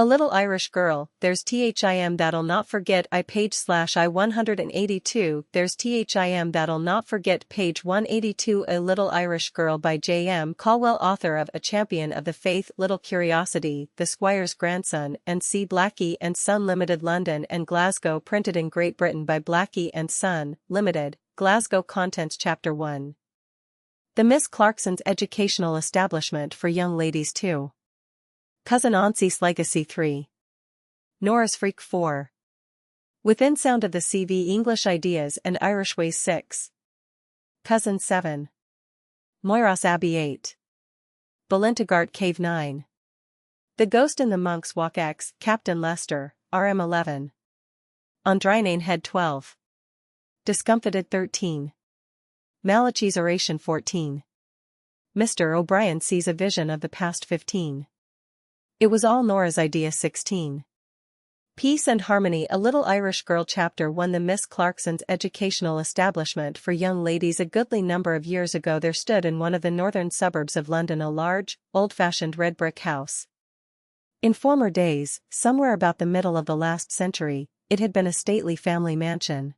A little Irish girl, there's THIM that'll not forget I page/I 182, there's THIM that'll not forget page 182. A Little Irish Girl by J.M. Callwell, author of A Champion of the Faith, Little Curiosity, The Squire's Grandson, and C. Blackie and Son Limited, London and Glasgow, printed in Great Britain by Blackie and Son, Limited, Glasgow. Contents Chapter 1. The Miss Clarksons' Educational Establishment for Young Ladies 2. Cousin Auntie's Legacy 3. Nora's Freak 4. Within Sound of the CV, English Ideas and Irish Ways 6. Cousin 7. Moyross Abbey 8. Balintagart Cave 9. The Ghost in the Monk's Walk X, Captain Lester, RM 11. Andrinain Head 12. Discomfited 13. Malachi's Oration 14. Mr. O'Brien Sees a Vision of the Past 15. It Was All Nora's Idea 16. Peace and Harmony. A Little Irish Girl. Chapter 1. The Miss Clarksons' Educational Establishment for Young Ladies. A goodly number of years ago there stood in one of the northern suburbs of London a large, old-fashioned red brick house. In former days, somewhere about the middle of the last century, it had been a stately family mansion.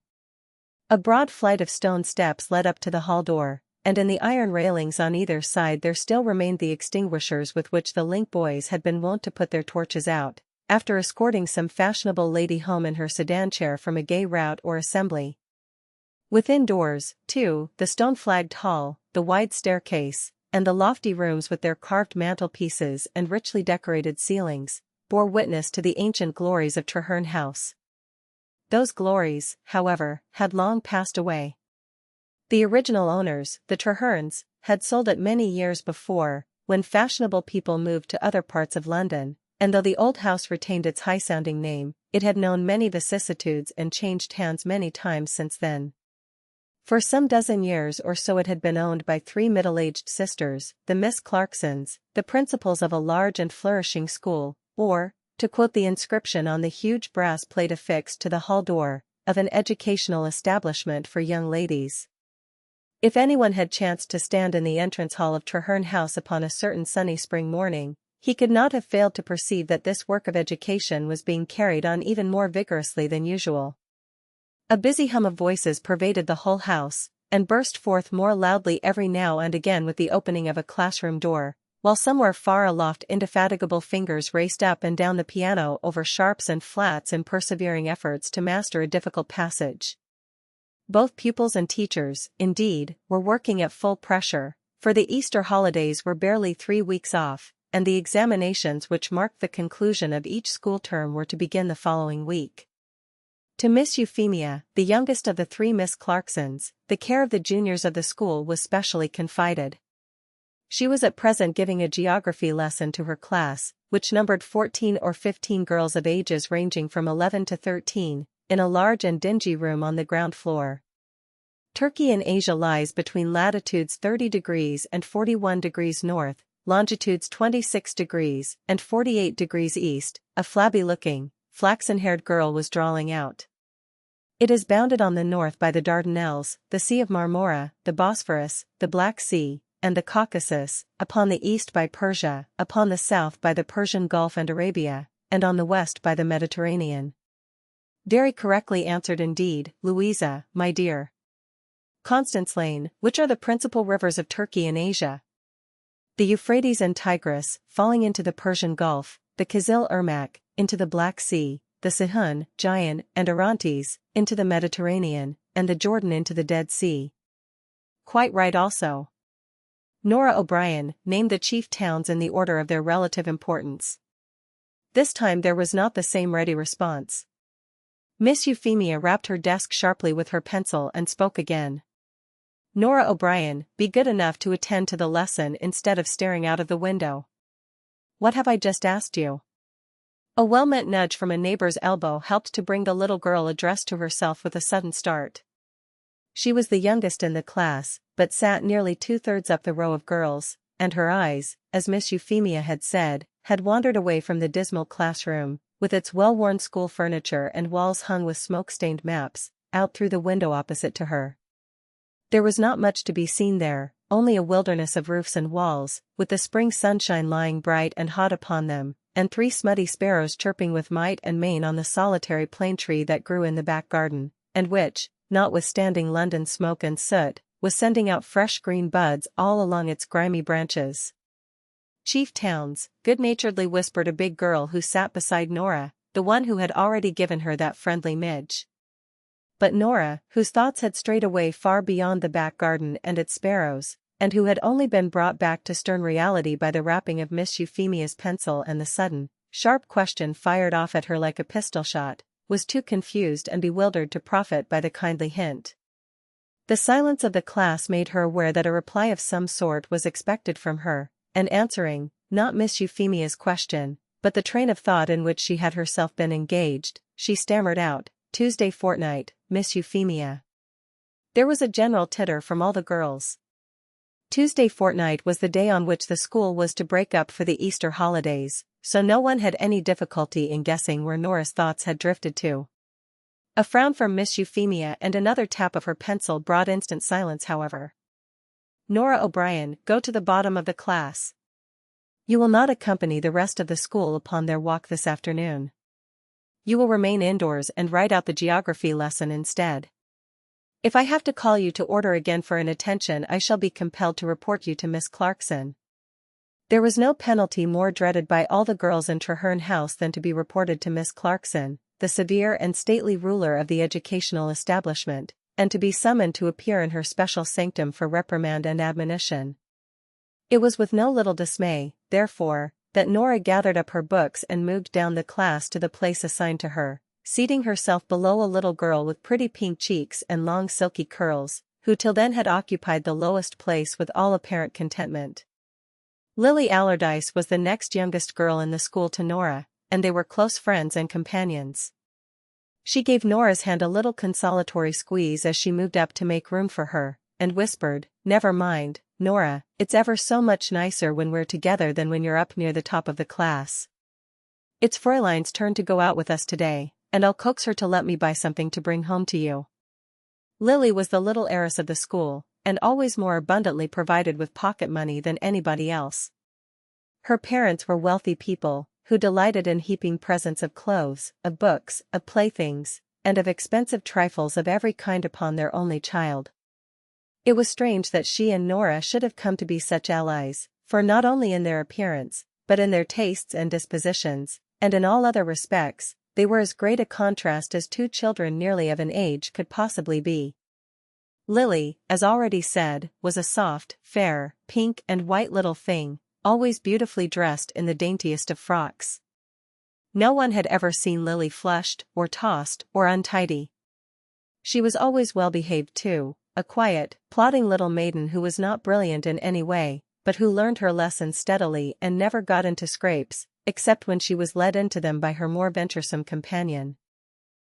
A broad flight of stone steps led up to the hall door, and in the iron railings on either side there still remained the extinguishers with which the Link boys had been wont to put their torches out, after escorting some fashionable lady home in her sedan chair from a gay rout or assembly. Within doors, too, the stone-flagged hall, the wide staircase, and the lofty rooms with their carved mantelpieces and richly decorated ceilings, bore witness to the ancient glories of Treherne House. Those glories, however, had long passed away. The original owners, the Trehernes, had sold it many years before, when fashionable people moved to other parts of London, and though the old house retained its high-sounding name, it had known many vicissitudes and changed hands many times since then. For some dozen years or so it had been owned by three middle-aged sisters, the Miss Clarksons, the principals of a large and flourishing school, or, to quote the inscription on the huge brass plate affixed to the hall door, of an educational establishment for young ladies. If anyone had chanced to stand in the entrance hall of Treherne House upon a certain sunny spring morning, he could not have failed to perceive that this work of education was being carried on even more vigorously than usual. A busy hum of voices pervaded the whole house, and burst forth more loudly every now and again with the opening of a classroom door, while somewhere far aloft indefatigable fingers raced up and down the piano over sharps and flats in persevering efforts to master a difficult passage. Both pupils and teachers, indeed, were working at full pressure, for the Easter holidays were barely 3 weeks off, and the examinations which marked the conclusion of each school term were to begin the following week. To Miss Euphemia, the youngest of the three Miss Clarksons, the care of the juniors of the school was specially confided. She was at present giving a geography lesson to her class, which numbered 14 or 15 girls of ages ranging from 11 to 13, in a large and dingy room on the ground floor. Turkey in Asia lies between latitudes 30 degrees and 41 degrees north, longitudes 26 degrees and 48 degrees east, a flabby-looking, flaxen-haired girl was drawling out. It is bounded on the north by the Dardanelles, the Sea of Marmora, the Bosphorus, the Black Sea, and the Caucasus, upon the east by Persia, upon the south by the Persian Gulf and Arabia, and on the west by the Mediterranean. Very correctly answered indeed, Louisa, my dear. Constance Lane, which are the principal rivers of Turkey in Asia? The Euphrates and Tigris, falling into the Persian Gulf, the Kizil Irmak, into the Black Sea, the Sihun, Jayan, and Orontes, into the Mediterranean, and the Jordan into the Dead Sea. Quite right also. Nora O'Brien named the chief towns in the order of their relative importance. This time there was not the same ready response. Miss Euphemia rapped her desk sharply with her pencil and spoke again. Nora O'Brien, be good enough to attend to the lesson instead of staring out of the window. What have I just asked you? A well-meant nudge from a neighbor's elbow helped to bring the little girl addressed to herself with a sudden start. She was the youngest in the class, but sat nearly 2/3 up the row of girls, and her eyes, as Miss Euphemia had said, had wandered away from the dismal classroom, with its well-worn school furniture and walls hung with smoke-stained maps, out through the window opposite to her. There was not much to be seen there, only a wilderness of roofs and walls, with the spring sunshine lying bright and hot upon them, and 3 smutty sparrows chirping with might and main on the solitary plane tree that grew in the back garden, and which, notwithstanding London smoke and soot, was sending out fresh green buds all along its grimy branches. "Chief Towns," good-naturedly whispered a big girl who sat beside Nora, the one who had already given her that friendly midge. But Nora, whose thoughts had strayed away far beyond the back garden and its sparrows, and who had only been brought back to stern reality by the rapping of Miss Euphemia's pencil and the sudden, sharp question fired off at her like a pistol shot, was too confused and bewildered to profit by the kindly hint. The silence of the class made her aware that a reply of some sort was expected from her, and answering, not Miss Euphemia's question, but the train of thought in which she had herself been engaged, she stammered out, "Tuesday fortnight, Miss Euphemia." There was a general titter from all the girls. Tuesday fortnight was the day on which the school was to break up for the Easter holidays, so no one had any difficulty in guessing where Nora's thoughts had drifted to. A frown from Miss Euphemia and another tap of her pencil brought instant silence, however. "Nora O'Brien, go to the bottom of the class. You will not accompany the rest of the school upon their walk this afternoon. You will remain indoors and write out the geography lesson instead. If I have to call you to order again for inattention, I shall be compelled to report you to Miss Clarkson." There was no penalty more dreaded by all the girls in Treherne House than to be reported to Miss Clarkson, the severe and stately ruler of the educational establishment, and to be summoned to appear in her special sanctum for reprimand and admonition. It was with no little dismay, therefore, that Nora gathered up her books and moved down the class to the place assigned to her, seating herself below a little girl with pretty pink cheeks and long silky curls, who till then had occupied the lowest place with all apparent contentment. Lily Allardyce was the next youngest girl in the school to Nora, and they were close friends and companions. She gave Nora's hand a little consolatory squeeze as she moved up to make room for her, and whispered, "Never mind, Nora, it's ever so much nicer when we're together than when you're up near the top of the class. It's Fräulein's turn to go out with us today, and I'll coax her to let me buy something to bring home to you." Lily was the little heiress of the school, and always more abundantly provided with pocket money than anybody else. Her parents were wealthy people, who delighted in heaping presents of clothes, of books, of playthings, and of expensive trifles of every kind upon their only child. It was strange that she and Nora should have come to be such allies, for not only in their appearance, but in their tastes and dispositions, and in all other respects, they were as great a contrast as two children nearly of an age could possibly be. Lily, as already said, was a soft, fair, pink and white little thing, always beautifully dressed in the daintiest of frocks. No one had ever seen Lily flushed, or tossed, or untidy. She was always well behaved too, a quiet, plodding little maiden who was not brilliant in any way, but who learned her lessons steadily and never got into scrapes, except when she was led into them by her more venturesome companion.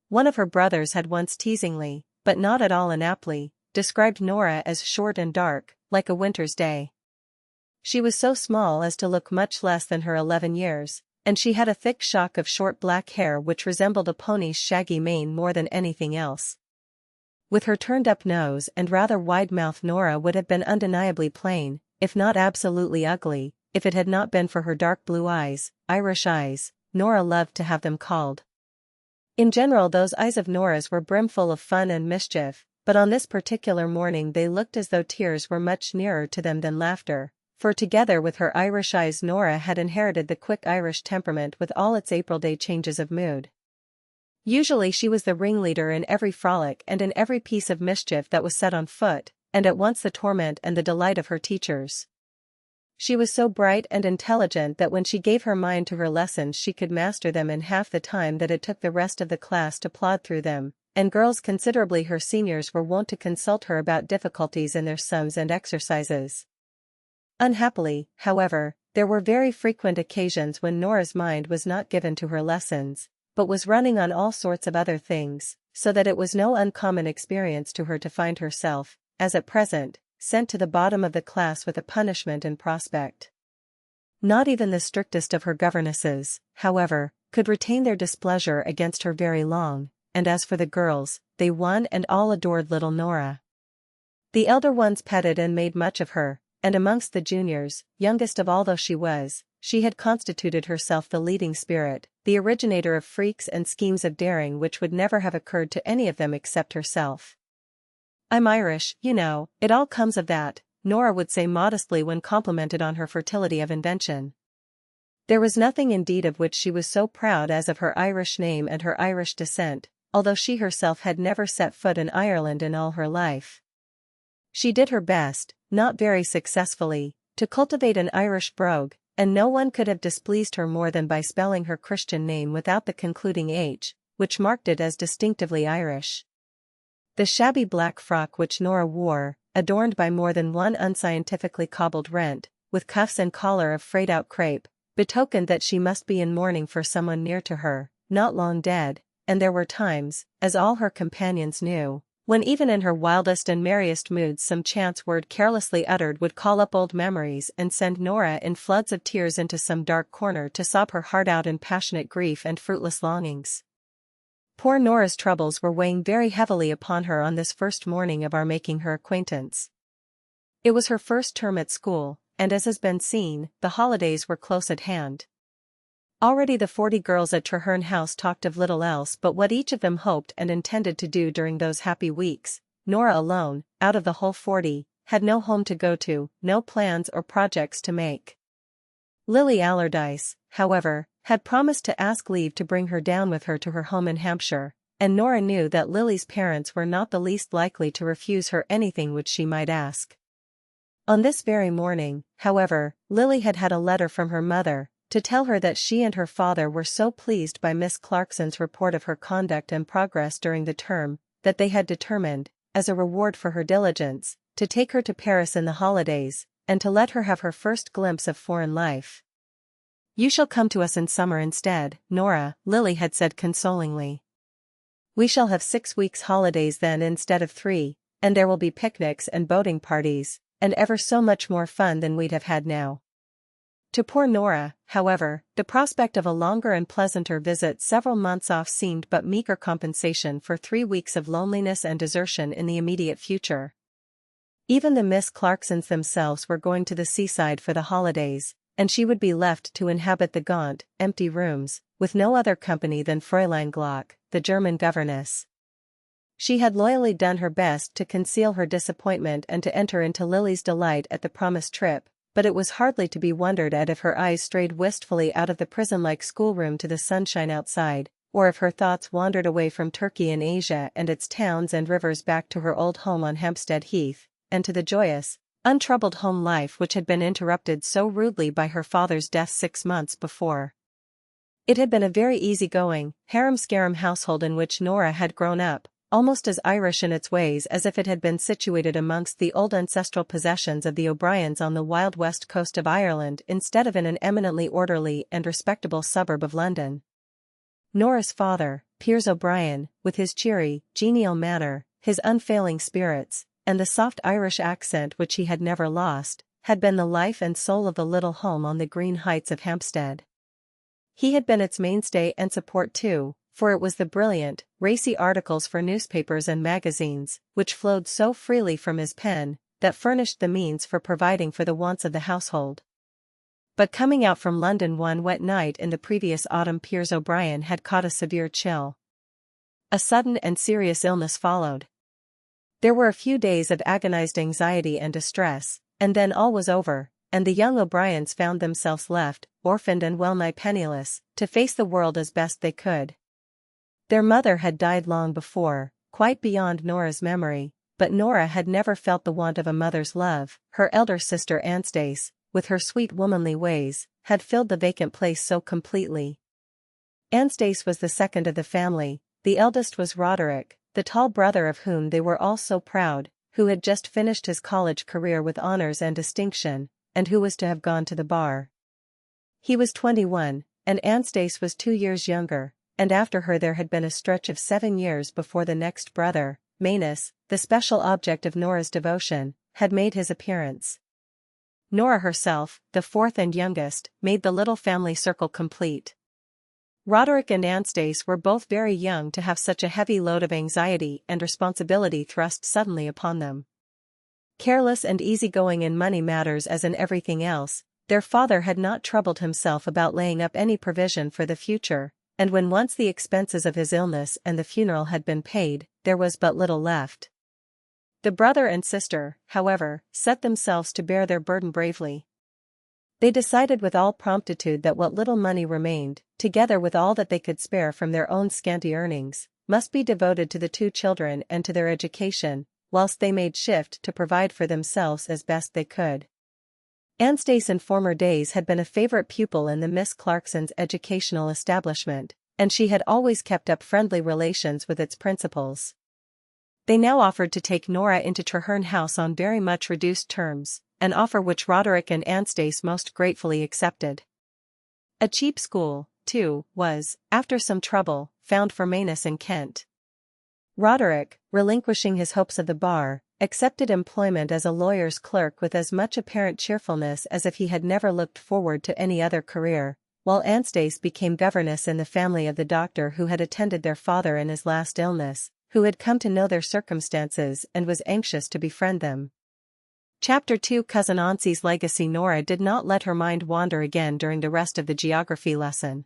One of her brothers had once teasingly, but not at all inaptly, described Nora as short and dark, like a winter's day. She was so small as to look much less than her 11 years, and she had a thick shock of short black hair which resembled a pony's shaggy mane more than anything else. With her turned-up nose and rather wide mouth, Nora would have been undeniably plain, if not absolutely ugly, if it had not been for her dark blue eyes, Irish eyes, Nora loved to have them called. In general those eyes of Nora's were brimful of fun and mischief, but on this particular morning they looked as though tears were much nearer to them than laughter, for together with her Irish eyes Nora had inherited the quick Irish temperament with all its April-day changes of mood. Usually she was the ringleader in every frolic and in every piece of mischief that was set on foot, and at once the torment and the delight of her teachers. She was so bright and intelligent that when she gave her mind to her lessons she could master them in half the time that it took the rest of the class to plod through them, and girls considerably her seniors were wont to consult her about difficulties in their sums and exercises. Unhappily, however, there were very frequent occasions when Nora's mind was not given to her lessons, but was running on all sorts of other things, so that it was no uncommon experience to her to find herself, as at present, sent to the bottom of the class with a punishment in prospect. Not even the strictest of her governesses, however, could retain their displeasure against her very long, and as for the girls, they one and all adored little Nora. The elder ones petted and made much of her, and amongst the juniors, youngest of all though she was, she had constituted herself the leading spirit, the originator of freaks and schemes of daring which would never have occurred to any of them except herself. "I'm Irish, you know, it all comes of that," Nora would say modestly when complimented on her fertility of invention. There was nothing indeed of which she was so proud as of her Irish name and her Irish descent, although she herself had never set foot in Ireland in all her life. She did her best, not very successfully, to cultivate an Irish brogue, and no one could have displeased her more than by spelling her Christian name without the concluding H, which marked it as distinctively Irish. The shabby black frock which Nora wore, adorned by more than one unscientifically cobbled rent, with cuffs and collar of frayed-out crepe, betokened that she must be in mourning for someone near to her, not long dead, and there were times, as all her companions knew, when even in her wildest and merriest moods some chance word carelessly uttered would call up old memories and send Nora in floods of tears into some dark corner to sob her heart out in passionate grief and fruitless longings. Poor Nora's troubles were weighing very heavily upon her on this first morning of our making her acquaintance. It was her first term at school, and as has been seen, the holidays were close at hand. Already the 40 girls at Treherne House talked of little else but what each of them hoped and intended to do during those happy weeks. Nora alone, out of the whole 40, had no home to go to, no plans or projects to make. Lily Allardyce, however, had promised to ask leave to bring her down with her to her home in Hampshire, and Nora knew that Lily's parents were not the least likely to refuse her anything which she might ask. On this very morning, however, Lily had had a letter from her mother, to tell her that she and her father were so pleased by Miss Clarkson's report of her conduct and progress during the term, that they had determined, as a reward for her diligence, to take her to Paris in the holidays, and to let her have her first glimpse of foreign life. "You shall come to us in summer instead, Nora," Lily had said consolingly. "We shall have 6 weeks' holidays then instead of 3, and there will be picnics and boating parties, and ever so much more fun than we'd have had now." To poor Nora, however, the prospect of a longer and pleasanter visit several months off seemed but meager compensation for 3 weeks of loneliness and desertion in the immediate future. Even the Miss Clarksons themselves were going to the seaside for the holidays, and she would be left to inhabit the gaunt, empty rooms, with no other company than Fräulein Glock, the German governess. She had loyally done her best to conceal her disappointment and to enter into Lily's delight at the promised trip, but it was hardly to be wondered at if her eyes strayed wistfully out of the prison-like schoolroom to the sunshine outside, or if her thoughts wandered away from Turkey and Asia and its towns and rivers back to her old home on Hampstead Heath, and to the joyous, untroubled home life which had been interrupted so rudely by her father's death 6 months before. It had been a very easy-going, harum-scarum household in which Nora had grown up, almost as Irish in its ways as if it had been situated amongst the old ancestral possessions of the O'Briens on the wild west coast of Ireland instead of in an eminently orderly and respectable suburb of London. Nora's father, Piers O'Brien, with his cheery, genial manner, his unfailing spirits, and the soft Irish accent which he had never lost, had been the life and soul of the little home on the green heights of Hampstead. He had been its mainstay and support too, for it was the brilliant, racy articles for newspapers and magazines, which flowed so freely from his pen, that furnished the means for providing for the wants of the household. But coming out from London one wet night in the previous autumn, Piers O'Brien had caught a severe chill. A sudden and serious illness followed. There were a few days of agonized anxiety and distress, and then all was over, and the young O'Briens found themselves left, orphaned and well-nigh penniless, to face the world as best they could. Their mother had died long before, quite beyond Nora's memory, but Nora had never felt the want of a mother's love. Her elder sister Anstace, with her sweet womanly ways, had filled the vacant place so completely. Anstace was the second of the family, the eldest was Roderick, the tall brother of whom they were all so proud, who had just finished his college career with honors and distinction, and who was to have gone to the bar. He was 21, and Anstace was 2 years younger, and after her there had been a stretch of 7 years before the next brother, Manus, the special object of Nora's devotion, had made his appearance. Nora herself, the fourth and youngest, made the little family circle complete. Roderick and Anstace were both very young to have such a heavy load of anxiety and responsibility thrust suddenly upon them. Careless and easygoing in money matters as in everything else, Their father had not troubled himself about laying up any provision for the future, and when once the expenses of his illness and the funeral had been paid, there was but little left. The brother and sister, however, set themselves to bear their burden bravely. They decided with all promptitude that what little money remained, together with all that they could spare from their own scanty earnings, must be devoted to the two children and to their education, whilst they made shift to provide for themselves as best they could. Anstice in former days had been a favorite pupil in the Miss Clarksons' educational establishment, and she had always kept up friendly relations with its principals. They now offered to take Nora into Treherne House on very much reduced terms, an offer which Roderick and Anstice most gratefully accepted. A cheap school, too, was, after some trouble, found for Manus in Kent. Roderick, relinquishing his hopes of the bar, accepted employment as a lawyer's clerk with as much apparent cheerfulness as if he had never looked forward to any other career, while Anstice became governess in the family of the doctor who had attended their father in his last illness, who had come to know their circumstances and was anxious to befriend them. Chapter 2 Cousin Auntie's Legacy. Nora did not let her mind wander again during the rest of the geography lesson.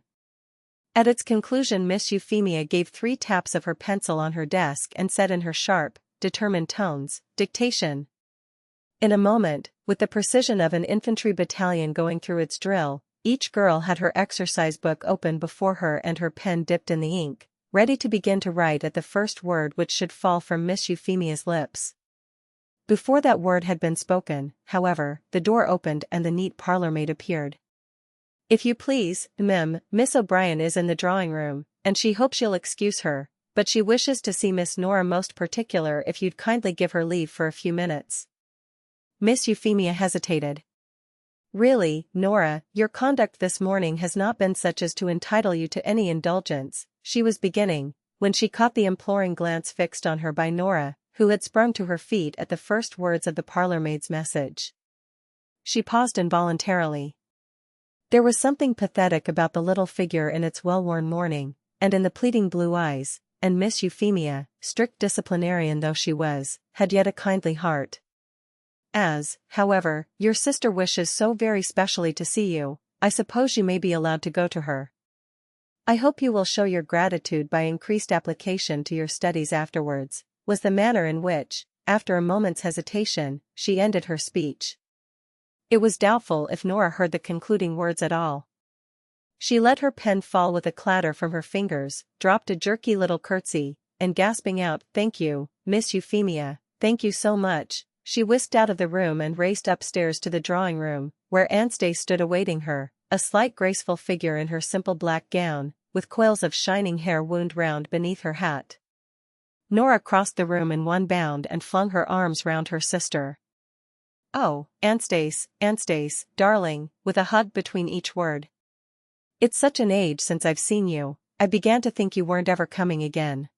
At its conclusion, Miss Euphemia gave 3 taps of her pencil on her desk and said in her sharp, determined tones, "Dictation." In a moment, with the precision of an infantry battalion going through its drill, each girl had her exercise book open before her and her pen dipped in the ink, ready to begin to write at the first word which should fall from Miss Euphemia's lips. Before that word had been spoken, however, the door opened and the neat parlour-maid appeared. "If you please, Miss O'Brien is in the drawing-room, and she hopes you'll excuse her, but she wishes to see Miss Nora most particular if you'd kindly give her leave for a few minutes." Miss Euphemia hesitated. "Really, Nora, your conduct this morning has not been such as to entitle you to any indulgence," she was beginning, when she caught the imploring glance fixed on her by Nora, who had sprung to her feet at the first words of the parlour-maid's message. She paused involuntarily. There was something pathetic about the little figure in its well-worn mourning, and in the pleading blue eyes, and Miss Euphemia, strict disciplinarian though she was, had yet a kindly heart. "As, however, your sister wishes so very specially to see you, I suppose you may be allowed to go to her. I hope you will show your gratitude by increased application to your studies afterwards," was the manner in which, after a moment's hesitation, she ended her speech. It was doubtful if Nora heard the concluding words at all. She let her pen fall with a clatter from her fingers, dropped a jerky little curtsy, and gasping out, "Thank you, Miss Euphemia, thank you so much," she whisked out of the room and raced upstairs to the drawing-room, where Anstice stood awaiting her, a slight graceful figure in her simple black gown, with coils of shining hair wound round beneath her hat. Nora crossed the room in one bound and flung her arms round her sister. "Oh, Anstice, darling," with a hug between each word. "It's such an age since I've seen you, I began to think you weren't ever coming again.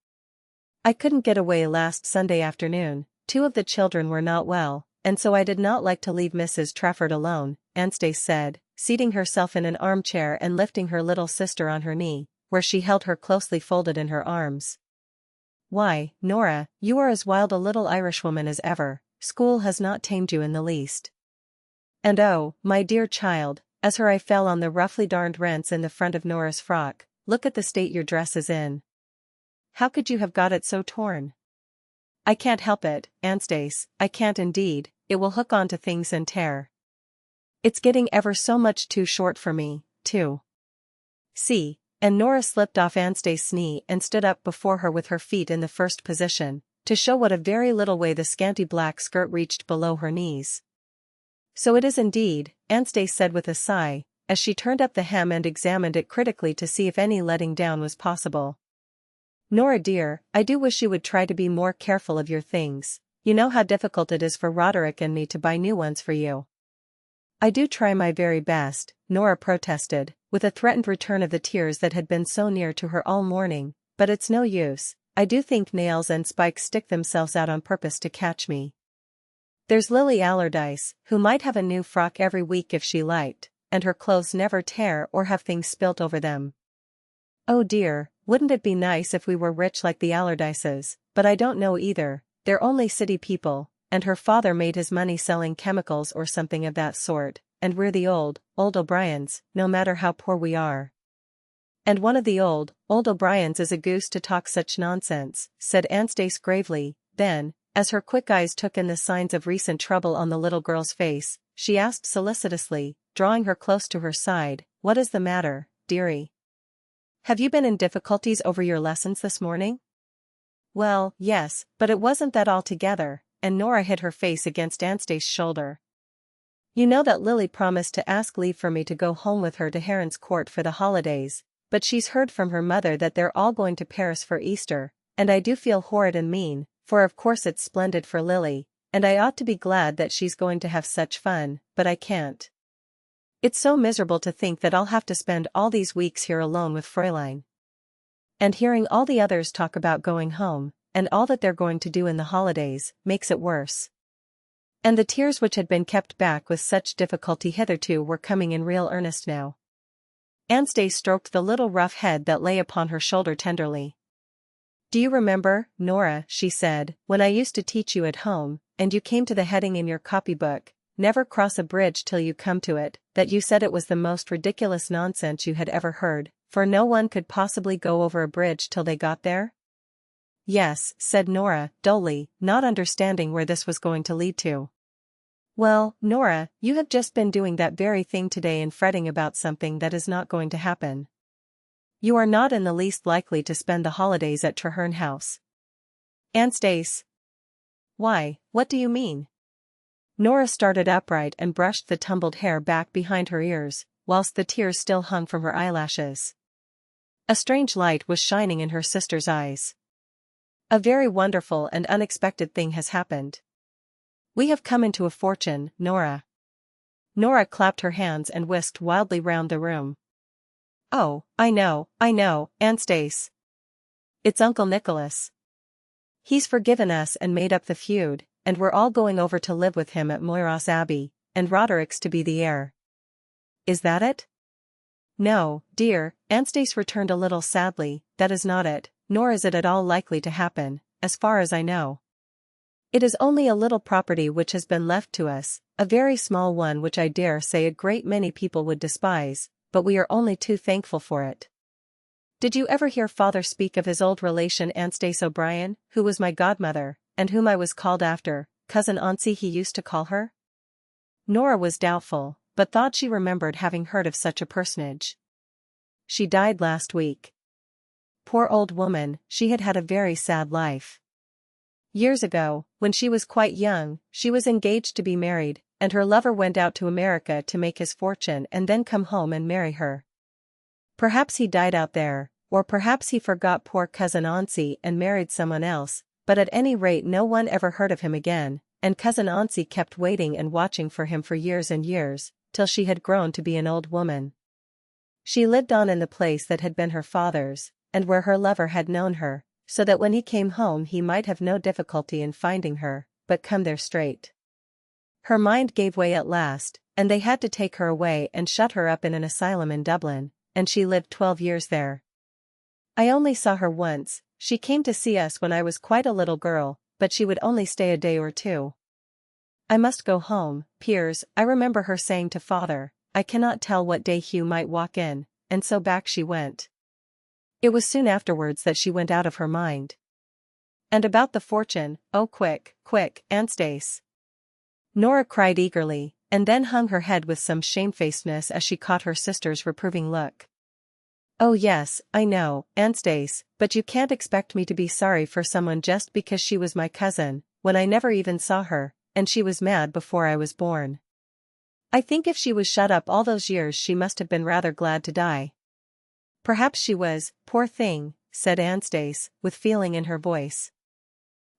I couldn't get away last Sunday afternoon, 2 of the children were not well, and so I did not like to leave Mrs. Trafford alone," Anstice said, seating herself in an armchair and lifting her little sister on her knee, where she held her closely folded in her arms. "Why, Nora, you are as wild a little Irishwoman as ever, school has not tamed you in the least. And oh, my dear child," as her eye fell on the roughly darned rents in the front of Nora's frock, "look at the state your dress is in. How could you have got it so torn?" "I can't help it, Anstice, I can't indeed, it will hook on to things and tear. It's getting ever so much too short for me, too. See," and Nora slipped off Anstice's knee and stood up before her with her feet in the first position, to show what a very little way the scanty black skirt reached below her knees. "So it is indeed," Anstice said with a sigh, as she turned up the hem and examined it critically to see if any letting down was possible. "Nora dear, I do wish you would try to be more careful of your things, you know how difficult it is for Roderick and me to buy new ones for you." "I do try my very best," Nora protested, with a threatened return of the tears that had been so near to her all morning, "but it's no use, I do think nails and spikes stick themselves out on purpose to catch me. There's Lily Allardyce, who might have a new frock every week if she liked, and her clothes never tear or have things spilt over them. Oh dear, wouldn't it be nice if we were rich like the Allardyces, but I don't know either, they're only city people, and her father made his money selling chemicals or something of that sort, and we're the old O'Briens, no matter how poor we are." "And one of the old O'Briens is a goose to talk such nonsense," said Anstice gravely. Then, as her quick eyes took in the signs of recent trouble on the little girl's face, she asked solicitously, drawing her close to her side, "What is the matter, dearie? Have you been in difficulties over your lessons this morning?" "Well, yes, but it wasn't that altogether," and Nora hid her face against Anstice's shoulder. "You know that Lily promised to ask leave for me to go home with her to Heron's Court for the holidays, but she's heard from her mother that they're all going to Paris for Easter, and I do feel horrid and mean, for of course it's splendid for Lily, and I ought to be glad that she's going to have such fun, but I can't. It's so miserable to think that I'll have to spend all these weeks here alone with Fräulein. And hearing all the others talk about going home, and all that they're going to do in the holidays, makes it worse." And the tears which had been kept back with such difficulty hitherto were coming in real earnest now. Anstice stroked the little rough head that lay upon her shoulder tenderly. "Do you remember, Nora," she said, "when I used to teach you at home, and you came to the heading in your copybook, 'Never cross a bridge till you come to it,' that you said it was the most ridiculous nonsense you had ever heard, for no one could possibly go over a bridge till they got there?" "Yes," said Nora, dully, not understanding where this was going to lead to. "Well, Nora, you have just been doing that very thing today and fretting about something that is not going to happen. You are not in the least likely to spend the holidays at Treherne House." "Anstice." "Why, what do you mean?" Nora started upright and brushed the tumbled hair back behind her ears, whilst the tears still hung from her eyelashes. A strange light was shining in her sister's eyes. "A very wonderful and unexpected thing has happened. We have come into a fortune, Nora." Nora clapped her hands and whisked wildly round the room. "Oh, I know, Anstice. It's Uncle Nicholas. He's forgiven us and made up the feud, and we're all going over to live with him at Moyross Abbey, and Roderick's to be the heir." "Is that it?" "No, dear," Anstice returned a little sadly, "that is not it, nor is it at all likely to happen, as far as I know. It is only a little property which has been left to us, a very small one which I dare say a great many people would despise, but we are only too thankful for it. Did you ever hear father speak of his old relation Anstice O'Brien, who was my godmother, and whom I was called after, Cousin Auntie he used to call her?" Nora was doubtful, but thought she remembered having heard of such a personage. "She died last week." Poor old woman, she had had a very sad life. Years ago, when she was quite young, she was engaged to be married, and her lover went out to America to make his fortune and then come home and marry her. Perhaps he died out there, or perhaps he forgot poor Cousin Auntie and married someone else, but at any rate no one ever heard of him again, and Cousin Auntie kept waiting and watching for him for years and years, till she had grown to be an old woman. She lived on in the place that had been her father's, and where her lover had known her, so that when he came home he might have no difficulty in finding her, but come there straight. Her mind gave way at last, and they had to take her away and shut her up in an asylum in Dublin, and she lived 12 years there. I only saw her once. She came to see us when I was quite a little girl, but she would only stay a day or two. I must go home, Piers, I remember her saying to father. I cannot tell what day Hugh might walk in, and so back she went. It was soon afterwards that she went out of her mind. And about the fortune, oh quick, Anstice." Nora cried eagerly, and then hung her head with some shamefacedness as she caught her sister's reproving look. "Oh yes, I know, Anstice, but you can't expect me to be sorry for someone just because she was my cousin, when I never even saw her, and she was mad before I was born. I think if she was shut up all those years she must have been rather glad to die." "Perhaps she was, poor thing," said Anstice, with feeling in her voice.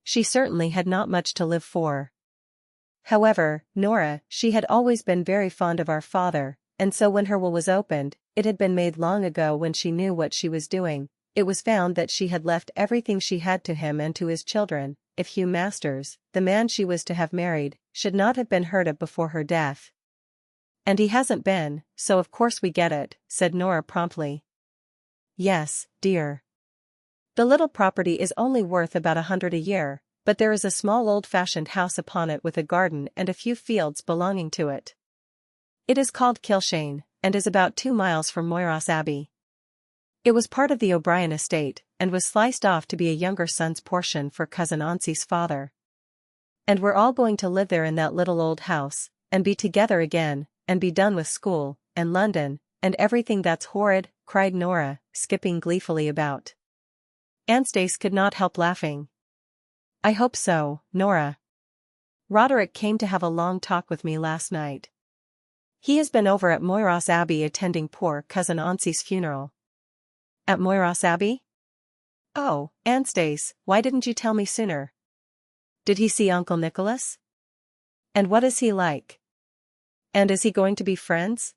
"She certainly had not much to live for. However, Nora, she had always been very fond of our father, and so when her will was opened, it had been made long ago when she knew what she was doing, it was found that she had left everything she had to him and to his children, if Hugh Masters, the man she was to have married, should not have been heard of before her death." "And he hasn't been, so of course we get it," said Nora promptly. "Yes, dear. The little property is only worth about 100 a year, but there is a small old-fashioned house upon it with a garden and a few fields belonging to it. It is called Kilshane, and is about 2 miles from Moyross Abbey. It was part of the O'Brien estate, and was sliced off to be a younger son's portion for cousin Auncie's father. And we're all going to live there in that little old house, and be together again, and be done with school, and London, and everything that's horrid, cried Nora, skipping gleefully about. Anstice could not help laughing. I hope so, Nora. Roderick came to have a long talk with me last night. He has been over at Moyross Abbey attending poor cousin Auncie's funeral. At Moyross Abbey? Oh, Anstice, why didn't you tell me sooner? Did he see Uncle Nicholas? And what is he like? And is he going to be friends?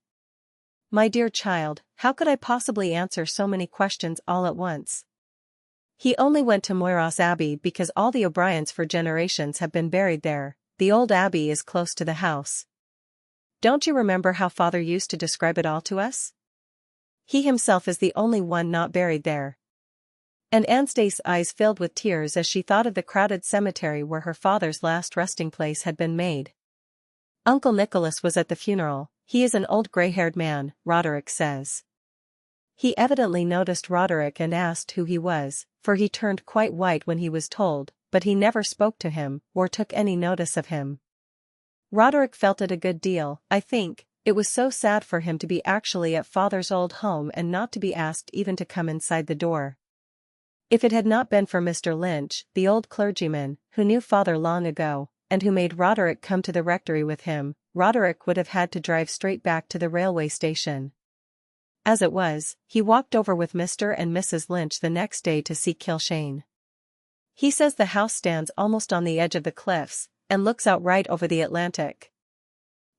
My dear child, how could I possibly answer so many questions all at once? He only went to Moyross Abbey because all the O'Briens for generations have been buried there. The old abbey is close to the house. Don't you remember how Father used to describe it all to us? He himself is the only one not buried there. And Anstice's eyes filled with tears as she thought of the crowded cemetery where her father's last resting place had been made. Uncle Nicholas was at the funeral. He is an old gray-haired man, Roderick says. He evidently noticed Roderick and asked who he was, for he turned quite white when he was told, but he never spoke to him, or took any notice of him. Roderick felt it a good deal, I think. It was so sad for him to be actually at Father's old home and not to be asked even to come inside the door. If it had not been for Mr. Lynch, the old clergyman, who knew Father long ago, and who made Roderick come to the rectory with him, Roderick would have had to drive straight back to the railway station. As it was, he walked over with Mr. and Mrs. Lynch the next day to see Kilshane. He says the house stands almost on the edge of the cliffs, and looks out right over the Atlantic.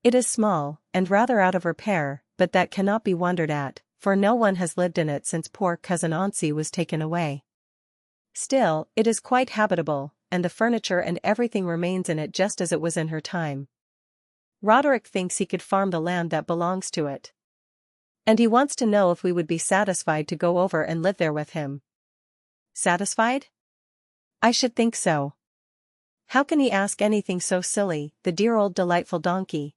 It is small, and rather out of repair, but that cannot be wondered at, for no one has lived in it since poor cousin Auncie was taken away. Still, it is quite habitable, and the furniture and everything remains in it just as it was in her time. Roderick thinks he could farm the land that belongs to it. And he wants to know if we would be satisfied to go over and live there with him. Satisfied? I should think so. How can he ask anything so silly, the dear old delightful donkey?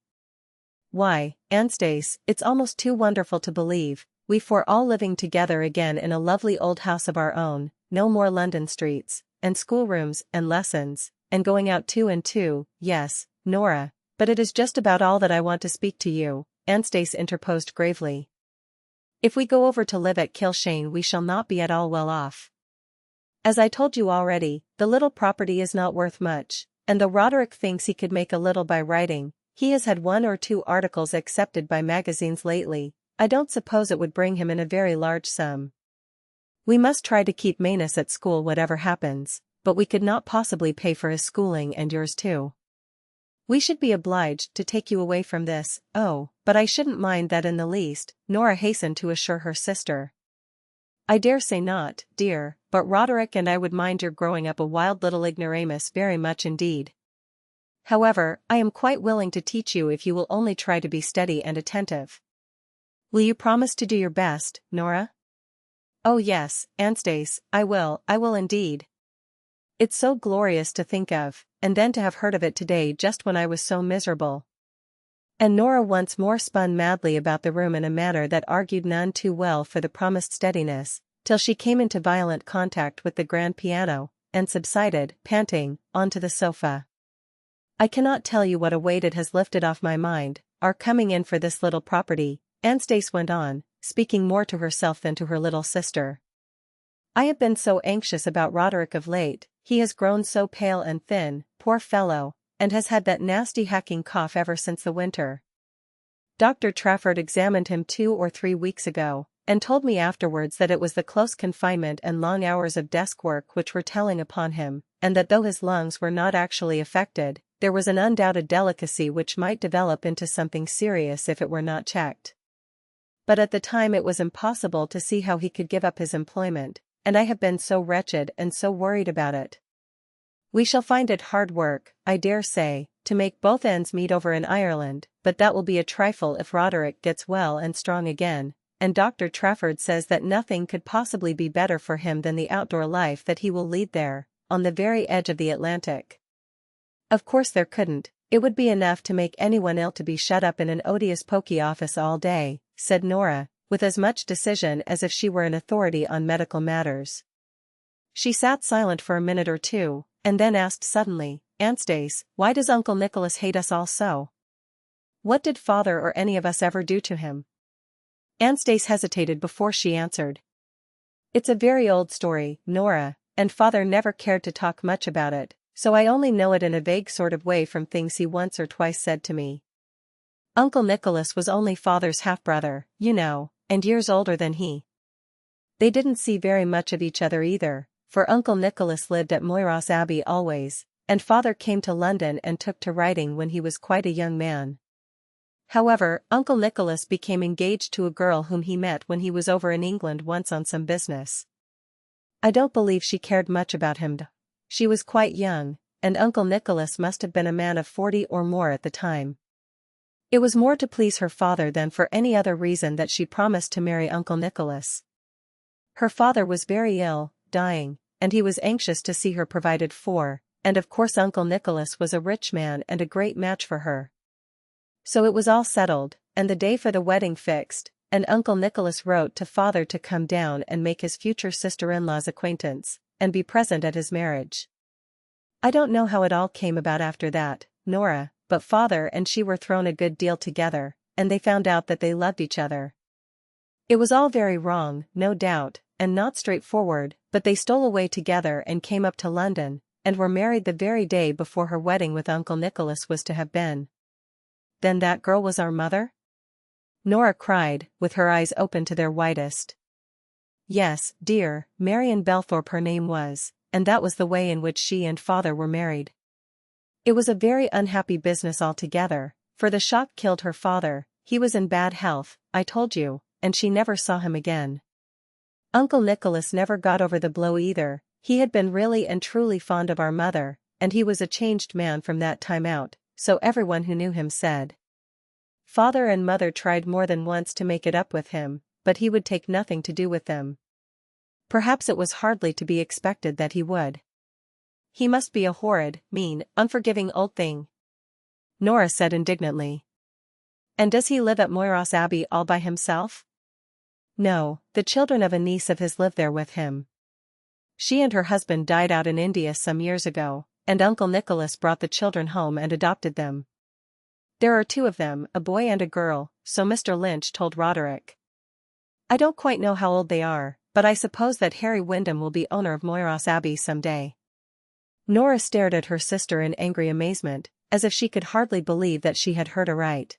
Why, Anstice, it's almost too wonderful to believe, we four all living together again in a lovely old house of our own, no more London streets, and schoolrooms, and lessons, and going out 2 and 2, yes, Nora, but it is just about all that I want to speak to you, Anstice interposed gravely. If we go over to live at Kilshane we shall not be at all well off. As I told you already, the little property is not worth much, and though Roderick thinks he could make a little by writing, he has had 1 or 2 articles accepted by magazines lately. I don't suppose it would bring him in a very large sum. We must try to keep Manus at school whatever happens, but we could not possibly pay for his schooling and yours too. We should be obliged to take you away from this. Oh, but I shouldn't mind that in the least, Nora hastened to assure her sister. I dare say not, dear, but Roderick and I would mind your growing up a wild little ignoramus very much indeed. However, I am quite willing to teach you if you will only try to be steady and attentive. Will you promise to do your best, Nora? Oh yes, Anstice, I will indeed. It's so glorious to think of, and then to have heard of it today just when I was so miserable. And Nora once more spun madly about the room in a manner that argued none too well for the promised steadiness, till she came into violent contact with the grand piano, and subsided, panting, onto the sofa. I cannot tell you what a weight it has lifted off my mind, our coming in for this little property, Anstice went on, speaking more to herself than to her little sister. I have been so anxious about Roderick of late. He has grown so pale and thin, poor fellow, and has had that nasty hacking cough ever since the winter. Dr. Trafford examined him 2 or 3 weeks ago, and told me afterwards that it was the close confinement and long hours of desk work which were telling upon him, and that though his lungs were not actually affected, there was an undoubted delicacy which might develop into something serious if it were not checked. But at the time it was impossible to see how he could give up his employment, and I have been so wretched and so worried about it. We shall find it hard work, I dare say, to make both ends meet over in Ireland, but that will be a trifle if Roderick gets well and strong again, and Dr. Trafford says that nothing could possibly be better for him than the outdoor life that he will lead there, on the very edge of the Atlantic. Of course there couldn't, It would be enough to make anyone ill to be shut up in an odious pokey office all day, said Nora, with as much decision as if she were an authority on medical matters. She sat silent for a minute or two, and then asked suddenly, Aunt Stace, why does Uncle Nicholas hate us all so? What did Father or any of us ever do to him? Aunt Stace hesitated before she answered. It's a very old story, Nora, and Father never cared to talk much about it, so I only know it in a vague sort of way from things he once or twice said to me. Uncle Nicholas was only Father's half-brother, you know, and years older than he. They didn't see very much of each other either, for Uncle Nicholas lived at Moyross Abbey always, and Father came to London and took to writing when he was quite a young man. However, Uncle Nicholas became engaged to a girl whom he met when he was over in England once on some business. I don't believe she cared much about him. She was quite young, and Uncle Nicholas must have been a man of 40 or more at the time. It was more to please her father than for any other reason that she promised to marry Uncle Nicholas. Her father was very ill, dying, and he was anxious to see her provided for, and of course Uncle Nicholas was a rich man and a great match for her. So it was all settled, and the day for the wedding fixed, and Uncle Nicholas wrote to Father to come down and make his future sister-in-law's acquaintance, and be present at his marriage. I don't know how it all came about after that, Nora, but Father and she were thrown a good deal together, and they found out that they loved each other. It was all very wrong, no doubt, and not straightforward, but they stole away together and came up to London, and were married the very day before her wedding with Uncle Nicholas was to have been. Then that girl was our mother? Nora cried, with her eyes open to their widest. Yes, dear, Marion Belthorpe her name was, and that was the way in which she and Father were married. It was a very unhappy business altogether, for the shock killed her father, he was in bad health, I told you, and she never saw him again. Uncle Nicholas never got over the blow either, he had been really and truly fond of our mother, and he was a changed man from that time out, so everyone who knew him said. Father and Mother tried more than once to make it up with him, but he would take nothing to do with them. Perhaps it was hardly to be expected that he would. He must be a horrid, mean, unforgiving old thing, Nora said indignantly. And does he live at Moyross Abbey all by himself? No, the children of a niece of his live there with him. She and her husband died out in India some years ago, and Uncle Nicholas brought the children home and adopted them. There are 2 of them, a boy and a girl, so Mr. Lynch told Roderick. I don't quite know how old they are, but I suppose that Harry Wyndham will be owner of Moyross Abbey some day. Nora stared at her sister in angry amazement, as if she could hardly believe that she had heard aright.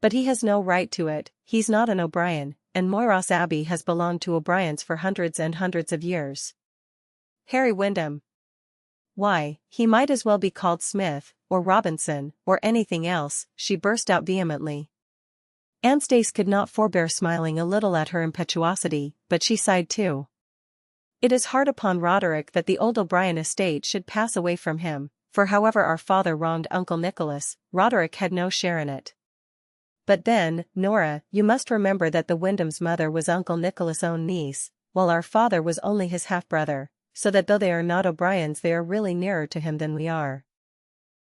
But he has no right to it, he's not an O'Brien, and Moyross Abbey has belonged to O'Briens for hundreds and hundreds of years. Harry Wyndham. Why, he might as well be called Smith, or Robinson, or anything else, she burst out vehemently. Aunt Stace could not forbear smiling a little at her impetuosity, but she sighed too. It is hard upon Roderick that the old O'Brien estate should pass away from him, for however our father wronged Uncle Nicholas, Roderick had no share in it. But then, Nora, you must remember that the Wyndham's mother was Uncle Nicholas' own niece, while our father was only his half-brother, so that though they are not O'Briens they are really nearer to him than we are.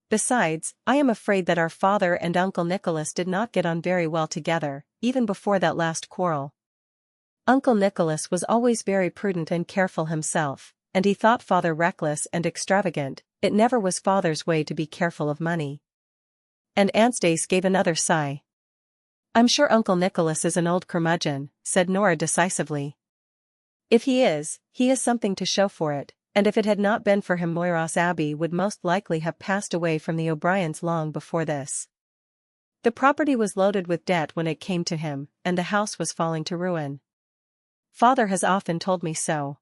Besides, I am afraid that our father and Uncle Nicholas did not get on very well together, even before that last quarrel. Uncle Nicholas was always very prudent and careful himself, and he thought Father reckless and extravagant. It never was Father's way to be careful of money. And Aunt Stace gave another sigh. I'm sure Uncle Nicholas is an old curmudgeon, said Nora decisively. If he is something to show for it, and if it had not been for him Moyross Abbey would most likely have passed away from the O'Briens long before this. The property was loaded with debt when it came to him, and the house was falling to ruin. Father has often told me so.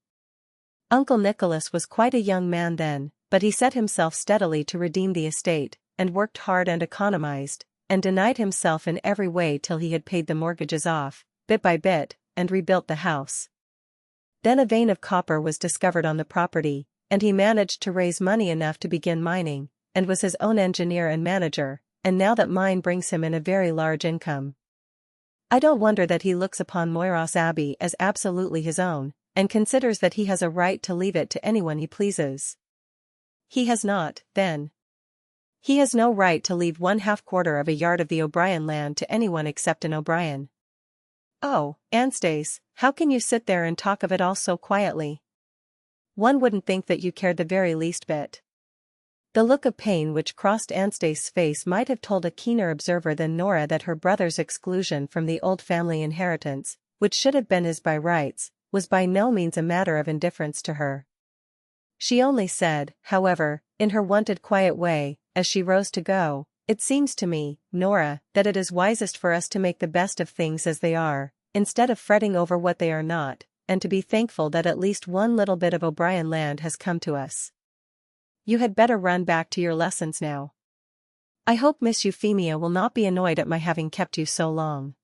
Uncle Nicholas was quite a young man then, but he set himself steadily to redeem the estate, and worked hard and economized, and denied himself in every way till he had paid the mortgages off, bit by bit, and rebuilt the house. Then a vein of copper was discovered on the property, and he managed to raise money enough to begin mining, and was his own engineer and manager, and now that mine brings him in a very large income. I don't wonder that he looks upon Moyross Abbey as absolutely his own, and considers that he has a right to leave it to anyone he pleases. He has not, then. He has no right to leave 1/2 of a yard of the O'Brien land to anyone except an O'Brien. Oh, Anstace, how can you sit there and talk of it all so quietly? One wouldn't think that you cared the very least bit. The look of pain which crossed Anstace's face might have told a keener observer than Nora that her brother's exclusion from the old family inheritance, which should have been his by rights, was by no means a matter of indifference to her. She only said, however, in her wonted quiet way, as she rose to go, "It seems to me, Nora, that it is wisest for us to make the best of things as they are, instead of fretting over what they are not, and to be thankful that at least one little bit of O'Brien land has come to us. You had better run back to your lessons now. I hope Miss Euphemia will not be annoyed at my having kept you so long.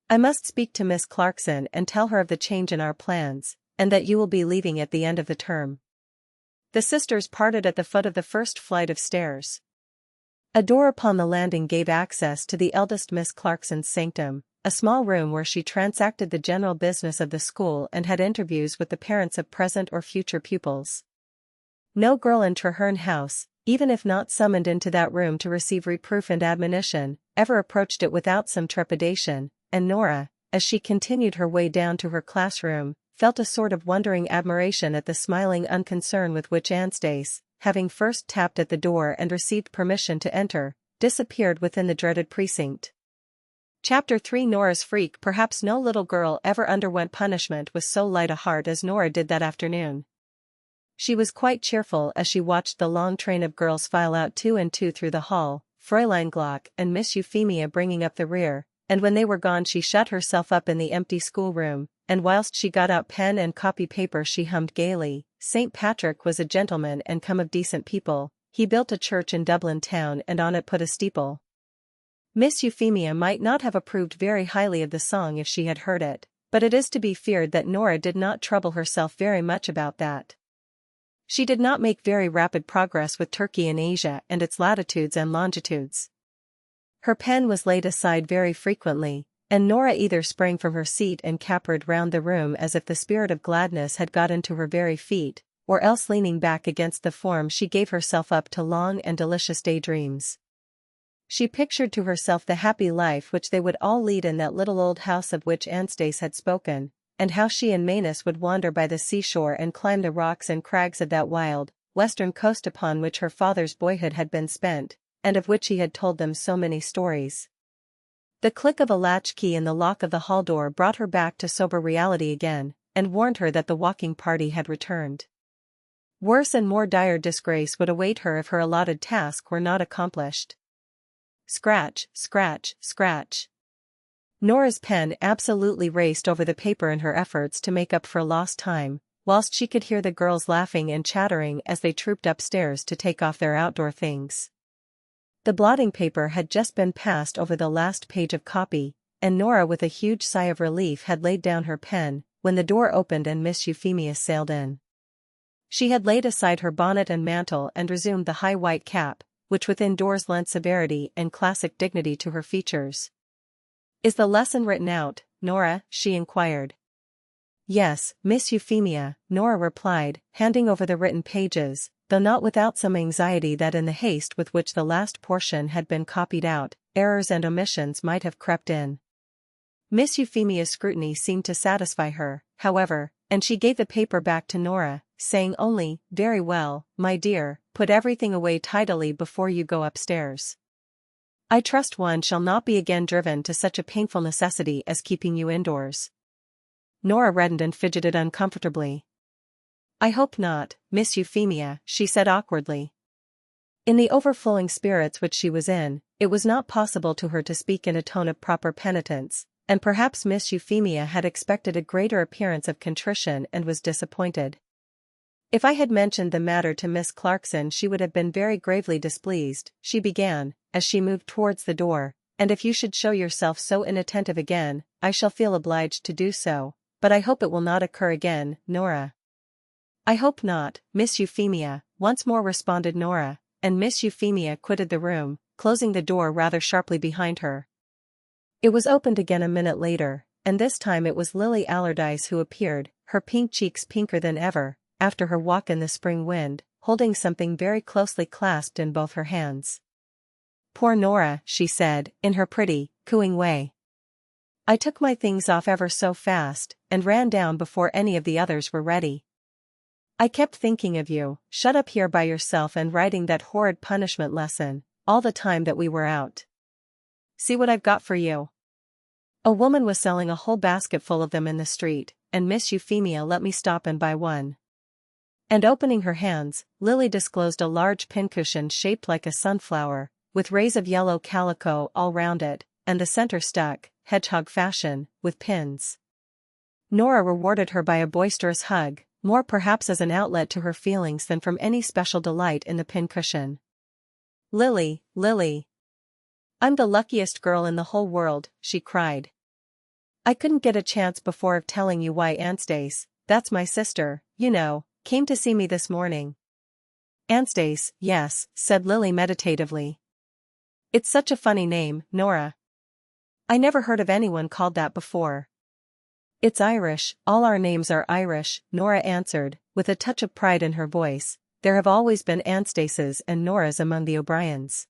I must speak to Miss Clarkson and tell her of the change in our plans, and that you will be leaving at the end of the term." The sisters parted at the foot of the first flight of stairs. A door upon the landing gave access to the eldest Miss Clarkson's sanctum, a small room where she transacted the general business of the school and had interviews with the parents of present or future pupils. No girl in Treherne House, even if not summoned into that room to receive reproof and admonition, ever approached it without some trepidation, and Nora, as she continued her way down to her classroom, felt a sort of wondering admiration at the smiling unconcern with which Anstace, having first tapped at the door and received permission to enter, disappeared within the dreaded precinct. Chapter 3 Nora's freak. Perhaps no little girl ever underwent punishment with so light a heart as Nora did that afternoon. She was quite cheerful as she watched the long train of girls file out 2 and 2 through the hall, Fräulein Glock and Miss Euphemia bringing up the rear, and when they were gone she shut herself up in the empty schoolroom, and whilst she got out pen and copy paper she hummed gaily, "St. Patrick was a gentleman and come of decent people, he built a church in Dublin town and on it put a steeple." Miss Euphemia might not have approved very highly of the song if she had heard it, but it is to be feared that Nora did not trouble herself very much about that. She did not make very rapid progress with Turkey in Asia and its latitudes and longitudes. Her pen was laid aside very frequently, and Nora either sprang from her seat and capered round the room as if the spirit of gladness had got into her very feet, or else leaning back against the form she gave herself up to long and delicious daydreams. She pictured to herself the happy life which they would all lead in that little old house of which Anstace had spoken, and how she and Manus would wander by the seashore and climb the rocks and crags of that wild, western coast upon which her father's boyhood had been spent, and of which he had told them so many stories. The click of a latchkey in the lock of the hall door brought her back to sober reality again, and warned her that the walking party had returned. Worse and more dire disgrace would await her if her allotted task were not accomplished. Scratch, scratch, scratch. Nora's pen absolutely raced over the paper in her efforts to make up for lost time, whilst she could hear the girls laughing and chattering as they trooped upstairs to take off their outdoor things. The blotting paper had just been passed over the last page of copy, and Nora with a huge sigh of relief had laid down her pen, when the door opened and Miss Euphemia sailed in. She had laid aside her bonnet and mantle and resumed the high white cap, which within doors lent severity and classic dignity to her features. "Is the lesson written out, Nora?" she inquired. "Yes, Miss Euphemia," Nora replied, handing over the written pages, though not without some anxiety that in the haste with which the last portion had been copied out, errors and omissions might have crept in. Miss Euphemia's scrutiny seemed to satisfy her, however, and she gave the paper back to Nora, saying only, "Very well, my dear, put everything away tidily before you go upstairs. I trust one shall not be again driven to such a painful necessity as keeping you indoors." Nora reddened and fidgeted uncomfortably. "I hope not, Miss Euphemia," she said awkwardly. In the overflowing spirits which she was in, it was not possible to her to speak in a tone of proper penitence, and perhaps Miss Euphemia had expected a greater appearance of contrition and was disappointed. "If I had mentioned the matter to Miss Clarkson she would have been very gravely displeased," she began, as she moved towards the door, "and if you should show yourself so inattentive again, I shall feel obliged to do so, but I hope it will not occur again, Nora." "I hope not, Miss Euphemia," once more responded Nora, and Miss Euphemia quitted the room, closing the door rather sharply behind her. It was opened again a minute later, and this time it was Lily Allardyce who appeared, her pink cheeks pinker than ever, after her walk in the spring wind, holding something very closely clasped in both her hands. "Poor Nora," she said, in her pretty, cooing way. "I took my things off ever so fast, and ran down before any of the others were ready. I kept thinking of you, shut up here by yourself and writing that horrid punishment lesson, all the time that we were out. See what I've got for you." A woman was selling a whole basket full of them in the street, and Miss Euphemia let me stop and buy one. And opening her hands, Lily disclosed a large pincushion shaped like a sunflower, with rays of yellow calico all round it, and the center stuck, hedgehog fashion, with pins. Nora rewarded her by a boisterous hug, more perhaps as an outlet to her feelings than from any special delight in the pincushion. "Lily, Lily. I'm the luckiest girl in the whole world," she cried. "I couldn't get a chance before of telling you why Anstace, that's my sister, you know, came to see me this morning." "Anstace, yes," said Lily meditatively. "It's such a funny name, Nora. I never heard of anyone called that before." "It's Irish, all our names are Irish," Nora answered, with a touch of pride in her voice. "There have always been Anstaces and Noras among the O'Briens.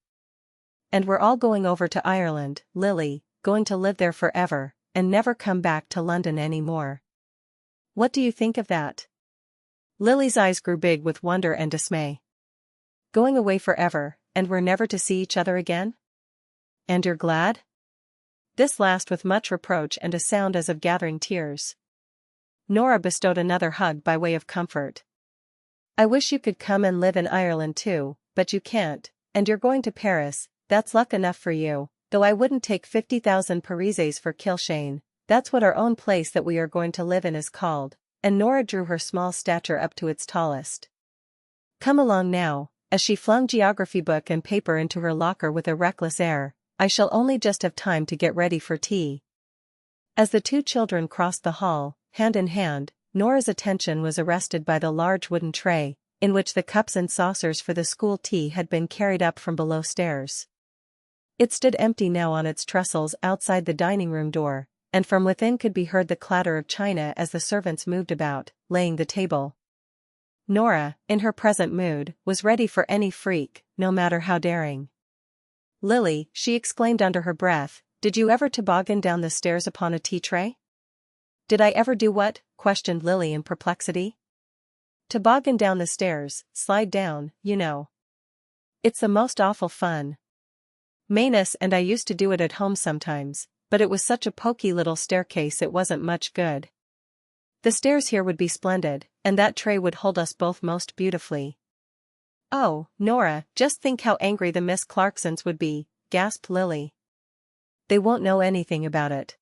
And we're all going over to Ireland, Lily, going to live there forever, and never come back to London any more. What do you think of that?" Lily's eyes grew big with wonder and dismay. "Going away forever, and we're never to see each other again? And you're glad?" This last with much reproach and a sound as of gathering tears. Nora bestowed another hug by way of comfort. "I wish you could come and live in Ireland too, but you can't, and you're going to Paris. That's luck enough for you, though I wouldn't take 50,000 parises for Kilshane. That's what our own place that we are going to live in is called," and Nora drew her small stature up to its tallest. "Come along now," as she flung geography book and paper into her locker with a reckless air. "I shall only just have time to get ready for tea." As the two children crossed the hall, hand in hand, Nora's attention was arrested by the large wooden tray, in which the cups and saucers for the school tea had been carried up from below stairs. It stood empty now on its trestles outside the dining-room door, and from within could be heard the clatter of china as the servants moved about, laying the table. Nora, in her present mood, was ready for any freak, no matter how daring. "Lily," she exclaimed under her breath, "did you ever toboggan down the stairs upon a tea tray?" "Did I ever do what?" questioned Lily in perplexity. "Toboggan down the stairs, slide down, you know. It's the most awful fun. Manus and I used to do it at home sometimes, but it was such a poky little staircase it wasn't much good. The stairs here would be splendid, and that tray would hold us both most beautifully." "Oh, Nora, just think how angry the Miss Clarksons would be," gasped Lily. "They won't know anything about it.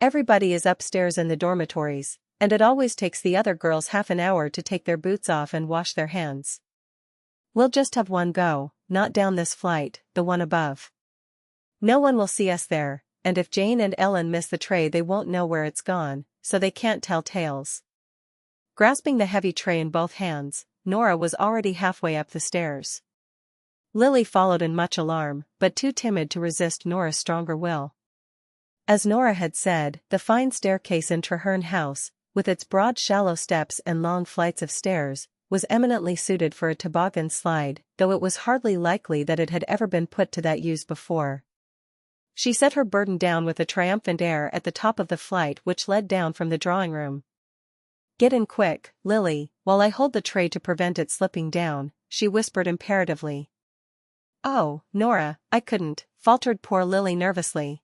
Everybody is upstairs in the dormitories, and it always takes the other girls half an hour to take their boots off and wash their hands. We'll just have one go, not down this flight, the one above. No one will see us there, and if Jane and Ellen miss the tray they won't know where it's gone, so they can't tell tales." Grasping the heavy tray in both hands, Nora was already halfway up the stairs. Lily followed in much alarm, but too timid to resist Nora's stronger will. As Nora had said, the fine staircase in Treherne House, with its broad shallow steps and long flights of stairs, was eminently suited for a toboggan slide, though it was hardly likely that it had ever been put to that use before. She set her burden down with a triumphant air at the top of the flight which led down from the drawing-room. "Get in quick, Lily, while I hold the tray to prevent it slipping down," she whispered imperatively. "Oh, Nora, I couldn't," faltered poor Lily nervously.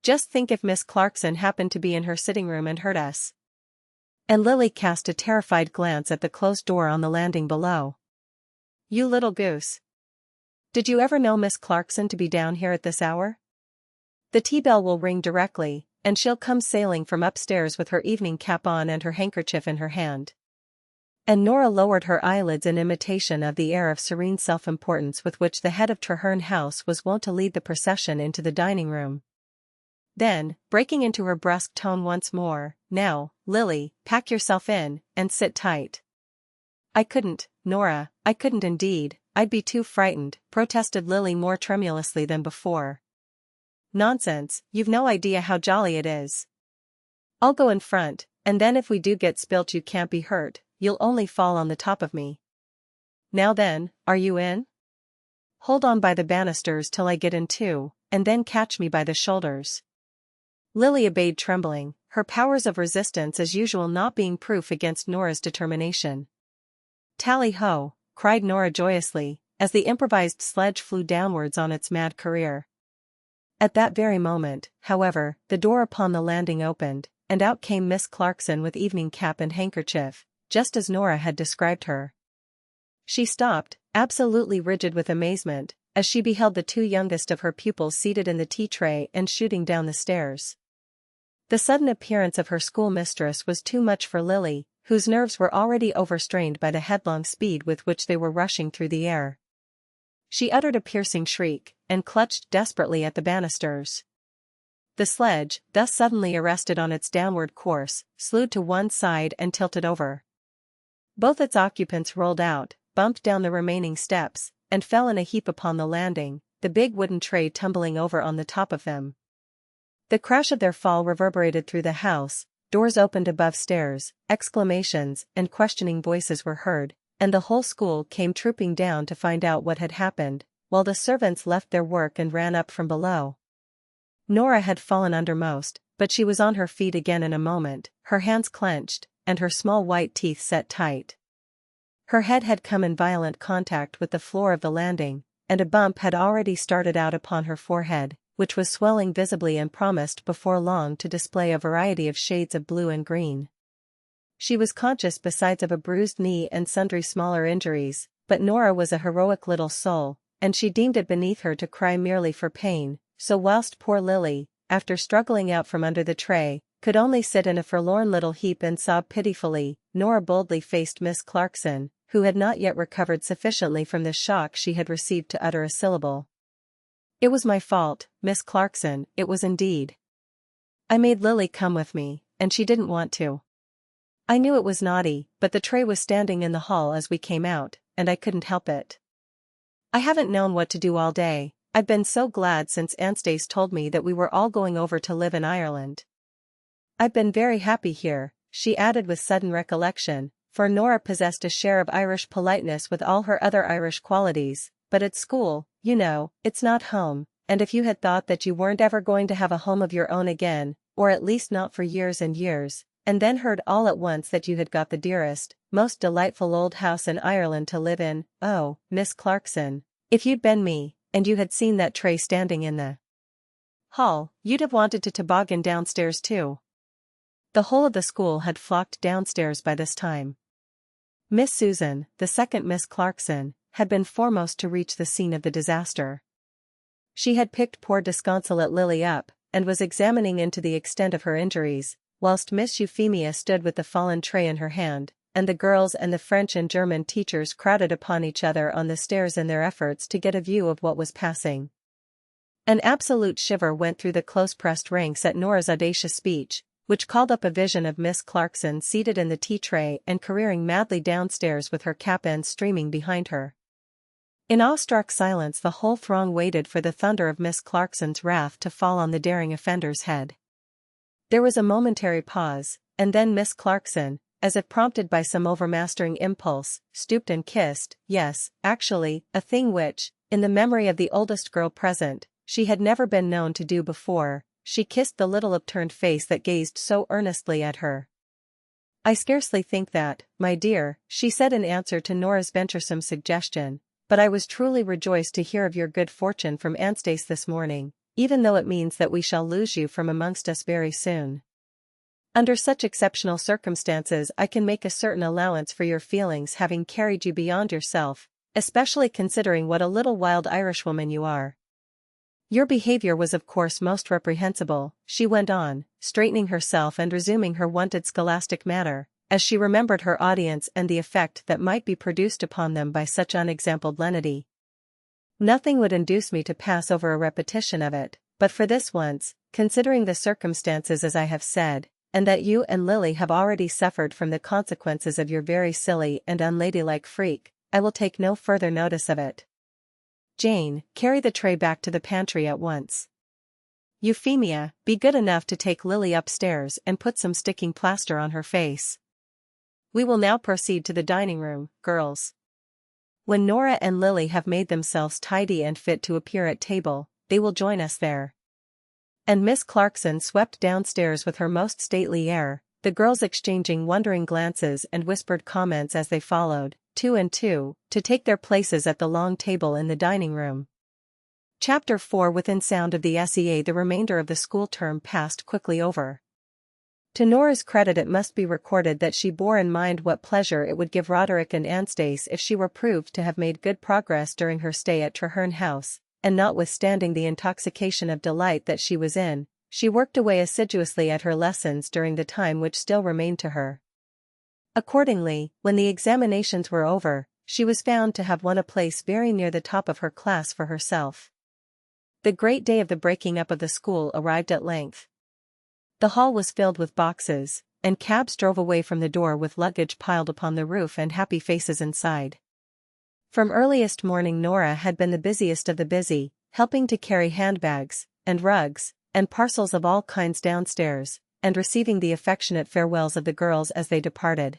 "Just think if Miss Clarkson happened to be in her sitting room and heard us." And Lily cast a terrified glance at the closed door on the landing below. "You little goose. Did you ever know Miss Clarkson to be down here at this hour? The tea bell will ring directly, and she'll come sailing from upstairs with her evening cap on and her handkerchief in her hand." And Nora lowered her eyelids in imitation of the air of serene self-importance with which the head of Treherne House was wont to lead the procession into the dining-room. Then, breaking into her brusque tone once more, "Now, Lily, pack yourself in, and sit tight." "I couldn't, Nora, I couldn't indeed, I'd be too frightened," protested Lily more tremulously than before. "Nonsense, you've no idea how jolly it is. I'll go in front, and then if we do get spilt you can't be hurt, you'll only fall on the top of me." Now then, are you in? Hold on by the banisters till I get in too, and then catch me by the shoulders." Lily obeyed trembling, her powers of resistance as usual not being proof against Nora's determination. "Tally-ho," cried Nora joyously, as the improvised sledge flew downwards on its mad career. At that very moment, however, the door upon the landing opened, and out came Miss Clarkson with evening cap and handkerchief, just as Nora had described her. She stopped, absolutely rigid with amazement, as she beheld the two youngest of her pupils seated in the tea tray and shooting down the stairs. The sudden appearance of her schoolmistress was too much for Lily, whose nerves were already overstrained by the headlong speed with which they were rushing through the air. She uttered a piercing shriek, and clutched desperately at the banisters. The sledge, thus suddenly arrested on its downward course, slewed to one side and tilted over. Both its occupants rolled out, bumped down the remaining steps, and fell in a heap upon the landing, the big wooden tray tumbling over on the top of them. The crash of their fall reverberated through the house, doors opened above stairs, exclamations and questioning voices were heard, and the whole school came trooping down to find out what had happened, while the servants left their work and ran up from below. Nora had fallen undermost, but she was on her feet again in a moment, her hands clenched, and her small white teeth set tight. Her head had come in violent contact with the floor of the landing, and a bump had already started out upon her forehead, which was swelling visibly and promised before long to display a variety of shades of blue and green. She was conscious besides of a bruised knee and sundry smaller injuries, but Nora was a heroic little soul, and she deemed it beneath her to cry merely for pain, so whilst poor Lily, after struggling out from under the tray, could only sit in a forlorn little heap and sob pitifully, Nora boldly faced Miss Clarkson, who had not yet recovered sufficiently from the shock she had received to utter a syllable. "It was my fault, Miss Clarkson, it was indeed. I made Lily come with me, and she didn't want to. I knew it was naughty, but the tray was standing in the hall as we came out, and I couldn't help it. I haven't known what to do all day. I've been so glad since Anstice told me that we were all going over to live in Ireland. I've been very happy here," she added with sudden recollection, for Nora possessed a share of Irish politeness with all her other Irish qualities, "but at school, you know, it's not home, and if you had thought that you weren't ever going to have a home of your own again, or at least not for years and years, and then heard all at once that you had got the dearest, most delightful old house in Ireland to live in, oh, Miss Clarkson, if you'd been me, and you had seen that tray standing in the hall, you'd have wanted to toboggan downstairs too." The whole of the school had flocked downstairs by this time. Miss Susan, the second Miss Clarkson, had been foremost to reach the scene of the disaster. She had picked poor disconsolate Lily up, and was examining into the extent of her injuries, whilst Miss Euphemia stood with the fallen tray in her hand, and the girls and the French and German teachers crowded upon each other on the stairs in their efforts to get a view of what was passing. An absolute shiver went through the close-pressed ranks at Nora's audacious speech, which called up a vision of Miss Clarkson seated in the tea tray and careering madly downstairs with her cap ends streaming behind her. In awestruck silence the whole throng waited for the thunder of Miss Clarkson's wrath to fall on the daring offender's head. There was a momentary pause, and then Miss Clarkson, as if prompted by some overmastering impulse, stooped and kissed, yes, actually, a thing which, in the memory of the oldest girl present, she had never been known to do before, she kissed the little upturned face that gazed so earnestly at her. "I scarcely think that, my dear," she said in answer to Nora's venturesome suggestion, "but I was truly rejoiced to hear of your good fortune from Anstice this morning, even though it means that we shall lose you from amongst us very soon. Under such exceptional circumstances I can make a certain allowance for your feelings having carried you beyond yourself, especially considering what a little wild Irishwoman you are. Your behavior was of course most reprehensible," she went on, straightening herself and resuming her wonted scholastic manner, as she remembered her audience and the effect that might be produced upon them by such unexampled lenity. "Nothing would induce me to pass over a repetition of it, but for this once, considering the circumstances as I have said, and that you and Lily have already suffered from the consequences of your very silly and unladylike freak, I will take no further notice of it. Jane, carry the tray back to the pantry at once. Euphemia, be good enough to take Lily upstairs and put some sticking plaster on her face. We will now proceed to the dining room, girls." When Nora and Lily have made themselves tidy and fit to appear at table, they will join us there." And Miss Clarkson swept downstairs with her most stately air, the girls exchanging wondering glances and whispered comments as they followed, 2 and 2, to take their places at the long table in the dining room. Chapter 4. Within sound of the SEA, the remainder of the school term passed quickly over. To Nora's credit, it must be recorded that she bore in mind what pleasure it would give Roderick and Anstice if she were proved to have made good progress during her stay at Treherne House, and notwithstanding the intoxication of delight that she was in, she worked away assiduously at her lessons during the time which still remained to her. Accordingly, when the examinations were over, she was found to have won a place very near the top of her class for herself. The great day of the breaking up of the school arrived at length. The hall was filled with boxes, and cabs drove away from the door with luggage piled upon the roof and happy faces inside. From earliest morning Nora had been the busiest of the busy, helping to carry handbags, and rugs, and parcels of all kinds downstairs, and receiving the affectionate farewells of the girls as they departed.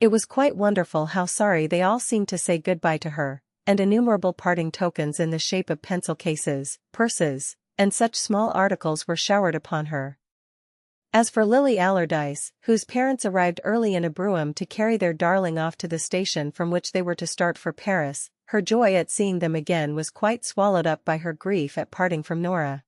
It was quite wonderful how sorry they all seemed to say goodbye to her, and innumerable parting tokens in the shape of pencil cases, purses, and such small articles were showered upon her. As for Lily Allardyce, whose parents arrived early in a brougham to carry their darling off to the station from which they were to start for Paris, her joy at seeing them again was quite swallowed up by her grief at parting from Nora.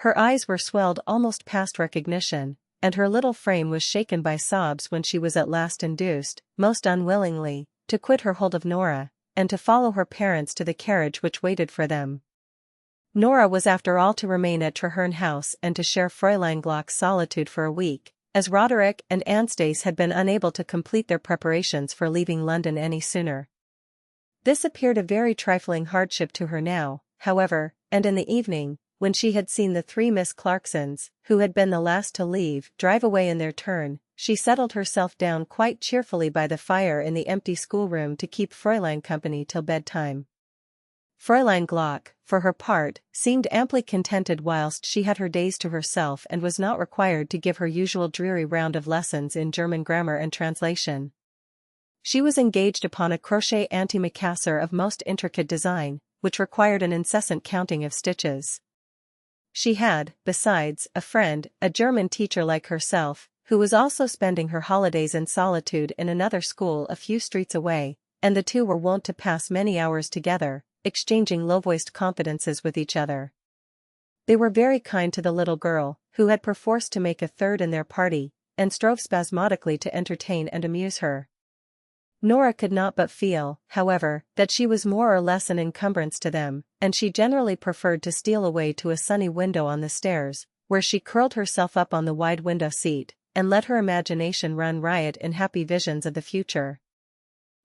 Her eyes were swelled almost past recognition, and her little frame was shaken by sobs when she was at last induced, most unwillingly, to quit her hold of Nora, and to follow her parents to the carriage which waited for them. Nora was after all to remain at Treherne House and to share Fräulein Glock's solitude for a week, as Roderick and Anstice had been unable to complete their preparations for leaving London any sooner. This appeared a very trifling hardship to her now, however, and in the evening, when she had seen the 3 Miss Clarksons, who had been the last to leave, drive away in their turn, she settled herself down quite cheerfully by the fire in the empty schoolroom to keep Fräulein company till bedtime. Fräulein Glock, for her part, seemed amply contented whilst she had her days to herself and was not required to give her usual dreary round of lessons in German grammar and translation. She was engaged upon a crochet antimacassar of most intricate design, which required an incessant counting of stitches. She had, besides, a friend, a German teacher like herself, who was also spending her holidays in solitude in another school a few streets away, and the two were wont to pass many hours together, exchanging low-voiced confidences with each other. They were very kind to the little girl, who had perforce to make a third in their party, and strove spasmodically to entertain and amuse her. Nora could not but feel, however, that she was more or less an encumbrance to them, and she generally preferred to steal away to a sunny window on the stairs, where she curled herself up on the wide window seat, and let her imagination run riot in happy visions of the future.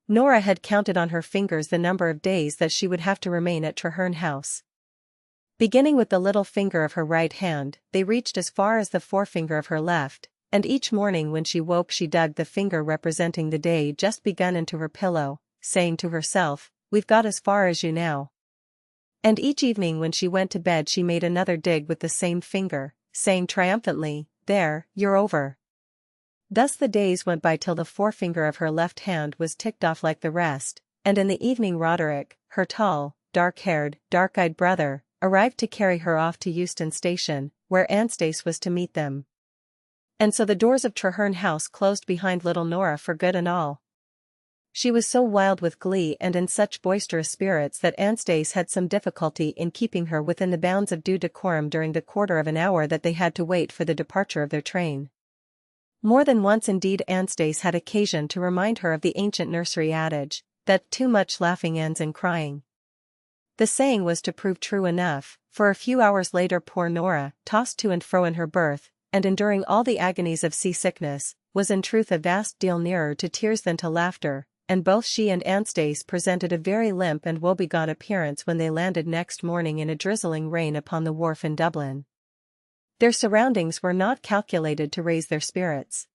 Nora had counted on her fingers the number of days that she would have to remain at Treherne House. Beginning with the little finger of her right hand, they reached as far as the forefinger of her left, and each morning when she woke she dug the finger representing the day just begun into her pillow, saying to herself, "We've got as far as you now." And each evening when she went to bed she made another dig with the same finger, saying triumphantly, "There, you're over." Thus the days went by till the forefinger of her left hand was ticked off like the rest, and in the evening Roderick, her tall, dark-haired, dark-eyed brother, arrived to carry her off to Euston Station, where Anstice was to meet them. And so the doors of Treherne House closed behind little Nora for good and all. She was so wild with glee and in such boisterous spirits that Anstice had some difficulty in keeping her within the bounds of due decorum during the quarter of an hour that they had to wait for the departure of their train. More than once indeed Anstice had occasion to remind her of the ancient nursery adage, that too much laughing ends in crying. The saying was to prove true enough, for a few hours later poor Nora, tossed to and fro in her berth, and enduring all the agonies of sea-sickness, was in truth a vast deal nearer to tears than to laughter, and both she and Anstice presented a very limp and woebegone appearance when they landed next morning in a drizzling rain upon the wharf in Dublin. Their surroundings were not calculated to raise their spirits.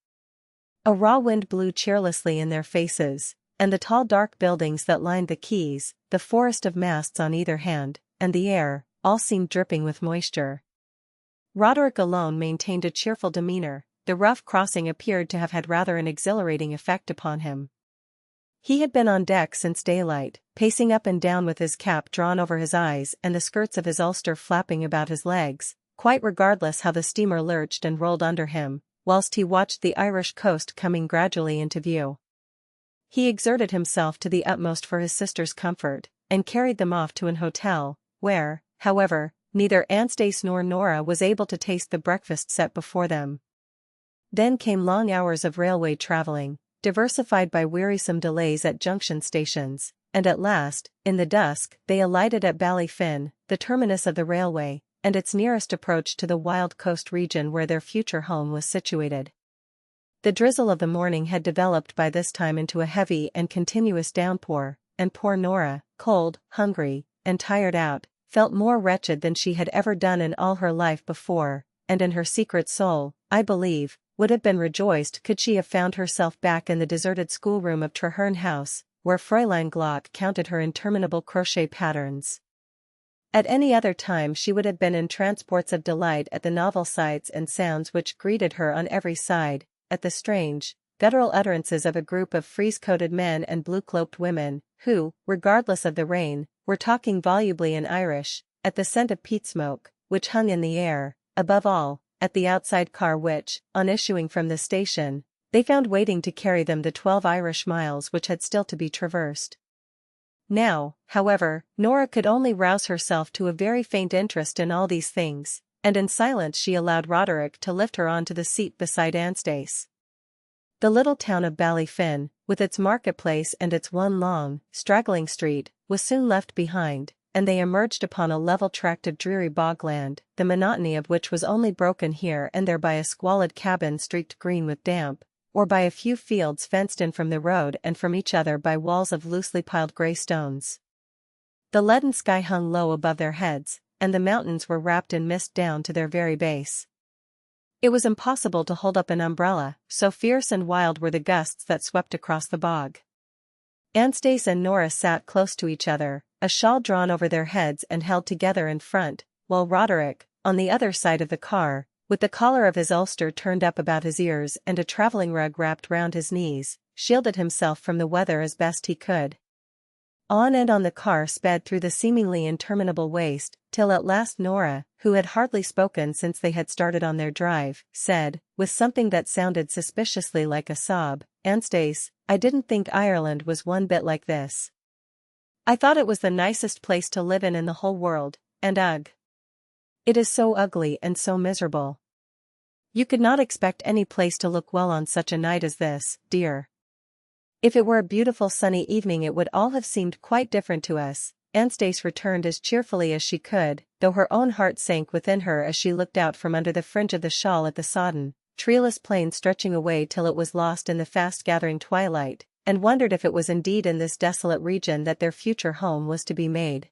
A raw wind blew cheerlessly in their faces, and the tall dark buildings that lined the quays, the forest of masts on either hand, and the air, all seemed dripping with moisture. Roderick alone maintained a cheerful demeanor. The rough crossing appeared to have had rather an exhilarating effect upon him. He had been on deck since daylight, pacing up and down with his cap drawn over his eyes and the skirts of his ulster flapping about his legs, quite regardless how the steamer lurched and rolled under him, whilst he watched the Irish coast coming gradually into view. He exerted himself to the utmost for his sisters' comfort, and carried them off to an hotel, where, however, neither Anstice nor Nora was able to taste the breakfast set before them. Then came long hours of railway travelling, diversified by wearisome delays at junction stations, and at last, in the dusk, they alighted at Ballyfin, the terminus of the railway, and its nearest approach to the wild coast region where their future home was situated. The drizzle of the morning had developed by this time into a heavy and continuous downpour, and poor Nora, cold, hungry, and tired out, felt more wretched than she had ever done in all her life before, and in her secret soul, I believe, would have been rejoiced could she have found herself back in the deserted schoolroom of Treherne House, where Fräulein Glock counted her interminable crochet patterns. At any other time she would have been in transports of delight at the novel sights and sounds which greeted her on every side, at the strange, guttural utterances of a group of frieze-coated men and blue-cloaked women, who, regardless of the rain, were talking volubly in Irish, at the scent of peat smoke, which hung in the air, above all, at the outside car which, on issuing from the station, they found waiting to carry them the 12 Irish miles which had still to be traversed. Now, however, Nora could only rouse herself to a very faint interest in all these things, and in silence she allowed Roderick to lift her onto the seat beside Anstice. The little town of Ballyfin, with its marketplace and its one long, straggling street, was soon left behind, and they emerged upon a level tract of dreary bogland, the monotony of which was only broken here and there by a squalid cabin streaked green with damp, or by a few fields fenced in from the road and from each other by walls of loosely piled grey stones. The leaden sky hung low above their heads, and the mountains were wrapped in mist down to their very base. It was impossible to hold up an umbrella, so fierce and wild were the gusts that swept across the bog. Anstice and Nora sat close to each other, a shawl drawn over their heads and held together in front, while Roderick, on the other side of the car, with the collar of his ulster turned up about his ears and a travelling rug wrapped round his knees, shielded himself from the weather as best he could. On and on the car sped through the seemingly interminable waste, till at last Nora, who had hardly spoken since they had started on their drive, said, with something that sounded suspiciously like a sob, "Anstice, I didn't think Ireland was one bit like this. I thought it was the nicest place to live in the whole world, and ugh! It is so ugly and so miserable. You could not expect any place to look well on such a night as this, dear. If it were a beautiful sunny evening it would all have seemed quite different to us," Anstice returned as cheerfully as she could, though her own heart sank within her as she looked out from under the fringe of the shawl at the sodden, treeless plain stretching away till it was lost in the fast-gathering twilight, and wondered if it was indeed in this desolate region that their future home was to be made.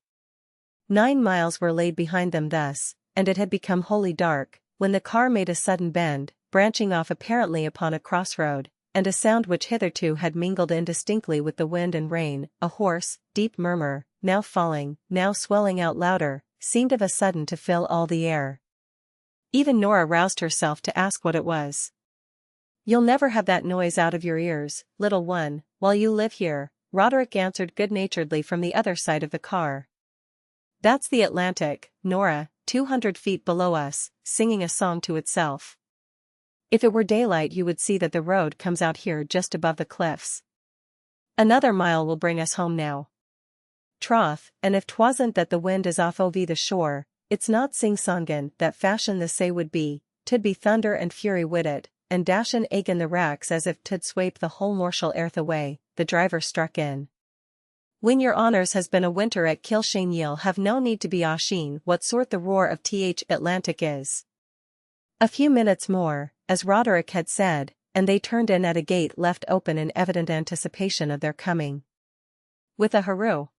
9 miles were laid behind them thus, and it had become wholly dark, when the car made a sudden bend, branching off apparently upon a crossroad, and a sound which hitherto had mingled indistinctly with the wind and rain, a hoarse, deep murmur, now falling, now swelling out louder, seemed of a sudden to fill all the air. Even Nora roused herself to ask what it was. "You'll never have that noise out of your ears, little one, while you live here," Roderick answered good-naturedly from the other side of the car. "That's the Atlantic, Nora, 200 feet below us, singing a song to itself. If it were daylight you would see that the road comes out here just above the cliffs. Another mile will bring us home now. Troth, and if 'twasn't that the wind is off over the shore, it's not sing-songin' that fashion the say would be, 'twould be thunder and fury wid it, and dashin' agin the racks as if 'twould swape the whole morsel earth away," the driver struck in. "When your honours has been a winter at Kilshane ye'll have no need to be asheen what sort the roar of th Atlantic is." A few minutes more, as Roderick had said, and they turned in at a gate left open in evident anticipation of their coming. With a hurroo,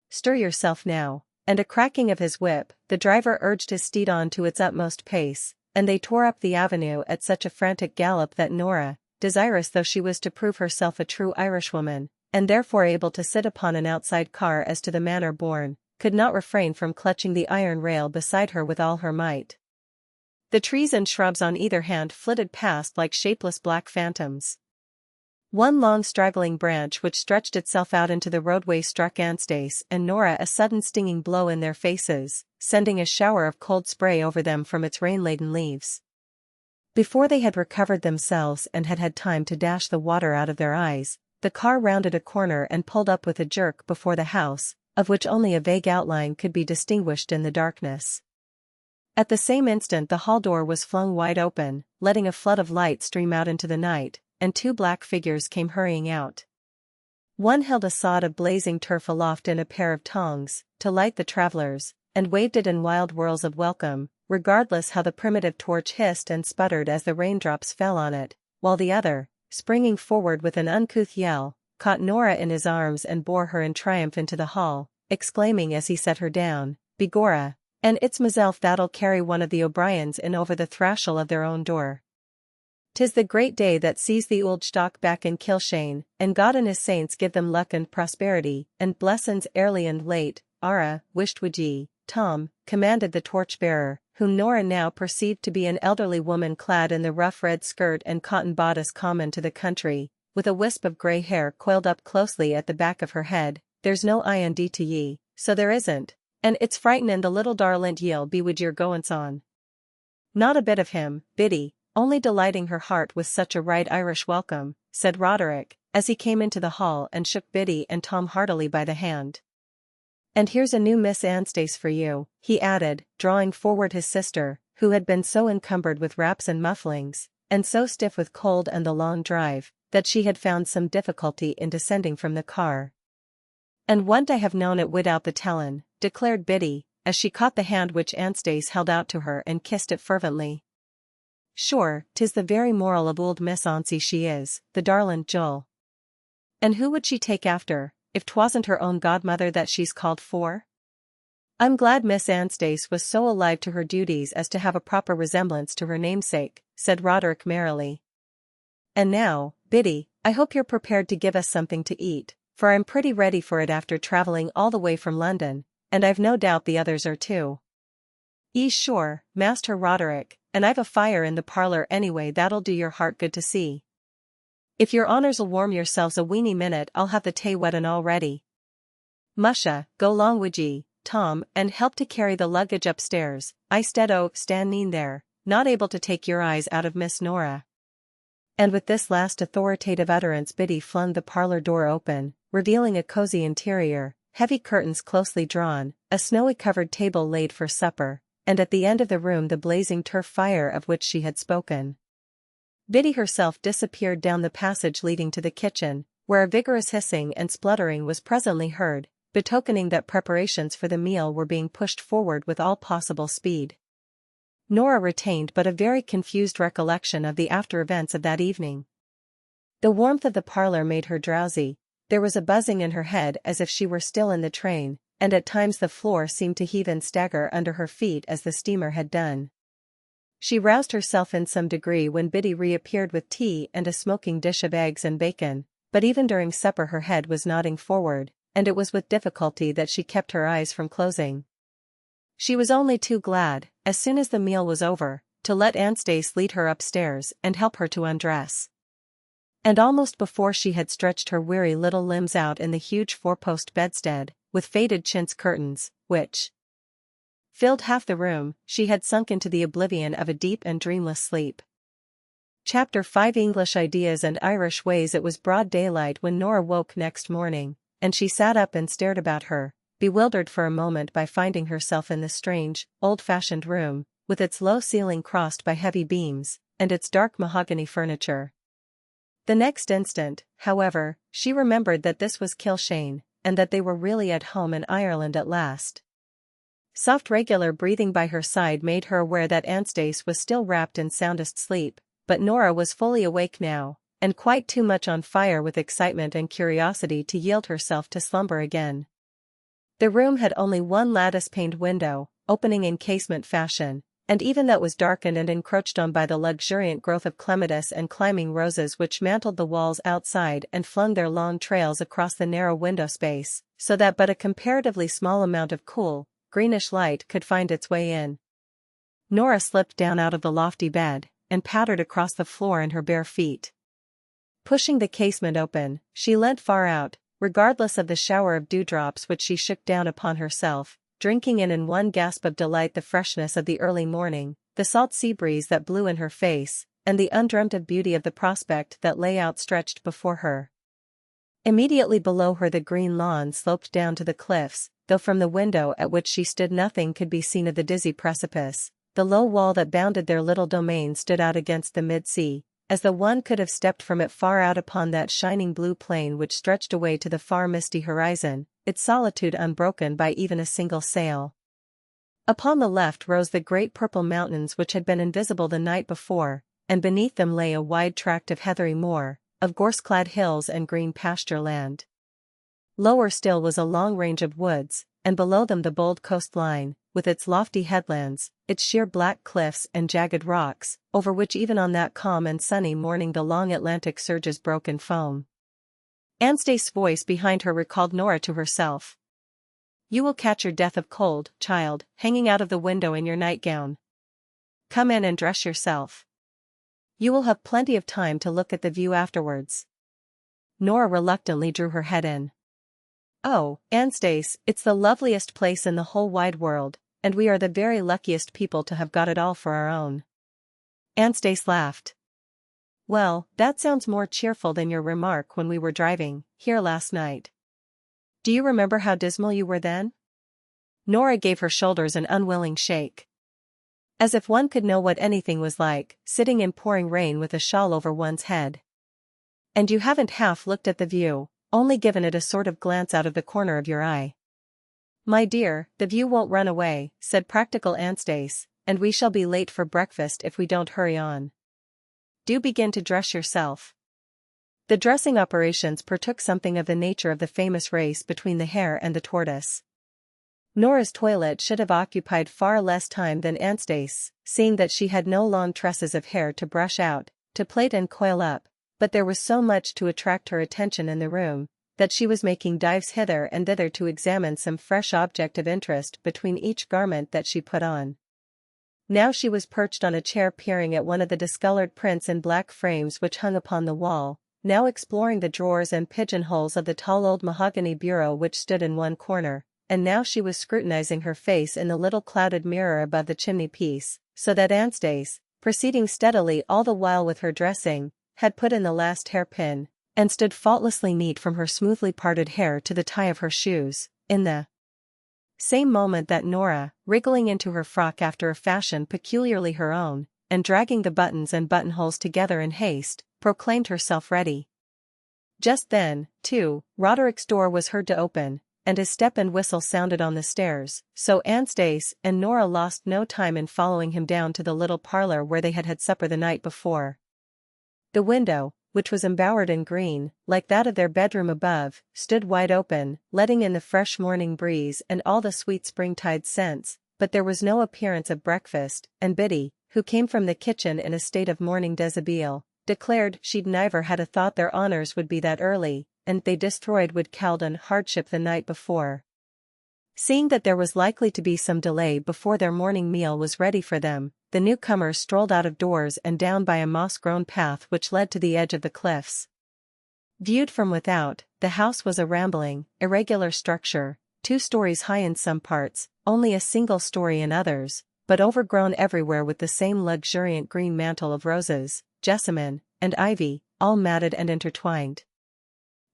"Stir yourself now," and a cracking of his whip, the driver urged his steed on to its utmost pace, and they tore up the avenue at such a frantic gallop that Nora, desirous though she was to prove herself a true Irishwoman, and therefore able to sit upon an outside car as to the manner born, could not refrain from clutching the iron rail beside her with all her might. The trees and shrubs on either hand flitted past like shapeless black phantoms. One long straggling branch which stretched itself out into the roadway struck Anstace and Nora a sudden stinging blow in their faces, sending a shower of cold spray over them from its rain-laden leaves. Before they had recovered themselves and had had time to dash the water out of their eyes, the car rounded a corner and pulled up with a jerk before the house, of which only a vague outline could be distinguished in the darkness. At the same instant the hall door was flung wide open, letting a flood of light stream out into the night, and two black figures came hurrying out. One held a sod of blazing turf aloft in a pair of tongs, to light the travelers, and waved it in wild whirls of welcome, regardless how the primitive torch hissed and sputtered as the raindrops fell on it, while the other, springing forward with an uncouth yell, caught Nora in his arms and bore her in triumph into the hall, exclaiming as he set her down, "Begorra, and it's meself that'll carry one of the O'Briens in over the thrashel of their own door. 'Tis the great day that sees the ould stock back in Kilshane, and God and his saints give them luck and prosperity, and blessin's early and late, arra, wisht would ye, Tom," commanded the torch-bearer, whom Nora now perceived to be an elderly woman clad in the rough red skirt and cotton bodice common to the country, with a wisp of grey hair coiled up closely at the back of her head. "There's no I&D to ye, so there isn't, and it's frightenin' the little darlint ye'll be wid your goin's on." "Not a bit of him, Biddy, only delighting her heart with such a right Irish welcome," said Roderick, as he came into the hall and shook Biddy and Tom heartily by the hand. "And here's a new Miss Anstace for you," he added, drawing forward his sister, who had been so encumbered with wraps and mufflings, and so stiff with cold and the long drive, that she had found some difficulty in descending from the car. "And wouldn't I have known it widout the tellin'," declared Biddy, as she caught the hand which Anstace held out to her and kissed it fervently. "Sure, 'tis the very moral of old Miss Aunsy she is, the darlint Joel. And who would she take after, if 'twasn't her own godmother that she's called for? I'm glad Miss Anstace was so alive to her duties as to have a proper resemblance to her namesake," said Roderick merrily. "And now, Biddy, I hope you're prepared to give us something to eat, for I'm pretty ready for it after traveling all the way from London, and I've no doubt the others are too." Sure, Master Roderick, and I've a fire in the parlour anyway that'll do your heart good to see. If your honors'll warm yourselves a weeny minute I'll have the tay wet and all ready." "Musha, go long wid ye, Tom, and help to carry the luggage upstairs, instead o' standing there, not able to take your eyes out of Miss Nora." And with this last authoritative utterance Biddy flung the parlour door open, revealing a cosy interior, heavy curtains closely drawn, a snowy-covered table laid for supper, and at the end of the room the blazing turf fire of which she had spoken. Biddy herself disappeared down the passage leading to the kitchen, where a vigorous hissing and spluttering was presently heard, betokening that preparations for the meal were being pushed forward with all possible speed. Nora retained but a very confused recollection of the after-events of that evening. The warmth of the parlour made her drowsy, there was a buzzing in her head as if she were still in the train, and at times the floor seemed to heave and stagger under her feet as the steamer had done. She roused herself in some degree when Biddy reappeared with tea and a smoking dish of eggs and bacon, but even during supper her head was nodding forward, and it was with difficulty that she kept her eyes from closing. She was only too glad, as soon as the meal was over, to let Anstace lead her upstairs and help her to undress. And almost before she had stretched her weary little limbs out in the huge four-post bedstead, with faded chintz curtains, which filled half the room, she had sunk into the oblivion of a deep and dreamless sleep. Chapter 5 English Ideas and Irish Ways. It was broad daylight when Nora woke next morning, and she sat up and stared about her, bewildered for a moment by finding herself in the strange, old-fashioned room, with its low ceiling crossed by heavy beams, and its dark mahogany furniture. The next instant, however, she remembered that this was Kilshane, and that they were really at home in Ireland at last. Soft regular breathing by her side made her aware that Anstace was still wrapped in soundest sleep, but Nora was fully awake now, and quite too much on fire with excitement and curiosity to yield herself to slumber again. The room had only one lattice-paned window, opening in casement fashion, and even that was darkened and encroached on by the luxuriant growth of clematis and climbing roses which mantled the walls outside and flung their long trails across the narrow window space, so that but a comparatively small amount of cool, greenish light could find its way in. Nora slipped down out of the lofty bed, and pattered across the floor in her bare feet. Pushing the casement open, she leant far out, regardless of the shower of dewdrops which she shook down upon herself, drinking in one gasp of delight the freshness of the early morning, the salt sea breeze that blew in her face, and the undreamt of beauty of the prospect that lay outstretched before her. Immediately below her the green lawn sloped down to the cliffs, though from the window at which she stood nothing could be seen of the dizzy precipice. The low wall that bounded their little domain stood out against the mid-sea, as though one could have stepped from it far out upon that shining blue plain which stretched away to the far misty horizon, its solitude unbroken by even a single sail. Upon the left rose the great purple mountains which had been invisible the night before, and beneath them lay a wide tract of heathery moor, of gorse-clad hills and green pasture land. Lower still was a long range of woods, and below them the bold coastline, with its lofty headlands, its sheer black cliffs and jagged rocks, over which even on that calm and sunny morning the long Atlantic surges broke in foam. Anastasia's voice behind her recalled Nora to herself. "You will catch your death of cold, child, hanging out of the window in your nightgown. Come in and dress yourself. You will have plenty of time to look at the view afterwards." Nora reluctantly drew her head in. "Oh, Anastasia, it's the loveliest place in the whole wide world, and we are the very luckiest people to have got it all for our own." Anastasia laughed. "Well, that sounds more cheerful than your remark when we were driving here last night. Do you remember how dismal you were then?" Nora gave her shoulders an unwilling shake. "As if one could know what anything was like, sitting in pouring rain with a shawl over one's head. And you haven't half looked at the view, only given it a sort of glance out of the corner of your eye." "My dear, the view won't run away," said practical Anastasia, "and we shall be late for breakfast if we don't hurry on. Do begin to dress yourself." The dressing operations partook something of the nature of the famous race between the hare and the tortoise. Nora's toilet should have occupied far less time than Anastasia's, seeing that she had no long tresses of hair to brush out, to plait and coil up, but there was so much to attract her attention in the room, that she was making dives hither and thither to examine some fresh object of interest between each garment that she put on. Now she was perched on a chair peering at one of the discolored prints in black frames which hung upon the wall, now exploring the drawers and pigeonholes of the tall old mahogany bureau which stood in one corner, and now she was scrutinizing her face in the little clouded mirror above the chimney-piece, so that Anastasia, proceeding steadily all the while with her dressing, had put in the last hairpin, and stood faultlessly neat from her smoothly parted hair to the tie of her shoes, in the same moment that Nora, wriggling into her frock after a fashion peculiarly her own, and dragging the buttons and buttonholes together in haste, proclaimed herself ready. Just then, too, Roderick's door was heard to open, and his step and whistle sounded on the stairs, so Anastasia and Nora lost no time in following him down to the little parlor where they had had supper the night before. The window, which was embowered in green, like that of their bedroom above, stood wide open, letting in the fresh morning breeze and all the sweet springtide scents, but there was no appearance of breakfast, and Biddy, who came from the kitchen in a state of morning deshabille, declared she'd never had a thought their honors would be that early, and they destroyed would Caldon hardship the night before. Seeing that there was likely to be some delay before their morning meal was ready for them, the newcomers strolled out of doors and down by a moss-grown path which led to the edge of the cliffs. Viewed from without, the house was a rambling, irregular structure, 2 stories high in some parts, only a single story in others, but overgrown everywhere with the same luxuriant green mantle of roses, jessamine, and ivy, all matted and intertwined.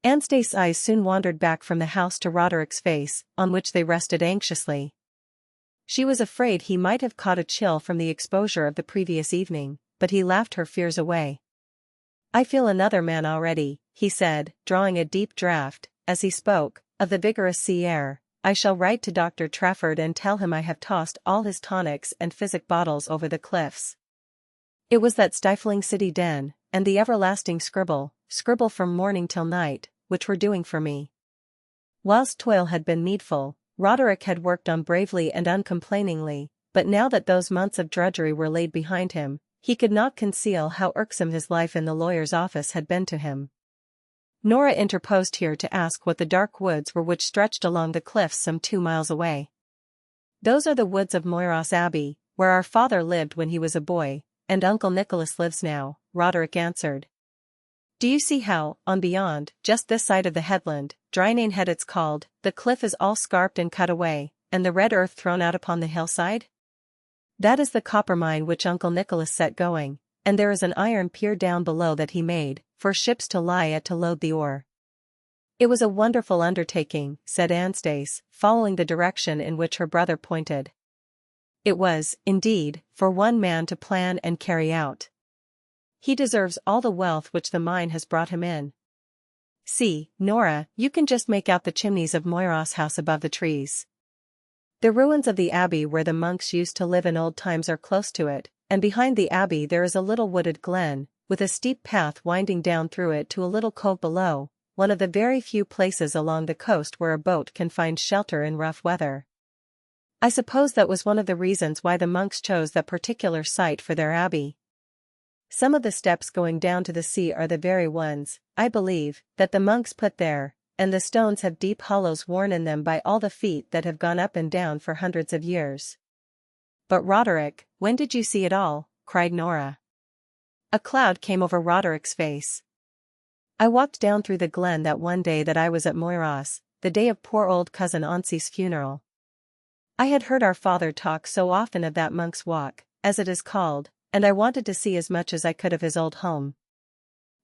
Anastasia's eyes soon wandered back from the house to Roderick's face, on which they rested anxiously. She was afraid he might have caught a chill from the exposure of the previous evening, but he laughed her fears away. "I feel another man already," he said, drawing a deep draught, as he spoke, of the vigorous sea air. "I shall write to Dr. Trafford and tell him I have tossed all his tonics and physic bottles over the cliffs. It was that stifling city den, and the everlasting scribble from morning till night, which were doing for me." Whilst toil had been needful, Roderick had worked on bravely and uncomplainingly, but now that those months of drudgery were laid behind him, he could not conceal how irksome his life in the lawyer's office had been to him. Nora interposed here to ask what the dark woods were which stretched along the cliffs some 2 miles away. "Those are the woods of Moyros Abbey, where our father lived when he was a boy, and Uncle Nicholas lives now," Roderick answered. Do you see how, on beyond, just this side of the headland, Drynane Head it's called, the cliff is all scarped and cut away, and the red earth thrown out upon the hillside? That is the copper mine which Uncle Nicholas set going, and there is an iron pier down below that he made, for ships to lie at to load the ore. It was a wonderful undertaking, said Anstice, following the direction in which her brother pointed. It was, indeed, for one man to plan and carry out. He deserves all the wealth which the mine has brought him in. See, Nora, you can just make out the chimneys of Moira's house above the trees. The ruins of the abbey where the monks used to live in old times are close to it, and behind the abbey there is a little wooded glen, with a steep path winding down through it to a little cove below, one of the very few places along the coast where a boat can find shelter in rough weather. I suppose that was one of the reasons why the monks chose that particular site for their abbey. Some of the steps going down to the sea are the very ones, I believe, that the monks put there, and the stones have deep hollows worn in them by all the feet that have gone up and down for hundreds of years. But Roderick, when did you see it all? Cried Nora. A cloud came over Roderick's face. I walked down through the glen that one day that I was at Moira's, the day of poor old cousin Auntie's funeral. I had heard our father talk so often of that monk's walk, as it is called, and I wanted to see as much as I could of his old home.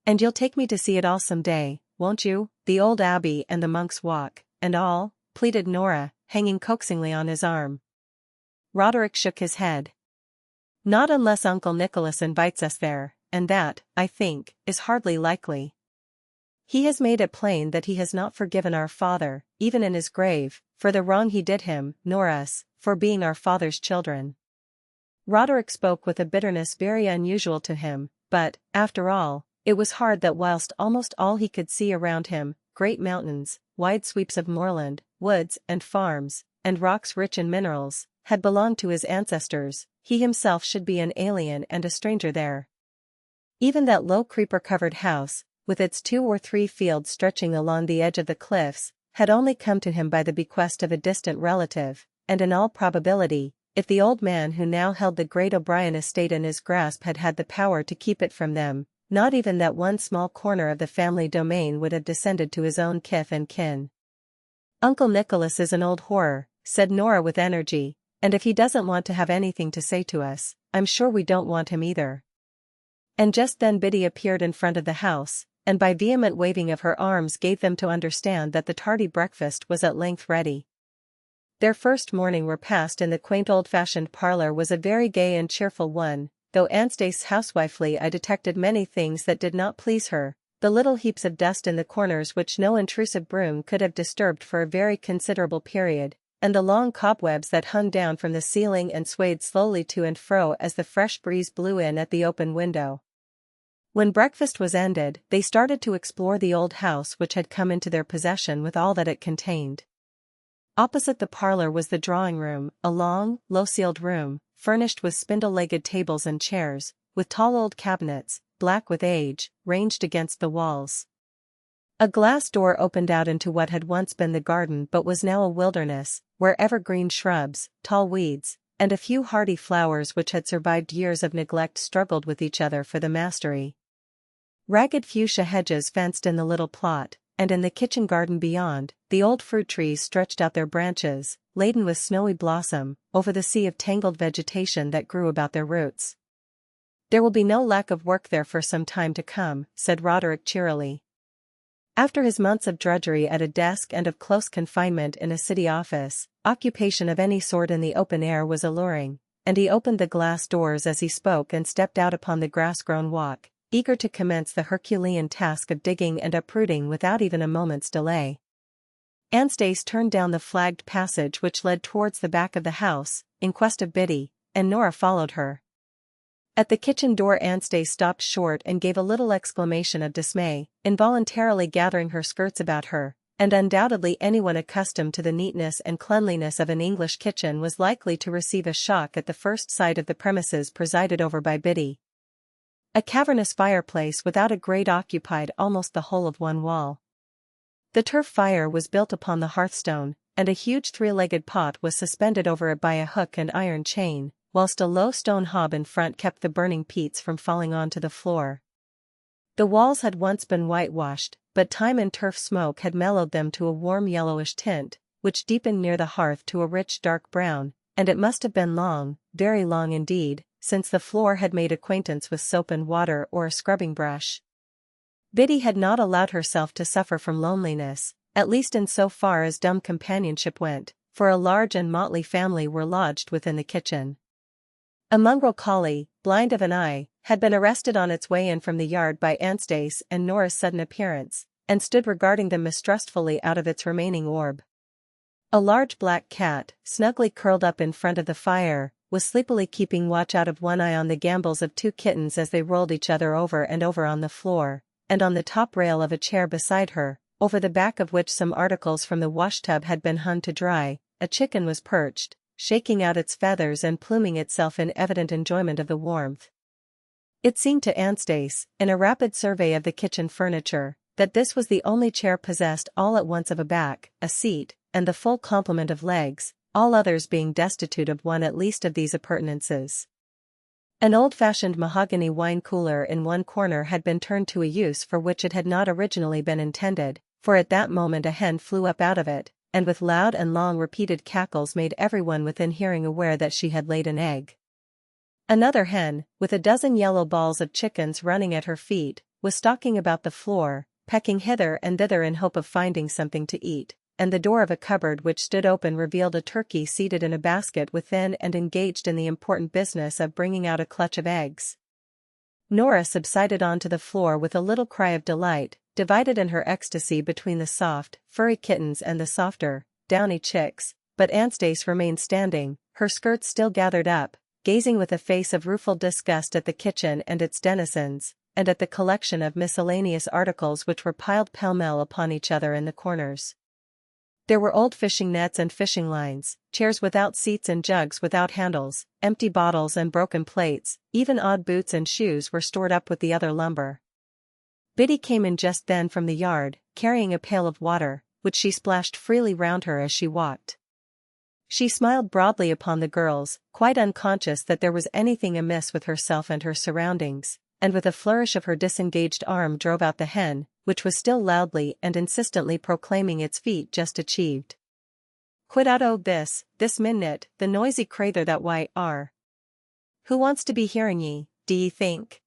And you'll take me to see it all some day, won't you, the old abbey and the monk's walk, and all? Pleaded Nora, hanging coaxingly on his arm. Roderick shook his head. Not unless Uncle Nicholas invites us there, and that, I think, is hardly likely. He has made it plain that he has not forgiven our father, even in his grave, for the wrong he did him, nor us, for being our father's children. Roderick spoke with a bitterness very unusual to him, but, after all, it was hard that whilst almost all he could see around him, great mountains, wide sweeps of moorland, woods and farms, and rocks rich in minerals, had belonged to his ancestors, he himself should be an alien and a stranger there. Even that low creeper-covered house, with its 2 or 3 fields stretching along the edge of the cliffs, had only come to him by the bequest of a distant relative, and in all probability, if the old man who now held the great O'Brien estate in his grasp had had the power to keep it from them, not even that one small corner of the family domain would have descended to his own kith and kin. Uncle Nicholas is an old horror, said Nora with energy, and if he doesn't want to have anything to say to us, I'm sure we don't want him either. And just then Biddy appeared in front of the house, and by vehement waving of her arms gave them to understand that the tardy breakfast was at length ready. Their first morning repast in the quaint old-fashioned parlor was a very gay and cheerful one, though Anstice's housewifely eye detected many things that did not please her, the little heaps of dust in the corners which no intrusive broom could have disturbed for a very considerable period, and the long cobwebs that hung down from the ceiling and swayed slowly to and fro as the fresh breeze blew in at the open window. When breakfast was ended, they started to explore the old house which had come into their possession with all that it contained. Opposite the parlor was the drawing-room, a long, low-ceiled room, furnished with spindle-legged tables and chairs, with tall old cabinets, black with age, ranged against the walls. A glass door opened out into what had once been the garden but was now a wilderness, where evergreen shrubs, tall weeds, and a few hardy flowers which had survived years of neglect struggled with each other for the mastery. Ragged fuchsia hedges fenced in the little plot, and in the kitchen garden beyond, the old fruit trees stretched out their branches, laden with snowy blossom, over the sea of tangled vegetation that grew about their roots. There will be no lack of work there for some time to come, said Roderick cheerily. After his months of drudgery at a desk and of close confinement in a city office, occupation of any sort in the open air was alluring, and he opened the glass doors as he spoke and stepped out upon the grass-grown walk, eager to commence the Herculean task of digging and uprooting without even a moment's delay. Anstice turned down the flagged passage which led towards the back of the house, in quest of Biddy, and Nora followed her. At the kitchen door Anstice stopped short and gave a little exclamation of dismay, involuntarily gathering her skirts about her, and undoubtedly anyone accustomed to the neatness and cleanliness of an English kitchen was likely to receive a shock at the first sight of the premises presided over by Biddy. A cavernous fireplace without a grate occupied almost the whole of one wall. The turf fire was built upon the hearthstone, and a huge 3-legged pot was suspended over it by a hook and iron chain, whilst a low stone hob in front kept the burning peats from falling onto the floor. The walls had once been whitewashed, but time and turf smoke had mellowed them to a warm yellowish tint, which deepened near the hearth to a rich dark brown, and it must have been long, very long indeed, since the floor had made acquaintance with soap and water or a scrubbing brush. Biddy had not allowed herself to suffer from loneliness, at least in so far as dumb companionship went, for a large and motley family were lodged within the kitchen. A mongrel collie, blind of an eye, had been arrested on its way in from the yard by Anstace and Nora's sudden appearance, and stood regarding them mistrustfully out of its remaining orb. A large black cat, snugly curled up in front of the fire, was sleepily keeping watch out of one eye on the gambols of two kittens as they rolled each other over and over on the floor, and on the top rail of a chair beside her, over the back of which some articles from the washtub had been hung to dry, a chicken was perched, shaking out its feathers and pluming itself in evident enjoyment of the warmth. It seemed to Anstace, in a rapid survey of the kitchen furniture, that this was the only chair possessed all at once of a back, a seat, and the full complement of legs, all others being destitute of one at least of these appurtenances. An old-fashioned mahogany wine cooler in one corner had been turned to a use for which it had not originally been intended, for at that moment a hen flew up out of it, and with loud and long-repeated cackles made everyone within hearing aware that she had laid an egg. Another hen, with a dozen yellow balls of chickens running at her feet, was stalking about the floor, pecking hither and thither in hope of finding something to eat, and the door of a cupboard which stood open revealed a turkey seated in a basket within and engaged in the important business of bringing out a clutch of eggs. Nora subsided onto the floor with a little cry of delight, divided in her ecstasy between the soft, furry kittens and the softer, downy chicks, but Anstace remained standing, her skirts still gathered up, gazing with a face of rueful disgust at the kitchen and its denizens, and at the collection of miscellaneous articles which were piled pell-mell upon each other in the corners. There were old fishing nets and fishing lines, chairs without seats and jugs without handles, empty bottles and broken plates, even odd boots and shoes were stored up with the other lumber. Biddy came in just then from the yard, carrying a pail of water, which she splashed freely round her as she walked. She smiled broadly upon the girls, quite unconscious that there was anything amiss with herself and her surroundings, and with a flourish of her disengaged arm drove out the hen, which was still loudly and insistently proclaiming its feat just achieved. "Quit out o' this minute, the noisy crather that are. Who wants to be hearing ye, d'ye think?"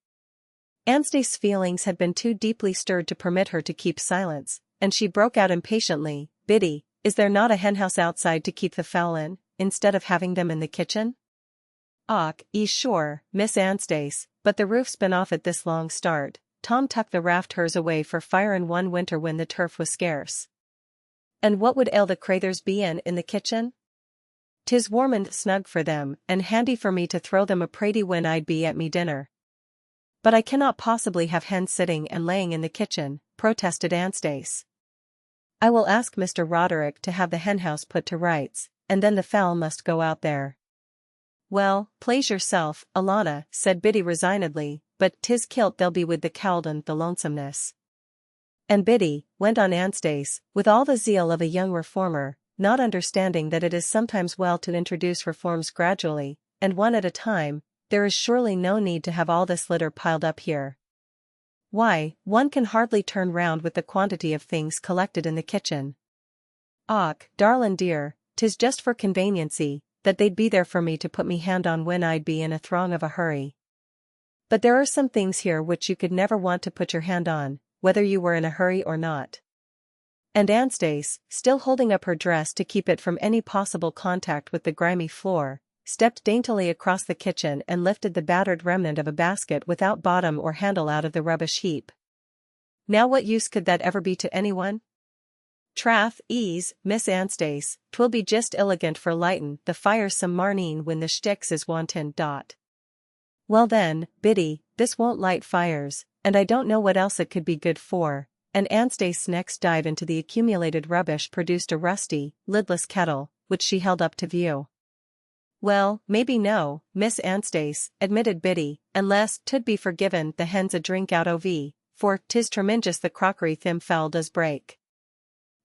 Anstace's feelings had been too deeply stirred to permit her to keep silence, and she broke out impatiently, "Biddy, is there not a henhouse outside to keep the fowl in, instead of having them in the kitchen?" "Och, sure, Miss Anstace, but the roof's been off at this long start. Tom tucked the raft hers away for fire in one winter when the turf was scarce. And what would ail the crathers be in the kitchen? 'Tis warm and snug for them, and handy for me to throw them a pratie when I'd be at me dinner." "But I cannot possibly have hens sitting and laying in the kitchen," protested Anstace. "I will ask Mr. Roderick to have the henhouse put to rights, and then the fowl must go out there." "Well, plaise yourself, Alana," said Biddy resignedly, "but 'tis kilt they'll be with the cowld and the lonesomeness." "And Biddy," went on Anstace, with all the zeal of a young reformer, not understanding that it is sometimes well to introduce reforms gradually, and one at a time, "there is surely no need to have all this litter piled up here. Why, one can hardly turn round with the quantity of things collected in the kitchen." "Och, darlin' dear, 'tis just for convaniency, that they'd be there for me to put me hand on when I'd be in a throng of a hurry. But there are some things here which you could never want to put your hand on, whether you were in a hurry or not." And Anstace, still holding up her dress to keep it from any possible contact with the grimy floor, stepped daintily across the kitchen and lifted the battered remnant of a basket without bottom or handle out of the rubbish heap. "Now what use could that ever be to anyone?" "Trath, Miss Anstace, 'twill be just illigant for lightin' the fire some marneen when the shticks is wantin'. "Well then, Biddy, this won't light fires, and I don't know what else it could be good for," and Anstace's next dive into the accumulated rubbish produced a rusty, lidless kettle, which she held up to view. "Well, maybe no, Miss Anstace," admitted Biddy, "unless 'twould be forgiven the hens a drink out ov, for 'tis tremenjous the crockery thim fowl does break.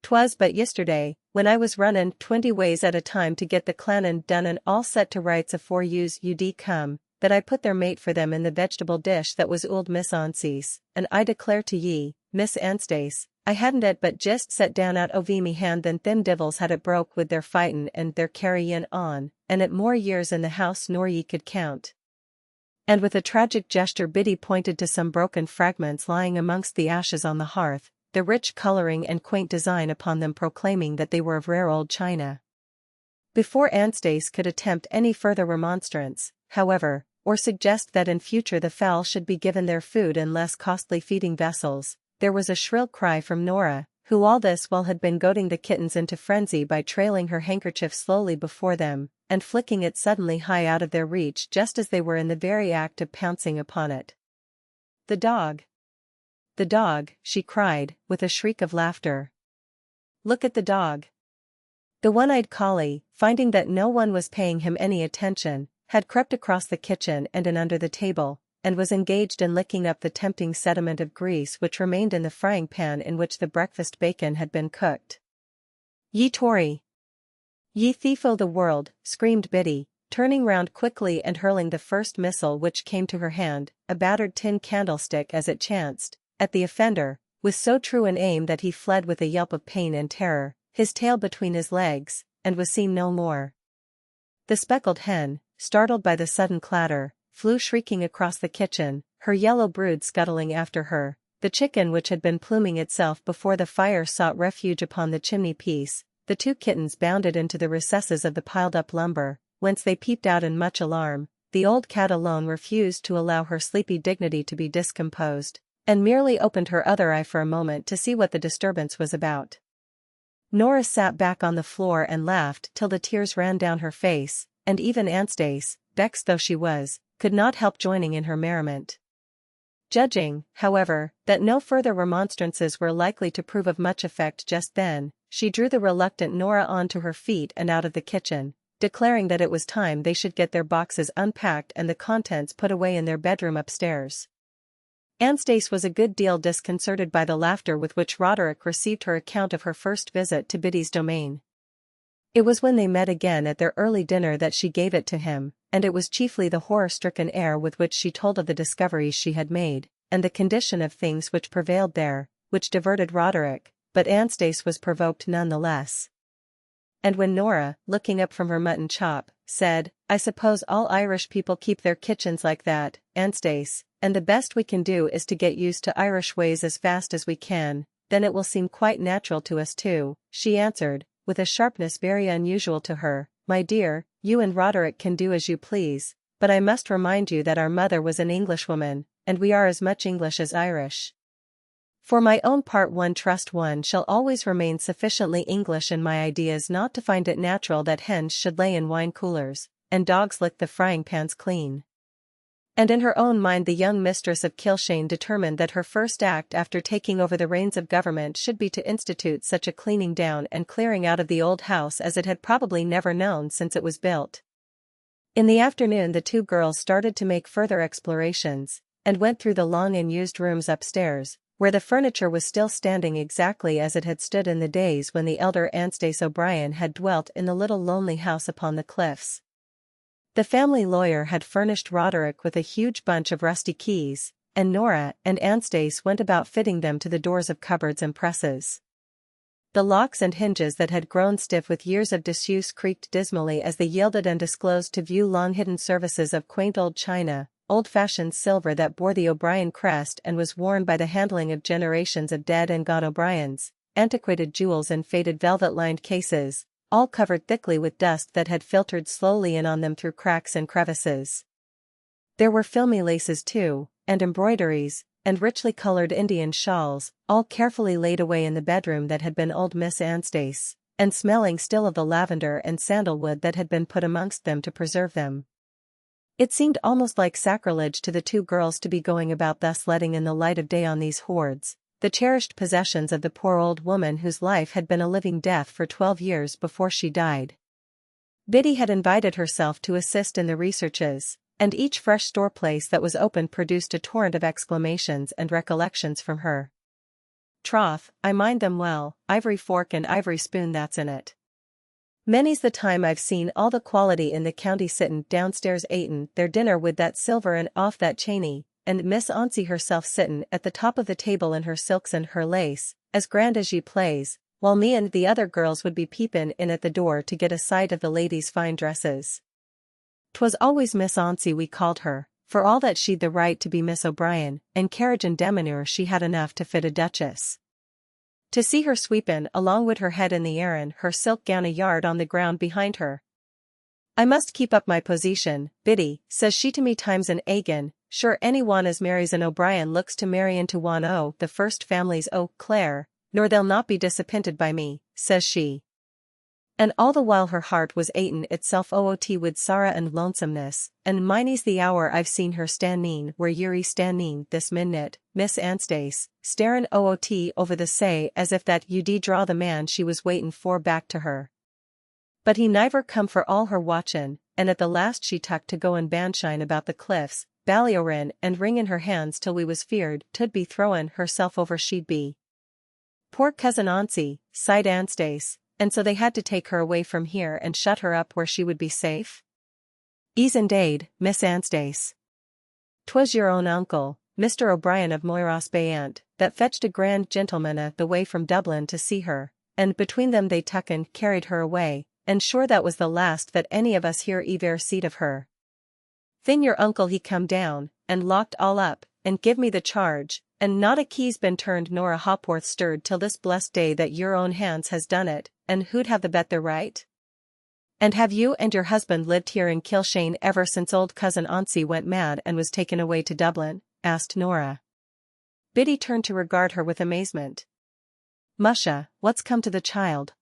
'Twas but yisterday, when I was runnin' 20 ways at a time to get the clanin' done and all set to rights afore you'd come, that I put their mate for them in the vegetable dish that was old Miss Auncie's, and I declare to ye, Miss Anstice, I hadn't it but just set down out of me hand than them divils had it broke with their fightin' and their carryin' on, and it more years in the house nor ye could count." And with a tragic gesture Biddy pointed to some broken fragments lying amongst the ashes on the hearth, the rich coloring and quaint design upon them proclaiming that they were of rare old china. Before Anstice could attempt any further remonstrance, however, or suggest that in future the fowl should be given their food in less costly feeding vessels, there was a shrill cry from Nora, who all this while had been goading the kittens into frenzy by trailing her handkerchief slowly before them, and flicking it suddenly high out of their reach just as they were in the very act of pouncing upon it. "The dog! The dog!" she cried, with a shriek of laughter. "Look at the dog!" The one-eyed collie, finding that no one was paying him any attention, had crept across the kitchen and in under the table, and was engaged in licking up the tempting sediment of grease which remained in the frying pan in which the breakfast bacon had been cooked. "Ye Tory! Ye thief o' the world!" screamed Biddy, turning round quickly and hurling the first missile which came to her hand, a battered tin candlestick as it chanced, at the offender, with so true an aim that he fled with a yelp of pain and terror, his tail between his legs, and was seen no more. The speckled hen, startled by the sudden clatter, flew shrieking across the kitchen, her yellow brood scuttling after her. The chicken which had been pluming itself before the fire sought refuge upon the chimney-piece. The two kittens bounded into the recesses of the piled-up lumber, whence they peeped out in much alarm. The old cat alone refused to allow her sleepy dignity to be discomposed, and merely opened her other eye for a moment to see what the disturbance was about. Nora sat back on the floor and laughed till the tears ran down her face, and even Anstice, vexed though she was, could not help joining in her merriment. Judging, however, that no further remonstrances were likely to prove of much effect just then, she drew the reluctant Nora onto her feet and out of the kitchen, declaring that it was time they should get their boxes unpacked and the contents put away in their bedroom upstairs. Anstice was a good deal disconcerted by the laughter with which Roderick received her account of her first visit to Biddy's domain. It was when they met again at their early dinner that she gave it to him, and it was chiefly the horror-stricken air with which she told of the discoveries she had made, and the condition of things which prevailed there, which diverted Roderick, but Anstice was provoked none the less. And when Nora, looking up from her mutton chop, said, "I suppose all Irish people keep their kitchens like that, Anstice, and the best we can do is to get used to Irish ways as fast as we can, then it will seem quite natural to us too," she answered, with a sharpness very unusual to her, "My dear, you and Roderick can do as you please, but I must remind you that our mother was an Englishwoman, and we are as much English as Irish. For my own part one trust one shall always remain sufficiently English in my ideas not to find it natural that hens should lay in wine coolers, and dogs lick the frying pans clean." And in her own mind the young mistress of Kilshane determined that her first act after taking over the reins of government should be to institute such a cleaning down and clearing out of the old house as it had probably never known since it was built. In the afternoon the two girls started to make further explorations, and went through the long unused rooms upstairs, where the furniture was still standing exactly as it had stood in the days when the elder Anstice O'Brien had dwelt in the little lonely house upon the cliffs. The family lawyer had furnished Roderick with a huge bunch of rusty keys, and Nora and Anstice went about fitting them to the doors of cupboards and presses. The locks and hinges that had grown stiff with years of disuse creaked dismally as they yielded and disclosed to view long-hidden services of quaint old china, old-fashioned silver that bore the O'Brien crest and was worn by the handling of generations of dead and gone O'Briens, antiquated jewels in faded velvet-lined cases, all covered thickly with dust that had filtered slowly in on them through cracks and crevices. There were filmy laces too, and embroideries, and richly colored Indian shawls, all carefully laid away in the bedroom that had been old Miss Anstice, and smelling still of the lavender and sandalwood that had been put amongst them to preserve them. It seemed almost like sacrilege to the two girls to be going about thus letting in the light of day on these hoards, the cherished possessions of the poor old woman whose life had been a living death for 12 years before she died. Biddy had invited herself to assist in the researches, and each fresh store place that was opened produced a torrent of exclamations and recollections from her. "Troth, I mind them well, ivory fork and ivory spoon that's in it. Many's the time I've seen all the quality in the county sittin' downstairs atin' their dinner with that silver and off that Chaney, and Miss Auncey herself sittin' at the top of the table in her silks and her lace, as grand as ye plaze, while me and the other girls would be peepin' in at the door to get a sight of the ladies' fine dresses. 'Twas always Miss Auncey we called her, for all that she'd the right to be Miss O'Brien, and carriage and demeanour she had enough to fit a duchess. To see her sweepin' along wid her head in the air and her silk gown a yard on the ground behind her. "I must keep up my position, Biddy," says she to me times and agin, "sure any one as marries an O'Brien looks to marry into one o' the first families o' Clare, nor they'll not be disapp'inted by me," says she. And all the while her heart was atin' itself oot wid sorra and lonesomeness, and many's the hour I've seen her standin' where Yuri standin' this minute, Miss Anstice, starin' oot over the say as if that you'd draw the man she was waitin' for back to her. But he niver come for all her watchin', and at the last she tucked to go and banshine about the cliffs, Ballyorin and wringin' her hands till we was feared 'twould be throwin' herself over she'd be. Poor cousin Auncey, sighed Anstice. "And so they had to take her away from here and shut her up where she would be safe?" "Ees indade, Miss Anstice. 'Twas your own uncle, Mr. O'Brien of Moyross Bayant, that fetched a grand gentleman the way from Dublin to see her, and between them they tuck and carried her away, and sure that was the last that any of us here ever seed of her. Thin your uncle he come down, and locked all up, and give me the charge, and not a key's been turned nor a hopworth stirred till this blessed day that your own hands has done it, and who'd have the better right? And have you and your husband lived here in Kilshane ever since old cousin Auncey went mad and was taken away to Dublin?" asked Nora. Biddy turned to regard her with amazement. "Musha, what's come to the child?"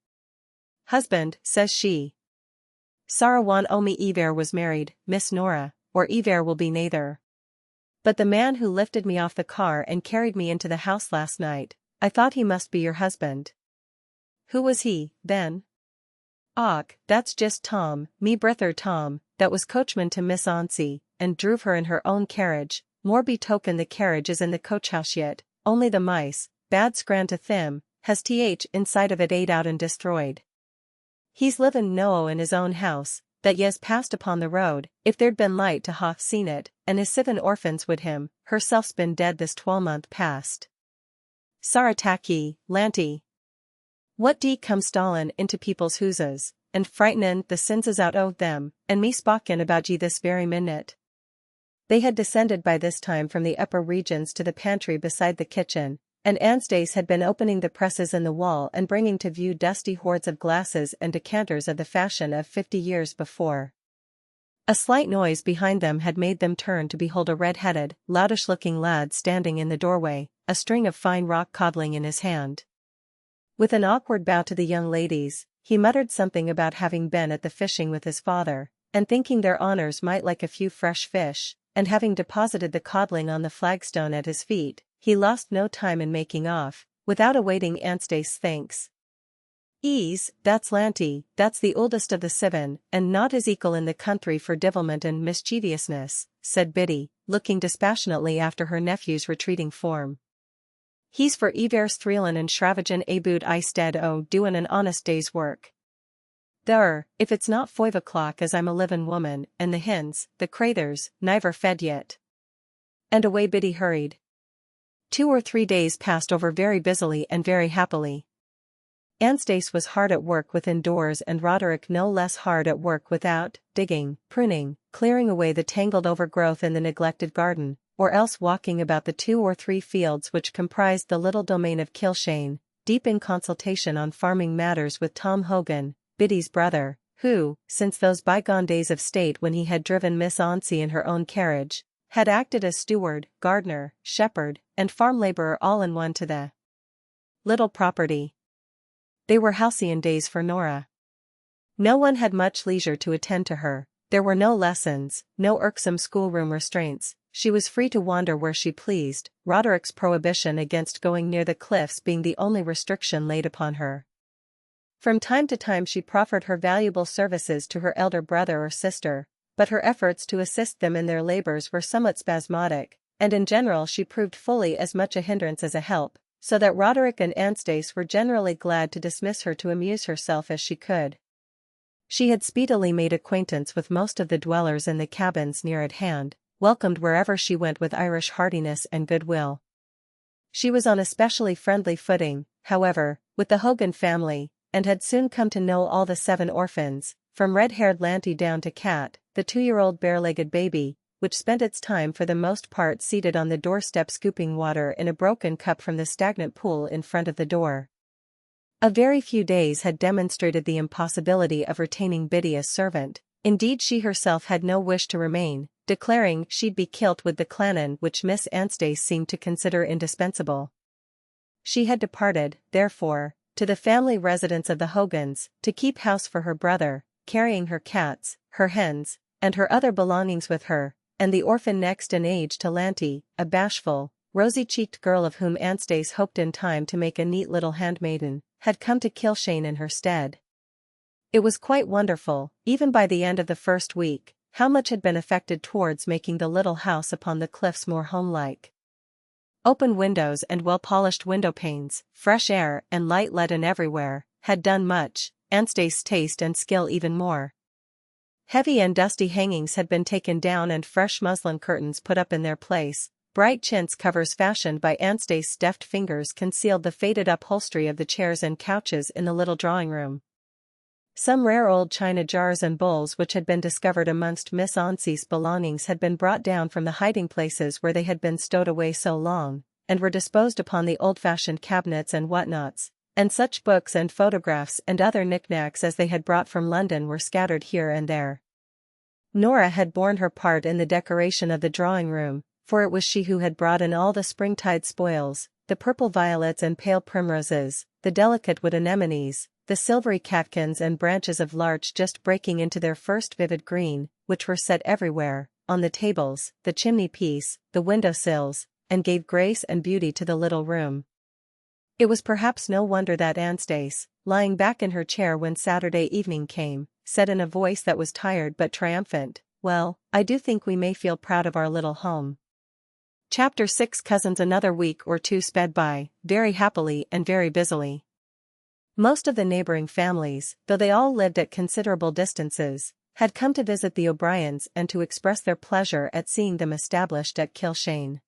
"Husband," says she. "Sarah wan o' me ever was married, Miss Nora, or ever will be naither. But the man who lifted me off the car and carried me into the house last night, I thought he must be your husband." "Who was he, then?" "Och, that's just Tom, me brither Tom, that was coachman to Miss Auncey, and druv her in her own carriage, more betoken the carriage is in the coach house yet, only the mice, bad scran to thim, has inside of it ate out and destroyed. He's livin' noo in his own house, that yes passed upon the road, if there'd been light to hof seen it, and his 7 orphans wid him, herself's been dead this 12 month past. Sarah tacky, Lanty. What dee come stallin' into people's houses, and frightenin' the sinses out o' them, and me spokin' about ye this very minute." They had descended by this time from the upper regions to the pantry beside the kitchen, and Anstice had been opening the presses in the wall and bringing to view dusty hoards of glasses and decanters of the fashion of 50 years before. A slight noise behind them had made them turn to behold a red-headed, loutish-looking lad standing in the doorway, a string of fine rock codling in his hand. With an awkward bow to the young ladies, he muttered something about having been at the fishing with his father, and thinking their honors might like a few fresh fish, and having deposited the codling on the flagstone at his feet, he lost no time in making off, without awaiting Anstice's thanks. "Ease, that's Lanty, that's the oldest of the 7, and not his equal in the country for divilment and mischievousness," said Biddy, looking dispassionately after her nephew's retreating form. "He's for evers threlin and shravagin abood instead o' doin' an honest day's work. There, if it's not 5 o'clock as I'm a livin' woman, and the hins, the crathers, niver fed yet." And away Biddy hurried. 2 or 3 days passed over very busily and very happily. Anstice was hard at work within doors and Roderick no less hard at work without, digging, pruning, clearing away the tangled overgrowth in the neglected garden, or else walking about the 2 or 3 fields which comprised the little domain of Kilshane, deep in consultation on farming matters with Tom Hogan, Biddy's brother, who, since those bygone days of state when he had driven Miss Auncey in her own carriage, had acted as steward, gardener, shepherd, and farm laborer all in one to the little property. They were halcyon days for Nora. No one had much leisure to attend to her, there were no lessons, no irksome schoolroom restraints, she was free to wander where she pleased, Roderick's prohibition against going near the cliffs being the only restriction laid upon her. From time to time she proffered her valuable services to her elder brother or sister, but her efforts to assist them in their labors were somewhat spasmodic, and in general she proved fully as much a hindrance as a help, so that Roderick and Anstice were generally glad to dismiss her to amuse herself as she could. She had speedily made acquaintance with most of the dwellers in the cabins near at hand, welcomed wherever she went with Irish heartiness and goodwill. She was on a specially friendly footing, however, with the Hogan family, and had soon come to know all the 7 orphans, from red-haired Lanty down to Cat, the 2-year-old bare-legged baby, which spent its time for the most part seated on the doorstep scooping water in a broken cup from the stagnant pool in front of the door. A very few days had demonstrated the impossibility of retaining Biddy as servant. Indeed, she herself had no wish to remain, declaring she'd be kilt with the clanin which Miss Anstice seemed to consider indispensable. She had departed, therefore, to the family residence of the Hogans, to keep house for her brother, carrying her cats, her hens, and her other belongings with her, and the orphan next in age to Lanty, a bashful, rosy-cheeked girl of whom Anstice hoped in time to make a neat little handmaiden, had come to Kilshane in her stead. It was quite wonderful, even by the end of the first week, how much had been effected towards making the little house upon the cliffs more homelike. Open windows and well-polished window-panes, fresh air and light let in everywhere, had done much, Anstice's taste and skill even more. Heavy and dusty hangings had been taken down and fresh muslin curtains put up in their place. Bright chintz covers fashioned by Anstice's deft fingers concealed the faded upholstery of the chairs and couches in the little drawing-room. Some rare old china jars and bowls which had been discovered amongst Miss Auntie's belongings had been brought down from the hiding-places where they had been stowed away so long, and were disposed upon the old-fashioned cabinets and whatnots, and such books and photographs and other knickknacks as they had brought from London were scattered here and there. Nora had borne her part in the decoration of the drawing-room, for it was she who had brought in all the springtide spoils, the purple violets and pale primroses, the delicate wood anemones, the silvery catkins and branches of larch just breaking into their first vivid green, which were set everywhere, on the tables, the chimney-piece, the window-sills, and gave grace and beauty to the little room. It was perhaps no wonder that Anstice, lying back in her chair when Saturday evening came, said in a voice that was tired but triumphant, "Well, I do think we may feel proud of our little home." Chapter 6 Cousins. Another week or two sped by, very happily and very busily. Most of the neighboring families, though they all lived at considerable distances, had come to visit the O'Briens and to express their pleasure at seeing them established at Kilshane.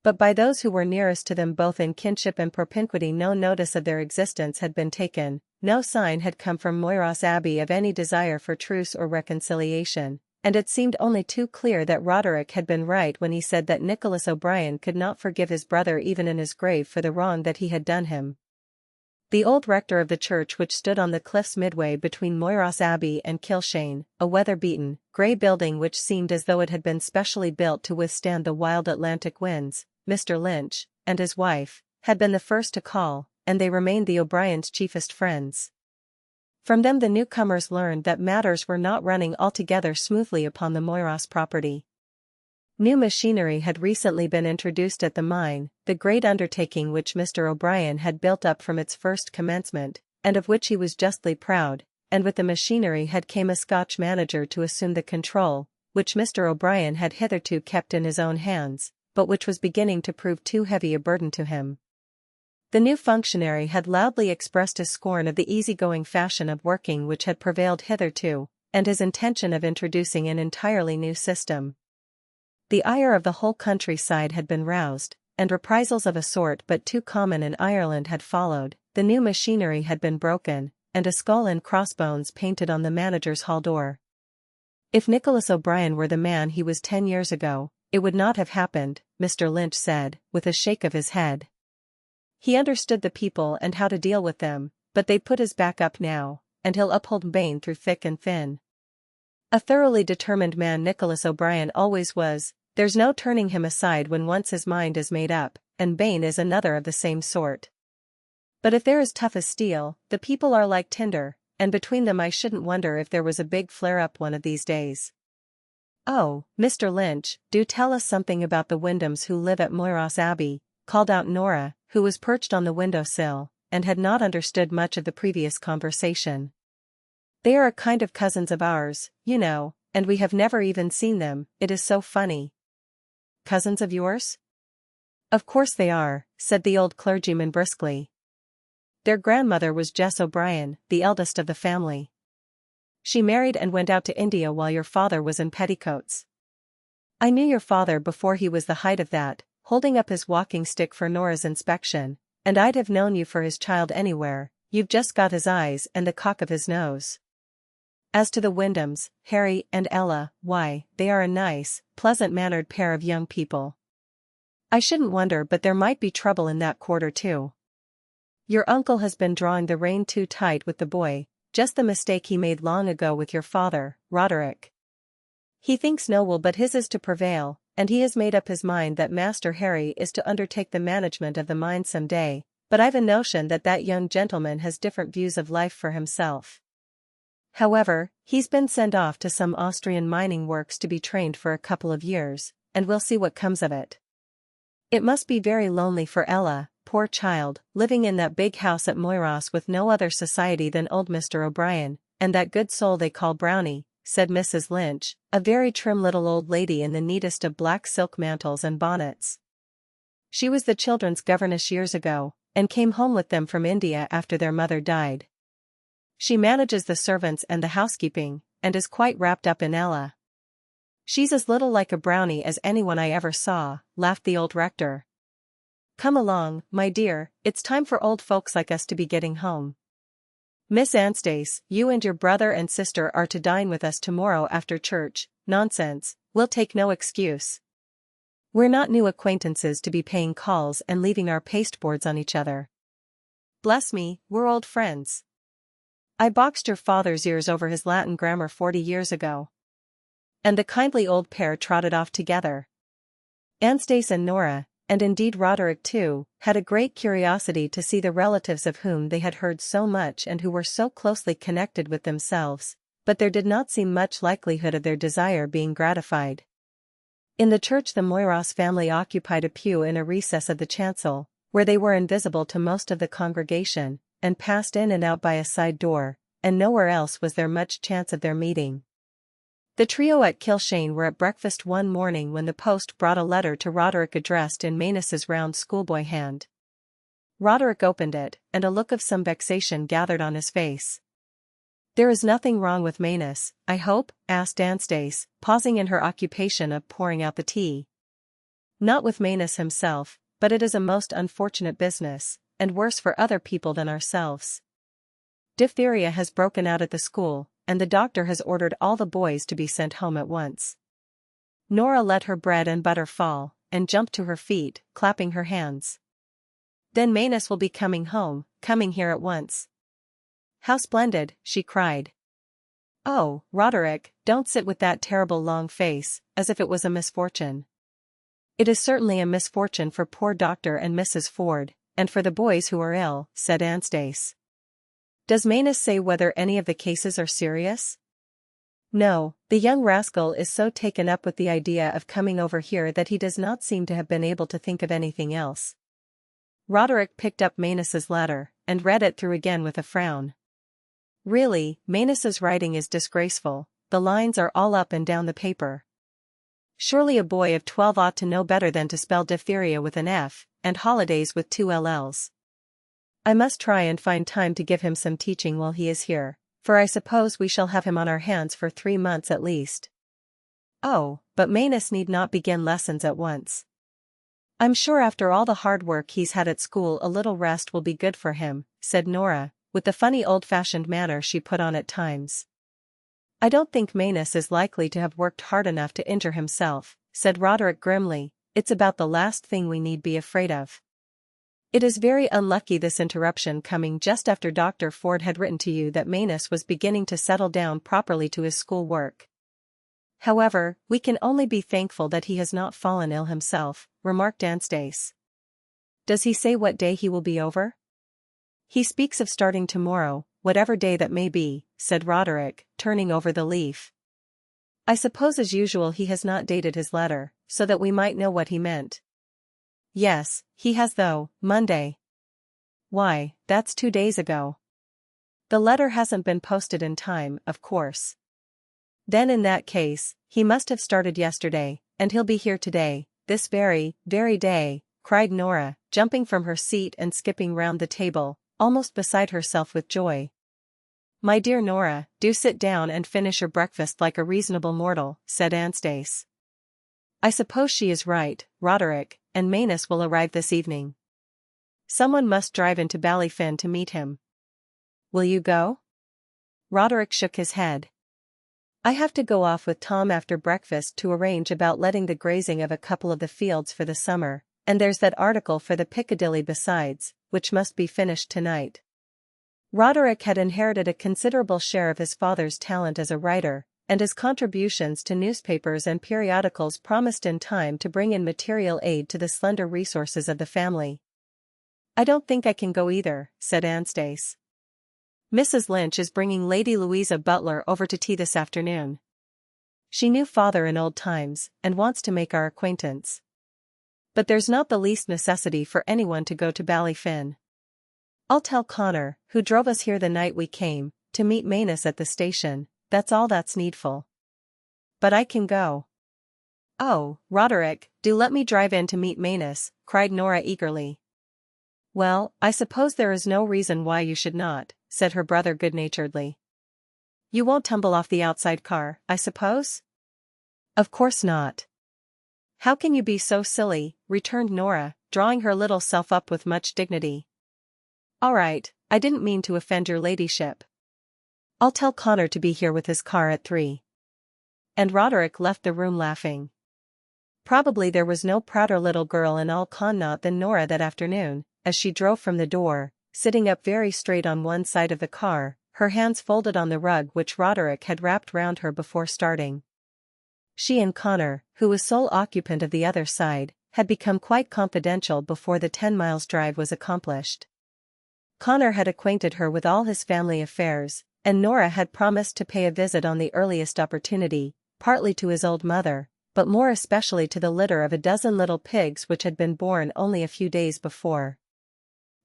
But by those who were nearest to them both in kinship and propinquity no notice of their existence had been taken, no sign had come from Moyross Abbey of any desire for truce or reconciliation, and it seemed only too clear that Roderick had been right when he said that Nicholas O'Brien could not forgive his brother even in his grave for the wrong that he had done him. The old rector of the church which stood on the cliffs midway between Moyross Abbey and Kilshane, a weather-beaten, grey building which seemed as though it had been specially built to withstand the wild Atlantic winds, Mr. Lynch, and his wife, had been the first to call, and they remained the O'Briens' chiefest friends. From them the newcomers learned that matters were not running altogether smoothly upon the Moyross property. New machinery had recently been introduced at the mine, the great undertaking which Mr. O'Brien had built up from its first commencement, and of which he was justly proud, and with the machinery had came a Scotch manager to assume the control, which Mr. O'Brien had hitherto kept in his own hands, but which was beginning to prove too heavy a burden to him. The new functionary had loudly expressed his scorn of the easy-going fashion of working which had prevailed hitherto, and his intention of introducing an entirely new system. The ire of the whole countryside had been roused, and reprisals of a sort but too common in Ireland had followed. The new machinery had been broken, and a skull and crossbones painted on the manager's hall door. If Nicholas O'Brien were the man he was 10 years ago, it would not have happened, Mr. Lynch said, with a shake of his head. He understood the people and how to deal with them, but they'd put his back up now, and he'll uphold Bain through thick and thin. A thoroughly determined man Nicholas O'Brien always was, there's no turning him aside when once his mind is made up, and Bain is another of the same sort. But if they're as tough as steel, the people are like tinder, and between them I shouldn't wonder if there was a big flare-up one of these days. "Oh, Mr. Lynch, do tell us something about the Wyndhams who live at Moyross Abbey," called out Nora, who was perched on the window-sill, and had not understood much of the previous conversation. "They are a kind of cousins of ours, you know, and we have never even seen them, it is so funny." "Cousins of yours?" "Of course they are," said the old clergyman briskly. "Their grandmother was Jess O'Brien, the eldest of the family." She married and went out to India while your father was in petticoats. I knew your father before he was the height of that, holding up his walking stick for Nora's inspection, and I'd have known you for his child anywhere. You've just got his eyes and the cock of his nose. As to the Wyndhams, Harry and Ella, why, they are a nice, pleasant-mannered pair of young people. I shouldn't wonder but there might be trouble in that quarter too. Your uncle has been drawing the rein too tight with the boy, just the mistake he made long ago with your father, Roderick. He thinks no will but his is to prevail, and he has made up his mind that Master Harry is to undertake the management of the mine some day, but I've a notion that that young gentleman has different views of life for himself. However, he's been sent off to some Austrian mining works to be trained for a couple of years, and we'll see what comes of it. It must be very lonely for Ella, poor child, living in that big house at Moyross with no other society than old Mr. O'Brien, and that good soul they call Brownie, said Mrs. Lynch, a very trim little old lady in the neatest of black silk mantles and bonnets. She was the children's governess years ago, and came home with them from India after their mother died. She manages the servants and the housekeeping, and is quite wrapped up in Ella. She's as little like a Brownie as anyone I ever saw, laughed the old rector. Come along, my dear, it's time for old folks like us to be getting home. Miss Anstice, you and your brother and sister are to dine with us tomorrow after church. Nonsense, we'll take no excuse. We're not new acquaintances to be paying calls and leaving our pasteboards on each other. Bless me, we're old friends. I boxed your father's ears over his Latin grammar 40 years ago. And the kindly old pair trotted off together. Anstice and Nora, and indeed Roderick too, had a great curiosity to see the relatives of whom they had heard so much and who were so closely connected with themselves, but there did not seem much likelihood of their desire being gratified. In the church the Moyross family occupied a pew in a recess of the chancel, where they were invisible to most of the congregation, and passed in and out by a side door, and nowhere else was there much chance of their meeting. The trio at Kilshane were at breakfast one morning when the post brought a letter to Roderick addressed in Manus's round schoolboy hand. Roderick opened it, and a look of some vexation gathered on his face. "There is nothing wrong with Manus, I hope?" asked Anstice, pausing in her occupation of pouring out the tea. "Not with Manus himself, but it is a most unfortunate business, and worse for other people than ourselves. Diphtheria has broken out at the school, and the doctor has ordered all the boys to be sent home at once." Nora let her bread and butter fall, and jumped to her feet, clapping her hands. "Then Manus will be coming here at once." "How splendid," she cried. "Oh, Roderick, don't sit with that terrible long face, as if it was a misfortune." "It is certainly a misfortune for poor Dr. and Mrs. Ford, and for the boys who are ill," said Anstice. "Does Manus say whether any of the cases are serious?" "No, the young rascal is so taken up with the idea of coming over here that he does not seem to have been able to think of anything else." Roderick picked up Manus's letter, and read it through again with a frown. "Really, Manus's writing is disgraceful, the lines are all up and down the paper. Surely a boy of 12 ought to know better than to spell diphtheria with an F, and holidays with 2 LLs. I must try and find time to give him some teaching while he is here, for I suppose we shall have him on our hands for 3 months at least." "Oh, but Manus need not begin lessons at once. I'm sure after all the hard work he's had at school a little rest will be good for him," said Nora, with the funny old-fashioned manner she put on at times. "I don't think Manus is likely to have worked hard enough to injure himself," said Roderick grimly. "It's about the last thing we need be afraid of." "It is very unlucky this interruption coming just after Dr. Ford had written to you that Manus was beginning to settle down properly to his school work. However, we can only be thankful that he has not fallen ill himself," remarked Anstice. "Does he say what day he will be over?" "He speaks of starting tomorrow, whatever day that may be," said Roderick, turning over the leaf. "I suppose as usual he has not dated his letter, so that we might know what he meant." "Yes, he has though, Monday." "Why, that's 2 days ago. The letter hasn't been posted in time, of course. Then in that case, he must have started yesterday, and he'll be here today, this very, very day," cried Nora, jumping from her seat and skipping round the table, almost beside herself with joy. "My dear Nora, do sit down and finish your breakfast like a reasonable mortal," said Anstice. "I suppose she is right, Roderick, and Manus will arrive this evening. Someone must drive into Ballyfin to meet him. Will you go?" Roderick shook his head. "I have to go off with Tom after breakfast to arrange about letting the grazing of a couple of the fields for the summer, and there's that article for the Piccadilly besides, which must be finished tonight." Roderick had inherited a considerable share of his father's talent as a writer, and his contributions to newspapers and periodicals promised in time to bring in material aid to the slender resources of the family. "I don't think I can go either," said Anstice. "Mrs. Lynch is bringing Lady Louisa Butler over to tea this afternoon. She knew father in old times, and wants to make our acquaintance. But there's not the least necessity for anyone to go to Ballyfin. I'll tell Connor, who drove us here the night we came, to meet Manus at the station. That's all that's needful. But I can go." "Oh, Roderick, do let me drive in to meet Manus," cried Nora eagerly. "Well, I suppose there is no reason why you should not," said her brother good-naturedly. "You won't tumble off the outside car, I suppose?" "Of course not." "How can you be so silly?" returned Nora, drawing her little self up with much dignity. "All right, I didn't mean to offend your ladyship. I'll tell Connor to be here with his car at 3. And Roderick left the room laughing. Probably there was no prouder little girl in all Connaught than Nora that afternoon, as she drove from the door, sitting up very straight on one side of the car, her hands folded on the rug which Roderick had wrapped round her before starting. She and Connor, who was sole occupant of the other side, had become quite confidential before the 10 miles drive was accomplished. Connor had acquainted her with all his family affairs, and Nora had promised to pay a visit on the earliest opportunity, partly to his old mother, but more especially to the litter of a dozen little pigs which had been born only a few days before.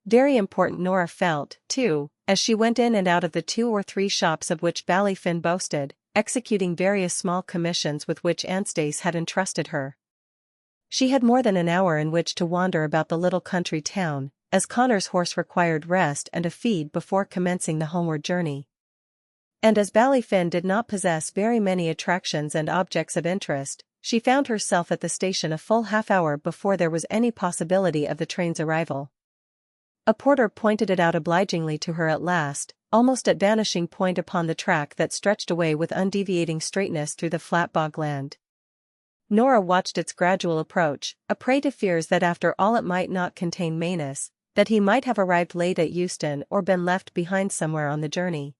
Very important Nora felt, too, as she went in and out of the 2 or 3 shops of which Ballyfin boasted, executing various small commissions with which Anstice had entrusted her. She had more than an hour in which to wander about the little country town, as Connor's horse required rest and a feed before commencing the homeward journey. And as Ballyfin did not possess very many attractions and objects of interest, she found herself at the station a full half-hour before there was any possibility of the train's arrival. A porter pointed it out obligingly to her at last, almost at vanishing point upon the track that stretched away with undeviating straightness through the flat bogland. Nora watched its gradual approach, a prey to fears that after all it might not contain Manus, that he might have arrived late at Euston or been left behind somewhere on the journey.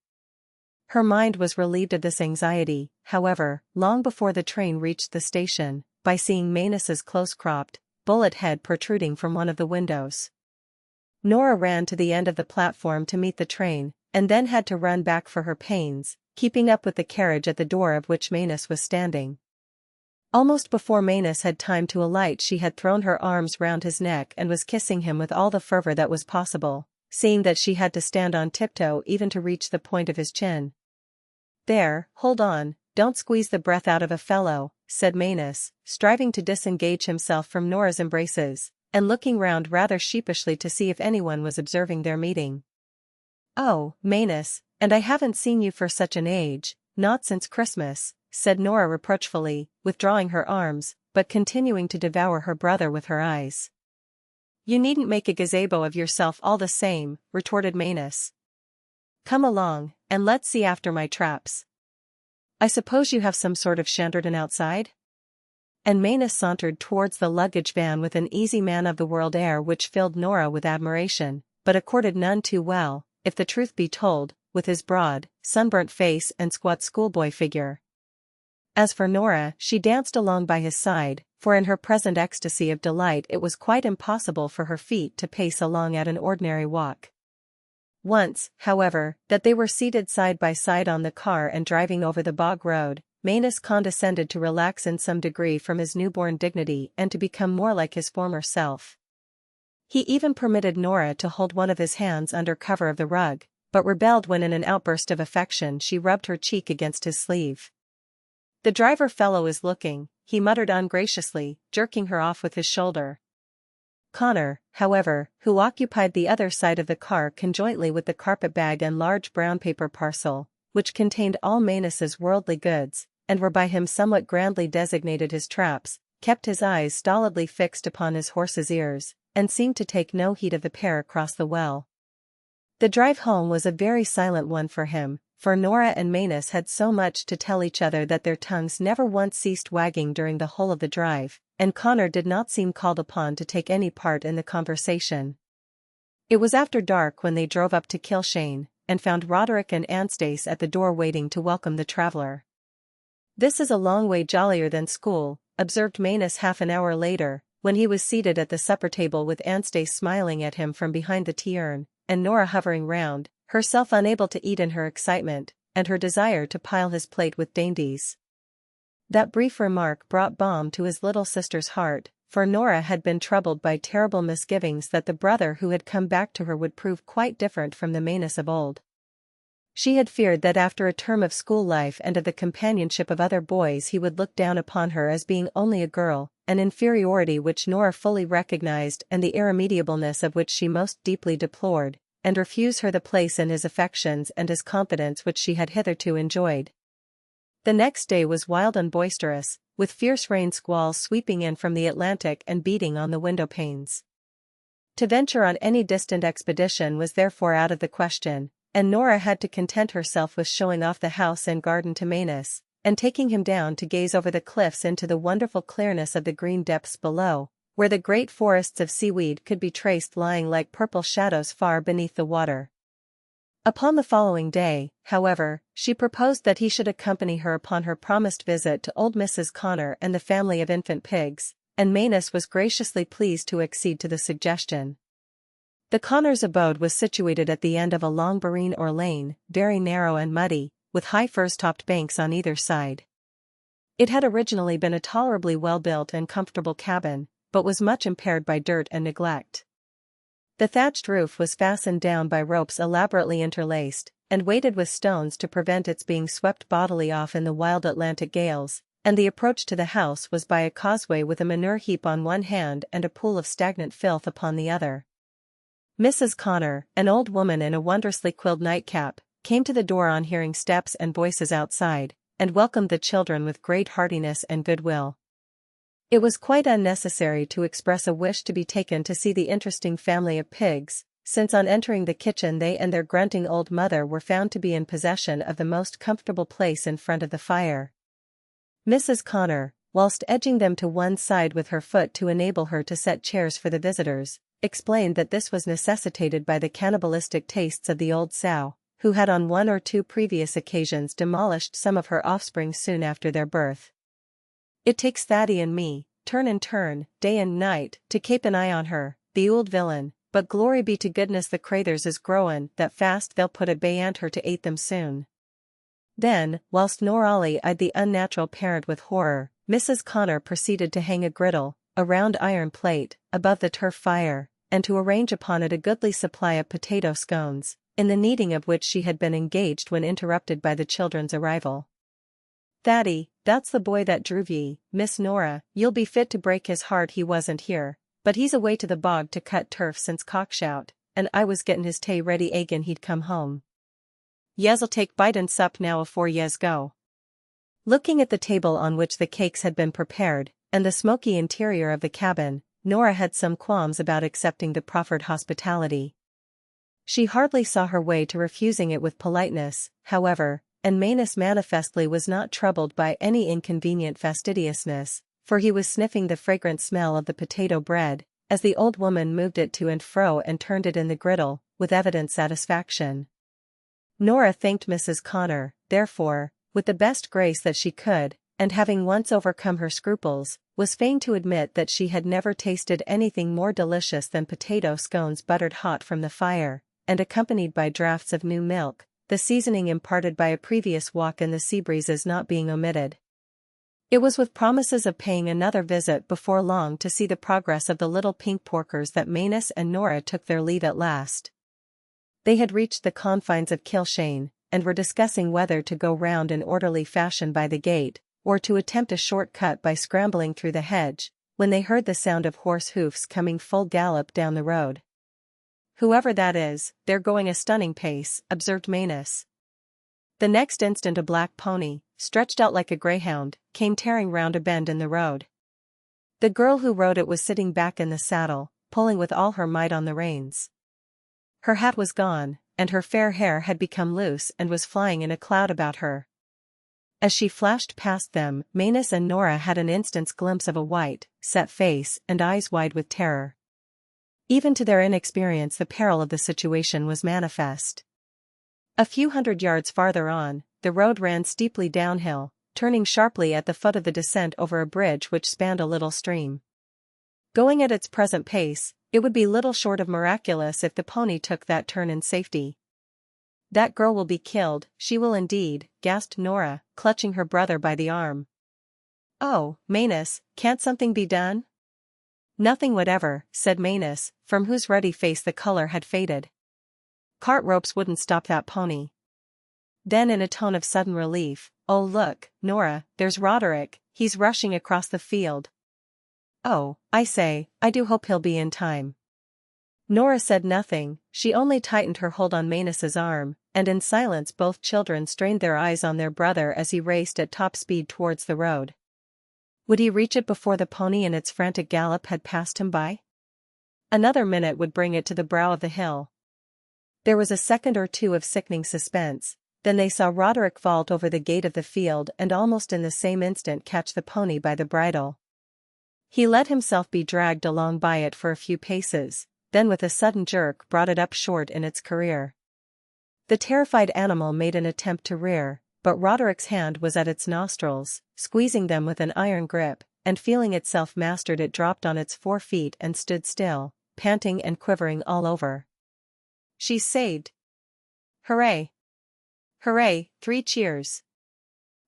Her mind was relieved of this anxiety, however, long before the train reached the station, by seeing Manus's close-cropped, bullet head protruding from one of the windows. Nora ran to the end of the platform to meet the train, and then had to run back for her pains, keeping up with the carriage at the door of which Manus was standing. Almost before Manus had time to alight she had thrown her arms round his neck and was kissing him with all the fervor that was possible, seeing that she had to stand on tiptoe even to reach the point of his chin. "There, hold on, don't squeeze the breath out of a fellow," said Manus, striving to disengage himself from Nora's embraces, and looking round rather sheepishly to see if anyone was observing their meeting. "Oh, Manus, and I haven't seen you for such an age, not since Christmas," said Nora reproachfully, withdrawing her arms, but continuing to devour her brother with her eyes. "You needn't make a gazebo of yourself all the same," retorted Manus. "Come along, and let's see after my traps. I suppose you have some sort of shanterton outside?" And Manus sauntered towards the luggage van with an easy man-of-the-world air which filled Nora with admiration, but accorded none too well, if the truth be told, with his broad, sunburnt face and squat schoolboy figure. As for Nora, she danced along by his side, for in her present ecstasy of delight it was quite impossible for her feet to pace along at an ordinary walk. Once, however, that they were seated side by side on the car and driving over the bog road, Manus condescended to relax in some degree from his newborn dignity and to become more like his former self. He even permitted Nora to hold one of his hands under cover of the rug, but rebelled when in an outburst of affection she rubbed her cheek against his sleeve. "The driver fellow is looking," he muttered ungraciously, jerking her off with his shoulder. Connor, however, who occupied the other side of the car conjointly with the carpet bag and large brown paper parcel, which contained all Manus's worldly goods, and were by him somewhat grandly designated his traps, kept his eyes stolidly fixed upon his horse's ears, and seemed to take no heed of the pair across the well. The drive home was a very silent one for him, for Nora and Manus had so much to tell each other that their tongues never once ceased wagging during the whole of the drive, and Connor did not seem called upon to take any part in the conversation. It was after dark when they drove up to Kilshane, and found Roderick and Anstace at the door waiting to welcome the traveler. "This is a long way jollier than school," observed Manus half an hour later, when he was seated at the supper table with Anstace smiling at him from behind the tea urn, and Nora hovering round, herself unable to eat in her excitement, and her desire to pile his plate with dainties. That brief remark brought balm to his little sister's heart, for Nora had been troubled by terrible misgivings that the brother who had come back to her would prove quite different from the Manus of old. She had feared that after a term of school life and of the companionship of other boys he would look down upon her as being only a girl, an inferiority which Nora fully recognized and the irremediableness of which she most deeply deplored, and refuse her the place in his affections and his confidence which she had hitherto enjoyed. The next day was wild and boisterous, with fierce rain squalls sweeping in from the Atlantic and beating on the window panes. To venture on any distant expedition was therefore out of the question, and Nora had to content herself with showing off the house and garden to Manus, and taking him down to gaze over the cliffs into the wonderful clearness of the green depths below, where the great forests of seaweed could be traced lying like purple shadows far beneath the water. Upon the following day, however, she proposed that he should accompany her upon her promised visit to old Mrs. Connor and the family of infant pigs, and Manus was graciously pleased to accede to the suggestion. The Connors' abode was situated at the end of a long boreen or lane, very narrow and muddy, with high furze-topped banks on either side. It had originally been a tolerably well-built and comfortable cabin, but was much impaired by dirt and neglect. The thatched roof was fastened down by ropes elaborately interlaced, and weighted with stones to prevent its being swept bodily off in the wild Atlantic gales, and the approach to the house was by a causeway with a manure heap on one hand and a pool of stagnant filth upon the other. Mrs. Connor, an old woman in a wondrously quilled nightcap, came to the door on hearing steps and voices outside, and welcomed the children with great heartiness and goodwill. It was quite unnecessary to express a wish to be taken to see the interesting family of pigs, since on entering the kitchen they and their grunting old mother were found to be in possession of the most comfortable place in front of the fire. Mrs. Connor, whilst edging them to one side with her foot to enable her to set chairs for the visitors, explained that this was necessitated by the cannibalistic tastes of the old sow, who had on one or two previous occasions demolished some of her offspring soon after their birth. "It takes Thaddy and me, turn and turn, day and night, to kape an eye on her, the ould villain, but glory be to goodness the crathurs is growin' that fast they'll put a bayant her to ate them soon." Then, whilst Norali eyed the unnatural parent with horror, Mrs. Connor proceeded to hang a griddle, a round iron plate, above the turf fire, and to arrange upon it a goodly supply of potato scones, in the kneading of which she had been engaged when interrupted by the children's arrival. "Thaddy, that's the boy that druv ye, Miss Nora, you'll be fit to break his heart he wasn't here, but he's away to the bog to cut turf since cockshout, and I was gettin' his tay ready agin he'd come home. Yez'll take bite and sup now afore yez go." Looking at the table on which the cakes had been prepared, and the smoky interior of the cabin, Nora had some qualms about accepting the proffered hospitality. She hardly saw her way to refusing it with politeness, however, and Manus manifestly was not troubled by any inconvenient fastidiousness, for he was sniffing the fragrant smell of the potato bread, as the old woman moved it to and fro and turned it in the griddle, with evident satisfaction. Nora thanked Mrs. Connor, therefore, with the best grace that she could, and having once overcome her scruples, was fain to admit that she had never tasted anything more delicious than potato scones buttered hot from the fire, and accompanied by draughts of new milk, the seasoning imparted by a previous walk in the sea breezes not being omitted. It was with promises of paying another visit before long to see the progress of the little pink porkers that Manus and Nora took their leave at last. They had reached the confines of Kilshane, and were discussing whether to go round in orderly fashion by the gate, or to attempt a short cut by scrambling through the hedge, when they heard the sound of horse hoofs coming full gallop down the road. "Whoever that is, they're going a stunning pace," observed Manus. The next instant a black pony, stretched out like a greyhound, came tearing round a bend in the road. The girl who rode it was sitting back in the saddle, pulling with all her might on the reins. Her hat was gone, and her fair hair had become loose and was flying in a cloud about her. As she flashed past them, Manus and Nora had an instant's glimpse of a white, set face and eyes wide with terror. Even to their inexperience the peril of the situation was manifest. A few hundred yards farther on, the road ran steeply downhill, turning sharply at the foot of the descent over a bridge which spanned a little stream. Going at its present pace, it would be little short of miraculous if the pony took that turn in safety. "That girl will be killed, she will indeed," gasped Nora, clutching her brother by the arm. "Oh, Manus, can't something be done?" "Nothing whatever," said Manus, from whose ruddy face the color had faded. "Cart ropes wouldn't stop that pony." Then in a tone of sudden relief, "Oh look, Nora, there's Roderick, he's rushing across the field. Oh, I say, I do hope he'll be in time." Nora said nothing, she only tightened her hold on Manus's arm, and in silence both children strained their eyes on their brother as he raced at top speed towards the road. Would he reach it before the pony in its frantic gallop had passed him by? Another minute would bring it to the brow of the hill. There was a second or two of sickening suspense, then they saw Roderick vault over the gate of the field and almost in the same instant catch the pony by the bridle. He let himself be dragged along by it for a few paces, then with a sudden jerk brought it up short in its career. The terrified animal made an attempt to rear, but Roderick's hand was at its nostrils, squeezing them with an iron grip, and feeling itself mastered it dropped on its 4 feet and stood still, panting and quivering all over. "She's saved! Hooray! Hooray!" 3 cheers.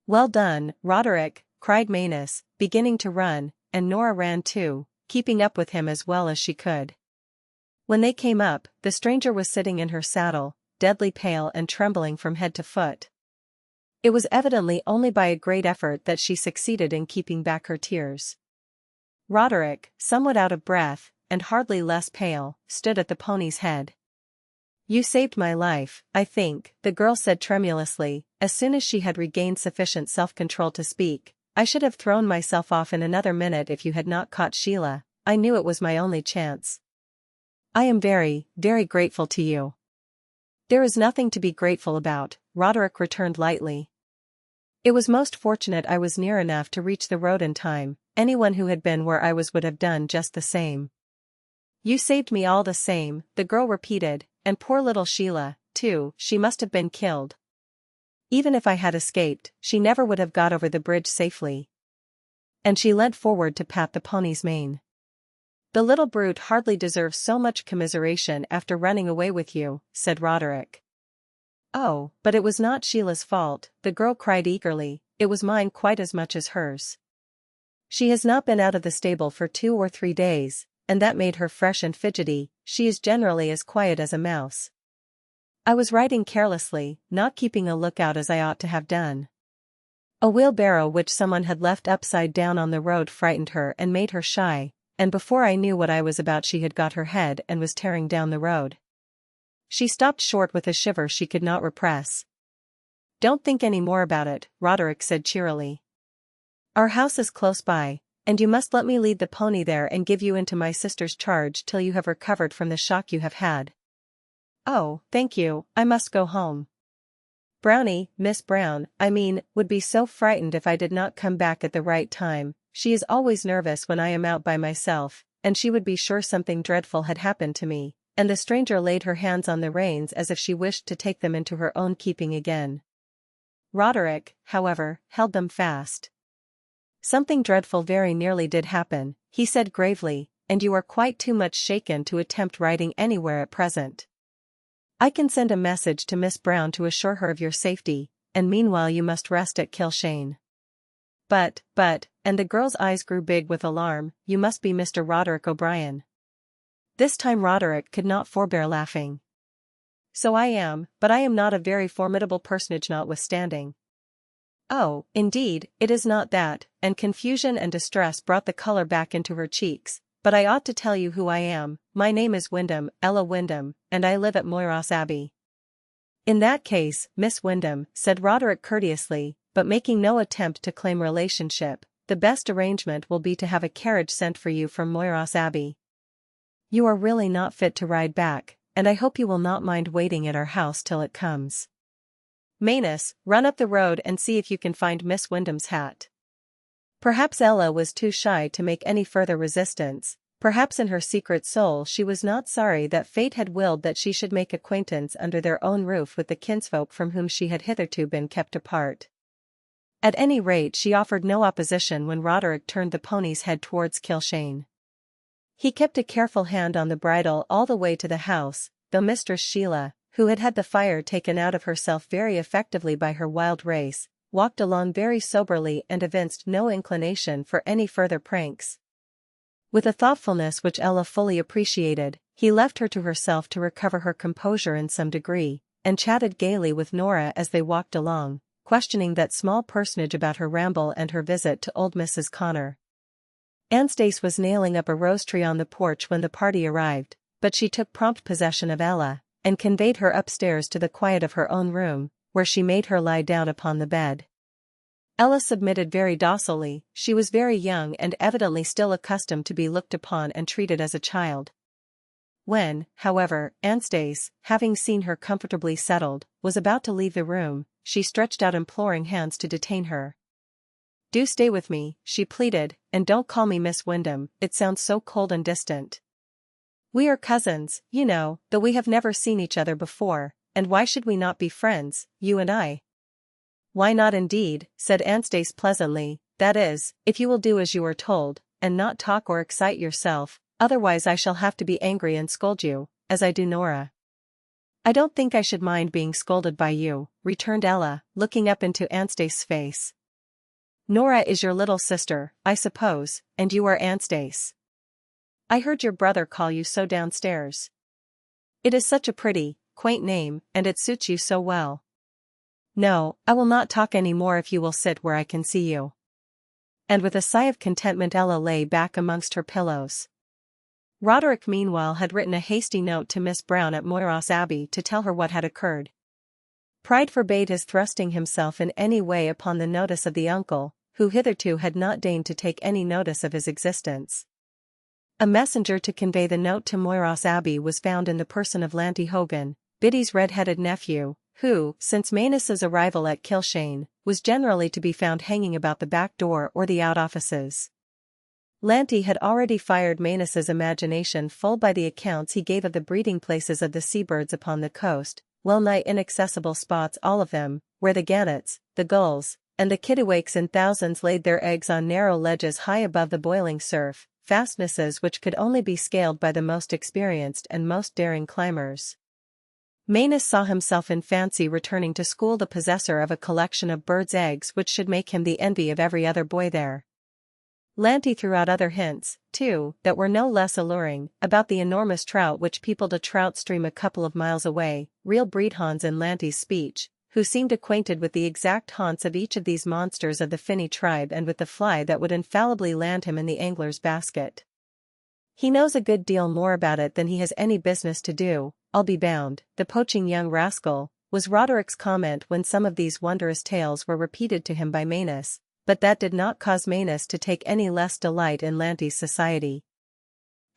"Well done, Roderick," cried Manus, beginning to run, and Nora ran too, keeping up with him as well as she could. When they came up, the stranger was sitting in her saddle, deadly pale and trembling from head to foot. It was evidently only by a great effort that she succeeded in keeping back her tears. Roderick, somewhat out of breath, and hardly less pale, stood at the pony's head. "You saved my life, I think," the girl said tremulously, as soon as she had regained sufficient self-control to speak. "I should have thrown myself off in another minute if you had not caught Sheila. I knew it was my only chance." "I am very, very grateful to you." "There is nothing to be grateful about," Roderick returned lightly. "It was most fortunate I was near enough to reach the road in time. Anyone who had been where I was would have done just the same." "You saved me all the same," the girl repeated, "and poor little Sheila, too, she must have been killed. Even if I had escaped, she never would have got over the bridge safely." And she leant forward to pat the pony's mane. "The little brute hardly deserves so much commiseration after running away with you," said Roderick. "Oh, but it was not Sheila's fault," the girl cried eagerly, "it was mine quite as much as hers. She has not been out of the stable for 2 or 3 days, and that made her fresh and fidgety. She is generally as quiet as a mouse. I was riding carelessly, not keeping a lookout as I ought to have done. A wheelbarrow which someone had left upside down on the road frightened her and made her shy, and before I knew what I was about she had got her head and was tearing down the road." She stopped short with a shiver she could not repress. "Don't think any more about it," Roderick said cheerily. "Our house is close by, and you must let me lead the pony there and give you into my sister's charge till you have recovered from the shock you have had." "Oh, thank you, I must go home. Brownie, Miss Brown, I mean, would be so frightened if I did not come back at the right time. She is always nervous when I am out by myself, and she would be sure something dreadful had happened to me," and the stranger laid her hands on the reins as if she wished to take them into her own keeping again. Roderick, however, held them fast. "Something dreadful very nearly did happen," he said gravely, "and you are quite too much shaken to attempt riding anywhere at present. I can send a message to Miss Brown to assure her of your safety, and meanwhile you must rest at Kilshane. But, and the girl's eyes grew big with alarm, you must be Mr. Roderick O'Brien." This time Roderick could not forbear laughing. "So I am, but I am not a very formidable personage notwithstanding." "Oh, indeed, it is not that," and confusion and distress brought the color back into her cheeks. "But I ought to tell you who I am. My name is Wyndham, Ella Wyndham, and I live at Moyross Abbey." "In that case, Miss Wyndham," said Roderick courteously, but making no attempt to claim relationship, "the best arrangement will be to have a carriage sent for you from Moyross Abbey. You are really not fit to ride back, and I hope you will not mind waiting at our house till it comes. Manus, run up the road and see if you can find Miss Wyndham's hat." Perhaps Ella was too shy to make any further resistance. Perhaps in her secret soul she was not sorry that fate had willed that she should make acquaintance under their own roof with the kinsfolk from whom she had hitherto been kept apart. At any rate, she offered no opposition when Roderick turned the pony's head towards Kilshane. He kept a careful hand on the bridle all the way to the house, though Mistress Sheila, who had had the fire taken out of herself very effectively by her wild race, walked along very soberly and evinced no inclination for any further pranks. With a thoughtfulness which Ella fully appreciated, he left her to herself to recover her composure in some degree, and chatted gaily with Nora as they walked along, questioning that small personage about her ramble and her visit to old Mrs. Connor. Anstace was nailing up a rose tree on the porch when the party arrived, but she took prompt possession of Ella, and conveyed her upstairs to the quiet of her own room, where she made her lie down upon the bed. Ella submitted very docilely. She was very young and evidently still accustomed to be looked upon and treated as a child. When, however, Anstace, having seen her comfortably settled, was about to leave the room, she stretched out imploring hands to detain her. "Do stay with me," she pleaded, "and don't call me Miss Wyndham, it sounds so cold and distant. We are cousins, you know, though we have never seen each other before, and why should we not be friends, you and I?" "Why not indeed," said Anstace pleasantly, "that is, if you will do as you are told, and not talk or excite yourself, otherwise I shall have to be angry and scold you, as I do Nora." "I don't think I should mind being scolded by you," returned Ella, looking up into Anstace's face. "Nora is your little sister, I suppose, and you are Anstace. I heard your brother call you so downstairs. It is such a pretty, quaint name, and it suits you so well. No, I will not talk any more if you will sit where I can see you." And with a sigh of contentment Ella lay back amongst her pillows. Roderick meanwhile had written a hasty note to Miss Brown at Moyross Abbey to tell her what had occurred. Pride forbade his thrusting himself in any way upon the notice of the uncle, who hitherto had not deigned to take any notice of his existence. A messenger to convey the note to Moyross Abbey was found in the person of Lanty Hogan, Biddy's red-headed nephew, who, since Manus's arrival at Kilshane, was generally to be found hanging about the back door or the out-offices. Lanty had already fired Manus's imagination full by the accounts he gave of the breeding places of the seabirds upon the coast, well-nigh inaccessible spots all of them, where the gannets, the gulls, and the kittiwakes in thousands laid their eggs on narrow ledges high above the boiling surf, fastnesses which could only be scaled by the most experienced and most daring climbers. Manus saw himself in fancy returning to school the possessor of a collection of birds' eggs which should make him the envy of every other boy there. Lanty threw out other hints, too, that were no less alluring, about the enormous trout which peopled a trout stream a couple of miles away, real breedhounds in Lanty's speech, who seemed acquainted with the exact haunts of each of these monsters of the finny tribe and with the fly that would infallibly land him in the angler's basket. "He knows a good deal more about it than he has any business to do, I'll be bound, the poaching young rascal," was Roderick's comment when some of these wondrous tales were repeated to him by Manus, but that did not cause Manus to take any less delight in Lanty's society.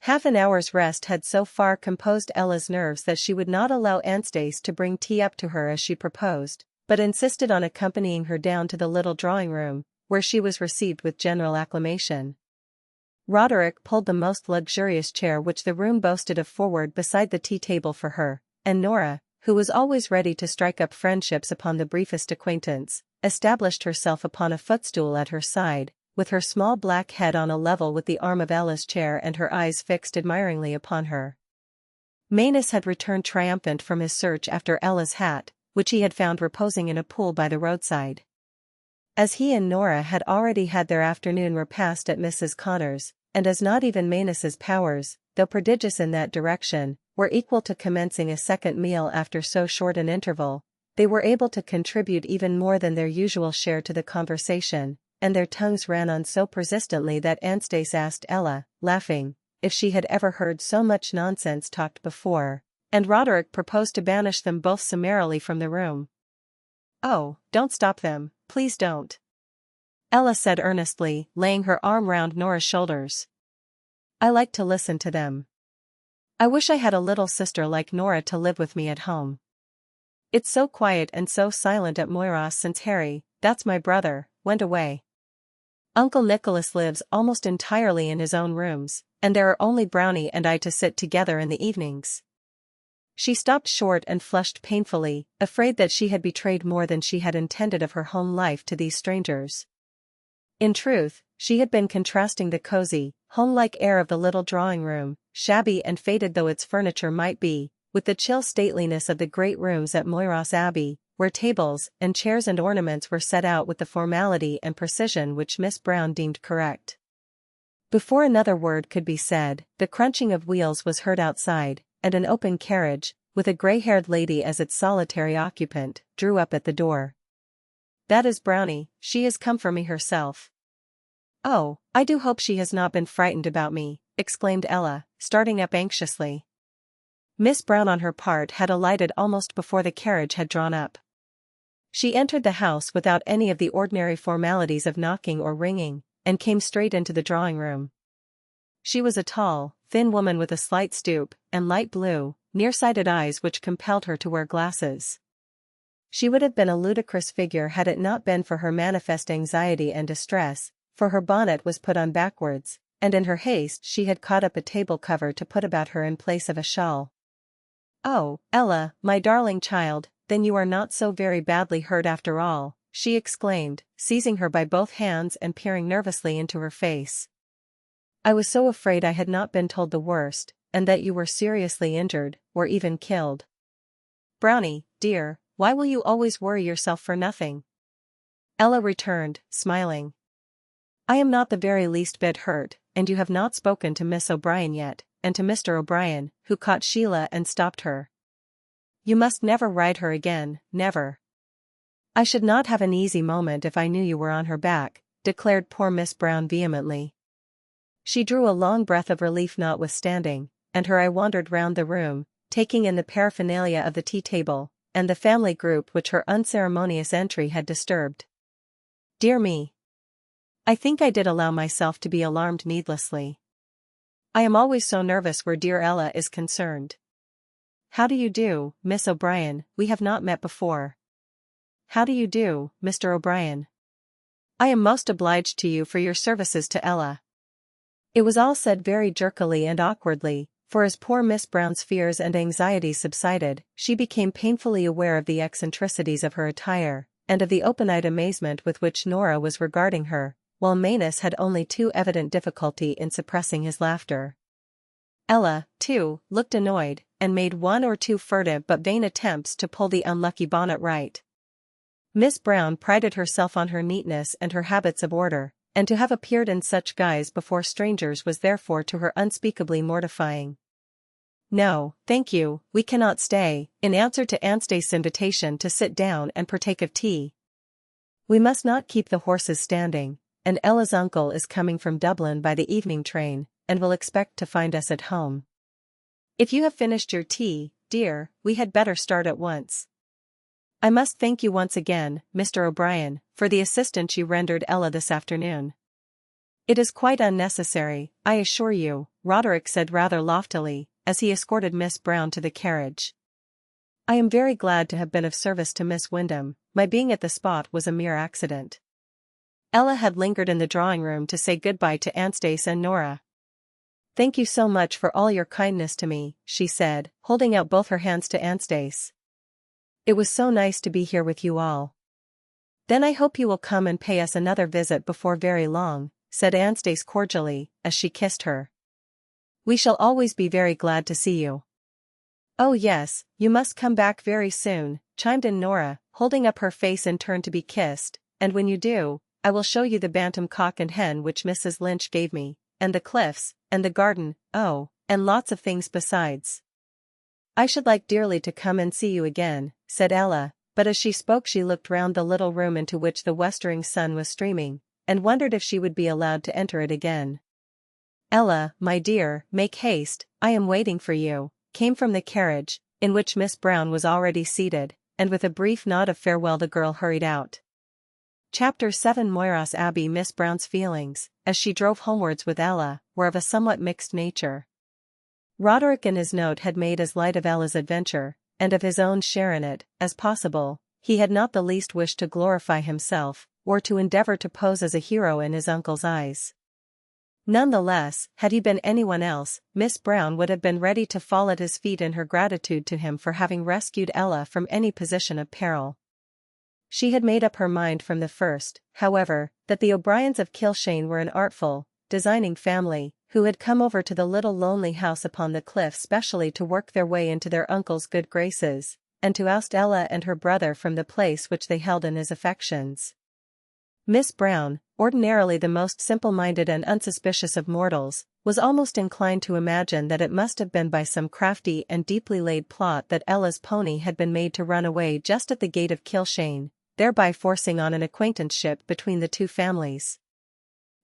Half an hour's rest had so far composed Ella's nerves that she would not allow Anstace to bring tea up to her as she proposed, but insisted on accompanying her down to the little drawing-room, where she was received with general acclamation. Roderick pulled the most luxurious chair which the room boasted of forward beside the tea-table for her, and Nora, who was always ready to strike up friendships upon the briefest acquaintance, established herself upon a footstool at her side, with her small black head on a level with the arm of Ella's chair and her eyes fixed admiringly upon her. Manus had returned triumphant from his search after Ella's hat, which he had found reposing in a pool by the roadside. As he and Nora had already had their afternoon repast at Mrs. Connor's, and as not even Manus's powers, though prodigious in that direction, were equal to commencing a second meal after so short an interval, They were able to contribute even more than their usual share to the conversation, and their tongues ran on so persistently that Anstice asked Ella, laughing, if she had ever heard so much nonsense talked before, and Roderick proposed to banish them both summarily from the room. "Oh, don't stop them, please don't," Ella said earnestly, laying her arm round Nora's shoulders. "I like to listen to them. I wish I had a little sister like Nora to live with me at home. It's so quiet and so silent at Moyras since Harry, that's my brother, went away. Uncle Nicholas lives almost entirely in his own rooms, and there are only Brownie and I to sit together in the evenings." She stopped short and flushed painfully, afraid that she had betrayed more than she had intended of her home life to these strangers. In truth, she had been contrasting the cozy, home-like air of the little drawing-room, shabby and faded though its furniture might be, with the chill stateliness of the great rooms at Moyras Abbey, where tables and chairs and ornaments were set out with the formality and precision which Miss Brown deemed correct. Before another word could be said, the crunching of wheels was heard outside, and an open carriage, with a grey-haired lady as its solitary occupant, drew up at the door. "That is Brownie, she has come for me herself." "Oh, I do hope she has not been frightened about me," exclaimed Ella, starting up anxiously. Miss Brown on her part had alighted almost before the carriage had drawn up. She entered the house without any of the ordinary formalities of knocking or ringing, and came straight into the drawing-room. She was a tall, thin woman with a slight stoop, and light blue, nearsighted eyes which compelled her to wear glasses. She would have been a ludicrous figure had it not been for her manifest anxiety and distress, for her bonnet was put on backwards, and in her haste she had caught up a table cover to put about her in place of a shawl. "Oh, Ella, my darling child, then you are not so very badly hurt after all," she exclaimed, seizing her by both hands and peering nervously into her face. "I was so afraid I had not been told the worst, and that you were seriously injured, or even killed. Brownie, dear, why will you always worry yourself for nothing?" Ella returned, smiling. "I am not the very least bit hurt, and you have not spoken to Miss O'Brien yet," and to Mr. O'Brien, who caught Sheila and stopped her. "You must never ride her again, never." "I should not have an easy moment if I knew you were on her back," declared poor Miss Brown vehemently. She drew a long breath of relief notwithstanding, and her eye wandered round the room, taking in the paraphernalia of the tea-table, and the family group which her unceremonious entry had disturbed. "Dear me! I think I did allow myself to be alarmed needlessly. I am always so nervous where dear Ella is concerned. How do you do, Miss O'Brien? We have not met before." "How do you do, Mr. O'Brien? I am most obliged to you for your services to Ella." It was all said very jerkily and awkwardly, for as poor Miss Brown's fears and anxieties subsided, she became painfully aware of the eccentricities of her attire, and of the open-eyed amazement with which Nora was regarding her, while Manus had only too evident difficulty in suppressing his laughter. Ella, too, looked annoyed, and made one or two furtive but vain attempts to pull the unlucky bonnet right. Miss Brown prided herself on her neatness and her habits of order, and to have appeared in such guise before strangers was therefore to her unspeakably mortifying. "No, thank you, we cannot stay," in answer to Anstice's invitation to sit down and partake of tea. "We must not keep the horses standing, and Ella's uncle is coming from Dublin by the evening train, and will expect to find us at home. If you have finished your tea, dear, we had better start at once. I must thank you once again, Mr. O'Brien, for the assistance you rendered Ella this afternoon." "It is quite unnecessary, I assure you," Roderick said rather loftily, as he escorted Miss Brown to the carriage. "I am very glad to have been of service to Miss Wyndham. My being at the spot was a mere accident." Ella had lingered in the drawing-room to say goodbye to Anstice and Nora. "Thank you so much for all your kindness to me," she said, holding out both her hands to Anstice. "It was so nice to be here with you all." "Then I hope you will come and pay us another visit before very long," said Anstice cordially, as she kissed her. "We shall always be very glad to see you." "Oh yes, you must come back very soon," chimed in Nora, holding up her face in turn to be kissed, "and when you do, I will show you the bantam cock and hen which Mrs. Lynch gave me, and the cliffs, and the garden, oh, and lots of things besides." "I should like dearly to come and see you again," said Ella, but as she spoke she looked round the little room into which the westering sun was streaming, and wondered if she would be allowed to enter it again. "Ella, my dear, make haste, I am waiting for you," came from the carriage, in which Miss Brown was already seated, and with a brief nod of farewell the girl hurried out. Chapter 7 Moyras Abbey. Miss Brown's feelings, as she drove homewards with Ella, were of a somewhat mixed nature. Roderick in his note had made as light of Ella's adventure, and of his own share in it, as possible. He had not the least wish to glorify himself, or to endeavor to pose as a hero in his uncle's eyes. None the less, had he been anyone else, Miss Brown would have been ready to fall at his feet in her gratitude to him for having rescued Ella from any position of peril. She had made up her mind from the first, however, that the O'Briens of Kilshane were an artful, designing family, who had come over to the little lonely house upon the cliff specially to work their way into their uncle's good graces, and to oust Ella and her brother from the place which they held in his affections. Miss Brown, ordinarily the most simple-minded and unsuspicious of mortals, was almost inclined to imagine that it must have been by some crafty and deeply laid plot that Ella's pony had been made to run away just at the gate of Kilshane, thereby forcing on an acquaintanceship between the two families.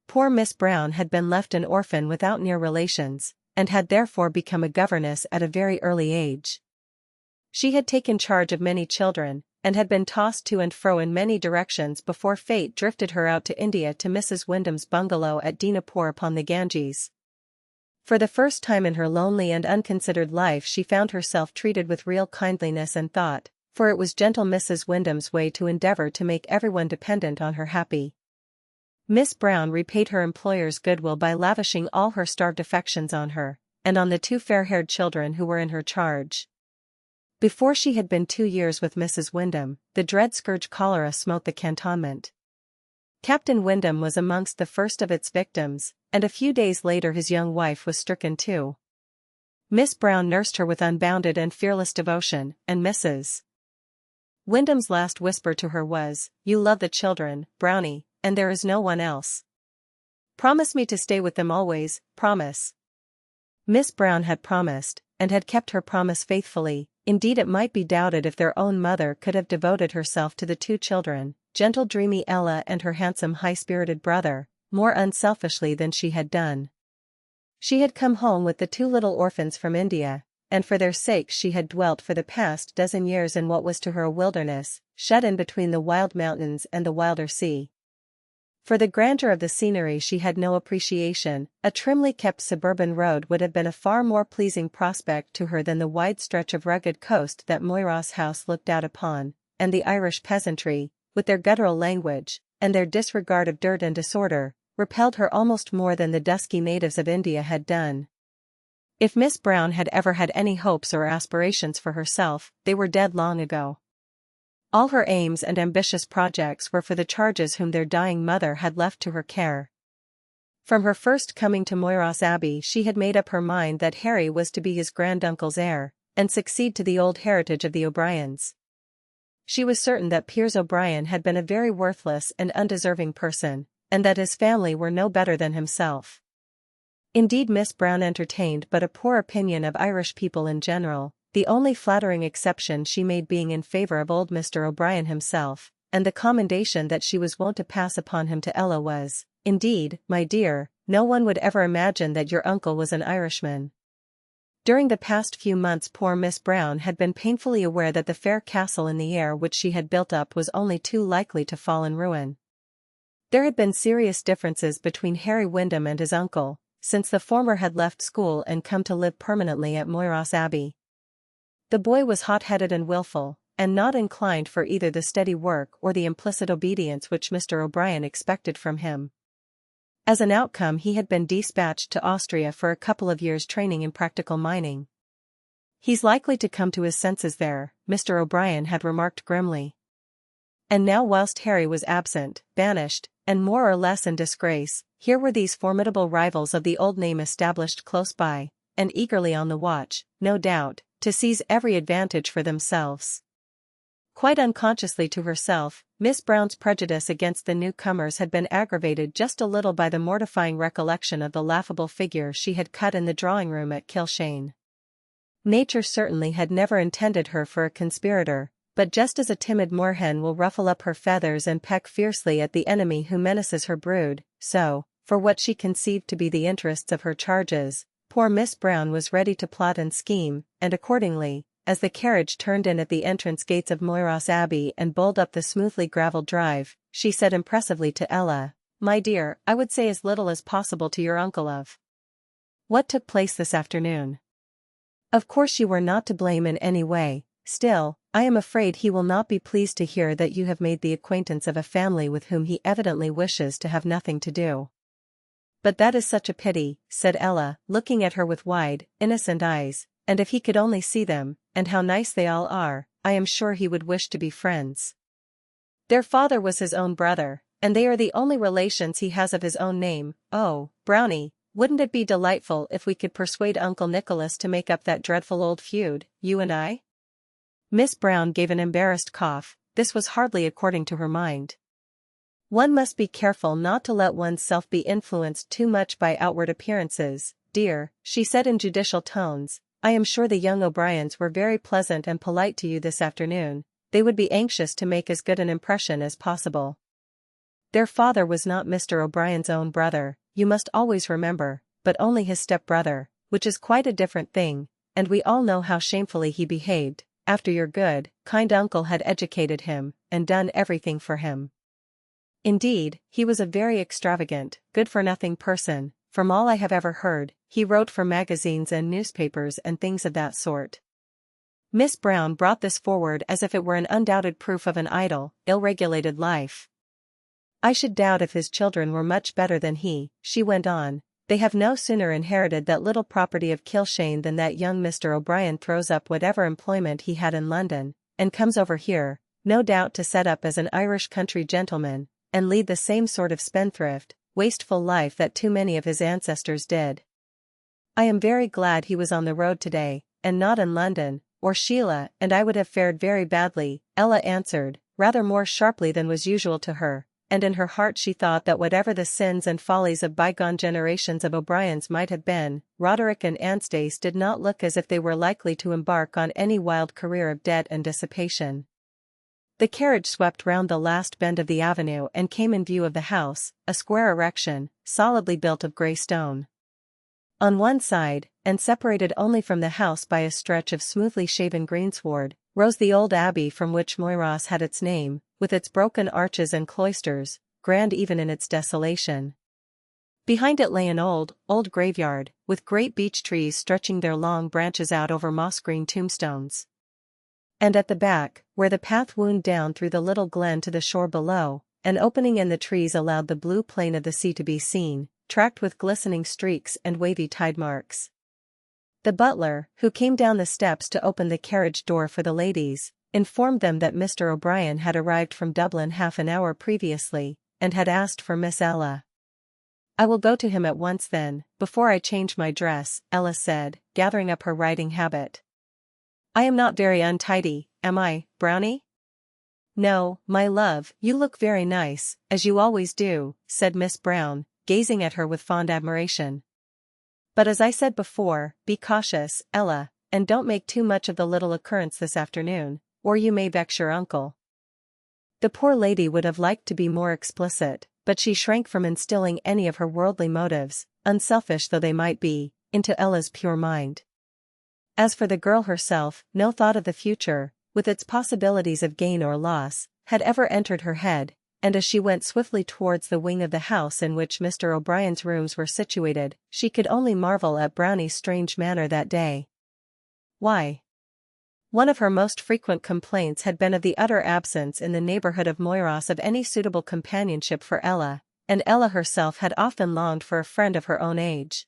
Poor Miss Brown had been left an orphan without near relations, and had therefore become a governess at a very early age. She had taken charge of many children, and had been tossed to and fro in many directions before fate drifted her out to India to Mrs. Wyndham's bungalow at Dinapore upon the Ganges. For the first time in her lonely and unconsidered life she found herself treated with real kindliness and thought, for it was gentle Mrs. Wyndham's way to endeavor to make everyone dependent on her happy. Miss Brown repaid her employer's goodwill by lavishing all her starved affections on her, and on the two fair-haired children who were in her charge. Before she had been 2 years with Mrs. Wyndham, the dread scourge cholera smote the cantonment. Captain Wyndham was amongst the first of its victims, and a few days later his young wife was stricken too. Miss Brown nursed her with unbounded and fearless devotion, and Mrs. Wyndham's last whisper to her was, "You love the children, Brownie, and there is no one else. Promise me to stay with them always, promise." Miss Brown had promised, and had kept her promise faithfully. Indeed, it might be doubted if their own mother could have devoted herself to the two children, gentle dreamy Ella and her handsome high-spirited brother, more unselfishly than she had done. She had come home with the two little orphans from India, and for their sakes she had dwelt for the past dozen years in what was to her a wilderness, shut in between the wild mountains and the wilder sea. For the grandeur of the scenery she had no appreciation. A trimly kept suburban road would have been a far more pleasing prospect to her than the wide stretch of rugged coast that Moyras House looked out upon, and the Irish peasantry, with their guttural language, and their disregard of dirt and disorder, repelled her almost more than the dusky natives of India had done. If Miss Brown had ever had any hopes or aspirations for herself, they were dead long ago. All her aims and ambitious projects were for the charges whom their dying mother had left to her care. From her first coming to Moyras Abbey she had made up her mind that Harry was to be his granduncle's heir, and succeed to the old heritage of the O'Briens. She was certain that Piers O'Brien had been a very worthless and undeserving person, and that his family were no better than himself. Indeed, Miss Brown entertained but a poor opinion of Irish people in general, the only flattering exception she made being in favor of old Mr. O'Brien himself, and the commendation that she was wont to pass upon him to Ella was, "Indeed, my dear, no one would ever imagine that your uncle was an Irishman." During the past few months poor Miss Brown had been painfully aware that the fair castle in the air which she had built up was only too likely to fall in ruin. There had been serious differences between Harry Wyndham and his uncle, since the former had left school and come to live permanently at Moyras Abbey. The boy was hot-headed and willful, and not inclined for either the steady work or the implicit obedience which Mr. O'Brien expected from him. As an outcome he had been dispatched to Austria for a couple of years' training in practical mining. "He's likely to come to his senses there," Mr. O'Brien had remarked grimly. And now whilst Harry was absent, banished, and more or less in disgrace, here were these formidable rivals of the old name established close by, and eagerly on the watch, no doubt, to seize every advantage for themselves. Quite unconsciously to herself, Miss Brown's prejudice against the newcomers had been aggravated just a little by the mortifying recollection of the laughable figure she had cut in the drawing-room at Kilshane. Nature certainly had never intended her for a conspirator, but just as a timid moorhen will ruffle up her feathers and peck fiercely at the enemy who menaces her brood, so, for what she conceived to be the interests of her charges, poor Miss Brown was ready to plot and scheme, and accordingly, as the carriage turned in at the entrance gates of Moyross Abbey and bowled up the smoothly gravelled drive, she said impressively to Ella, "My dear, I would say as little as possible to your uncle of what took place this afternoon. Of course you were not to blame in any way, still, I am afraid he will not be pleased to hear that you have made the acquaintance of a family with whom he evidently wishes to have nothing to do." "But that is such a pity," said Ella, looking at her with wide, innocent eyes, "and if he could only see them, and how nice they all are, I am sure he would wish to be friends. Their father was his own brother, and they are the only relations he has of his own name. Oh, Brownie, wouldn't it be delightful if we could persuade Uncle Nicholas to make up that dreadful old feud, you and I?" Miss Brown gave an embarrassed cough. This was hardly according to her mind. "One must be careful not to let one's self be influenced too much by outward appearances, dear," she said in judicial tones. "I am sure the young O'Briens were very pleasant and polite to you this afternoon. They would be anxious to make as good an impression as possible. Their father was not Mr. O'Brien's own brother, you must always remember, but only his step-brother, which is quite a different thing, and we all know how shamefully he behaved, after your good, kind uncle had educated him, and done everything for him. Indeed, he was a very extravagant, good-for-nothing person, from all I have ever heard. He wrote for magazines and newspapers and things of that sort." Miss Brown brought this forward as if it were an undoubted proof of an idle, ill-regulated life. "I should doubt if his children were much better than he," she went on. "They have no sooner inherited that little property of Kilshane than that young Mr. O'Brien throws up whatever employment he had in London, and comes over here, no doubt to set up as an Irish country gentleman, and lead the same sort of spendthrift, wasteful life that too many of his ancestors did. I am very glad he was on the road today, and not in London, or Sheila and I would have fared very badly," Ella answered, rather more sharply than was usual to her, and in her heart she thought that whatever the sins and follies of bygone generations of O'Briens might have been, Roderick and Anstice did not look as if they were likely to embark on any wild career of debt and dissipation. The carriage swept round the last bend of the avenue and came in view of the house, a square erection, solidly built of grey stone. On one side, and separated only from the house by a stretch of smoothly shaven greensward, rose the old abbey from which Moyross had its name, with its broken arches and cloisters, grand even in its desolation. Behind it lay an old graveyard, with great beech trees stretching their long branches out over moss-green tombstones. And at the back, where the path wound down through the little glen to the shore below, an opening in the trees allowed the blue plain of the sea to be seen, tracked with glistening streaks and wavy tide marks. The butler, who came down the steps to open the carriage door for the ladies, informed them that Mr. O'Brien had arrived from Dublin half an hour previously, and had asked for Miss Ella. "I will go to him at once then, before I change my dress," Ella said, gathering up her riding habit. "I am not very untidy, am I, Brownie?" "No, my love, you look very nice, as you always do," said Miss Brown, gazing at her with fond admiration. "But as I said before, be cautious, Ella, and don't make too much of the little occurrence this afternoon, or you may vex your uncle." The poor lady would have liked to be more explicit, but she shrank from instilling any of her worldly motives, unselfish though they might be, into Ella's pure mind. As for the girl herself, no thought of the future, with its possibilities of gain or loss, had ever entered her head, and as she went swiftly towards the wing of the house in which Mr. O'Brien's rooms were situated, she could only marvel at Brownie's strange manner that day. Why? One of her most frequent complaints had been of the utter absence in the neighborhood of Moyross of any suitable companionship for Ella, and Ella herself had often longed for a friend of her own age.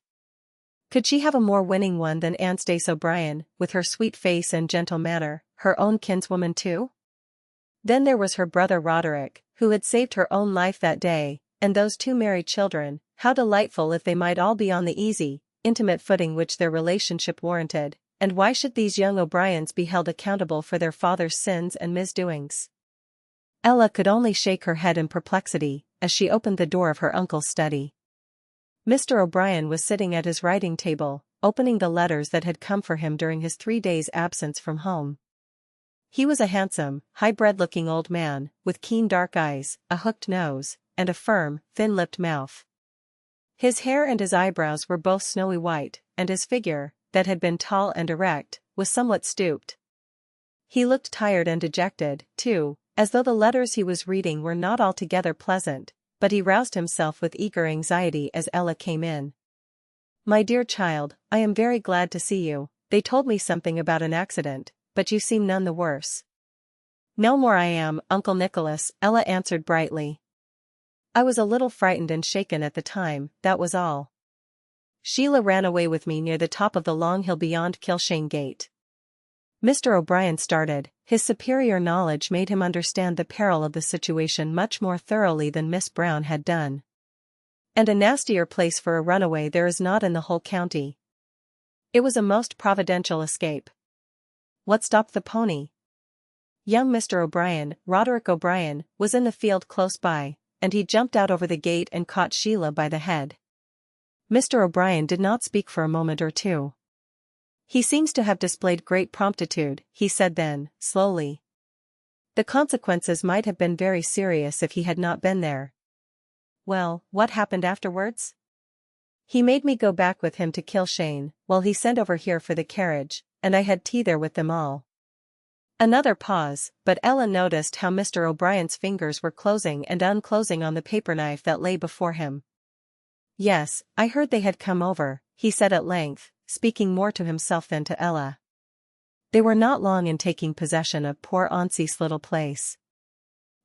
Could she have a more winning one than Anstice O'Brien, with her sweet face and gentle manner, her own kinswoman too? Then there was her brother Roderick, who had saved her own life that day, and those two merry children, how delightful if they might all be on the easy, intimate footing which their relationship warranted, and why should these young O'Briens be held accountable for their father's sins and misdoings? Ella could only shake her head in perplexity, as she opened the door of her uncle's study. Mr. O'Brien was sitting at his writing table, opening the letters that had come for him during his 3 days' absence from home. He was a handsome, high-bred-looking old man, with keen dark eyes, a hooked nose, and a firm, thin-lipped mouth. His hair and his eyebrows were both snowy white, and his figure, that had been tall and erect, was somewhat stooped. He looked tired and dejected, too, as though the letters he was reading were not altogether pleasant, but he roused himself with eager anxiety as Ella came in. "My dear child, I am very glad to see you. They told me something about an accident, but you seem none the worse." "No more I am, Uncle Nicholas," Ella answered brightly. "I was a little frightened and shaken at the time, that was all. Sheila ran away with me near the top of the long hill beyond Kilshane Gate." Mr. O'Brien started. His superior knowledge made him understand the peril of the situation much more thoroughly than Miss Brown had done. "And a nastier place for a runaway there is not in the whole county. It was a most providential escape." "What stopped the pony?" Young Mr. O'Brien, Roderick O'Brien, was in the field close by, and he jumped out over the gate and caught Sheila by the head. Mr. O'Brien did not speak for a moment or two. "He seems to have displayed great promptitude," he said then, slowly. "The consequences might have been very serious if he had not been there." "Well, what happened afterwards?" "He made me go back with him to Kilshane, while he sent over here for the carriage, and I had tea there with them all." Another pause, but Ella noticed how Mr. O'Brien's fingers were closing and unclosing on the paper knife that lay before him. "Yes, I heard they had come over," he said at length, speaking more to himself than to Ella. "They were not long in taking possession of poor Auntie's little place."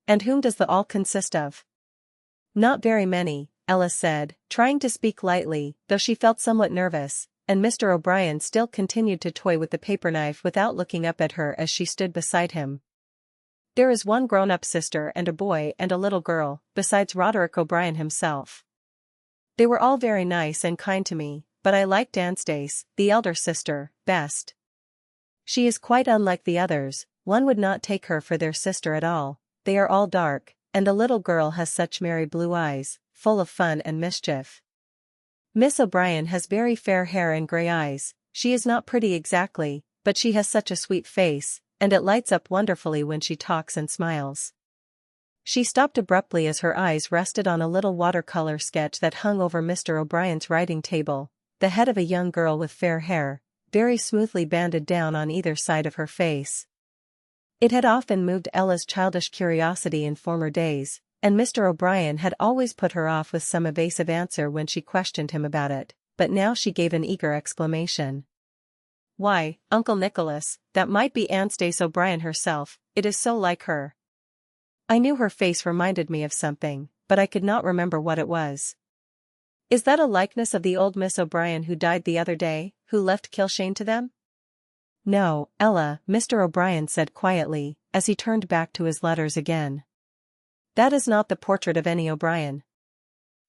"And whom does the all consist of?" "Not very many," Ella said, trying to speak lightly, though she felt somewhat nervous, and Mr. O'Brien still continued to toy with the paper knife without looking up at her as she stood beside him. "There is one grown-up sister and a boy and a little girl, besides Roderick O'Brien himself. They were all very nice and kind to me, but I liked Anstace, the elder sister, best. She is quite unlike the others. One would not take her for their sister at all. They are all dark, and the little girl has such merry blue eyes, full of fun and mischief. Miss O'Brien has very fair hair and grey eyes. She is not pretty exactly, but she has such a sweet face, and it lights up wonderfully when she talks and smiles." She stopped abruptly as her eyes rested on a little watercolor sketch that hung over Mr. O'Brien's writing table, the head of a young girl with fair hair, very smoothly banded down on either side of her face. It had often moved Ella's childish curiosity in former days, and Mr. O'Brien had always put her off with some evasive answer when she questioned him about it, but now she gave an eager exclamation. "Why, Uncle Nicholas, that might be Anstace O'Brien herself, it is so like her. I knew her face reminded me of something, but I could not remember what it was." "Is that a likeness of the old Miss O'Brien who died the other day, who left Kilshane to them?" "No, Ella," Mr. O'Brien said quietly, as he turned back to his letters again. "That is not the portrait of any O'Brien."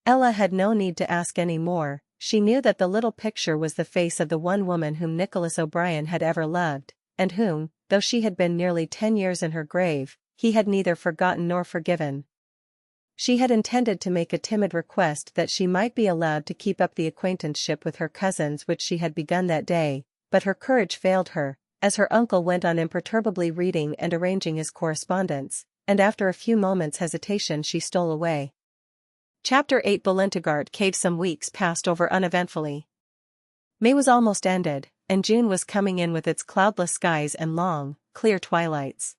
Ella had no need to ask any more. She knew that the little picture was the face of the one woman whom Nicholas O'Brien had ever loved, and whom, though she had been nearly 10 years in her grave, he had neither forgotten nor forgiven. She had intended to make a timid request that she might be allowed to keep up the acquaintanceship with her cousins which she had begun that day, but her courage failed her, as her uncle went on imperturbably reading and arranging his correspondence, and after a few moments' hesitation she stole away. Chapter 8. Ballintigart Cave. Some weeks passed over uneventfully. May was almost ended, and June was coming in with its cloudless skies and long, clear twilights.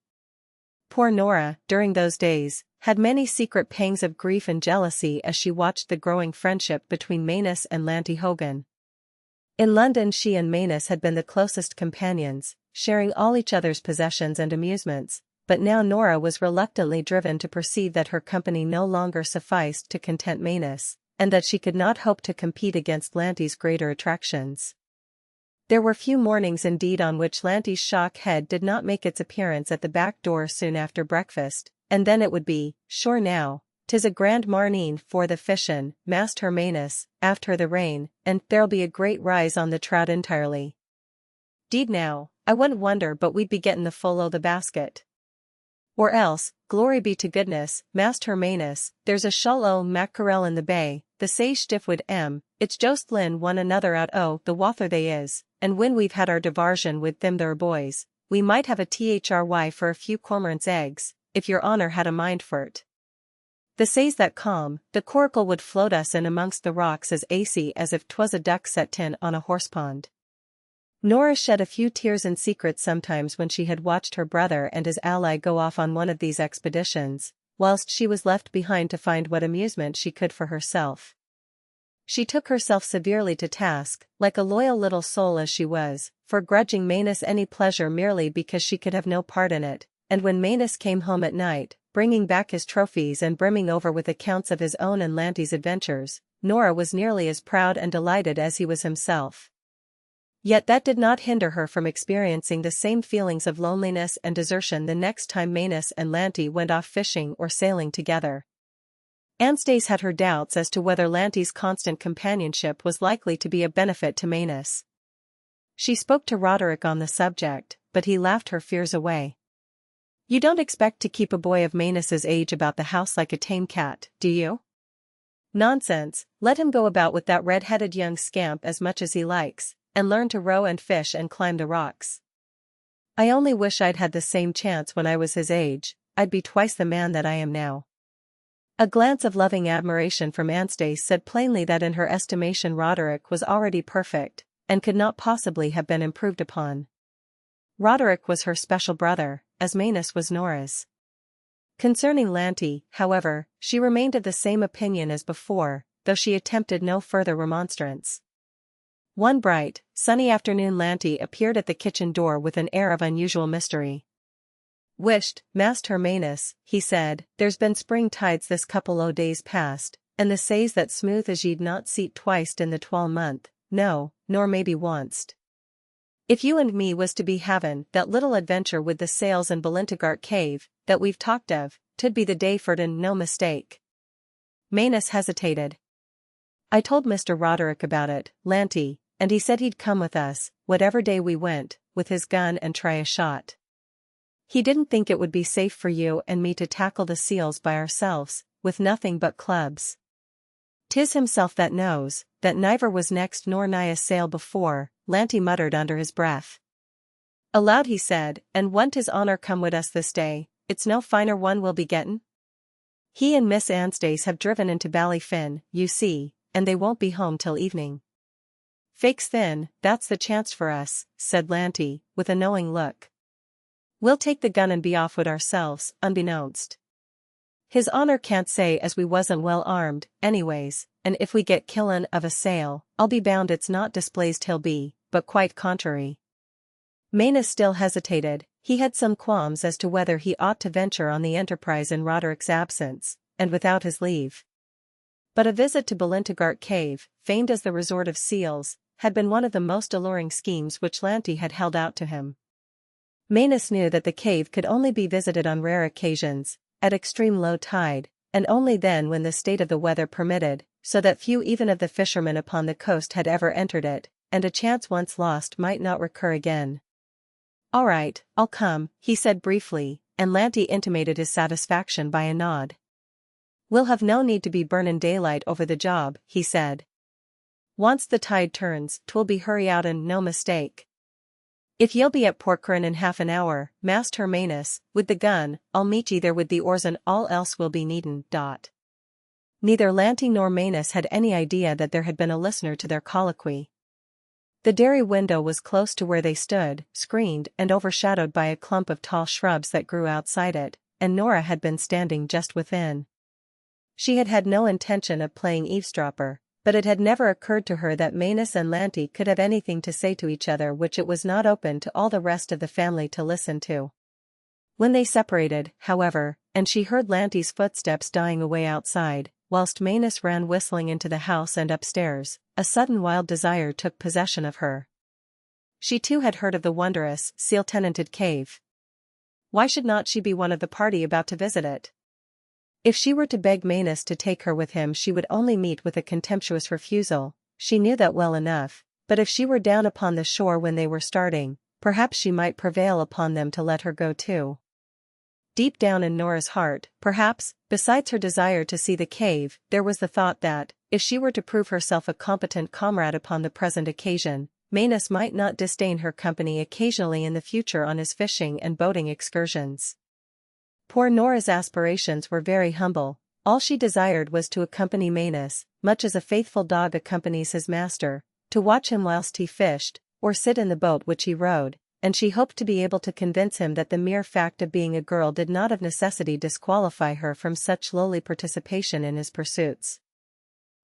Poor Nora, during those days, had many secret pangs of grief and jealousy as she watched the growing friendship between Manus and Lanty Hogan. In London she and Manus had been the closest companions, sharing all each other's possessions and amusements, but now Nora was reluctantly driven to perceive that her company no longer sufficed to content Manus, and that she could not hope to compete against Lanty's greater attractions. There were few mornings indeed on which Lanty's shock head did not make its appearance at the back door soon after breakfast, and then it would be, "Sure now, 'tis a grand marnin for the fishin', Master Manus, after the rain, and there'll be a great rise on the trout entirely. 'Deed now, I wouldn't wonder but we'd be gettin' the full o' the basket. Or else, glory be to goodness, Master Manus, there's a shoal o' mackerel in the bay, the say stiffwood it's jost lin one another out o' the wather they is, and when we've had our divarsion with them there boys, we might have a try for a few cormorant's eggs, if your honor had a mind for't. The says that calm, the coracle would float us in amongst the rocks as acy as if 'twas a duck set tin on a horsepond. Nora shed a few tears in secret sometimes when she had watched her brother and his ally go off on one of these expeditions, whilst she was left behind to find what amusement she could for herself. She took herself severely to task, like a loyal little soul as she was, for grudging Manus any pleasure merely because she could have no part in it, and when Manus came home at night, bringing back his trophies and brimming over with accounts of his own and Lanty's adventures, Nora was nearly as proud and delighted as he was himself. Yet that did not hinder her from experiencing the same feelings of loneliness and desertion the next time Manus and Lanty went off fishing or sailing together. Anstace had her doubts as to whether Lanty's constant companionship was likely to be a benefit to Manus. She spoke to Roderick on the subject, but he laughed her fears away. "You don't expect to keep a boy of Manus's age about the house like a tame cat, do you? Nonsense, let him go about with that red-headed young scamp as much as he likes, and learn to row and fish and climb the rocks. I only wish I'd had the same chance when I was his age, I'd be twice the man that I am now." A glance of loving admiration from Anstace said plainly that in her estimation Roderick was already perfect, and could not possibly have been improved upon. Roderick was her special brother, as Manus was Nora's. Concerning Lanty, however, she remained of the same opinion as before, though she attempted no further remonstrance. One bright, sunny afternoon Lanty appeared at the kitchen door with an air of unusual mystery. "Wisht, Master Manus," he said, "there's been spring tides this couple o' days past, and the says that smooth as ye'd not see't twiced in the 12 month, no, nor maybe onst. If you and me was to be havin' that little adventure with the sails in Balintagart Cave, that we've talked of, 'twould be the day for't and no mistake." Manus hesitated. "I told Mr. Roderick about it, Lanty, and he said he'd come with us, whatever day we went, with his gun and try a shot. He didn't think it would be safe for you and me to tackle the seals by ourselves, with nothing but clubs. 'Tis himself that knows, that niver was next nor nigh a sail before," Lanty muttered under his breath. Aloud he said, "And won't his honor come wid us this day, it's no finer one we'll be gettin'? He and Miss Anstace have driven into Ballyfin, you see, and they won't be home till evening." "Faix then, that's the chance for us," said Lanty, with a knowing look. "We'll take the gun and be off wid ourselves, unbeknownst. His honor can't say as we wasn't well armed, anyways, and if we get killin' of a sail, I'll be bound it's not displaced he'll be, but quite contrary." Manus still hesitated. He had some qualms as to whether he ought to venture on the enterprise in Roderick's absence, and without his leave. But a visit to Balintagart Cave, famed as the resort of seals, had been one of the most alluring schemes which Lanty had held out to him. Manus knew that the cave could only be visited on rare occasions, at extreme low tide, and only then when the state of the weather permitted, so that few even of the fishermen upon the coast had ever entered it, and a chance once lost might not recur again. "All right, I'll come," he said briefly, and Lanty intimated his satisfaction by a nod. "We'll have no need to be burnin' daylight over the job," he said. "Once the tide turns, 'twill be hurry out and no mistake. If ye'll be at Porkern in half an hour, Master Manus, with the gun, I'll meet ye there with the oars and all else we'll be needin'. Neither Lanty nor Manus had any idea that there had been a listener to their colloquy. The dairy window was close to where they stood, screened and overshadowed by a clump of tall shrubs that grew outside it, and Nora had been standing just within. She had had no intention of playing eavesdropper, but it had never occurred to her that Manus and Lanty could have anything to say to each other which it was not open to all the rest of the family to listen to. When they separated, however, and she heard Lanty's footsteps dying away outside, whilst Manus ran whistling into the house and upstairs, a sudden wild desire took possession of her. She too had heard of the wondrous, seal-tenanted cave. Why should not she be one of the party about to visit it? If she were to beg Manus to take her with him she would only meet with a contemptuous refusal, she knew that well enough, but if she were down upon the shore when they were starting, perhaps she might prevail upon them to let her go too. Deep down in Nora's heart, perhaps, besides her desire to see the cave, there was the thought that, if she were to prove herself a competent comrade upon the present occasion, Manus might not disdain her company occasionally in the future on his fishing and boating excursions. Poor Nora's aspirations were very humble. All she desired was to accompany Manus, much as a faithful dog accompanies his master, to watch him whilst he fished, or sit in the boat which he rowed, and she hoped to be able to convince him that the mere fact of being a girl did not of necessity disqualify her from such lowly participation in his pursuits.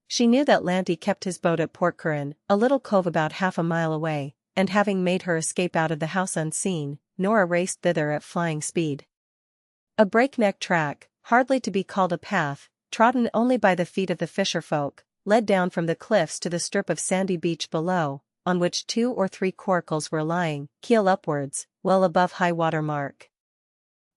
She knew that Lanty kept his boat at Portcurin, a little cove about half a mile away, and having made her escape out of the house unseen, Nora raced thither at flying speed. A breakneck track, hardly to be called a path, trodden only by the feet of the fisherfolk, led down from the cliffs to the strip of sandy beach below, on which 2 or 3 coracles were lying, keel upwards, well above high water mark.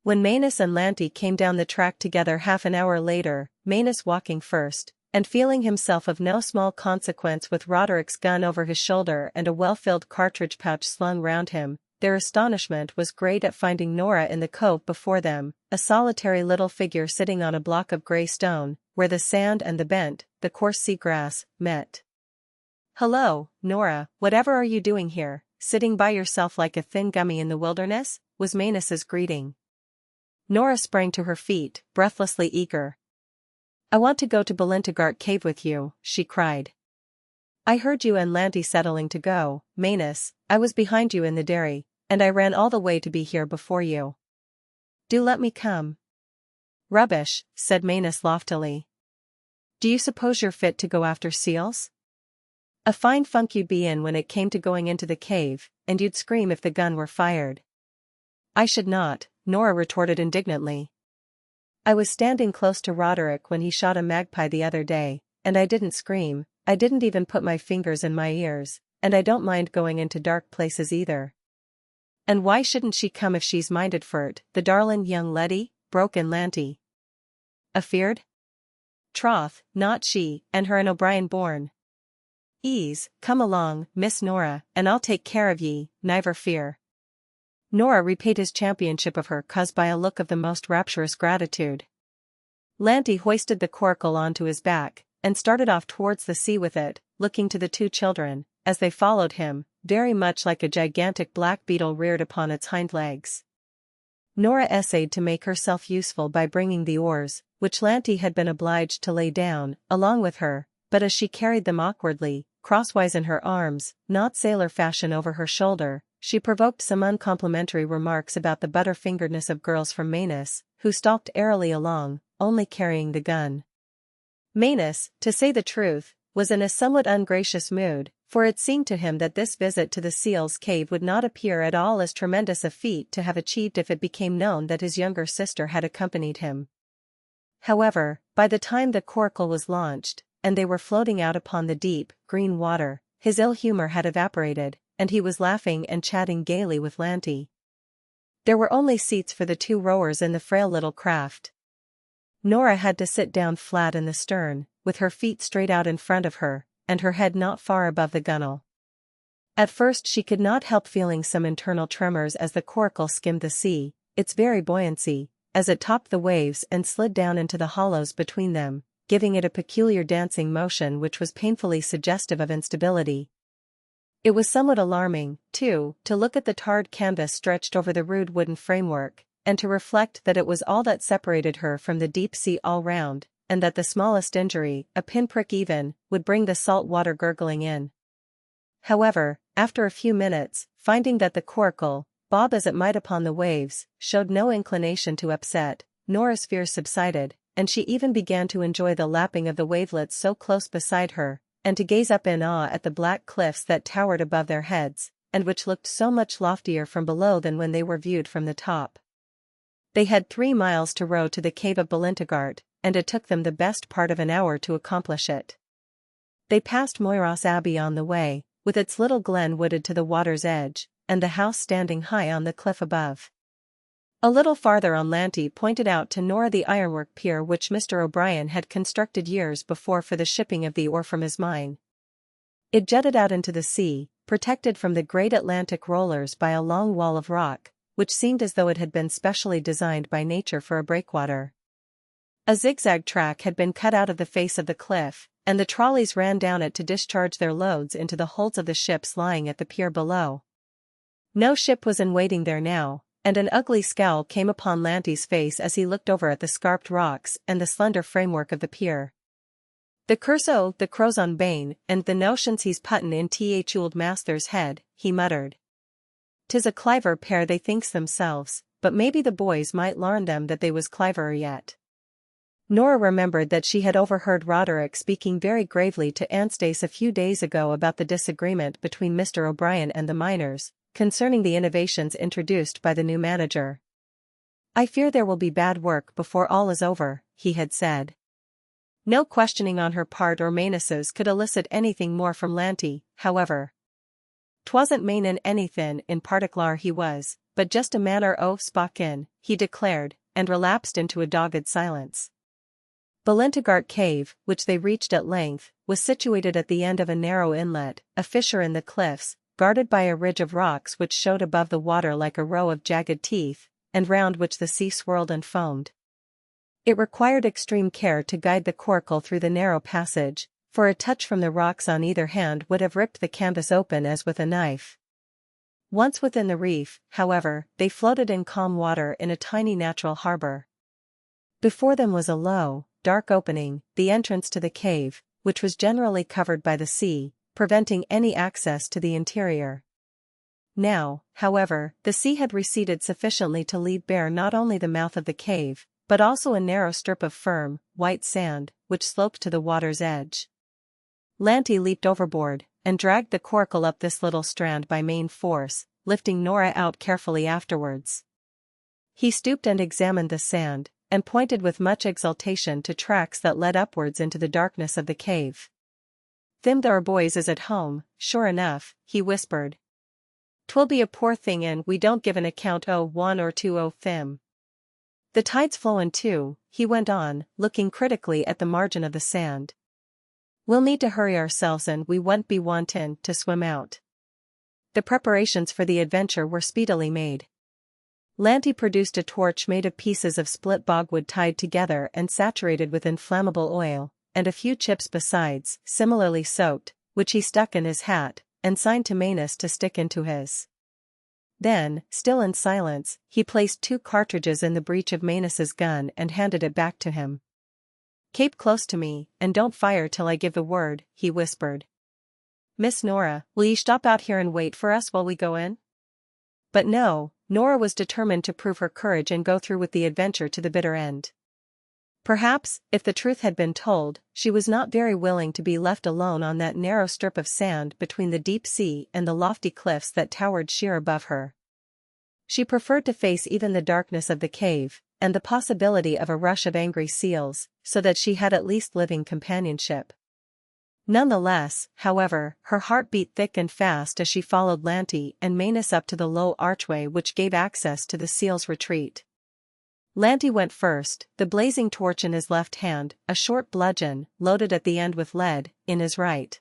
When Manus and Lanty came down the track together half an hour later, Manus walking first, and feeling himself of no small consequence with Roderick's gun over his shoulder and a well-filled cartridge pouch slung round him, their astonishment was great at finding Nora in the cove before them, a solitary little figure sitting on a block of grey stone, where the sand and the coarse sea grass, met. "Hello, Nora, whatever are you doing here, sitting by yourself like a thin gummy in the wilderness?" was Manus's greeting. Nora sprang to her feet, breathlessly eager. "I want to go to Balintagart Cave with you," she cried. "I heard you and Lanty settling to go, Manus. I was behind you in the dairy, and I ran all the way to be here before you. Do let me come." "Rubbish," said Manus loftily. "Do you suppose you're fit to go after seals? A fine funk you'd be in when it came to going into the cave, and you'd scream if the gun were fired." "I should not," Nora retorted indignantly. "I was standing close to Roderick when he shot a magpie the other day, and I didn't scream. I didn't even put my fingers in my ears, and I don't mind going into dark places either." "And why shouldn't she come if she's minded for't, the darlin' young leddy?" broke in Lanty. "Afeard? Troth, not she, and her an O'Brien born. Ease, come along, Miss Nora, and I'll take care of ye, niver fear." Nora repaid his championship of her cause by a look of the most rapturous gratitude. Lanty hoisted the coracle onto his back, and started off towards the sea with it, looking to the 2 children, as they followed him, very much like a gigantic black beetle reared upon its hind legs. Nora essayed to make herself useful by bringing the oars, which Lanty had been obliged to lay down, along with her, but as she carried them awkwardly, crosswise in her arms, not sailor fashion over her shoulder, she provoked some uncomplimentary remarks about the butterfingeredness of girls from Manus, who stalked airily along, only carrying the gun. Manus, to say the truth, was in a somewhat ungracious mood, for it seemed to him that this visit to the seal's cave would not appear at all as tremendous a feat to have achieved if it became known that his younger sister had accompanied him. However, by the time the coracle was launched, and they were floating out upon the deep, green water, his ill humor had evaporated, and he was laughing and chatting gaily with Lanty. There were only seats for the 2 rowers in the frail little craft. Nora had to sit down flat in the stern, with her feet straight out in front of her, and her head not far above the gunwale. At first she could not help feeling some internal tremors as the coracle skimmed the sea, its very buoyancy, as it topped the waves and slid down into the hollows between them, giving it a peculiar dancing motion which was painfully suggestive of instability. It was somewhat alarming, too, to look at the tarred canvas stretched over the rude wooden framework, and to reflect that it was all that separated her from the deep sea all round, and that the smallest injury, a pinprick even, would bring the salt water gurgling in. However, after a few minutes, finding that the coracle, bob as it might upon the waves, showed no inclination to upset, Nora's fears subsided, and she even began to enjoy the lapping of the wavelets so close beside her, and to gaze up in awe at the black cliffs that towered above their heads, and which looked so much loftier from below than when they were viewed from the top. They had 3 miles to row to the cave of Balintagart, and it took them the best part of an hour to accomplish it. They passed Moyross Abbey on the way, with its little glen wooded to the water's edge, and the house standing high on the cliff above. A little farther on Lanty pointed out to Nora the ironwork pier which Mr. O'Brien had constructed years before for the shipping of the ore from his mine. It jutted out into the sea, protected from the great Atlantic rollers by a long wall of rock, which seemed as though it had been specially designed by nature for a breakwater. A zigzag track had been cut out of the face of the cliff, and the trolleys ran down it to discharge their loads into the holds of the ships lying at the pier below. No ship was in waiting there now, and an ugly scowl came upon Lanty's face as he looked over at the scarped rocks and the slender framework of the pier. "The the crows on bane, and the notions he's puttin' in old master's head," he muttered. "'Tis a cliver pair they thinks themselves, but maybe the boys might larn them that they was cliverer yet." Nora remembered that she had overheard Roderick speaking very gravely to Anstice a few days ago about the disagreement between Mr. O'Brien and the miners, concerning the innovations introduced by the new manager. "I fear there will be bad work before all is over," he had said. No questioning on her part or Manus's could elicit anything more from Lanty, however. "'Twasn't manin' anythin' in particklar he was, but just a manner o' spakin'," he declared, and relapsed into a dogged silence. Balintagart Cave, which they reached at length, was situated at the end of a narrow inlet, a fissure in the cliffs, guarded by a ridge of rocks which showed above the water like a row of jagged teeth, and round which the sea swirled and foamed. It required extreme care to guide the coracle through the narrow passage, for a touch from the rocks on either hand would have ripped the canvas open as with a knife. Once within the reef, however, they floated in calm water in a tiny natural harbor. Before them was a low, dark opening, the entrance to the cave, which was generally covered by the sea, preventing any access to the interior. Now, however, the sea had receded sufficiently to leave bare not only the mouth of the cave, but also a narrow strip of firm, white sand, which sloped to the water's edge. Lanty leaped overboard, and dragged the coracle up this little strand by main force, lifting Nora out carefully afterwards. He stooped and examined the sand, and pointed with much exultation to tracks that led upwards into the darkness of the cave. "Thim thar boys is at home, sure enough," he whispered. "'Twill be a poor thing an' we don't give an account o' 1 or 2 o' thim. The tide's flowin' too," he went on, looking critically at the margin of the sand. "We'll need to hurry ourselves and we won't be wantin' to swim out." The preparations for the adventure were speedily made. Lanty produced a torch made of pieces of split bogwood tied together and saturated with inflammable oil, and a few chips besides, similarly soaked, which he stuck in his hat, and signed to Manus to stick into his. Then, still in silence, he placed 2 cartridges in the breech of Manus's gun and handed it back to him. "Keep close to me, and don't fire till I give the word," he whispered. "Miss Nora, will ye stop out here and wait for us while we go in?" But no, Nora was determined to prove her courage and go through with the adventure to the bitter end. Perhaps, if the truth had been told, she was not very willing to be left alone on that narrow strip of sand between the deep sea and the lofty cliffs that towered sheer above her. She preferred to face even the darkness of the cave, and the possibility of a rush of angry seals, so that she had at least living companionship. Nonetheless, however, her heart beat thick and fast as she followed Lanty and Manus up to the low archway which gave access to the seal's retreat. Lanty went first, the blazing torch in his left hand, a short bludgeon, loaded at the end with lead, in his right.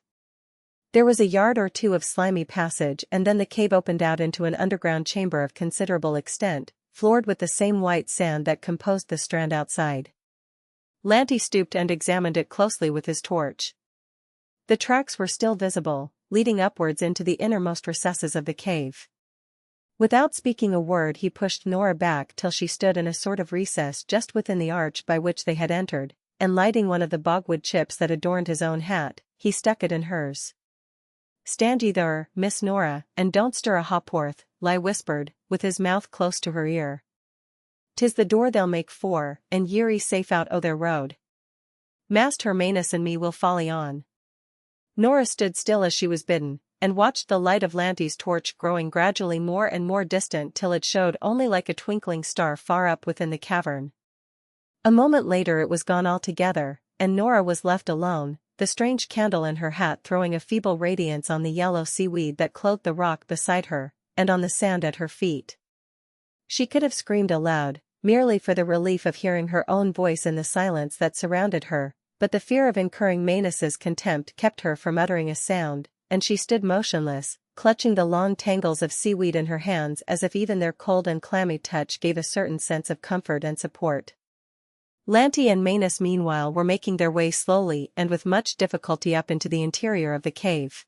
There was a yard or two of slimy passage and then the cave opened out into an underground chamber of considerable extent, floored with the same white sand that composed the strand outside. Lanty stooped and examined it closely with his torch. The tracks were still visible, leading upwards into the innermost recesses of the cave. Without speaking a word he pushed Nora back till she stood in a sort of recess just within the arch by which they had entered, and lighting one of the bogwood chips that adorned his own hat, he stuck it in hers. "Stand ye there, Miss Nora, and don't stir a ha'porth," Ly whispered, with his mouth close to her ear. "'Tis the door they'll make for, and ye're safe out o' their road. Master Manus and me will folly on." Nora stood still as she was bidden, and watched the light of Lanty's torch growing gradually more and more distant till it showed only like a twinkling star far up within the cavern. A moment later it was gone altogether, and Nora was left alone, the strange candle in her hat throwing a feeble radiance on the yellow seaweed that clothed the rock beside her, and on the sand at her feet. She could have screamed aloud, merely for the relief of hearing her own voice in the silence that surrounded her, but the fear of incurring Manus's contempt kept her from uttering a sound, and she stood motionless, clutching the long tangles of seaweed in her hands as if even their cold and clammy touch gave a certain sense of comfort and support. Lanty and Manus meanwhile were making their way slowly and with much difficulty up into the interior of the cave.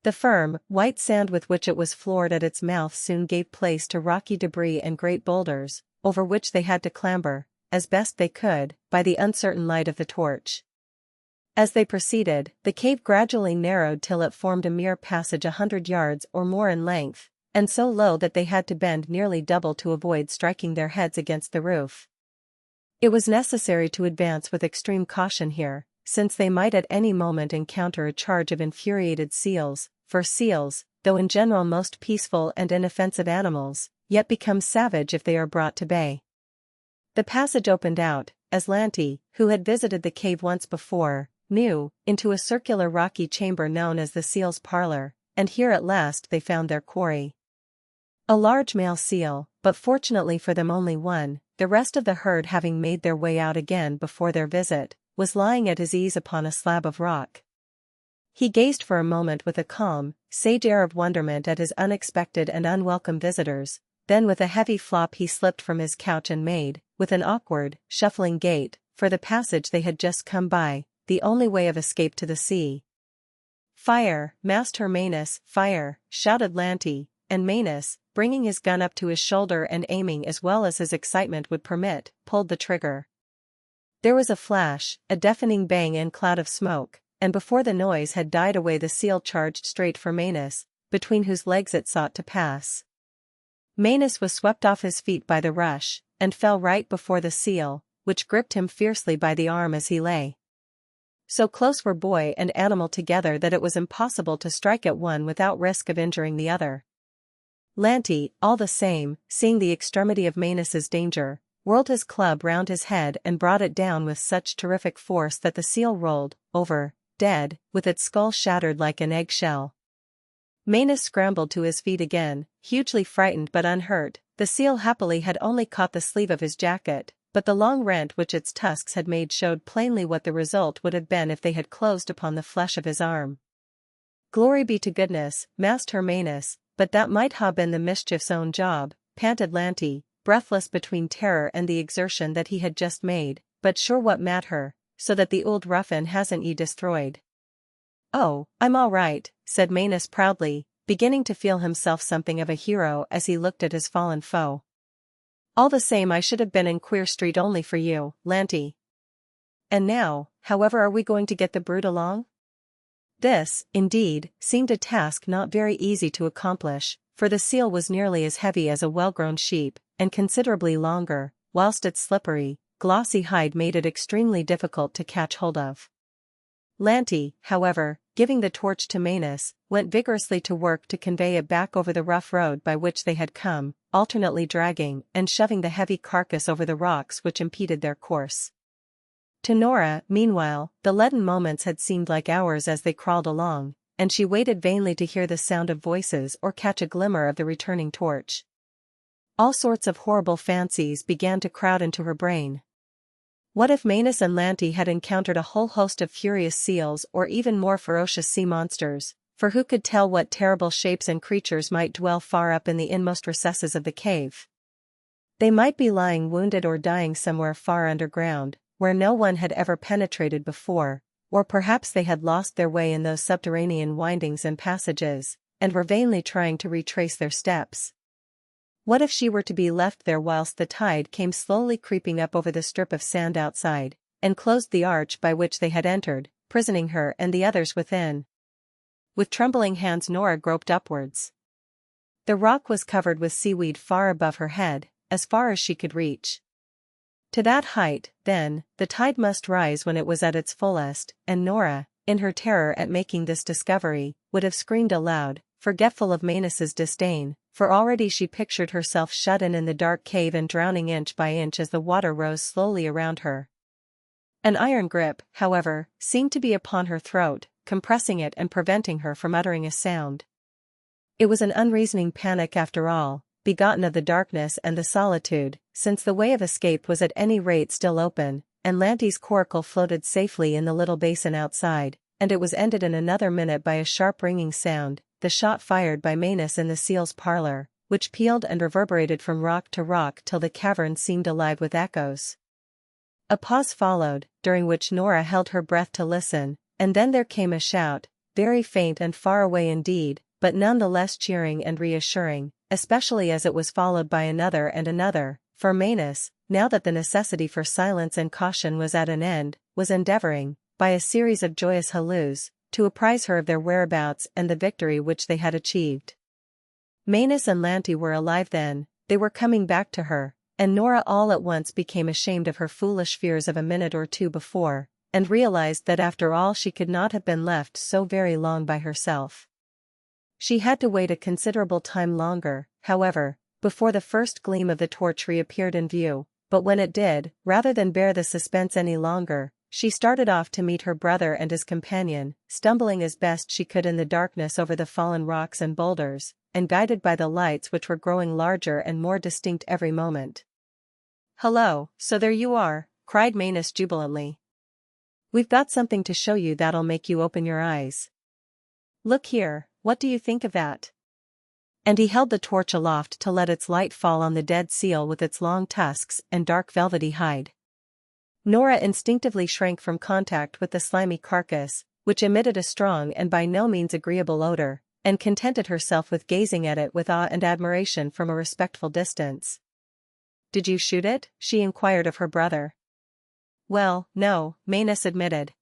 The firm, white sand with which it was floored at its mouth soon gave place to rocky debris and great boulders, over which they had to clamber, as best they could, by the uncertain light of the torch. As they proceeded, the cave gradually narrowed till it formed a mere passage 100 yards or more in length, and so low that they had to bend nearly double to avoid striking their heads against the roof. It was necessary to advance with extreme caution here, since they might at any moment encounter a charge of infuriated seals, for seals, though in general most peaceful and inoffensive animals, yet become savage if they are brought to bay. The passage opened out, as Lanty, who had visited the cave once before, knew, into a circular rocky chamber known as the seal's parlor, and here at last they found their quarry. A large male seal, but fortunately for them only one, the rest of the herd having made their way out again before their visit, was lying at his ease upon a slab of rock. He gazed for a moment with a calm, sage air of wonderment at his unexpected and unwelcome visitors, then with a heavy flop he slipped from his couch and made, with an awkward, shuffling gait, for the passage they had just come by, the only way of escape to the sea. "Fire, Master Manus, fire!" shouted Lanty, and Manus, bringing his gun up to his shoulder and aiming as well as his excitement would permit, pulled the trigger. There was a flash, a deafening bang and cloud of smoke, and before the noise had died away the seal charged straight for Manus, between whose legs it sought to pass. Manus was swept off his feet by the rush, and fell right before the seal, which gripped him fiercely by the arm as he lay. So close were boy and animal together that it was impossible to strike at one without risk of injuring the other. Lanty, all the same, seeing the extremity of Manus's danger, whirled his club round his head and brought it down with such terrific force that the seal rolled over, dead, with its skull shattered like an egg-shell. Manus scrambled to his feet again, hugely frightened but unhurt. The seal happily had only caught the sleeve of his jacket, but the long rent which its tusks had made showed plainly what the result would have been if they had closed upon the flesh of his arm. "Glory be to goodness, Master Manus, but that might ha' been the mischief's own job," panted Lanty, breathless between terror and the exertion that he had just made, "but sure what matter, so that the old ruffian hasn't ye destroyed." "Oh, I'm all right," said Manus proudly, beginning to feel himself something of a hero as he looked at his fallen foe. "All the same I should have been in Queer Street only for you, Lanty. And now, however are we going to get the brute along?" This, indeed, seemed a task not very easy to accomplish, for the seal was nearly as heavy as a well-grown sheep, and considerably longer, whilst its slippery, glossy hide made it extremely difficult to catch hold of. Lanty, however, giving the torch to Manus, went vigorously to work to convey it back over the rough road by which they had come, alternately dragging and shoving the heavy carcass over the rocks which impeded their course. To Nora, meanwhile, the leaden moments had seemed like hours as they crawled along, and she waited vainly to hear the sound of voices or catch a glimmer of the returning torch. All sorts of horrible fancies began to crowd into her brain. What if Manus and Lanty had encountered a whole host of furious seals or even more ferocious sea monsters, for who could tell what terrible shapes and creatures might dwell far up in the inmost recesses of the cave? They might be lying wounded or dying somewhere far underground, where no one had ever penetrated before, or perhaps they had lost their way in those subterranean windings and passages, and were vainly trying to retrace their steps. What if she were to be left there whilst the tide came slowly creeping up over the strip of sand outside, and closed the arch by which they had entered, prisoning her and the others within? With trembling hands Nora groped upwards. The rock was covered with seaweed far above her head, as far as she could reach. To that height, then, the tide must rise when it was at its fullest, and Nora, in her terror at making this discovery, would have screamed aloud, forgetful of Manus's disdain, for already she pictured herself shut in the dark cave and drowning inch by inch as the water rose slowly around her. An iron grip, however, seemed to be upon her throat, compressing it and preventing her from uttering a sound. It was an unreasoning panic after all, begotten of the darkness and the solitude, since the way of escape was at any rate still open, and Lanty's coracle floated safely in the little basin outside, and it was ended in another minute by a sharp ringing sound, the shot fired by Manus in the seal's parlor, which pealed and reverberated from rock to rock till the cavern seemed alive with echoes. A pause followed, during which Nora held her breath to listen, and then there came a shout, very faint and far away indeed, but none the less cheering and reassuring, especially as it was followed by another and another, for Manus, now that the necessity for silence and caution was at an end, was endeavoring, by a series of joyous halloos, to apprise her of their whereabouts and the victory which they had achieved. Manus and Lanty were alive then, they were coming back to her, and Nora all at once became ashamed of her foolish fears of a minute or two before, and realized that after all she could not have been left so very long by herself. She had to wait a considerable time longer, however, before the first gleam of the torch reappeared in view, but when it did, rather than bear the suspense any longer, she started off to meet her brother and his companion, stumbling as best she could in the darkness over the fallen rocks and boulders, and guided by the lights which were growing larger and more distinct every moment. "Hello, so there you are," cried Manus jubilantly. "We've got something to show you that'll make you open your eyes. Look here, what do you think of that?" And he held the torch aloft to let its light fall on the dead seal with its long tusks and dark velvety hide. Nora instinctively shrank from contact with the slimy carcass, which emitted a strong and by no means agreeable odor, and contented herself with gazing at it with awe and admiration from a respectful distance. "Did you shoot it?" she inquired of her brother. "Well, no," Manus admitted.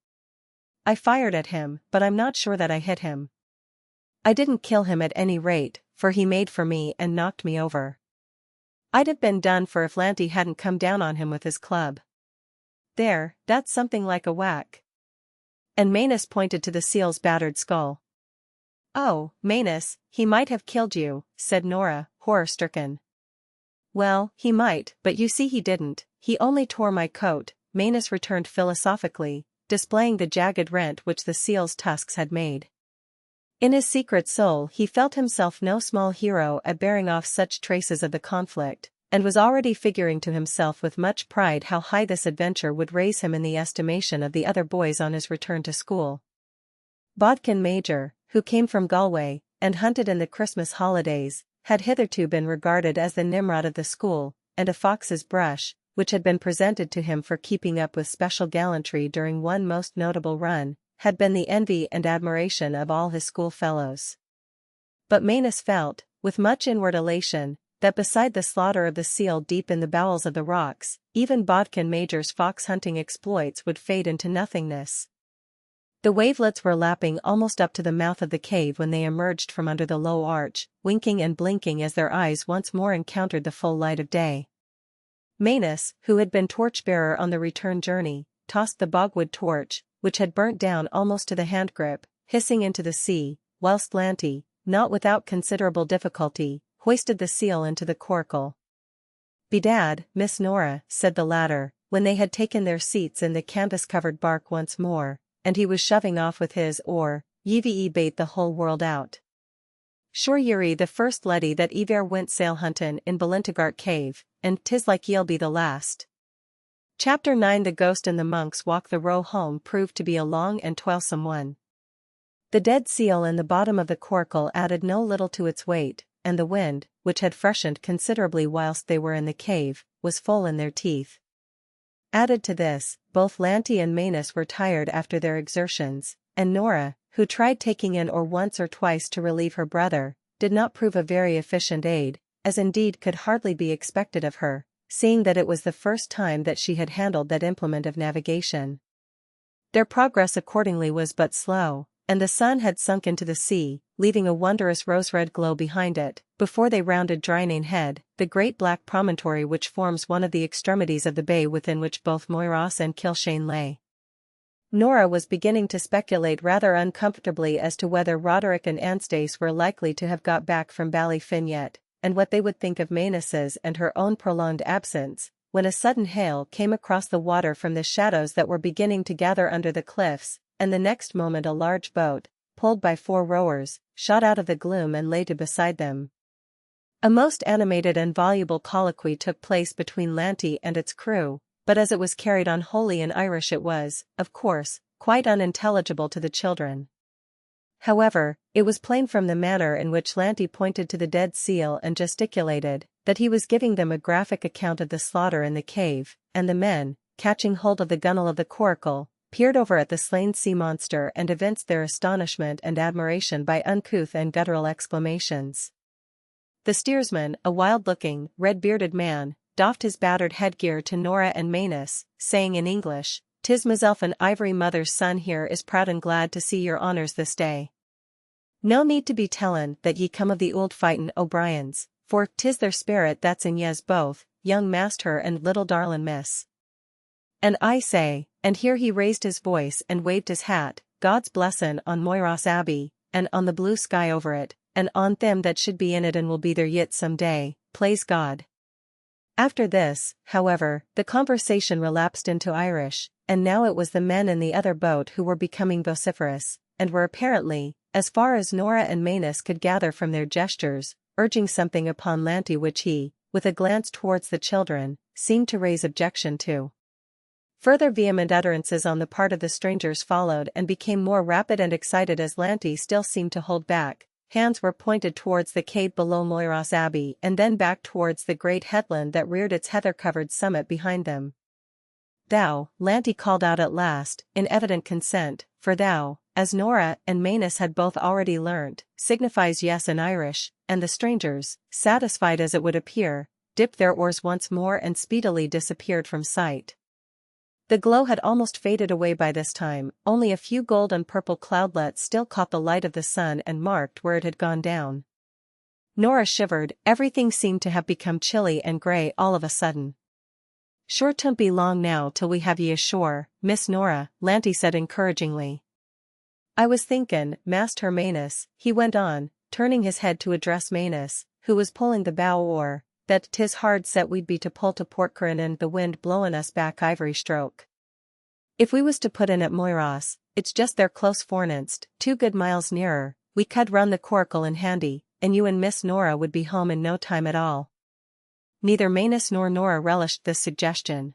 "I fired at him, but I'm not sure that I hit him. I didn't kill him at any rate, for he made for me and knocked me over. I'd have been done for if Lanty hadn't come down on him with his club. There, that's something like a whack." And Manus pointed to the seal's battered skull. "Oh, Manus, he might have killed you," said Nora, horror-stricken. "Well, he might, but you see he didn't, he only tore my coat," Manus returned philosophically, displaying the jagged rent which the seal's tusks had made. In his secret soul he felt himself no small hero at bearing off such traces of the conflict, and was already figuring to himself with much pride how high this adventure would raise him in the estimation of the other boys on his return to school. Bodkin Major, who came from Galway, and hunted in the Christmas holidays, had hitherto been regarded as the Nimrod of the school, and a fox's brush, which had been presented to him for keeping up with special gallantry during one most notable run, had been the envy and admiration of all his schoolfellows. But Manus felt, with much inward elation, that beside the slaughter of the seal deep in the bowels of the rocks, even Bodkin Major's fox-hunting exploits would fade into nothingness. The wavelets were lapping almost up to the mouth of the cave when they emerged from under the low arch, winking and blinking as their eyes once more encountered the full light of day. Manus, who had been torchbearer on the return journey, tossed the bogwood torch, which had burnt down almost to the handgrip, hissing into the sea, whilst Lanty, not without considerable difficulty, hoisted the seal into the coracle. "Bedad, Miss Nora," said the latter, when they had taken their seats in the canvas-covered bark once more, and he was shoving off with his oar, "Ye bait the whole world out. Sure ye're the first leddy that ever went sail huntin' in Ballintigart Cave, and 'tis like ye'll be the last." Chapter 9. The Ghost and the Monk's Walk. The row home proved to be a long and toilsome one. The dead seal in the bottom of the coracle added no little to its weight, and the wind, which had freshened considerably whilst they were in the cave, was full in their teeth. Added to this, both Lanty and Manus were tired after their exertions, and Nora, who tried taking in oar once or twice to relieve her brother, did not prove a very efficient aid, as indeed could hardly be expected of her, seeing that it was the first time that she had handled that implement of navigation. Their progress accordingly was but slow, and the sun had sunk into the sea, leaving a wondrous rose-red glow behind it, before they rounded Drynane Head, the great black promontory which forms one of the extremities of the bay within which both Moyross and Kilshane lay. Nora was beginning to speculate rather uncomfortably as to whether Roderick and Anstice were likely to have got back from Ballyfin yet, and what they would think of Manus's and her own prolonged absence, when a sudden hail came across the water from the shadows that were beginning to gather under the cliffs, and the next moment a large boat, pulled by 4 rowers, shot out of the gloom and lay to beside them. A most animated and voluble colloquy took place between Lanty and its crew, but as it was carried on wholly in Irish it was, of course, quite unintelligible to the children. However, it was plain from the manner in which Lanty pointed to the dead seal and gesticulated, that he was giving them a graphic account of the slaughter in the cave, and the men, catching hold of the gunwale of the coracle, peered over at the slain sea monster and evinced their astonishment and admiration by uncouth and guttural exclamations. The steersman, a wild-looking, red-bearded man, doffed his battered headgear to Nora and Manus, saying in English, "'Tis myself and Ivory Mother's son here is proud and glad to see your honours this day. No need to be tellin' that ye come of the ould fightin' O'Briens, for 'tis their spirit that's in yez both, young master and little darlin' miss. And I say," and here he raised his voice and waved his hat, "God's blessin' on Moyross Abbey, and on the blue sky over it, and on them that should be in it and will be there yit some day, plaise God." After this, however, the conversation relapsed into Irish, and now it was the men in the other boat who were becoming vociferous, and were apparently, as far as Nora and Manus could gather from their gestures, urging something upon Lanty which he, with a glance towards the children, seemed to raise objection to. Further vehement utterances on the part of the strangers followed and became more rapid and excited as Lanty still seemed to hold back. Hands were pointed towards the cave below Moyross Abbey and then back towards the great headland that reared its heather-covered summit behind them. "Thou," Lanty called out at last, in evident consent, for thou, as Nora and Manus had both already learnt, signifies yes in Irish, and the strangers, satisfied as it would appear, dipped their oars once more and speedily disappeared from sight. The glow had almost faded away by this time, only a few gold and purple cloudlets still caught the light of the sun and marked where it had gone down. Nora shivered, everything seemed to have become chilly and grey all of a sudden. "Sure 'twon't be long now till we have ye ashore, Miss Nora," Lanty said encouragingly. "I was thinkin', Master Manus," he went on, turning his head to address Manus, who was pulling the bow oar, "that 'tis hard set we'd be to pull to Port Curran and the wind blowin' us back ivory stroke. If we was to put in at Moyross, it's just there close forninst, 2 good miles nearer, we could run the coracle in handy, and you and Miss Nora would be home in no time at all." Neither Manus nor Nora relished this suggestion.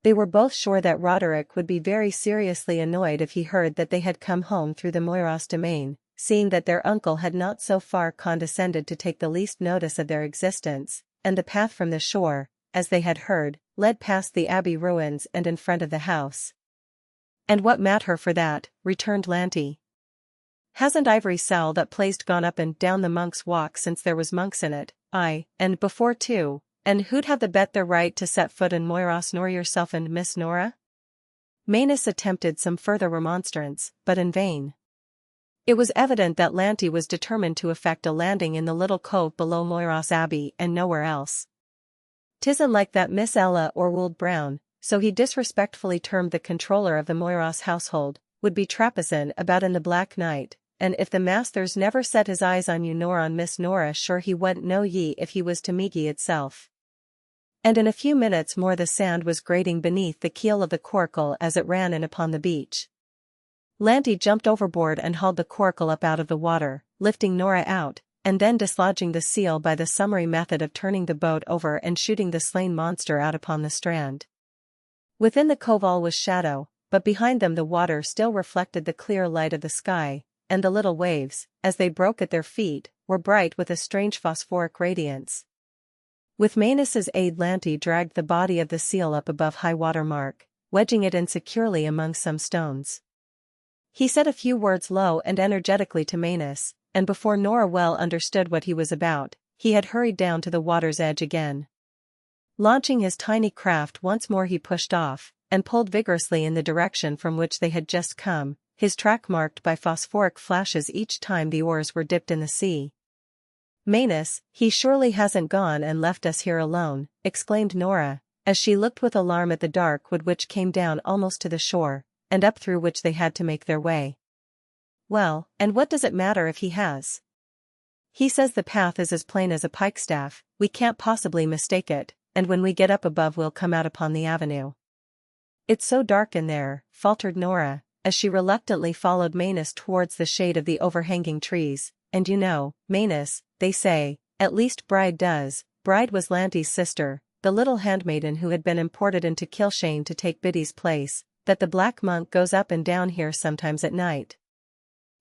They were both sure that Roderick would be very seriously annoyed if he heard that they had come home through the Moyross domain, seeing that their uncle had not so far condescended to take the least notice of their existence, and the path from the shore, as they had heard, led past the abbey ruins and in front of the house. "And what matter for that," returned Lanty. "Hasn't Ivory Cell that place gone up and down the Monk's Walk since there was monks in it, aye, and before too, and who'd have the better right to set foot in Moyross nor yourself and Miss Nora?" Manus attempted some further remonstrance, but in vain. It was evident that Lanty was determined to effect a landing in the little cove below Moyross Abbey and nowhere else. "'Tisn't like that Miss Ella or Wold Brown," so he disrespectfully termed the controller of the Moyross household, "would be trappesin' about in the black night, and if the master's never set his eyes on you nor on Miss Nora sure he wouldn't know ye if he was to meet ye itself." And in a few minutes more the sand was grating beneath the keel of the coracle as it ran in upon the beach. Lanty jumped overboard and hauled the coracle up out of the water, lifting Nora out, and then dislodging the seal by the summary method of turning the boat over and shooting the slain monster out upon the strand. Within the cove all was shadow, but behind them the water still reflected the clear light of the sky, and the little waves, as they broke at their feet, were bright with a strange phosphoric radiance. With Manus's aid Lanty dragged the body of the seal up above high water mark, wedging it insecurely among some stones. He said a few words low and energetically to Manus, and before Nora well understood what he was about, he had hurried down to the water's edge again. Launching his tiny craft once more he pushed off, and pulled vigorously in the direction from which they had just come, his track marked by phosphoric flashes each time the oars were dipped in the sea. "Manus, he surely hasn't gone and left us here alone," exclaimed Nora, as she looked with alarm at the dark wood which came down almost to the shore, and up through which they had to make their way. "Well, and what does it matter if he has? He says the path is as plain as a pikestaff, we can't possibly mistake it, and when we get up above we'll come out upon the avenue." "It's so dark in there," faltered Nora, as she reluctantly followed Manus towards the shade of the overhanging trees, "and you know, Manus, they say, at least Bride does," Bride was Lanty's sister, the little handmaiden who had been imported into Kilshane to take Biddy's place, "that the Black Monk goes up and down here sometimes at night.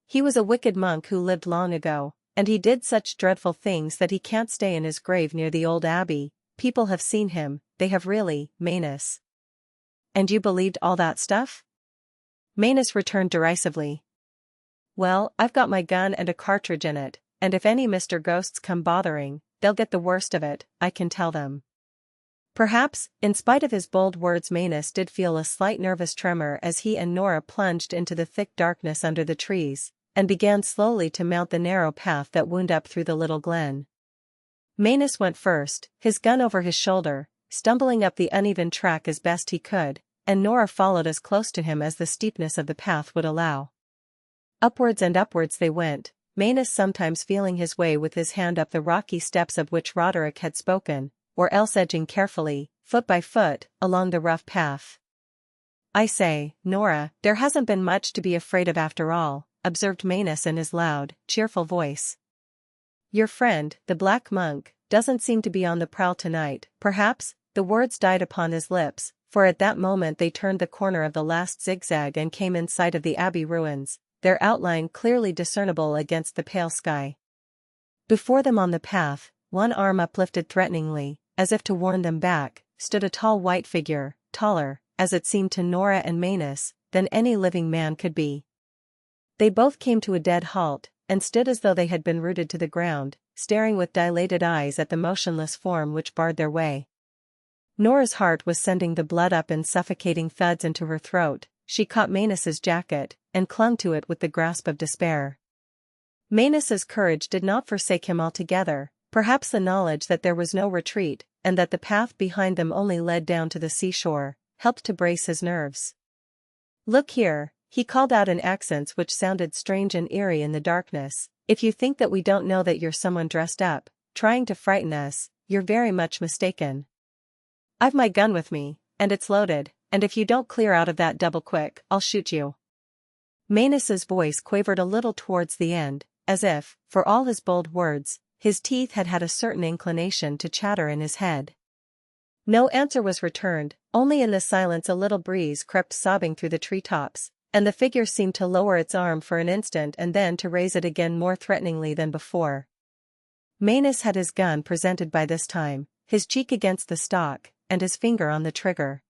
He was a wicked monk who lived long ago, and he did such dreadful things that he can't stay in his grave near the old abbey. People have seen him, they have really, Manus." "And you believed all that stuff?" Manus returned derisively. "Well, I've got my gun and a cartridge in it, and if any Mr. Ghosts come bothering, they'll get the worst of it, I can tell them." Perhaps, in spite of his bold words, Manus did feel a slight nervous tremor as he and Nora plunged into the thick darkness under the trees, and began slowly to mount the narrow path that wound up through the little glen. Manus went first, his gun over his shoulder, stumbling up the uneven track as best he could, and Nora followed as close to him as the steepness of the path would allow. Upwards and upwards they went, Manus sometimes feeling his way with his hand up the rocky steps of which Roderick had spoken, or else edging carefully, foot by foot, along the rough path. "I say, Nora, there hasn't been much to be afraid of after all," observed Manus in his loud, cheerful voice. "Your friend, the Black Monk, doesn't seem to be on the prowl tonight, perhaps." The words died upon his lips, for at that moment they turned the corner of the last zigzag and came in sight of the abbey ruins, their outline clearly discernible against the pale sky. Before them on the path, one arm uplifted threateningly, as if to warn them back, stood a tall white figure, taller, as it seemed to Nora and Manus, than any living man could be. They both came to a dead halt, and stood as though they had been rooted to the ground, staring with dilated eyes at the motionless form which barred their way. Nora's heart was sending the blood up in suffocating thuds into her throat. She caught Manus's jacket, and clung to it with the grasp of despair. Manus's courage did not forsake him altogether, perhaps the knowledge that there was no retreat, and that the path behind them only led down to the seashore, helped to brace his nerves. "Look here," he called out in accents which sounded strange and eerie in the darkness, "if you think that we don't know that you're someone dressed up, trying to frighten us, you're very much mistaken. I've my gun with me, and it's loaded, and if you don't clear out of that double quick, I'll shoot you." Manus's voice quavered a little towards the end, as if, for all his bold words, his teeth had had a certain inclination to chatter in his head. No answer was returned, only in the silence a little breeze crept sobbing through the treetops, and the figure seemed to lower its arm for an instant and then to raise it again more threateningly than before. Manus had his gun presented by this time, his cheek against the stock, and his finger on the trigger.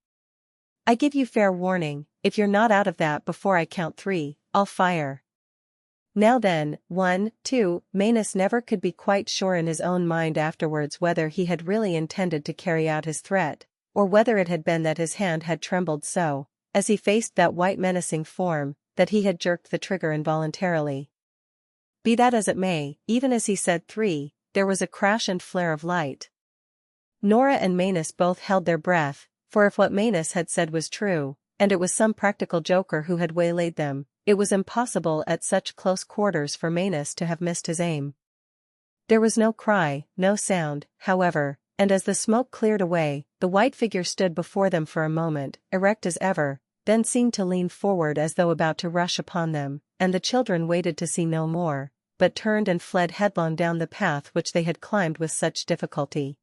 "I give you fair warning, if you're not out of that before I count 3, I'll fire. Now then, 1, 2, Manus never could be quite sure in his own mind afterwards whether he had really intended to carry out his threat, or whether it had been that his hand had trembled so, as he faced that white menacing form, that he had jerked the trigger involuntarily. Be that as it may, even as he said 3, there was a crash and flare of light. Nora and Manus both held their breath, for if what Manus had said was true, and it was some practical joker who had waylaid them, it was impossible at such close quarters for Manus to have missed his aim. There was no cry, no sound, however, and as the smoke cleared away, the white figure stood before them for a moment, erect as ever, then seemed to lean forward as though about to rush upon them, and the children waited to see no more, but turned and fled headlong down the path which they had climbed with such difficulty.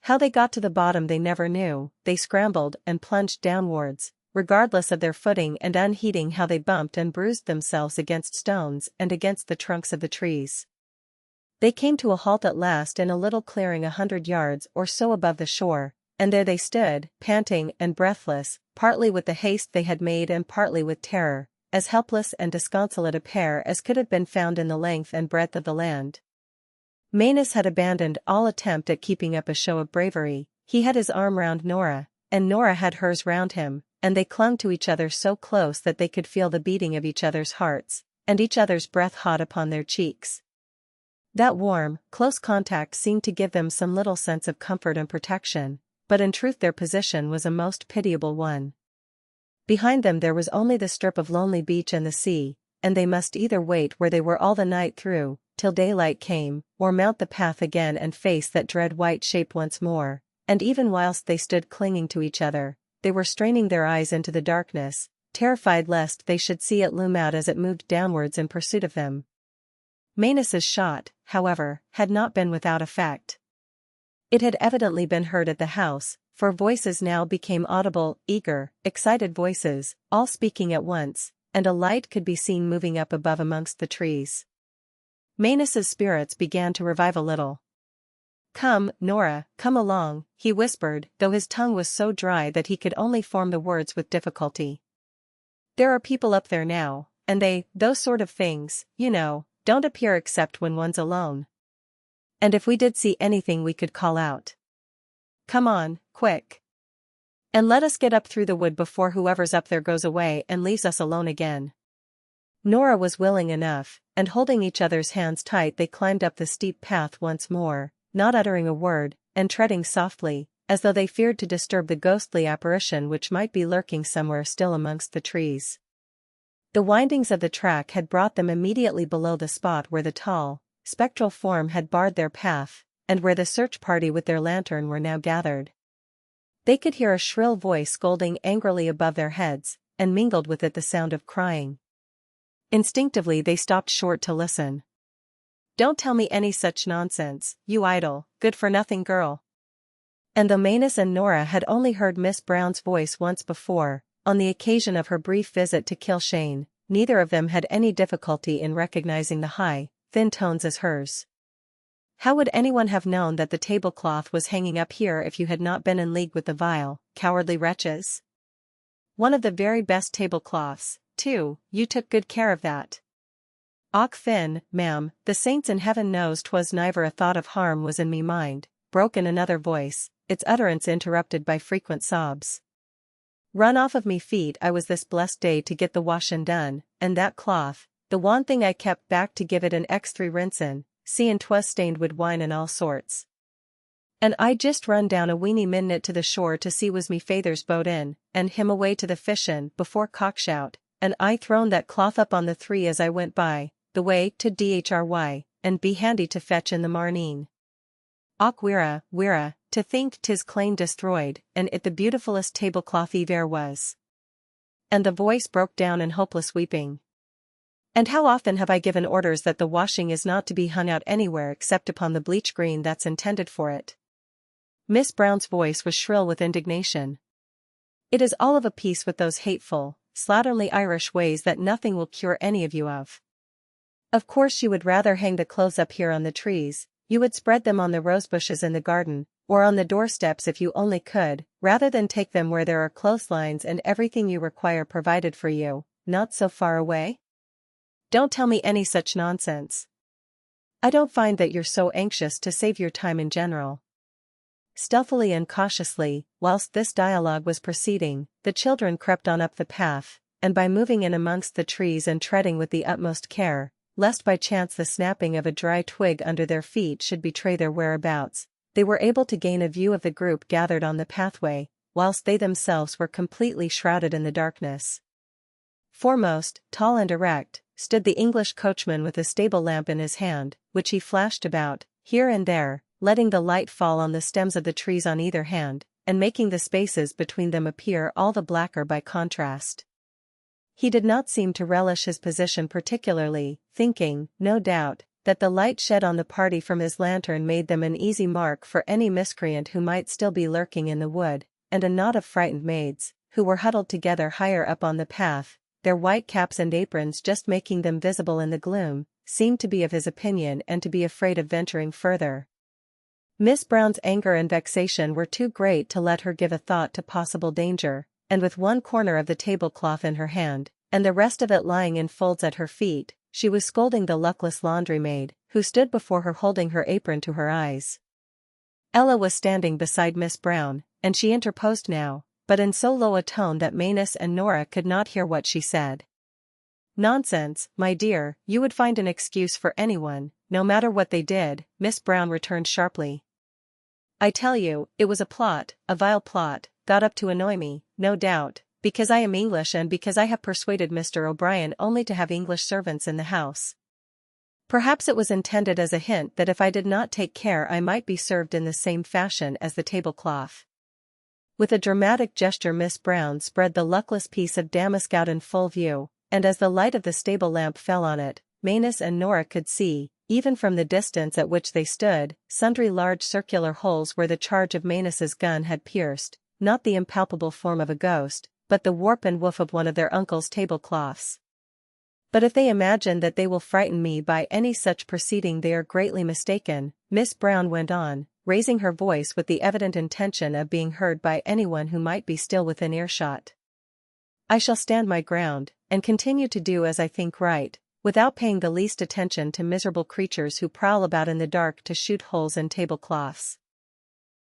How they got to the bottom they never knew. They scrambled and plunged downwards, regardless of their footing and unheeding how they bumped and bruised themselves against stones and against the trunks of the trees. They came to a halt at last in a little clearing 100 yards or so above the shore, and there they stood, panting and breathless, partly with the haste they had made and partly with terror, as helpless and disconsolate a pair as could have been found in the length and breadth of the land. Manus had abandoned all attempt at keeping up a show of bravery. He had his arm round Nora, and Nora had hers round him, and they clung to each other so close that they could feel the beating of each other's hearts, and each other's breath hot upon their cheeks. That warm, close contact seemed to give them some little sense of comfort and protection, but in truth their position was a most pitiable one. Behind them there was only the strip of lonely beach and the sea, and they must either wait where they were all the night through, till daylight came, or mount the path again and face that dread white shape once more, and even whilst they stood clinging to each other, they were straining their eyes into the darkness, terrified lest they should see it loom out as it moved downwards in pursuit of them. Manus's shot, however, had not been without effect. It had evidently been heard at the house, for voices now became audible, eager, excited voices, all speaking at once, and a light could be seen moving up above amongst the trees. Manus's spirits began to revive a little. "Come, Nora, come along," he whispered, though his tongue was so dry that he could only form the words with difficulty. "There are people up there now, and those sort of things, you know, don't appear except when one's alone. And if we did see anything we could call out. Come on, quick. And let us get up through the wood before whoever's up there goes away and leaves us alone again." Nora was willing enough, and holding each other's hands tight they climbed up the steep path once more, not uttering a word, and treading softly, as though they feared to disturb the ghostly apparition which might be lurking somewhere still amongst the trees. The windings of the track had brought them immediately below the spot where the tall, spectral form had barred their path, and where the search party with their lantern were now gathered. They could hear a shrill voice scolding angrily above their heads, and mingled with it the sound of crying. Instinctively they stopped short to listen. "Don't tell me any such nonsense, you idle, good-for-nothing girl." And though Manus and Nora had only heard Miss Brown's voice once before, on the occasion of her brief visit to Kilshane, neither of them had any difficulty in recognizing the high, thin tones as hers. How would anyone have known that the tablecloth was hanging up here if you had not been in league with the vile, cowardly wretches? One of the very best tablecloths, too, you took good care of that. "Och thin, ma'am, the saints in heaven knows 'twas niver a thought of harm was in me mind," broke in another voice, its utterance interrupted by frequent sobs. "Run off of me feet I was this blessed day to get the washin' done, and that cloth, the one thing I kept back to give it an exthry rinsing, seein' 'twas stained wid wine and all sorts. And I just run down a weeny minute to the shore to see was me feyther's boat in, and him away to the fishin' before cockshout, and I thrown that cloth up on the three as I went by, the way to Dhry, and be handy to fetch in the marneen. Och wirra, to think 'tis clane destroyed, and it the beautifulest tablecloth ever was." And the voice broke down in hopeless weeping. "And how often have I given orders that the washing is not to be hung out anywhere except upon the bleach green that's intended for it?" Miss Brown's voice was shrill with indignation. "It is all of a piece with those hateful, slatternly Irish ways that nothing will cure any of you of. Of course you would rather hang the clothes up here on the trees, you would spread them on the rosebushes in the garden, or on the doorsteps if you only could, rather than take them where there are clotheslines and everything you require provided for you, not so far away? Don't tell me any such nonsense. I don't find that you're so anxious to save your time in general." Stealthily and cautiously, whilst this dialogue was proceeding, the children crept on up the path, and by moving in amongst the trees and treading with the utmost care, lest by chance the snapping of a dry twig under their feet should betray their whereabouts, they were able to gain a view of the group gathered on the pathway, whilst they themselves were completely shrouded in the darkness. Foremost, tall and erect, stood the English coachman with a stable lamp in his hand, which he flashed about, here and there, letting the light fall on the stems of the trees on either hand, and making the spaces between them appear all the blacker by contrast. He did not seem to relish his position particularly, thinking, no doubt, that the light shed on the party from his lantern made them an easy mark for any miscreant who might still be lurking in the wood, and a knot of frightened maids, who were huddled together higher up on the path, their white caps and aprons just making them visible in the gloom, seemed to be of his opinion and to be afraid of venturing further. Miss Brown's anger and vexation were too great to let her give a thought to possible danger, and with one corner of the tablecloth in her hand, and the rest of it lying in folds at her feet, she was scolding the luckless laundry-maid, who stood before her holding her apron to her eyes. Ella was standing beside Miss Brown, and she interposed now, but in so low a tone that Manus and Nora could not hear what she said. "Nonsense, my dear, you would find an excuse for anyone, no matter what they did," Miss Brown returned sharply. "I tell you, it was a plot, a vile plot, got up to annoy me, no doubt, because I am English and because I have persuaded Mr. O'Brien only to have English servants in the house. Perhaps it was intended as a hint that if I did not take care I might be served in the same fashion as the tablecloth." With a dramatic gesture Miss Brown spread the luckless piece of damask out in full view, and as the light of the stable lamp fell on it, Manus and Nora could see, even from the distance at which they stood, sundry large circular holes where the charge of Manus's gun had pierced, not the impalpable form of a ghost, but the warp and woof of one of their uncle's tablecloths. "But if they imagine that they will frighten me by any such proceeding they are greatly mistaken," Miss Brown went on, raising her voice with the evident intention of being heard by anyone who might be still within earshot. "I shall stand my ground, and continue to do as I think right, without paying the least attention to miserable creatures who prowl about in the dark to shoot holes in tablecloths."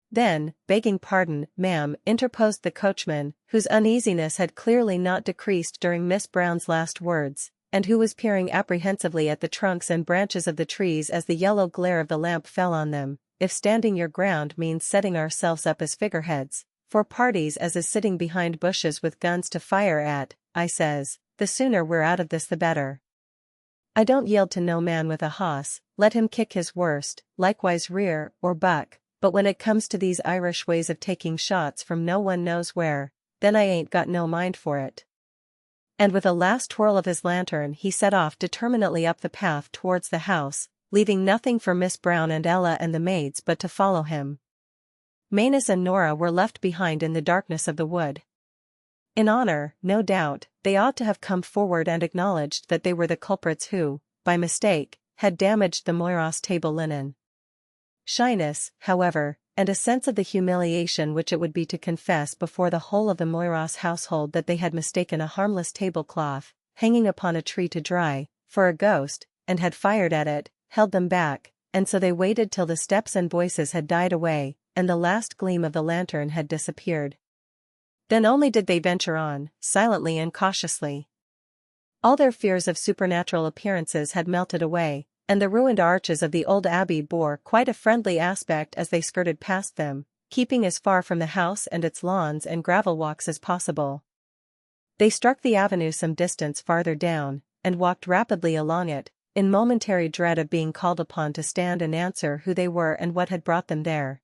"Then, begging pardon, ma'am," interposed the coachman, whose uneasiness had clearly not decreased during Miss Brown's last words, and who was peering apprehensively at the trunks and branches of the trees as the yellow glare of the lamp fell on them, "if standing your ground means setting ourselves up as figureheads for parties as is sitting behind bushes with guns to fire at, I says, the sooner we're out of this the better. I don't yield to no man with a hoss, let him kick his worst, likewise rear or buck, but when it comes to these Irish ways of taking shots from no one knows where, then I ain't got no mind for it." And with a last twirl of his lantern he set off determinately up the path towards the house, leaving nothing for Miss Brown and Ella and the maids but to follow him. Manus and Nora were left behind in the darkness of the wood. In honor, no doubt, they ought to have come forward and acknowledged that they were the culprits who, by mistake, had damaged the Moyros table linen. Shyness, however, and a sense of the humiliation which it would be to confess before the whole of the Moyros household that they had mistaken a harmless tablecloth, hanging upon a tree to dry, for a ghost, and had fired at it, held them back, and so they waited till the steps and voices had died away, and the last gleam of the lantern had disappeared. Then only did they venture on, silently and cautiously. All their fears of supernatural appearances had melted away, and the ruined arches of the old abbey bore quite a friendly aspect as they skirted past them, keeping as far from the house and its lawns and gravel walks as possible. They struck the avenue some distance farther down, and walked rapidly along it, in momentary dread of being called upon to stand and answer who they were and what had brought them there.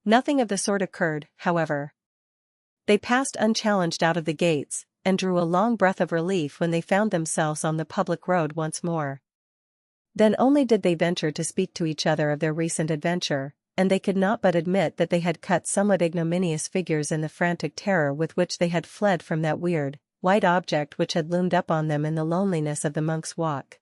Nothing of the sort occurred, however. They passed unchallenged out of the gates, and drew a long breath of relief when they found themselves on the public road once more. Then only did they venture to speak to each other of their recent adventure, and they could not but admit that they had cut somewhat ignominious figures in the frantic terror with which they had fled from that weird, white object which had loomed up on them in the loneliness of the Monk's Walk.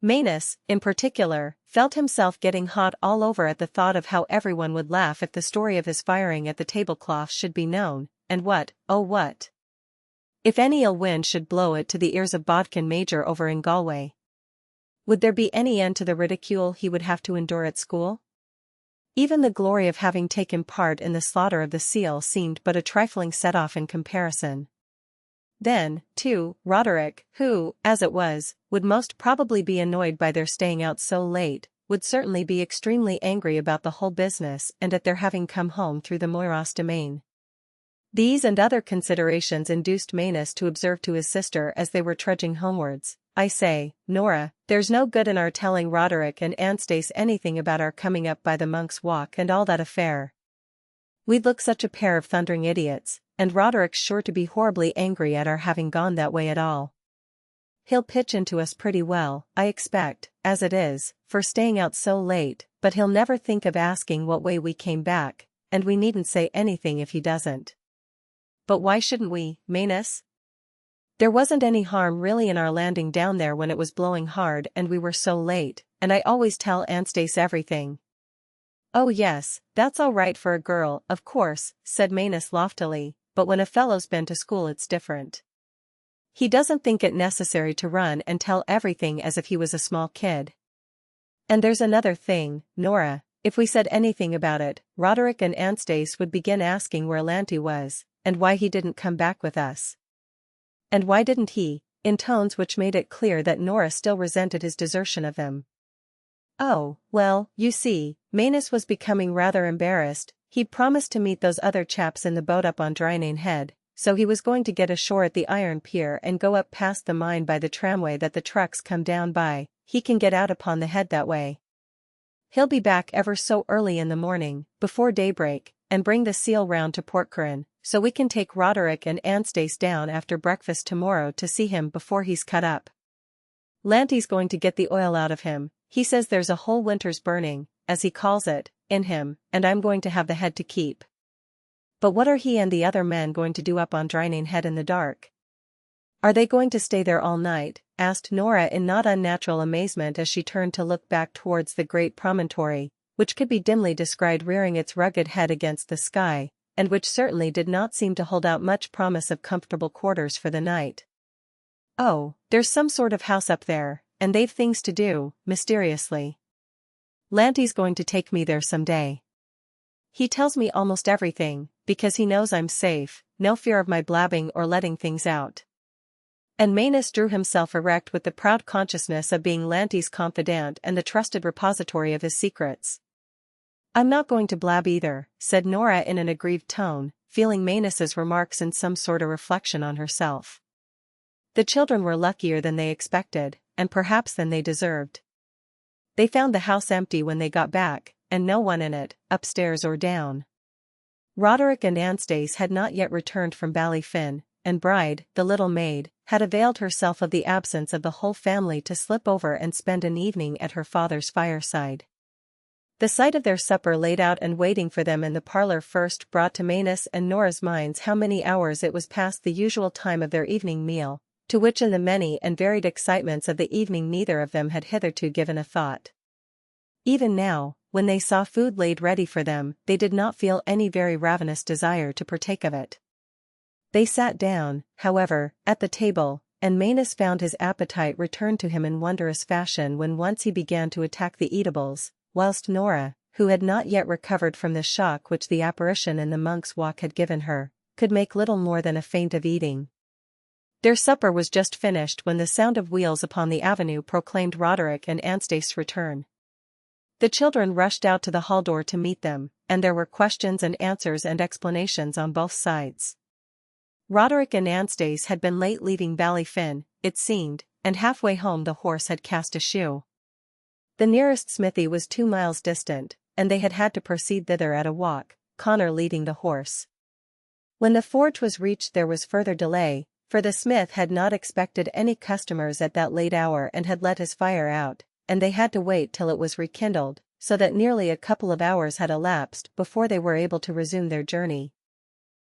Manus, in particular, felt himself getting hot all over at the thought of how everyone would laugh if the story of his firing at the tablecloth should be known, and what, oh what, if any ill wind should blow it to the ears of Bodkin Major over in Galway? Would there be any end to the ridicule he would have to endure at school? Even the glory of having taken part in the slaughter of the seal seemed but a trifling set-off in comparison. Then, too, Roderick, who, as it was, would most probably be annoyed by their staying out so late, would certainly be extremely angry about the whole business and at their having come home through the Moyros domain. These and other considerations induced Manus to observe to his sister as they were trudging homewards, "I say, Nora, there's no good in our telling Roderick and Anstice anything about our coming up by the Monk's Walk and all that affair. We'd look such a pair of thundering idiots, and Roderick's sure to be horribly angry at our having gone that way at all. He'll pitch into us pretty well, I expect, as it is, for staying out so late, but he'll never think of asking what way we came back, and we needn't say anything if he doesn't." "But why shouldn't we, Manus? There wasn't any harm really in our landing down there when it was blowing hard and we were so late, and I always tell Anstice everything." "Oh yes, that's all right for a girl, of course," said Manus loftily, "but when a fellow's been to school it's different. He doesn't think it necessary to run and tell everything as if he was a small kid. And there's another thing, Nora, if we said anything about it, Roderick and Anstice would begin asking where Lanty was, and why he didn't come back with us." "And why didn't he?" in tones which made it clear that Nora still resented his desertion of them. "Oh, well, you see, Manus was becoming rather embarrassed. He'd promised to meet those other chaps in the boat up on Drynane Head, so he was going to get ashore at the iron pier and go up past the mine by the tramway that the trucks come down by. He can get out upon the head that way. He'll be back ever so early in the morning, before daybreak, and bring the seal round to Portcairn, so we can take Roderick and Anstice down after breakfast tomorrow to see him before he's cut up. Lanty's going to get the oil out of him. He says there's a whole winter's burning, as he calls it, in him, and I'm going to have the head to keep." "But what are he and the other men going to do up on Drynane Head in the dark? Are they going to stay there all night?" asked Nora in not unnatural amazement as she turned to look back towards the great promontory, which could be dimly descried rearing its rugged head against the sky, and which certainly did not seem to hold out much promise of comfortable quarters for the night. "Oh, there's some sort of house up there, and they've things to do," mysteriously. "Lanty's going to take me there someday. He tells me almost everything, because he knows I'm safe, no fear of my blabbing or letting things out." And Manus drew himself erect with the proud consciousness of being Lanty's confidant and the trusted repository of his secrets. "I'm not going to blab either," said Nora in an aggrieved tone, feeling Manus's remarks in some sort of reflection on herself. The children were luckier than they expected, and perhaps than they deserved. They found the house empty when they got back, and no one in it, upstairs or down. Roderick and Anstace had not yet returned from Ballyfin, and Bride, the little maid, had availed herself of the absence of the whole family to slip over and spend an evening at her father's fireside. The sight of their supper laid out and waiting for them in the parlor first brought to Manus and Nora's minds how many hours it was past the usual time of their evening meal, to which in the many and varied excitements of the evening neither of them had hitherto given a thought. Even now, when they saw food laid ready for them, they did not feel any very ravenous desire to partake of it. They sat down, however, at the table, and Manus found his appetite return to him in wondrous fashion when once he began to attack the eatables, whilst Nora, who had not yet recovered from the shock which the apparition in the monk's walk had given her, could make little more than a feint of eating. Their supper was just finished when the sound of wheels upon the avenue proclaimed Roderick and Anstace's return. The children rushed out to the hall door to meet them, and there were questions and answers and explanations on both sides. Roderick and Anstace had been late leaving Ballyfin, it seemed, and halfway home the horse had cast a shoe. The nearest smithy was 2 miles distant, and they had had to proceed thither at a walk, Connor leading the horse. When the forge was reached there was further delay, for the smith had not expected any customers at that late hour and had let his fire out, and they had to wait till it was rekindled, so that nearly a couple of hours had elapsed before they were able to resume their journey.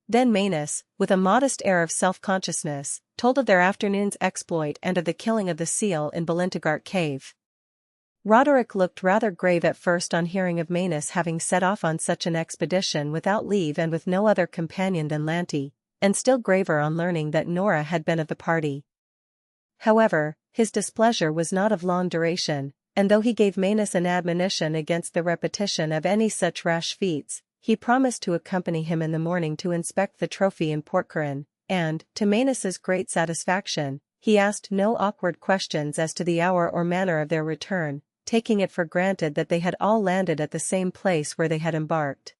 Then Manus, with a modest air of self-consciousness, told of their afternoon's exploit and of the killing of the seal in Ballintigart Cave. Roderick looked rather grave at first on hearing of Manus having set off on such an expedition without leave and with no other companion than Lanty, and still graver on learning that Nora had been of the party. However, his displeasure was not of long duration, and though he gave Manus an admonition against the repetition of any such rash feats, he promised to accompany him in the morning to inspect the trophy in Portcarin, and, to Manus's great satisfaction, he asked no awkward questions as to the hour or manner of their return, taking it for granted that they had all landed at the same place where they had embarked.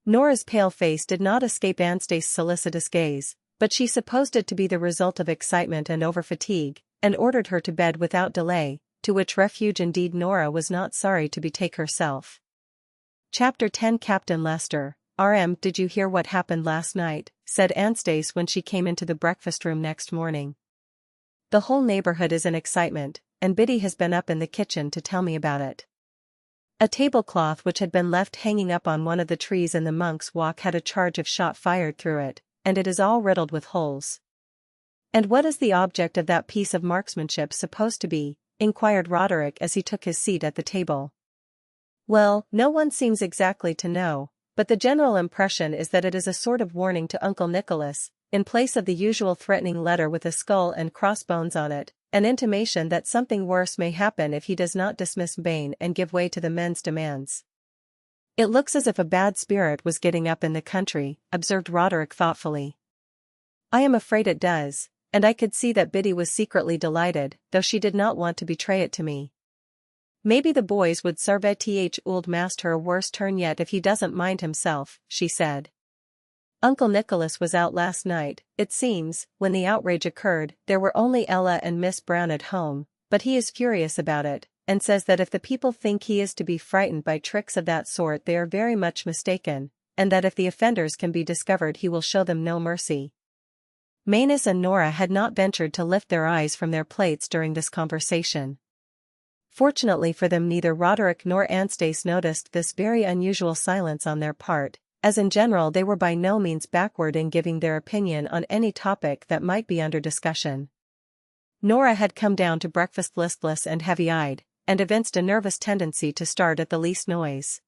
Nora's pale face did not escape Anstace's solicitous gaze, but she supposed it to be the result of excitement and over-fatigue, and ordered her to bed without delay, to which refuge indeed Nora was not sorry to betake herself. Chapter 10 Captain Lester, R.M. "Did you hear what happened last night?" said Anstace when she came into the breakfast room next morning. "The whole neighborhood is in excitement, and Biddy has been up in the kitchen to tell me about it. A tablecloth which had been left hanging up on one of the trees in the monk's walk had a charge of shot fired through it, and it is all riddled with holes." "And what is the object of that piece of marksmanship supposed to be?" inquired Roderick as he took his seat at the table. "Well, no one seems exactly to know, but the general impression is that it is a sort of warning to Uncle Nicholas, in place of the usual threatening letter with a skull and crossbones on it, an intimation that something worse may happen if he does not dismiss Bain and give way to the men's demands." "It looks as if a bad spirit was getting up in the country," observed Roderick thoughtfully. "I am afraid it does, and I could see that Biddy was secretly delighted, though she did not want to betray it to me. Maybe the boys would serve old master a worse turn yet if he doesn't mind himself," she said. "Uncle Nicholas was out last night. It seems, when the outrage occurred, there were only Ella and Miss Brown at home, but he is furious about it, and says that if the people think he is to be frightened by tricks of that sort they are very much mistaken, and that if the offenders can be discovered he will show them no mercy." Manus and Nora had not ventured to lift their eyes from their plates during this conversation. Fortunately for them neither Roderick nor Anstace noticed this very unusual silence on their part, as in general they were by no means backward in giving their opinion on any topic that might be under discussion. Nora had come down to breakfast listless and heavy-eyed, and evinced a nervous tendency to start at the least noise.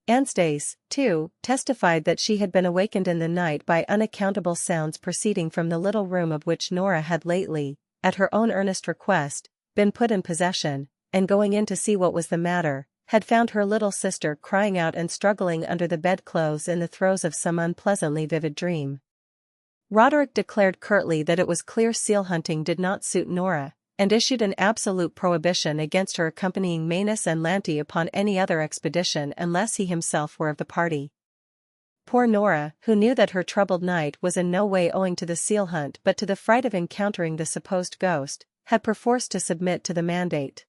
Anstace, too, testified that she had been awakened in the night by unaccountable sounds proceeding from the little room of which Nora had lately, at her own earnest request, been put in possession, and going in to see what was the matter, had found her little sister crying out and struggling under the bedclothes in the throes of some unpleasantly vivid dream. Roderick declared curtly that it was clear seal hunting did not suit Nora, and issued an absolute prohibition against her accompanying Manus and Lanty upon any other expedition unless he himself were of the party. Poor Nora, who knew that her troubled night was in no way owing to the seal hunt but to the fright of encountering the supposed ghost, had perforce to submit to the mandate.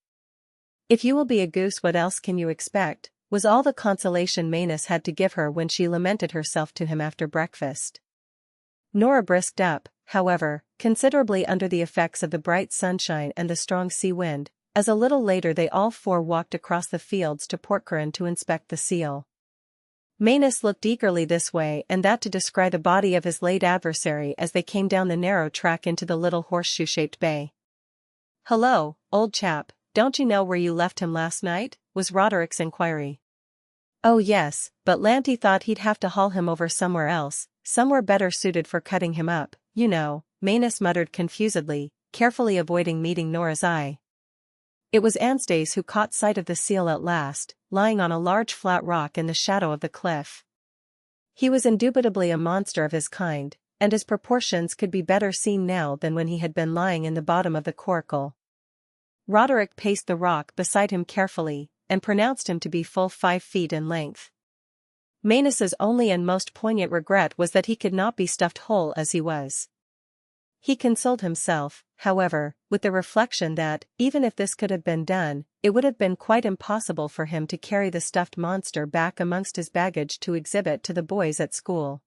"If you will be a goose, what else can you expect?" was all the consolation Manus had to give her when she lamented herself to him after breakfast. Nora brisked up, however, considerably under the effects of the bright sunshine and the strong sea wind, as a little later they all four walked across the fields to Portcairn to inspect the seal. Manus looked eagerly this way and that to descry the body of his late adversary as they came down the narrow track into the little horseshoe-shaped bay. "Hello, old chap, don't you know where you left him last night?" was Roderick's inquiry. "Oh yes, but Lanty thought he'd have to haul him over somewhere else, somewhere better suited for cutting him up, you know," Manus muttered confusedly, carefully avoiding meeting Nora's eye. It was Anstace who caught sight of the seal at last, lying on a large flat rock in the shadow of the cliff. He was indubitably a monster of his kind, and his proportions could be better seen now than when he had been lying in the bottom of the coracle. Roderick paced the rock beside him carefully, and pronounced him to be full 5 feet in length. Manus's only and most poignant regret was that he could not be stuffed whole as he was. He consoled himself, however, with the reflection that, even if this could have been done, it would have been quite impossible for him to carry the stuffed monster back amongst his baggage to exhibit to the boys at school.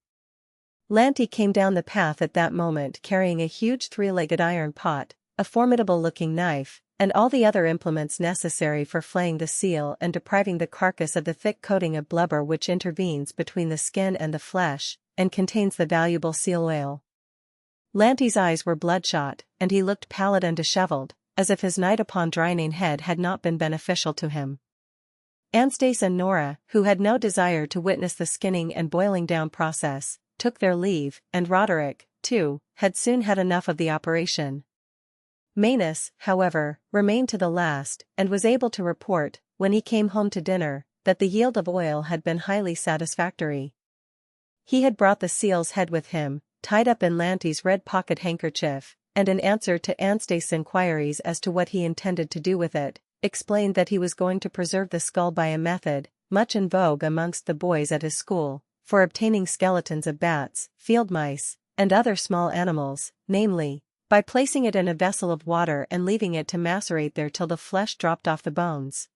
Lanty came down the path at that moment carrying a huge 3-legged iron pot, a formidable-looking knife, and all the other implements necessary for flaying the seal and depriving the carcass of the thick coating of blubber which intervenes between the skin and the flesh, and contains the valuable seal oil. Lanty's eyes were bloodshot, and he looked pallid and disheveled, as if his night upon Dryning Head had not been beneficial to him. Anstace and Nora, who had no desire to witness the skinning and boiling down process, took their leave, and Roderick, too, had soon had enough of the operation. Manus, however, remained to the last, and was able to report, when he came home to dinner, that the yield of oil had been highly satisfactory. He had brought the seal's head with him, tied up in Lanty's red pocket handkerchief, and in answer to Anstace's inquiries as to what he intended to do with it, explained that he was going to preserve the skull by a method, much in vogue amongst the boys at his school, for obtaining skeletons of bats, field mice, and other small animals, namely, by placing it in a vessel of water and leaving it to macerate there till the flesh dropped off the bones.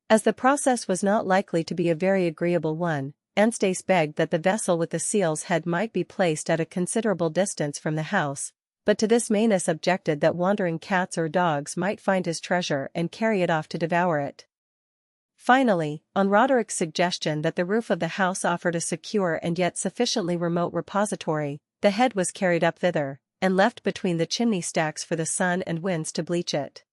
As the process was not likely to be a very agreeable one, Anstace begged that the vessel with the seal's head might be placed at a considerable distance from the house, but to this Manus objected that wandering cats or dogs might find his treasure and carry it off to devour it. Finally, on Roderick's suggestion that the roof of the house offered a secure and yet sufficiently remote repository, the head was carried up thither, and left between the chimney stacks for the sun and winds to bleach it.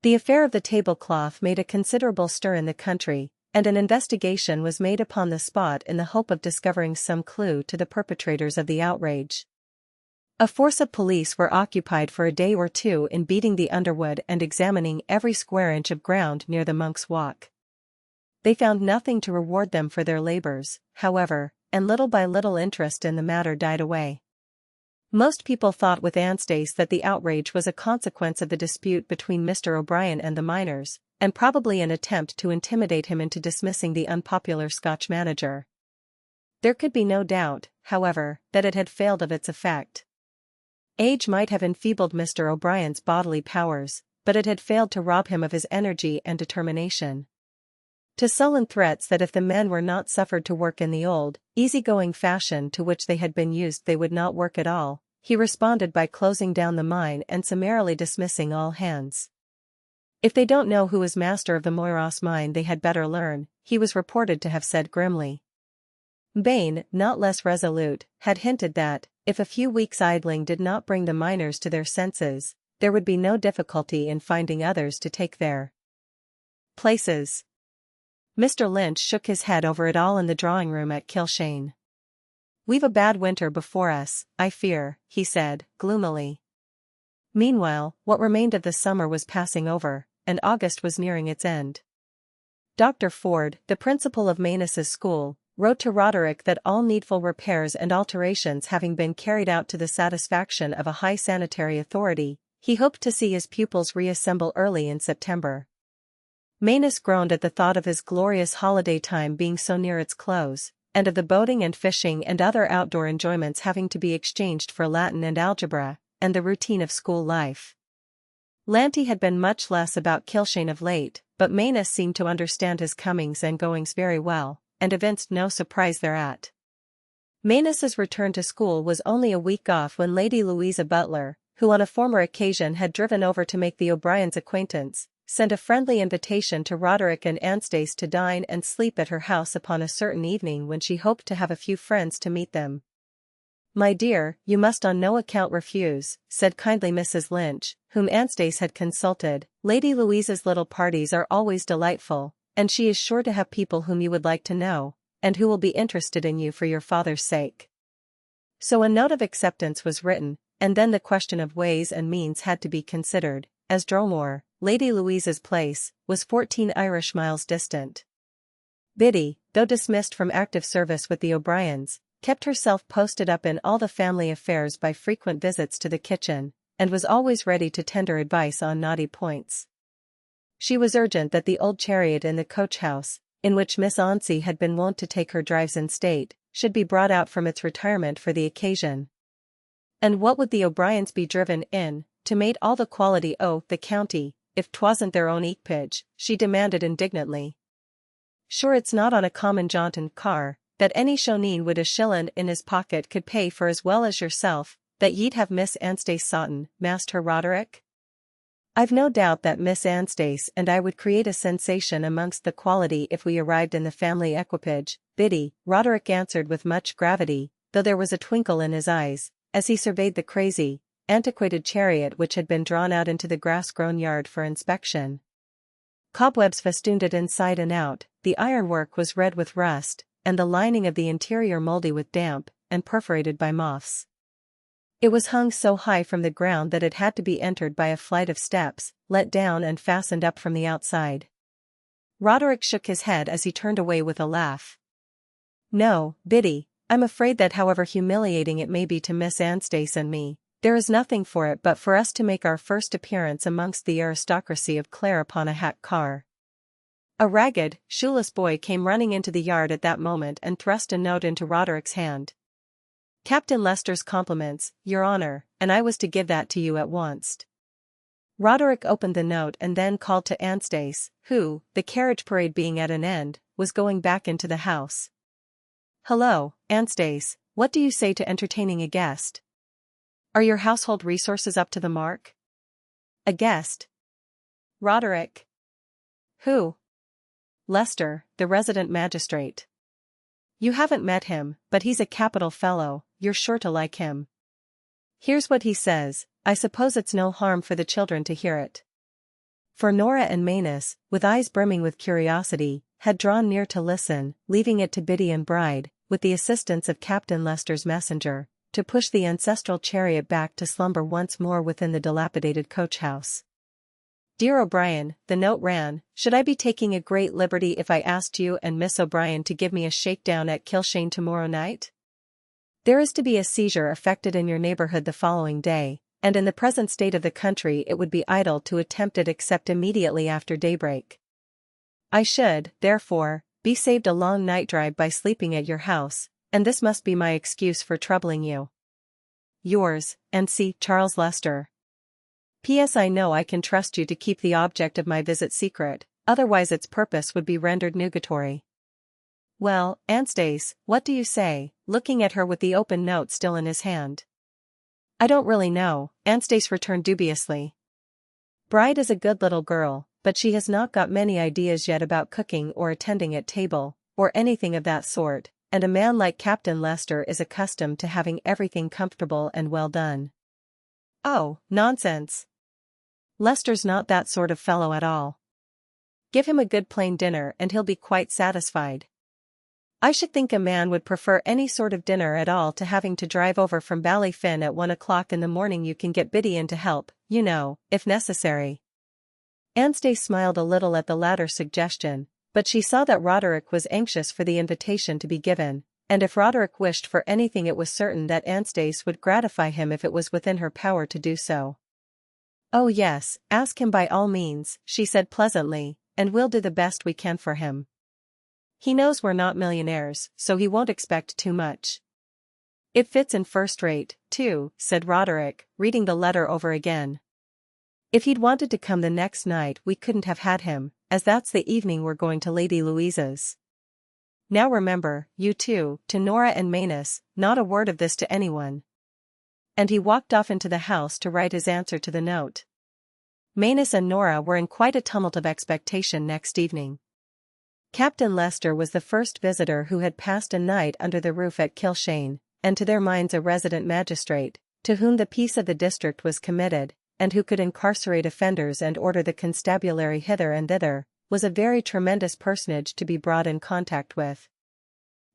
The affair of the tablecloth made a considerable stir in the country, and an investigation was made upon the spot in the hope of discovering some clue to the perpetrators of the outrage. A force of police were occupied for a day or two in beating the underwood and examining every square inch of ground near the Monk's Walk. They found nothing to reward them for their labors, however, and little by little interest in the matter died away. Most people thought with Anstace that the outrage was a consequence of the dispute between Mr. O'Brien and the miners, and probably an attempt to intimidate him into dismissing the unpopular Scotch manager. There could be no doubt, however, that it had failed of its effect. Age might have enfeebled Mr. O'Brien's bodily powers, but it had failed to rob him of his energy and determination. To sullen threats that if the men were not suffered to work in the old, easy-going fashion to which they had been used they would not work at all, he responded by closing down the mine and summarily dismissing all hands. "If they don't know who is master of the Moyross mine they had better learn," he was reported to have said grimly. Bain, not less resolute, had hinted that, if a few weeks' idling did not bring the miners to their senses, there would be no difficulty in finding others to take their places. Mr. Lynch shook his head over it all in the drawing-room at Kilshane. "We've a bad winter before us, I fear," he said, gloomily. Meanwhile, what remained of the summer was passing over, and August was nearing its end. Dr. Ford, the principal of Manus's school, wrote to Roderick that all needful repairs and alterations having been carried out to the satisfaction of a high sanitary authority, he hoped to see his pupils reassemble early in September. Manus groaned at the thought of his glorious holiday time being so near its close, and of the boating and fishing and other outdoor enjoyments having to be exchanged for Latin and algebra, and the routine of school life. Lanty had been much less about Kilshane of late, but Manus seemed to understand his comings and goings very well, and evinced no surprise thereat. Manus's return to school was only a week off when Lady Louisa Butler, who on a former occasion had driven over to make the O'Briens' acquaintance, sent a friendly invitation to Roderick and Anstice to dine and sleep at her house upon a certain evening when she hoped to have a few friends to meet them. "My dear, you must on no account refuse," said kindly Mrs. Lynch, whom Anstice had consulted. "Lady Louisa's little parties are always delightful, and she is sure to have people whom you would like to know, and who will be interested in you for your father's sake." So a note of acceptance was written, and then the question of ways and means had to be considered, as Dromore, Lady Louisa's place, was 14 Irish miles distant. Biddy, though dismissed from active service with the O'Briens, kept herself posted up in all the family affairs by frequent visits to the kitchen, and was always ready to tender advice on knotty points. She was urgent that the old chariot in the coach-house, in which Miss Auncey had been wont to take her drives in state, should be brought out from its retirement for the occasion. And what would the O'Briens be driven in, to mate all the quality o' the county, if 'twasn't their own equipage? She demanded indignantly. "Sure it's not on a common jauntin' car, that any shonen wid a shillin' in his pocket could pay for as well as yourself, that ye'd have Miss Anstice Saughton, Master Roderick? I've no doubt that Miss Anstice and I would create a sensation amongst the quality if we arrived in the family equipage, Biddy," Roderick answered with much gravity, though there was a twinkle in his eyes, as he surveyed the crazy, antiquated chariot which had been drawn out into the grass-grown yard for inspection. Cobwebs festooned it inside and out, the ironwork was red with rust, and the lining of the interior mouldy with damp, and perforated by moths. It was hung so high from the ground that it had to be entered by a flight of steps, let down and fastened up from the outside. Roderick shook his head as he turned away with a laugh. "No, Biddy, I'm afraid that however humiliating it may be to Miss Anstice and me, there is nothing for it but for us to make our first appearance amongst the aristocracy of Clare upon a hack car." A ragged, shoeless boy came running into the yard at that moment and thrust a note into Roderick's hand. "Captain Lester's compliments, your honor, and I was to give that to you at once." Roderick opened the note and then called to Anstice, who, the carriage parade being at an end, was going back into the house. "Hello, Anstice, what do you say to entertaining a guest? Are your household resources up to the mark?" "A guest? Roderick? Who?" "Lester, the resident magistrate. You haven't met him, but he's a capital fellow, you're sure to like him. Here's what he says, I suppose it's no harm for the children to hear it." For Nora and Manus, with eyes brimming with curiosity, had drawn near to listen, leaving it to Biddy and Bride, with the assistance of Captain Lester's messenger, to push the ancestral chariot back to slumber once more within the dilapidated coach-house. "Dear O'Brien," the note ran, "should I be taking a great liberty if I asked you and Miss O'Brien to give me a shakedown at Kilshane tomorrow night? There is to be a seizure effected in your neighborhood the following day, and in the present state of the country it would be idle to attempt it except immediately after daybreak. I should, therefore, be saved a long night drive by sleeping at your house, and this must be my excuse for troubling you. Yours, N.C. Charles Lester. P.S. I know I can trust you to keep the object of my visit secret, otherwise its purpose would be rendered nugatory." "Well, Anstice, what do you say?" looking at her with the open note still in his hand. "I don't really know," Anstice returned dubiously. "Bride is a good little girl, but she has not got many ideas yet about cooking or attending at table, or anything of that sort, and a man like Captain Lester is accustomed to having everything comfortable and well done." "Oh, nonsense! Lester's not that sort of fellow at all. Give him a good plain dinner and he'll be quite satisfied. I should think a man would prefer any sort of dinner at all to having to drive over from Ballyfin at 1 o'clock in the morning. You can get Biddy in to help, you know, if necessary. Anstey smiled a little at the latter suggestion, but she saw that Roderick was anxious for the invitation to be given, and if Roderick wished for anything it was certain that Anstice would gratify him if it was within her power to do so. "Oh yes, ask him by all means," she said pleasantly, "and we'll do the best we can for him. He knows we're not millionaires, so he won't expect too much." "It fits in first rate, too," said Roderick, reading the letter over again. "If he'd wanted to come the next night we couldn't have had him, as that's the evening we're going to Lady Louisa's. Now remember, you two, to Nora and Manus, not a word of this to anyone." And he walked off into the house to write his answer to the note. Manus and Nora were in quite a tumult of expectation next evening. Captain Lester was the first visitor who had passed a night under the roof at Kilshane, and to their minds a resident magistrate, to whom the peace of the district was committed, and who could incarcerate offenders and order the constabulary hither and thither, was a very tremendous personage to be brought in contact with.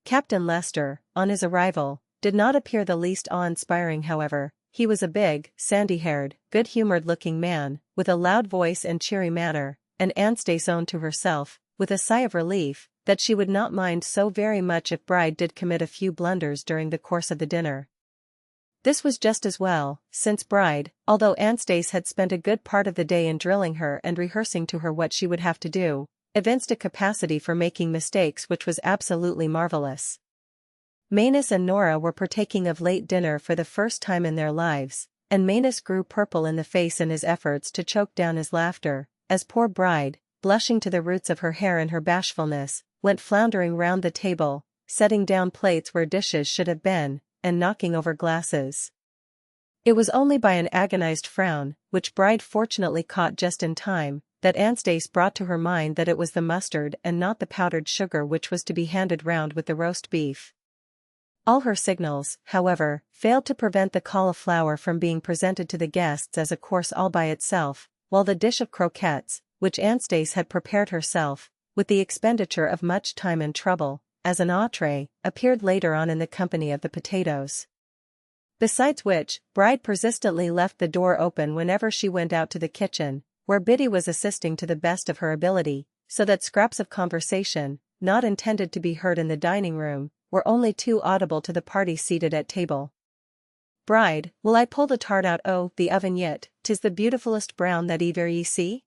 Captain Lester, on his arrival, did not appear the least awe-inspiring. However, he was a big, sandy-haired, good-humored-looking man, with a loud voice and cheery manner, and Anstice owned to herself, with a sigh of relief, that she would not mind so very much if Bride did commit a few blunders during the course of the dinner. This was just as well, since Bride, although Anstice had spent a good part of the day in drilling her and rehearsing to her what she would have to do, evinced a capacity for making mistakes which was absolutely marvelous. Manus and Nora were partaking of late dinner for the first time in their lives, and Manus grew purple in the face in his efforts to choke down his laughter, as poor Bride, blushing to the roots of her hair in her bashfulness, went floundering round the table, setting down plates where dishes should have been, and knocking over glasses. It was only by an agonized frown, which Bride fortunately caught just in time, that Anstice brought to her mind that it was the mustard and not the powdered sugar which was to be handed round with the roast beef. All her signals, however, failed to prevent the cauliflower from being presented to the guests as a course all by itself, while the dish of croquettes, which Anstice had prepared herself, with the expenditure of much time and trouble, as an entree, appeared later on in the company of the potatoes. Besides which, Bride persistently left the door open whenever she went out to the kitchen, where Biddy was assisting to the best of her ability, so that scraps of conversation, not intended to be heard in the dining room, were only too audible to the party seated at table. "Bride, will I pull the tart out o' the oven yit? 'Tis the beautifullest brown that ever ye see."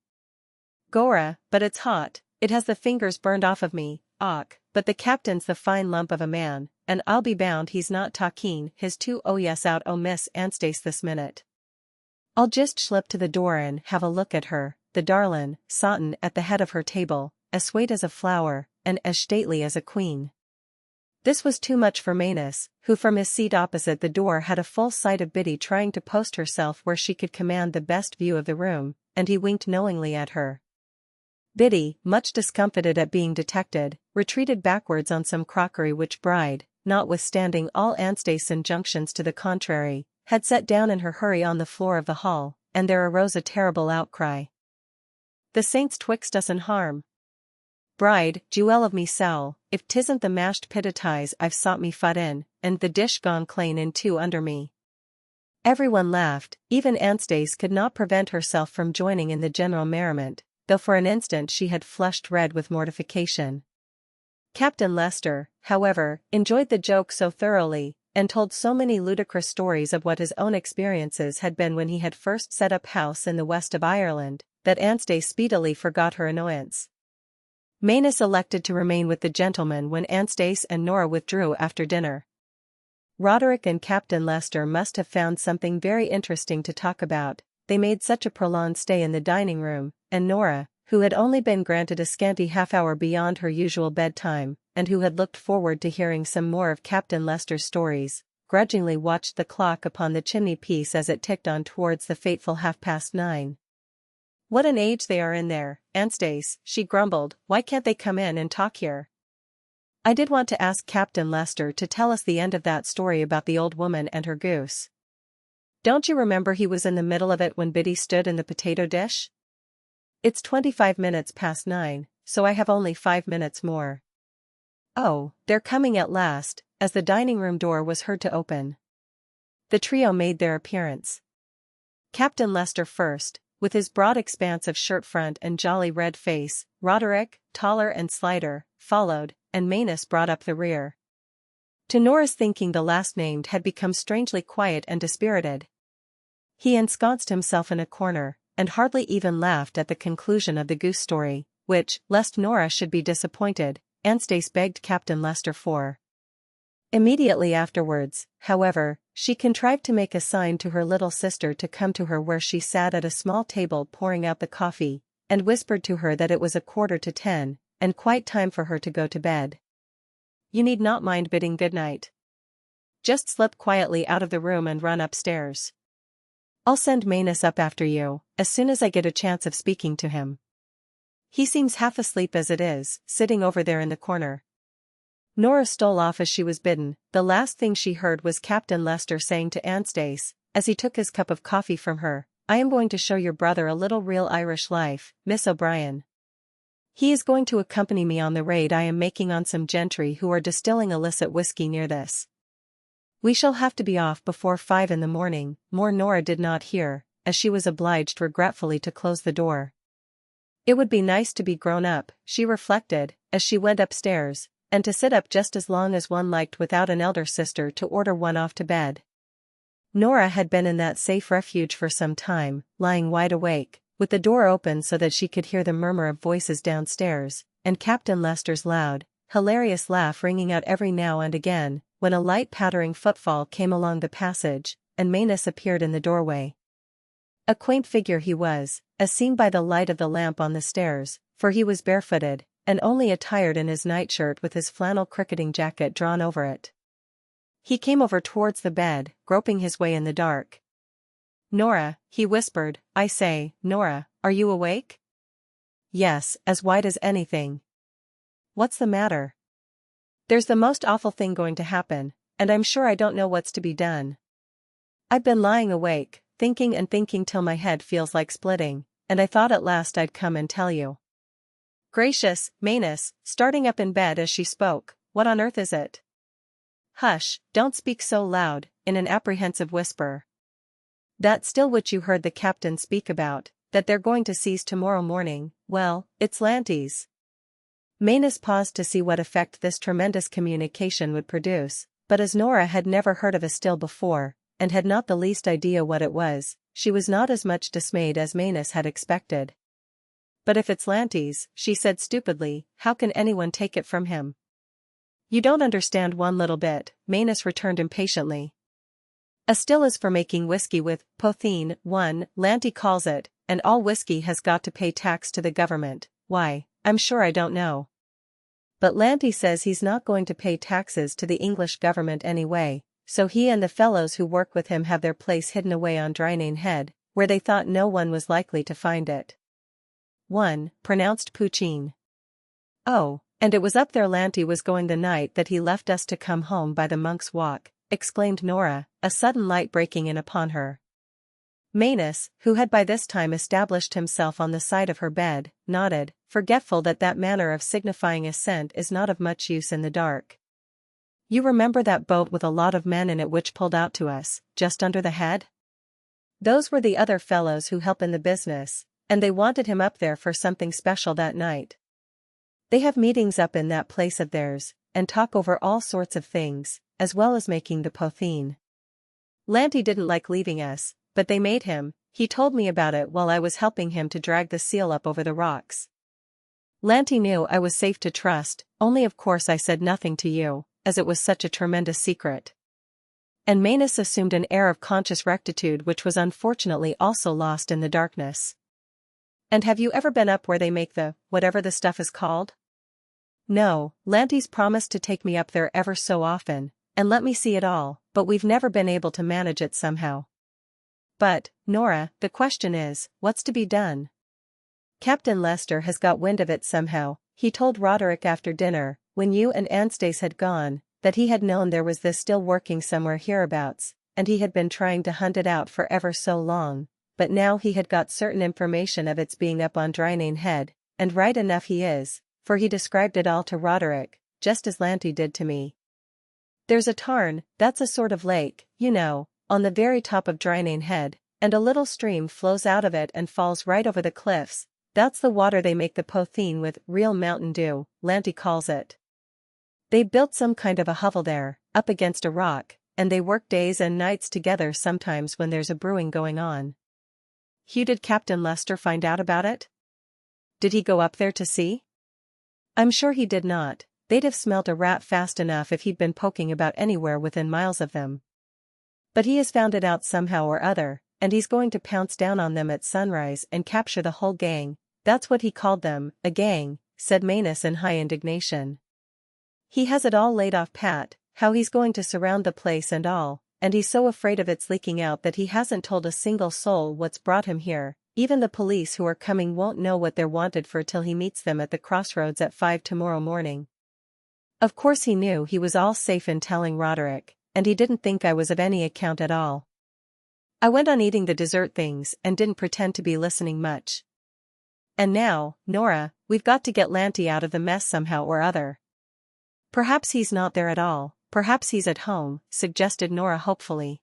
"Gora, but it's hot, it has the fingers burned off of me." "Och, but the captain's the fine lump of a man, and I'll be bound he's not talking his two oh yes out o' Miss Anstice this minute. I'll just slip to the door and have a look at her, the darlin', sottin' at the head of her table, as swate as a flower, and as stately as a queen." This was too much for Manus, who from his seat opposite the door had a full sight of Biddy trying to post herself where she could command the best view of the room, and he winked knowingly at her. Biddy, much discomfited at being detected, retreated backwards on some crockery which Bride, notwithstanding all Anstice's injunctions to the contrary, had set down in her hurry on the floor of the hall, and there arose a terrible outcry. "The saints twixt us and harm! Bride, jewel of me sowl, if 'tisn't the mashed pitaties I've sought me fut in, and the dish gone clane in two under me." Everyone laughed, even Anstice could not prevent herself from joining in the general merriment, though for an instant she had flushed red with mortification. Captain Lester, however, enjoyed the joke so thoroughly, and told so many ludicrous stories of what his own experiences had been when he had first set up house in the west of Ireland, that Anstice speedily forgot her annoyance. Manus elected to remain with the gentlemen when Anstice and Nora withdrew after dinner. Roderick and Captain Lester must have found something very interesting to talk about, they made such a prolonged stay in the dining room, and Nora, who had only been granted a scanty half-hour beyond her usual bedtime, and who had looked forward to hearing some more of Captain Lester's stories, grudgingly watched the clock upon the chimney-piece as it ticked on towards the fateful 9:30. "What an age they are in there, Anstice," she grumbled, "why can't they come in and talk here? I did want to ask Captain Lester to tell us the end of that story about the old woman and her goose." Don't you remember he was in the middle of it when Biddy stood in the potato dish? It's 25 minutes past 9, so I have only 5 minutes more. Oh, they're coming at last, as the dining room door was heard to open. The trio made their appearance. Captain Lester first, with his broad expanse of shirt front and jolly red face, Roderick, taller and slighter, followed, and Manus brought up the rear. To Nora's thinking the last named had become strangely quiet and dispirited. He ensconced himself in a corner, and hardly even laughed at the conclusion of the goose story, which, lest Nora should be disappointed, Anstice begged Captain Lester for. Immediately afterwards, however, she contrived to make a sign to her little sister to come to her where she sat at a small table pouring out the coffee, and whispered to her that it was 9:15, and quite time for her to go to bed. You need not mind bidding good night. Just slip quietly out of the room and run upstairs. I'll send Manus up after you, as soon as I get a chance of speaking to him. He seems half asleep as it is, sitting over there in the corner. Nora stole off as she was bidden. The last thing she heard was Captain Lester saying to Anstice, as he took his cup of coffee from her, I am going to show your brother a little real Irish life, Miss O'Brien. He is going to accompany me on the raid I am making on some gentry who are distilling illicit whiskey near this. We shall have to be off before 5 in the morning. More Nora did not hear, as she was obliged regretfully to close the door. It would be nice to be grown up, she reflected, as she went upstairs, and to sit up just as long as one liked without an elder sister to order one off to bed. Nora had been in that safe refuge for some time, lying wide awake, with the door open so that she could hear the murmur of voices downstairs, and Captain Lester's loud, hilarious laugh ringing out every now and again, when a light pattering footfall came along the passage, and Manus appeared in the doorway. A quaint figure he was, as seen by the light of the lamp on the stairs, for he was barefooted, and only attired in his nightshirt with his flannel cricketing jacket drawn over it. He came over towards the bed, groping his way in the dark. Nora, he whispered, I say, Nora, are you awake? Yes, as wide as anything. What's the matter? There's the most awful thing going to happen, and I'm sure I don't know what's to be done. I've been lying awake, thinking and thinking till my head feels like splitting, and I thought at last I'd come and tell you. Gracious, Manus, starting up in bed as she spoke, what on earth is it? Hush, don't speak so loud, in an apprehensive whisper. That's still what you heard the captain speak about, that they're going to seize tomorrow morning. Well, it's Lanty's. Manus paused to see what effect this tremendous communication would produce, but as Nora had never heard of a still before, and had not the least idea what it was, she was not as much dismayed as Manus had expected. But if it's Lanty's, she said stupidly, how can anyone take it from him? You don't understand one little bit, Manus returned impatiently. A still is for making whiskey with potheen, Lanty calls it, and all whiskey has got to pay tax to the government. Why, I'm sure I don't know. But Lanty says he's not going to pay taxes to the English government anyway, so he and the fellows who work with him have their place hidden away on Drynane Head, where they thought no one was likely to find it. Pronounced Puccine. Oh, and it was up there Lanty was going the night that he left us to come home by the Monk's Walk, exclaimed Nora, a sudden light breaking in upon her. Manus, who had by this time established himself on the side of her bed, nodded, forgetful that that manner of signifying assent is not of much use in the dark. You remember that boat with a lot of men in it which pulled out to us, just under the head? Those were the other fellows who help in the business, and they wanted him up there for something special that night. They have meetings up in that place of theirs, and talk over all sorts of things, as well as making the potheen. Lanty didn't like leaving us, but they made him. He told me about it while I was helping him to drag the seal up over the rocks. Lanty knew I was safe to trust, only of course I said nothing to you, as it was such a tremendous secret. And Manus assumed an air of conscious rectitude which was unfortunately also lost in the darkness. And have you ever been up where they make whatever the stuff is called? No, Lanty's promised to take me up there ever so often, and let me see it all, but we've never been able to manage it somehow. But, Nora, the question is, what's to be done? Captain Lester has got wind of it somehow. He told Roderick after dinner, when you and Anstice had gone, that he had known there was this still working somewhere hereabouts, and he had been trying to hunt it out for ever so long, but now he had got certain information of its being up on Drynane Head, and right enough he is, for he described it all to Roderick, just as Lanty did to me. There's a tarn, that's a sort of lake, you know, on the very top of Drynane Head, and a little stream flows out of it and falls right over the cliffs. That's the water they make the potheen with, real Mountain Dew, Lanty calls it. They built some kind of a hovel there, up against a rock, and they work days and nights together sometimes when there's a brewing going on. Hugh, did Captain Lester find out about it? Did he go up there to see? I'm sure he did not. They'd have smelt a rat fast enough if he'd been poking about anywhere within miles of them. But he has found it out somehow or other, and he's going to pounce down on them at sunrise and capture the whole gang. That's what he called them, a gang, said Manus in high indignation. He has it all laid off pat, how he's going to surround the place and all, and he's so afraid of its leaking out that he hasn't told a single soul what's brought him here. Even the police who are coming won't know what they're wanted for till he meets them at the crossroads at 5 tomorrow morning. Of course he knew he was all safe in telling Roderick, and he didn't think I was of any account at all. I went on eating the dessert things and didn't pretend to be listening much. And now, Nora, we've got to get Lanty out of the mess somehow or other. Perhaps he's not there at all, perhaps he's at home, suggested Nora hopefully.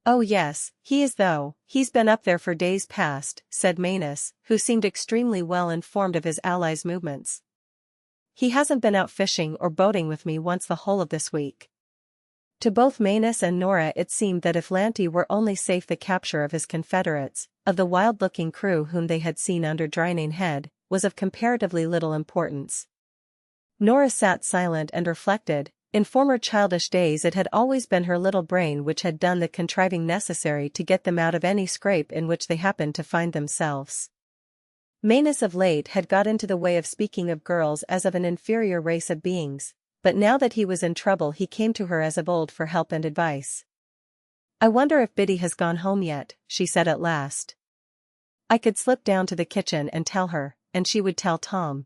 Oh yes, he is though, he's been up there for days past, said Manus, who seemed extremely well informed of his allies' movements. He hasn't been out fishing or boating with me once the whole of this week. To both Manus and Nora it seemed that if Lanty were only safe, the capture of his confederates, of the wild-looking crew whom they had seen under Drynane Head, was of comparatively little importance. Nora sat silent and reflected. In former childish days it had always been her little brain which had done the contriving necessary to get them out of any scrape in which they happened to find themselves. Manus of late had got into the way of speaking of girls as of an inferior race of beings, but now that he was in trouble he came to her as of old for help and advice. I wonder if Biddy has gone home yet, she said at last. I could slip down to the kitchen and tell her, and she would tell Tom.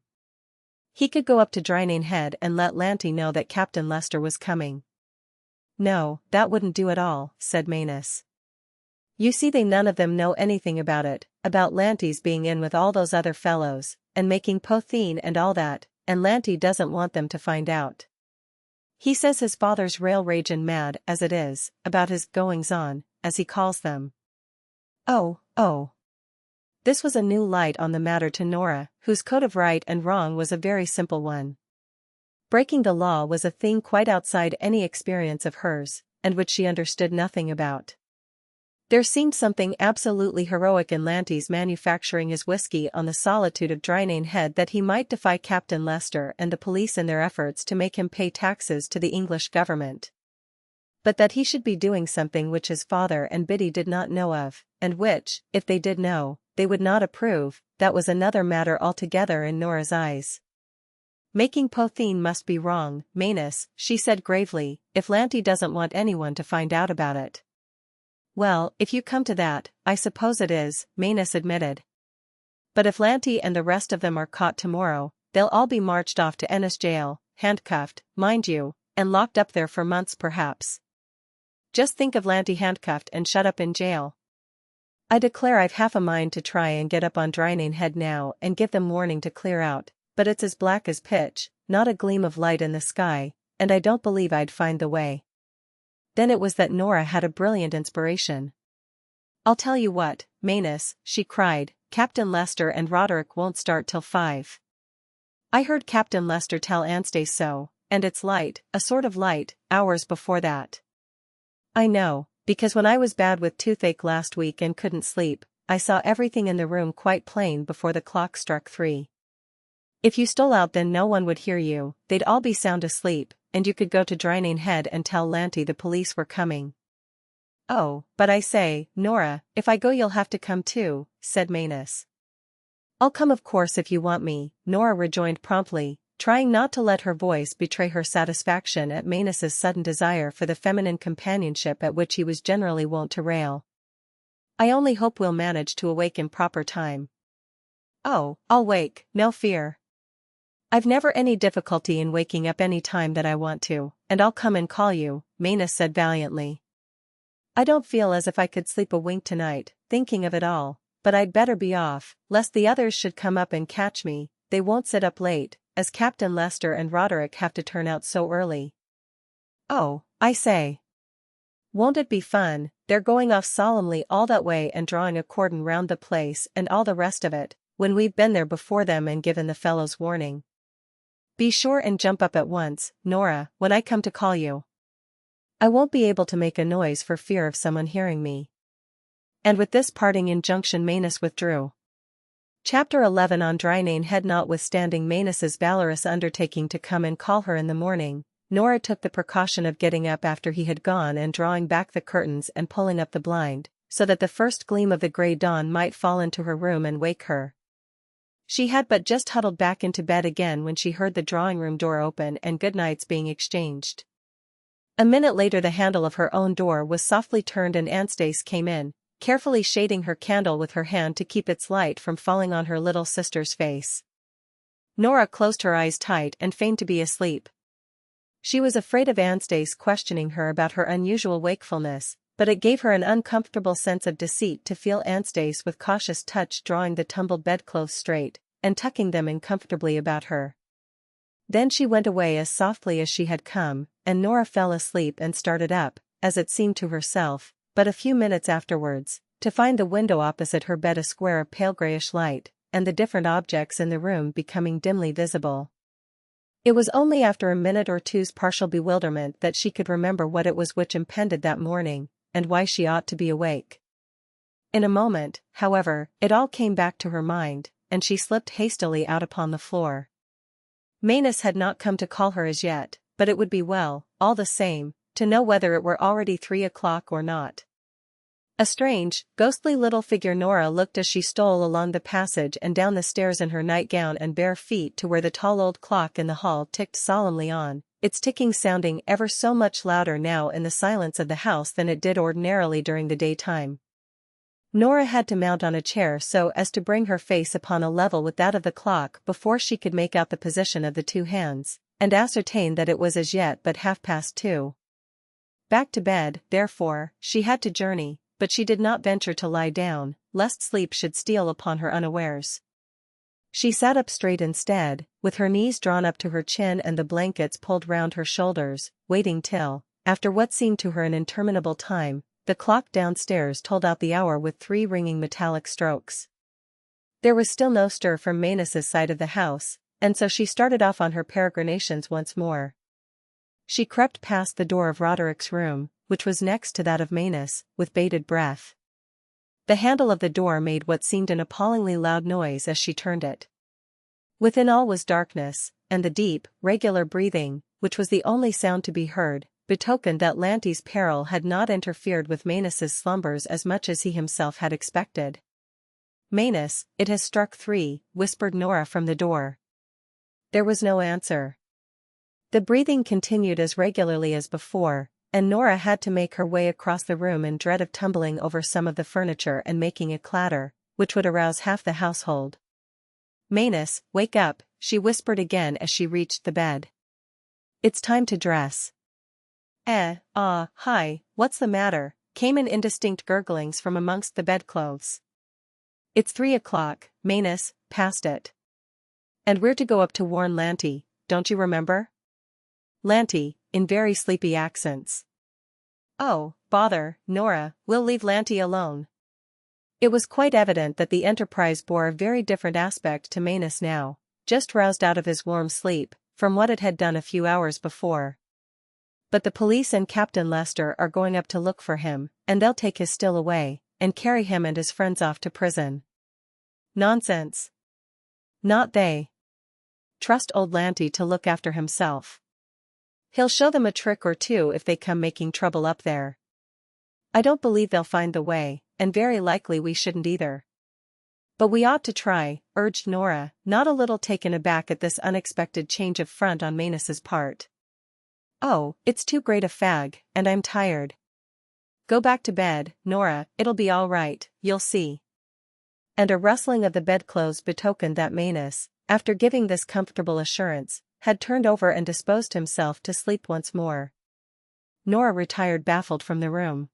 He could go up to Drynane Head and let Lanty know that Captain Lester was coming. No, that wouldn't do at all, said Manus. You see, they none of them know anything about it, about Lanty's being in with all those other fellows, and making potheen and all that, and Lanty doesn't want them to find out. He says his father's rail ragin' mad as it is, about his goings-on, as he calls them. Oh. This was a new light on the matter to Nora, whose code of right and wrong was a very simple one. Breaking the law was a thing quite outside any experience of hers, and which she understood nothing about. There seemed something absolutely heroic in Lanty's manufacturing his whiskey on the solitude of Drynane Head, that he might defy Captain Lester and the police in their efforts to make him pay taxes to the English government. But that he should be doing something which his father and Biddy did not know of, and which, if they did know, they would not approve, that was another matter altogether in Nora's eyes. Making potheen must be wrong, Manus, she said gravely, if Lanty doesn't want anyone to find out about it. Well, if you come to that, I suppose it is, Manus admitted. But if Lanty and the rest of them are caught tomorrow, they'll all be marched off to Ennis jail, handcuffed, mind you, and locked up there for months perhaps. Just think of Lanty handcuffed and shut up in jail. I declare I've half a mind to try and get up on Drynane Head now and give them warning to clear out, but it's as black as pitch, not a gleam of light in the sky, and I don't believe I'd find the way. Then it was that Nora had a brilliant inspiration. I'll tell you what, Manus, she cried, Captain Lester and Roderick won't start till 5. I heard Captain Lester tell Anstey so, and it's light, a sort of light, hours before that. I know, because when I was bad with toothache last week and couldn't sleep, I saw everything in the room quite plain before the clock struck 3. If you stole out then no one would hear you, they'd all be sound asleep, and you could go to Drynane Head and tell Lanty the police were coming. Oh, but I say, Nora, if I go you'll have to come too, said Manus. I'll come of course if you want me, Nora rejoined promptly, trying not to let her voice betray her satisfaction at Manus's sudden desire for the feminine companionship at which he was generally wont to rail. I only hope we'll manage to awake in proper time. Oh, I'll wake, no fear. I've never any difficulty in waking up any time that I want to, and I'll come and call you, Manus said valiantly. I don't feel as if I could sleep a wink tonight, thinking of it all, but I'd better be off, lest the others should come up and catch me. They won't sit up late, as Captain Lester and Roderick have to turn out so early. Oh, I say. Won't it be fun? They're going off solemnly all that way and drawing a cordon round the place and all the rest of it, when we've been there before them and given the fellows warning. Be sure and jump up at once, Nora, when I come to call you. I won't be able to make a noise for fear of someone hearing me. And with this parting injunction Manus withdrew. Chapter 11. On Drynane Head. Notwithstanding Manus's valorous undertaking to come and call her in the morning, Nora took the precaution of getting up after he had gone and drawing back the curtains and pulling up the blind, so that the first gleam of the grey dawn might fall into her room and wake her. She had but just huddled back into bed again when she heard the drawing-room door open and goodnights being exchanged. A minute later the handle of her own door was softly turned and Anstace came in, carefully shading her candle with her hand to keep its light from falling on her little sister's face. Nora closed her eyes tight and feigned to be asleep. She was afraid of Anstace questioning her about her unusual wakefulness, but it gave her an uncomfortable sense of deceit to feel Anstace with cautious touch drawing the tumbled bedclothes straight, and tucking them in comfortably about her. Then she went away as softly as she had come, and Nora fell asleep and started up, as it seemed to herself, but a few minutes afterwards, to find the window opposite her bed a square of pale greyish light, and the different objects in the room becoming dimly visible. It was only after a minute or two's partial bewilderment that she could remember what it was which impended that morning, and why she ought to be awake. In a moment, however, it all came back to her mind, and she slipped hastily out upon the floor. Manus had not come to call her as yet, but it would be well, all the same, to know whether it were already 3 o'clock or not. A strange, ghostly little figure Nora looked as she stole along the passage and down the stairs in her nightgown and bare feet to where the tall old clock in the hall ticked solemnly on, its ticking sounding ever so much louder now in the silence of the house than it did ordinarily during the daytime. Nora had to mount on a chair so as to bring her face upon a level with that of the clock before she could make out the position of the two hands, and ascertain that it was as yet but 2:30. Back to bed, therefore, she had to journey, but she did not venture to lie down, lest sleep should steal upon her unawares. She sat up straight instead, with her knees drawn up to her chin and the blankets pulled round her shoulders, waiting till, after what seemed to her an interminable time, the clock downstairs told out the hour with 3 ringing metallic strokes. There was still no stir from Manus's side of the house, and so she started off on her peregrinations once more. She crept past the door of Roderick's room, which was next to that of Manus, with bated breath. The handle of the door made what seemed an appallingly loud noise as she turned it. Within all was darkness, and the deep, regular breathing, which was the only sound to be heard, betokened that Lanty's peril had not interfered with Manus's slumbers as much as he himself had expected. "Manus, it has struck 3, whispered Nora from the door. There was no answer. The breathing continued as regularly as before, and Nora had to make her way across the room in dread of tumbling over some of the furniture and making a clatter, which would arouse half the household. "Manus, wake up," she whispered again as she reached the bed. "It's time to dress." Hi, what's the matter?" came in indistinct gurglings from amongst the bedclothes. "It's 3 o'clock, Manus, past it. And we're to go up to warn Lanty, don't you remember?" Lanty, in very sleepy accents. "Oh, bother, Nora, we'll leave Lanty alone." It was quite evident that the enterprise bore a very different aspect to Manus now, just roused out of his warm sleep, from what it had done a few hours before. "But the police and Captain Lester are going up to look for him, and they'll take his still away, and carry him and his friends off to prison." "Nonsense. Not they. Trust old Lanty to look after himself. He'll show them a trick or two if they come making trouble up there. I don't believe they'll find the way, and very likely we shouldn't either." "But we ought to try," urged Nora, not a little taken aback at this unexpected change of front on Manus's part. "Oh, it's too great a fag, and I'm tired. Go back to bed, Nora, it'll be all right, you'll see." And a rustling of the bedclothes betokened that Manus, after giving this comfortable assurance, had turned over and disposed himself to sleep once more. Nora retired baffled from the room.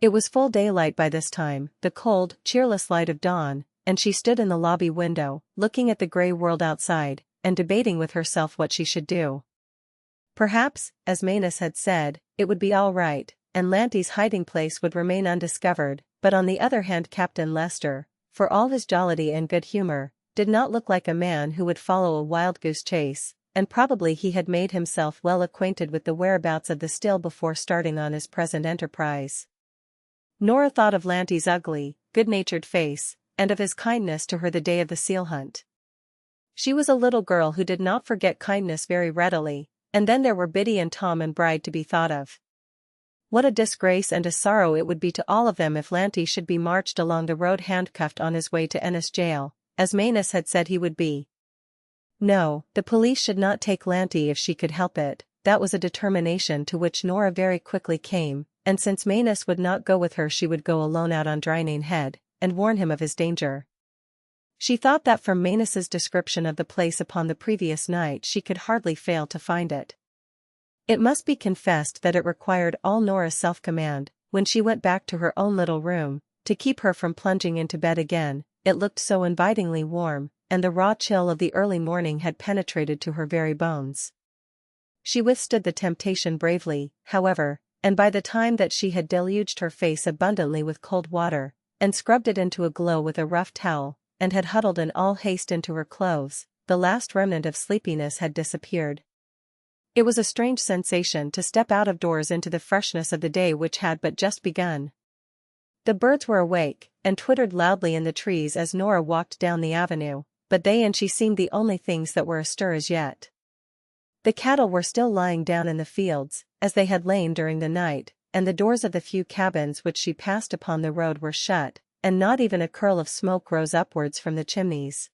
It was full daylight by this time, the cold, cheerless light of dawn, and she stood in the lobby window, looking at the gray world outside, and debating with herself what she should do. Perhaps, as Manus had said, it would be all right, and Lanty's hiding place would remain undiscovered, but on the other hand Captain Lester, for all his jollity and good humor, did not look like a man who would follow a wild goose chase, and probably he had made himself well acquainted with the whereabouts of the still before starting on his present enterprise. Nora thought of Lanty's ugly, good-natured face, and of his kindness to her the day of the seal hunt. She was a little girl who did not forget kindness very readily, and then there were Biddy and Tom and Bride to be thought of. What a disgrace and a sorrow it would be to all of them if Lanty should be marched along the road handcuffed on his way to Ennis jail, as Manus had said he would be. No, the police should not take Lanty if she could help it. That was a determination to which Nora very quickly came, and since Manus would not go with her she would go alone out on Drynane Head, and warn him of his danger. She thought that from Manus's description of the place upon the previous night she could hardly fail to find it. It must be confessed that it required all Nora's self-command, when she went back to her own little room, to keep her from plunging into bed again. It looked so invitingly warm, and the raw chill of the early morning had penetrated to her very bones. She withstood the temptation bravely, however, and by the time that she had deluged her face abundantly with cold water, and scrubbed it into a glow with a rough towel, and had huddled in all haste into her clothes, the last remnant of sleepiness had disappeared. It was a strange sensation to step out of doors into the freshness of the day which had but just begun. The birds were awake, and twittered loudly in the trees as Nora walked down the avenue, but they and she seemed the only things that were astir as yet. The cattle were still lying down in the fields, as they had lain during the night, and the doors of the few cabins which she passed upon the road were shut, and not even a curl of smoke rose upwards from the chimneys.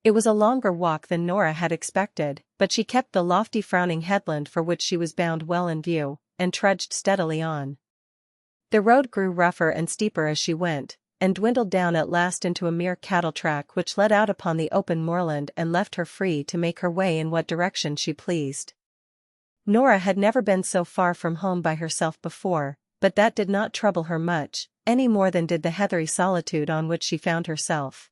It was a longer walk than Nora had expected, but she kept the lofty frowning headland for which she was bound well in view, and trudged steadily on. The road grew rougher and steeper as she went, and dwindled down at last into a mere cattle track which led out upon the open moorland and left her free to make her way in what direction she pleased. Nora had never been so far from home by herself before, but that did not trouble her much, any more than did the heathery solitude on which she found herself.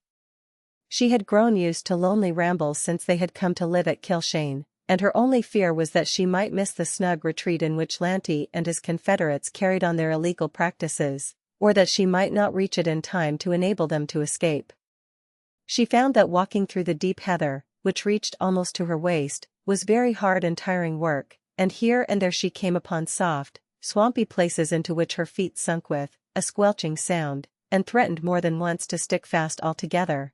She had grown used to lonely rambles since they had come to live at Kilshane, and her only fear was that she might miss the snug retreat in which Lanty and his confederates carried on their illegal practices, or that she might not reach it in time to enable them to escape. She found that walking through the deep heather, which reached almost to her waist, was very hard and tiring work, and here and there she came upon soft, swampy places into which her feet sunk with a squelching sound, and threatened more than once to stick fast altogether.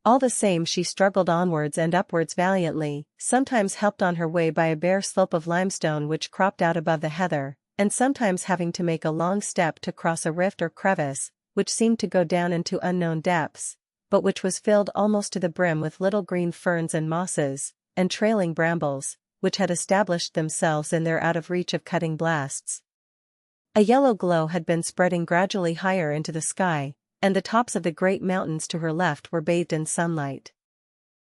All the same she struggled onwards and upwards valiantly, sometimes helped on her way by a bare slope of limestone which cropped out above the heather, and sometimes having to make a long step to cross a rift or crevice, which seemed to go down into unknown depths, but which was filled almost to the brim with little green ferns and mosses, and trailing brambles, which had established themselves in there out of reach of cutting blasts. A yellow glow had been spreading gradually higher into the sky, and the tops of the great mountains to her left were bathed in sunlight.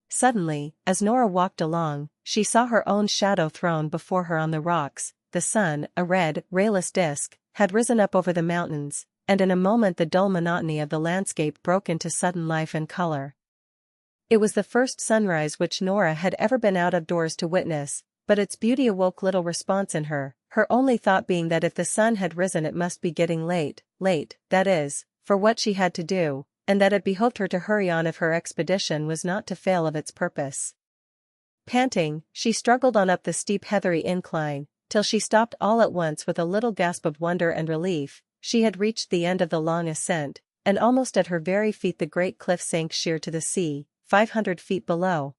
Suddenly, as Nora walked along, she saw her own shadow thrown before her on the rocks. The sun, a red, rayless disk, had risen up over the mountains, and in a moment the dull monotony of the landscape broke into sudden life and color. It was the first sunrise which Nora had ever been out of doors to witness, but its beauty awoke little response in her, her only thought being that if the sun had risen it must be getting late, that is, for what she had to do, and that it behoved her to hurry on if her expedition was not to fail of its purpose. Panting, she struggled on up the steep heathery incline, till she stopped all at once with a little gasp of wonder and relief. She had reached the end of the long ascent, and almost at her very feet the great cliff sank sheer to the sea, 500 feet below.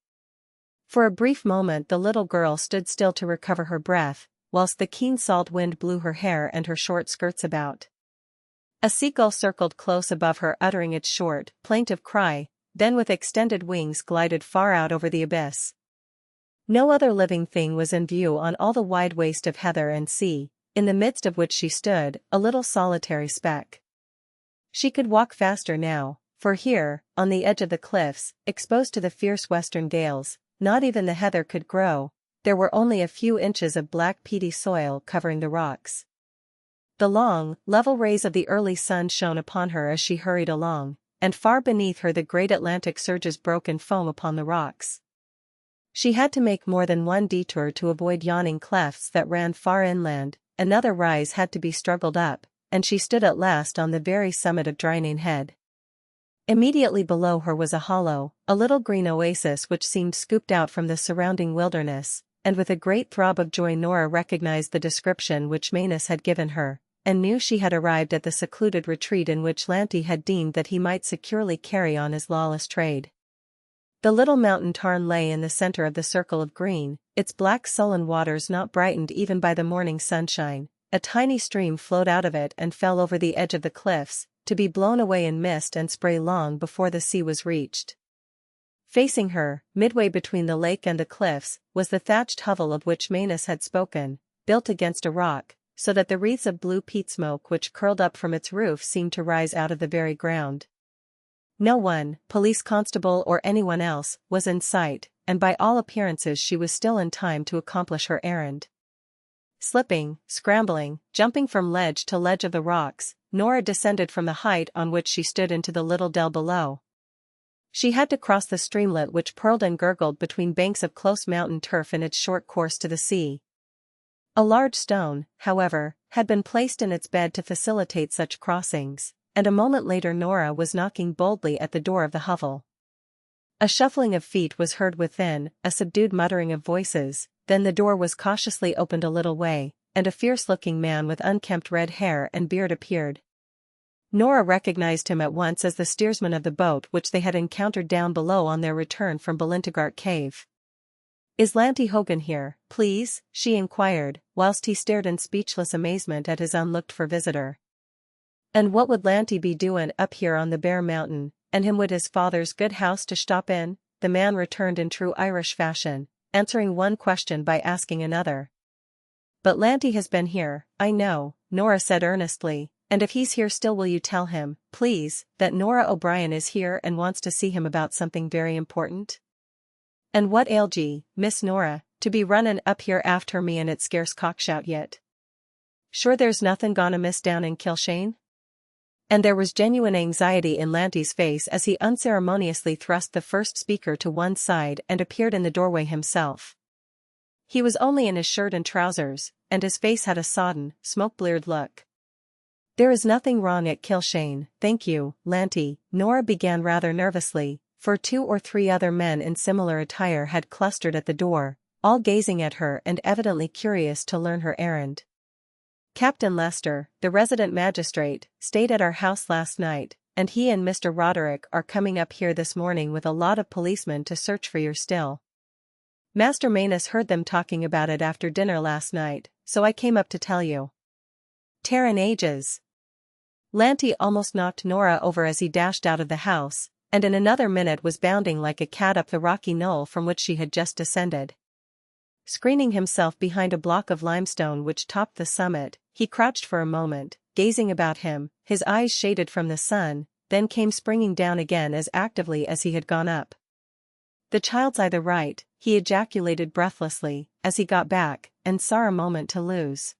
For a brief moment the little girl stood still to recover her breath, whilst the keen salt wind blew her hair and her short skirts about. A seagull circled close above her uttering its short, plaintive cry, then with extended wings glided far out over the abyss. No other living thing was in view on all the wide waste of heather and sea, in the midst of which she stood, a little solitary speck. She could walk faster now, for here, on the edge of the cliffs, exposed to the fierce western gales, not even the heather could grow, there were only a few inches of black peaty soil covering the rocks. The long, level rays of the early sun shone upon her as she hurried along, and far beneath her the great Atlantic surges broke in foam upon the rocks. She had to make more than one detour to avoid yawning clefts that ran far inland, another rise had to be struggled up, and she stood at last on the very summit of Draining Head. Immediately below her was a hollow, a little green oasis which seemed scooped out from the surrounding wilderness, and with a great throb of joy Nora recognized the description which Manus had given her, and knew she had arrived at the secluded retreat in which Lanty had deemed that he might securely carry on his lawless trade. The little mountain tarn lay in the center of the circle of green, its black sullen waters not brightened even by the morning sunshine. A tiny stream flowed out of it and fell over the edge of the cliffs, to be blown away in mist and spray long before the sea was reached. Facing her, midway between the lake and the cliffs, was the thatched hovel of which Manus had spoken, built against a rock, so that the wreaths of blue peat smoke which curled up from its roof seemed to rise out of the very ground. No one, police constable or anyone else, was in sight, and by all appearances she was still in time to accomplish her errand. Slipping, scrambling, jumping from ledge to ledge of the rocks, Nora descended from the height on which she stood into the little dell below. She had to cross the streamlet which purled and gurgled between banks of close mountain turf in its short course to the sea. A large stone, however, had been placed in its bed to facilitate such crossings, and a moment later Nora was knocking boldly at the door of the hovel. A shuffling of feet was heard within, a subdued muttering of voices, then the door was cautiously opened a little way, and a fierce-looking man with unkempt red hair and beard appeared. Nora recognized him at once as the steersman of the boat which they had encountered down below on their return from Balintagart Cave. "Is Lanty Hogan here, please?" she inquired, whilst he stared in speechless amazement at his unlooked-for visitor. "And what would Lanty be doin' up here on the bare mountain, and him wid his father's good house to stop in?" the man returned in true Irish fashion, answering one question by asking another. "But Lanty has been here, I know," Nora said earnestly, "and if he's here still will you tell him, please, that Nora O'Brien is here and wants to see him about something very important? And what ailed ye, Miss Nora, to be runnin' up here after me and it's scarce cockshout yet? Sure there's nothin' gone amiss down in Kilshane?" And there was genuine anxiety in Lanty's face as he unceremoniously thrust the first speaker to one side and appeared in the doorway himself. He was only in his shirt and trousers, and his face had a sodden, smoke-bleared look. "There is nothing wrong at Kilshane, thank you, Lanty," Nora began rather nervously, for 2 or 3 other men in similar attire had clustered at the door, all gazing at her and evidently curious to learn her errand. "Captain Lester, the resident magistrate, stayed at our house last night, and he and Mr. Roderick are coming up here this morning with a lot of policemen to search for your still. Master Manus heard them talking about it after dinner last night, so I came up to tell you." "Terran ages!" Lanty almost knocked Nora over as he dashed out of the house, and in another minute was bounding like a cat up the rocky knoll from which she had just descended. Screening himself behind a block of limestone which topped the summit, he crouched for a moment, gazing about him, his eyes shaded from the sun, then came springing down again as actively as he had gone up. "The child's either right," he ejaculated breathlessly, as he got back, and saw a moment to lose.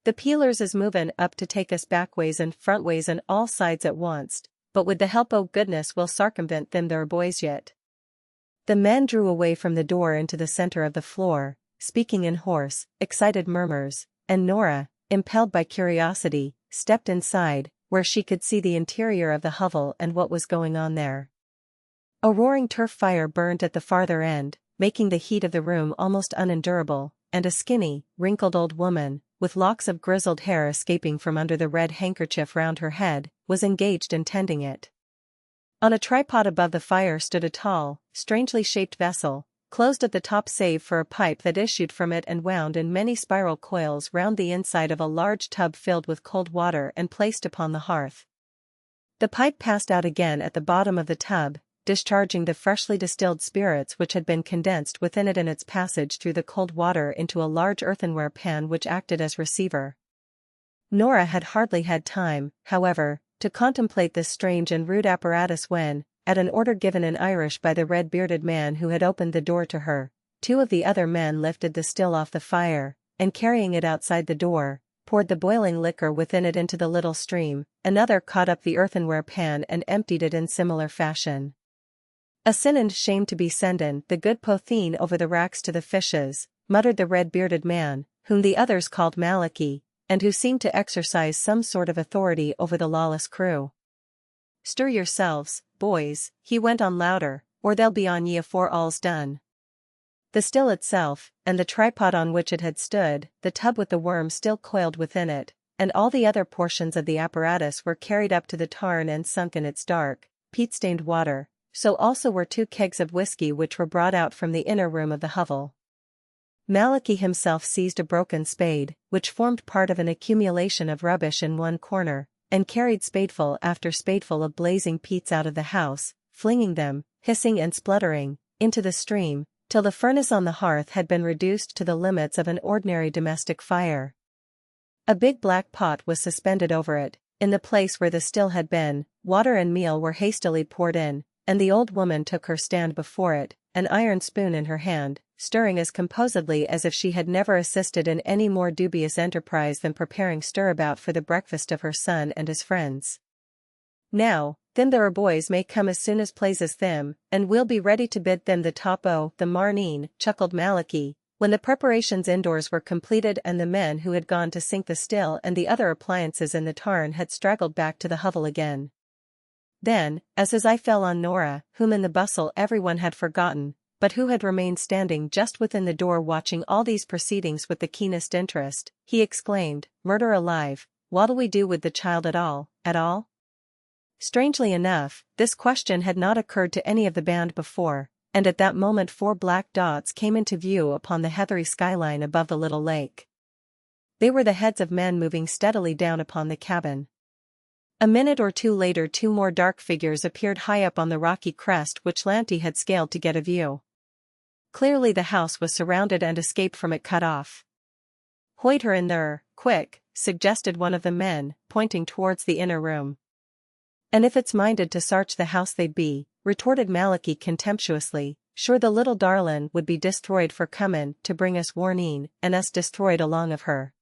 "The peelers is movin' up to take us backways and frontways and all sides at onct, but with the help o' goodness we'll sarcumvent them there boys yet." The men drew away from the door into the center of the floor, speaking in hoarse, excited murmurs, and Nora, impelled by curiosity, stepped inside, where she could see the interior of the hovel and what was going on there. A roaring turf fire burned at the farther end, making the heat of the room almost unendurable, and a skinny, wrinkled old woman, with locks of grizzled hair escaping from under the red handkerchief round her head, was engaged in tending it. On a tripod above the fire stood a tall, strangely shaped vessel, closed at the top save for a pipe that issued from it and wound in many spiral coils round the inside of a large tub filled with cold water and placed upon the hearth. The pipe passed out again at the bottom of the tub, discharging the freshly distilled spirits which had been condensed within it in its passage through the cold water into a large earthenware pan which acted as receiver. Nora had hardly had time, however, to contemplate this strange and rude apparatus when, at an order given in Irish by the red-bearded man who had opened the door to her, 2 of the other men lifted the still off the fire, and carrying it outside the door, poured the boiling liquor within it into the little stream, another caught up the earthenware pan and emptied it in similar fashion. "A sin and shame to be sendin' the good potheen over the racks to the fishes," muttered the red-bearded man, whom the others called Malachi, and who seemed to exercise some sort of authority over the lawless crew. "Stir yourselves, boys," he went on louder, "or they'll be on ye afore all's done." The still itself, and the tripod on which it had stood, the tub with the worm still coiled within it, and all the other portions of the apparatus were carried up to the tarn and sunk in its dark, peat-stained water, so also were 2 kegs of whiskey which were brought out from the inner room of the hovel. Malachi himself seized a broken spade, which formed part of an accumulation of rubbish in one corner, and carried spadeful after spadeful of blazing peats out of the house, flinging them, hissing and spluttering, into the stream, till the furnace on the hearth had been reduced to the limits of an ordinary domestic fire. A big black pot was suspended over it. In the place where the still had been, water and meal were hastily poured in, and the old woman took her stand before it, an iron spoon in her hand, stirring as composedly as if she had never assisted in any more dubious enterprise than preparing stirabout for the breakfast of her son and his friends. "Now, thim there boys may come as soon as plazes thim, and we'll be ready to bid them the top o' the marneen," chuckled Malachi, when the preparations indoors were completed and the men who had gone to sink the still and the other appliances in the tarn had straggled back to the hovel again. Then, as his eye fell on Nora, whom in the bustle everyone had forgotten, but who had remained standing just within the door watching all these proceedings with the keenest interest, he exclaimed, "Murder alive, what'll we do with the child at all, at all?" Strangely enough, this question had not occurred to any of the band before, and at that moment 4 black dots came into view upon the heathery skyline above the little lake. They were the heads of men moving steadily down upon the cabin. A minute or 2 later 2 more dark figures appeared high up on the rocky crest which Lanty had scaled to get a view. Clearly the house was surrounded and escape from it cut off. "Hoid her in there, quick," suggested one of the men, pointing towards the inner room. "And if it's minded to sarch the house they'd be," retorted Malachi contemptuously, "sure the little darlin' would be destroyed for comin' to bring us warnin', and us destroyed along of her."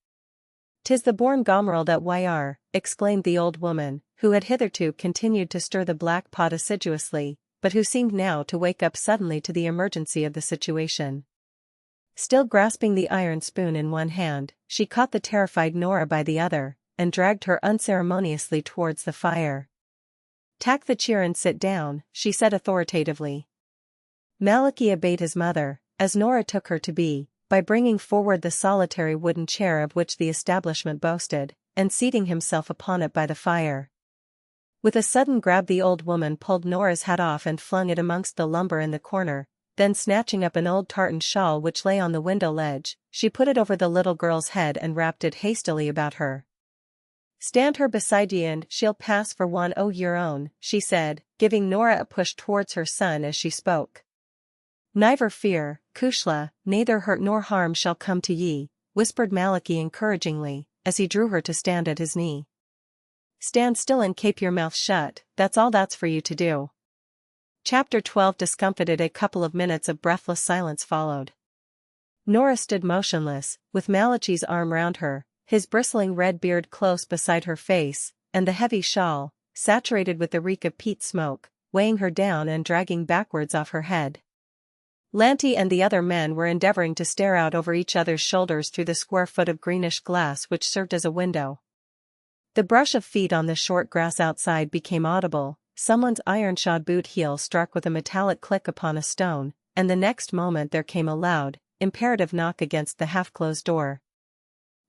"'Tis the born gomerel that we are," exclaimed the old woman, who had hitherto continued to stir the black pot assiduously, but who seemed now to wake up suddenly to the emergency of the situation. Still grasping the iron spoon in one hand, she caught the terrified Nora by the other, and dragged her unceremoniously towards the fire. "Tak the cheer and sit down," she said authoritatively. Malachi obeyed his mother, as Nora took her to be, by bringing forward the solitary wooden chair of which the establishment boasted, and seating himself upon it by the fire. With a sudden grab the old woman pulled Nora's hat off and flung it amongst the lumber in the corner, then snatching up an old tartan shawl which lay on the window ledge, she put it over the little girl's head and wrapped it hastily about her. "Stand her beside ye and she'll pass for one o' your own," she said, giving Nora a push towards her son as she spoke. "Niver fear, Cushla, neither hurt nor harm shall come to ye," whispered Malachi encouragingly, as he drew her to stand at his knee. "Stand still and kape your mouth shut, that's all that's for you to do." Chapter 12. Discomfited. A couple of minutes of breathless silence followed. Nora stood motionless, with Malachi's arm round her, his bristling red beard close beside her face, and the heavy shawl, saturated with the reek of peat smoke, weighing her down and dragging backwards off her head. Lanty and the other men were endeavoring to stare out over each other's shoulders through the square foot of greenish glass which served as a window. The brush of feet on the short grass outside became audible, someone's iron-shod boot heel struck with a metallic click upon a stone, and the next moment there came a loud, imperative knock against the half-closed door.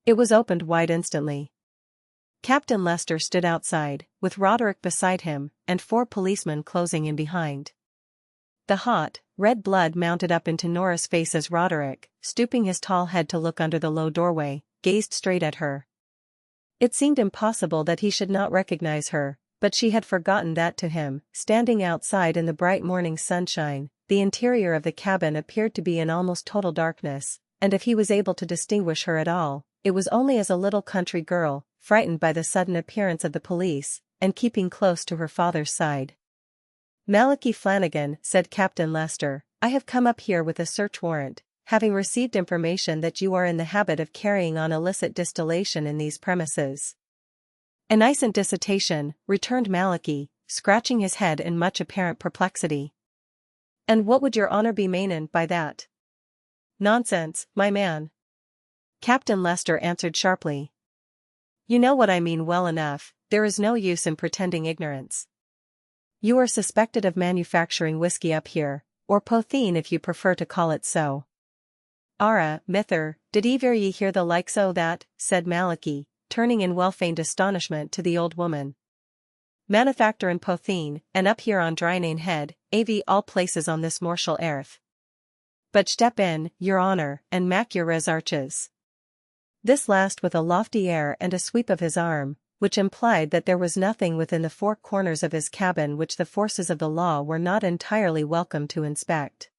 It was opened wide instantly. Captain Lester stood outside, with Roderick beside him, and 4 policemen closing in behind. The hot, red blood mounted up into Nora's face as Roderick, stooping his tall head to look under the low doorway, gazed straight at her. It seemed impossible that he should not recognize her, but she had forgotten that to him, standing outside in the bright morning sunshine, the interior of the cabin appeared to be in almost total darkness, and if he was able to distinguish her at all, it was only as a little country girl, frightened by the sudden appearance of the police, and keeping close to her father's side. "Malachi Flanagan," said Captain Lester, "I have come up here with a search warrant. having received information that you are in the habit of carrying on illicit distillation in these premises." "A nicent dissertation," returned Malachi, scratching his head in much apparent perplexity. "And what would your honor be meanin' by that?" "Nonsense, my man," Captain Lester answered sharply. "You know what I mean well enough. There is no use in pretending ignorance. You are suspected of manufacturing whiskey up here, or potheen if you prefer to call it so." "Arrah, mither, did ever ye hear the likes o' that?" said Malachi, turning in well-feigned astonishment to the old woman. "Manufactor and potheen, and up here on Drynane Head, av all places on this mortial airth. But step in, your honor, and mak your resarches." This last with a lofty air and a sweep of his arm, which implied that there was nothing within the four corners of his cabin which the forces of the law were not entirely welcome to inspect.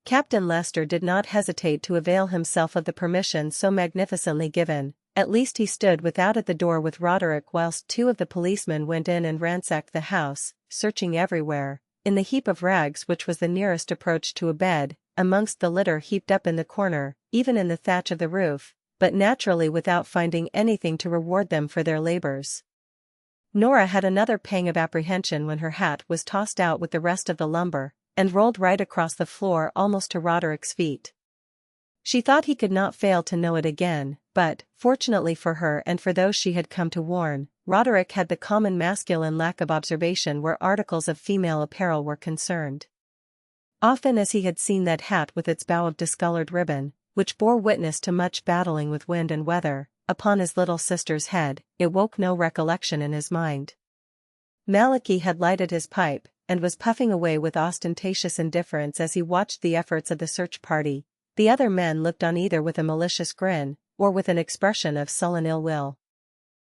Captain Lester did not hesitate to avail himself of the permission so magnificently given. At least he stood without at the door with Roderick whilst two of the policemen went in and ransacked the house, searching everywhere, in the heap of rags which was the nearest approach to a bed, amongst the litter heaped up in the corner, even in the thatch of the roof, but naturally without finding anything to reward them for their labors. Nora had another pang of apprehension when her hat was tossed out with the rest of the lumber, and rolled right across the floor almost to Roderick's feet. She thought he could not fail to know it again, but, fortunately for her and for those she had come to warn, Roderick had the common masculine lack of observation where articles of female apparel were concerned. Often as he had seen that hat with its bow of discolored ribbon, which bore witness to much battling with wind and weather, upon his little sister's head, it woke no recollection in his mind. Malachi had lighted his pipe, and was puffing away with ostentatious indifference as he watched the efforts of the search party. The other men looked on either with a malicious grin, or with an expression of sullen ill will.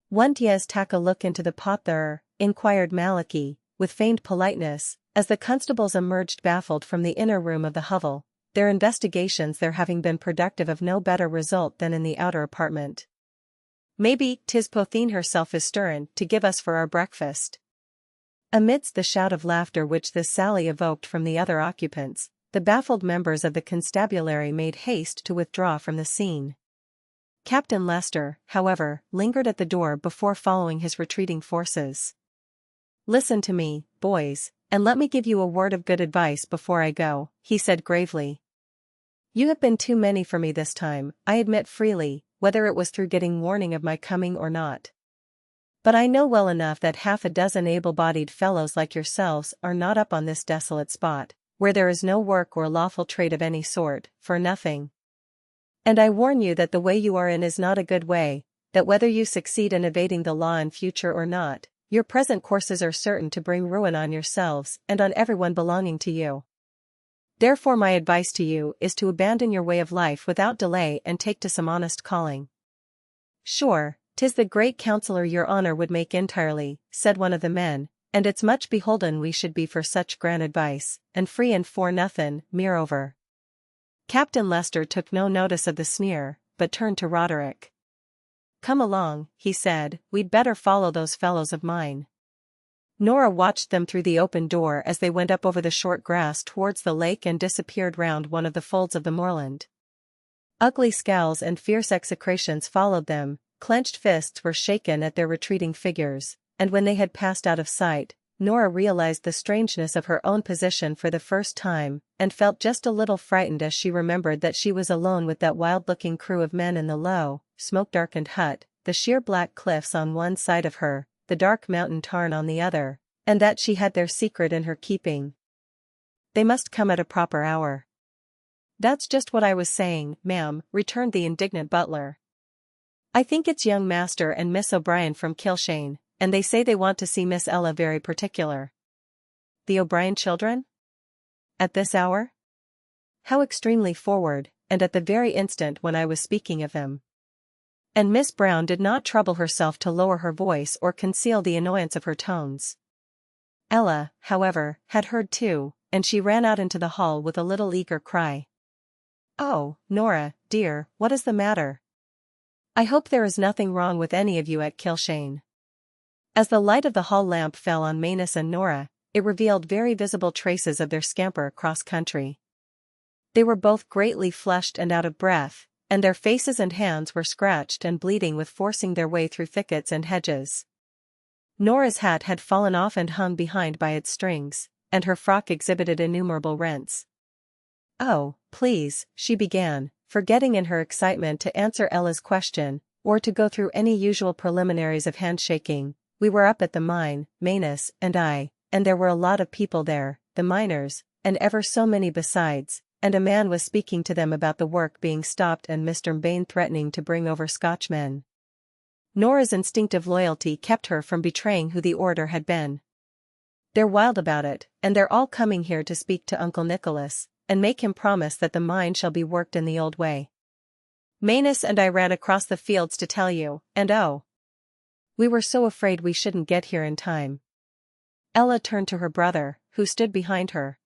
"Won't yez tak a look into the pot there?" inquired Malachi, with feigned politeness, as the constables emerged baffled from the inner room of the hovel, their investigations there having been productive of no better result than in the outer apartment. "Maybe 'tis Potheen herself is stirrin' to give us for our breakfast." Amidst the shout of laughter which this sally evoked from the other occupants, the baffled members of the constabulary made haste to withdraw from the scene. Captain Lester, however, lingered at the door before following his retreating forces. "Listen to me, boys, and let me give you a word of good advice before I go," he said gravely. "You have been too many for me this time, I admit freely, whether it was through getting warning of my coming or not. But I know well enough that half a dozen able-bodied fellows like yourselves are not up on this desolate spot, where there is no work or lawful trade of any sort, for nothing. And I warn you that the way you are in is not a good way, that whether you succeed in evading the law in future or not, your present courses are certain to bring ruin on yourselves and on everyone belonging to you. Therefore my advice to you is to abandon your way of life without delay and take to some honest calling." "Sure, 'tis the great counsellor your honor would make entirely," said one of the men, "and it's much beholden we should be for such grand advice, and free and for nothin', mereover." Captain Lester took no notice of the sneer, but turned to Roderick. "Come along," he said, "we'd better follow those fellows of mine." Nora watched them through the open door as they went up over the short grass towards the lake and disappeared round one of the folds of the moorland. Ugly scowls and fierce execrations followed them, clenched fists were shaken at their retreating figures, and when they had passed out of sight, Nora realized the strangeness of her own position for the first time, and felt just a little frightened as she remembered that she was alone with that wild-looking crew of men in the low, smoke-darkened hut, the sheer black cliffs on one side of her, the dark mountain tarn on the other, and that she had their secret in her keeping. "They must come at a proper hour." "That's just what I was saying, ma'am," returned the indignant butler. "I think it's young master and Miss O'Brien from Kilshane, and they say they want to see Miss Ella very particular." "The O'Brien children? At this hour? How extremely forward, and at the very instant when I was speaking of them." And Miss Brown did not trouble herself to lower her voice or conceal the annoyance of her tones. Ella, however, had heard too, and she ran out into the hall with a little eager cry. "Oh, Nora, dear, what is the matter? I hope there is nothing wrong with any of you at Kilshane." As the light of the hall lamp fell on Manus and Nora, it revealed very visible traces of their scamper across country. They were both greatly flushed and out of breath, and their faces and hands were scratched and bleeding with forcing their way through thickets and hedges. Nora's hat had fallen off and hung behind by its strings, and her frock exhibited innumerable rents. "Oh, please," she began, forgetting in her excitement to answer Ella's question, or to go through any usual preliminaries of handshaking. "We were up at the mine, Manus and I, and there were a lot of people there, the miners, and ever so many besides, and a man was speaking to them about the work being stopped and Mr. Bain threatening to bring over Scotchmen." Nora's instinctive loyalty kept her from betraying who the orator had been. "They're wild about it, and they're all coming here to speak to Uncle Nicholas, and make him promise that the mine shall be worked in the old way. Manus and I ran across the fields to tell you, and oh, we were so afraid we shouldn't get here in time." Ella turned to her brother, who stood behind her.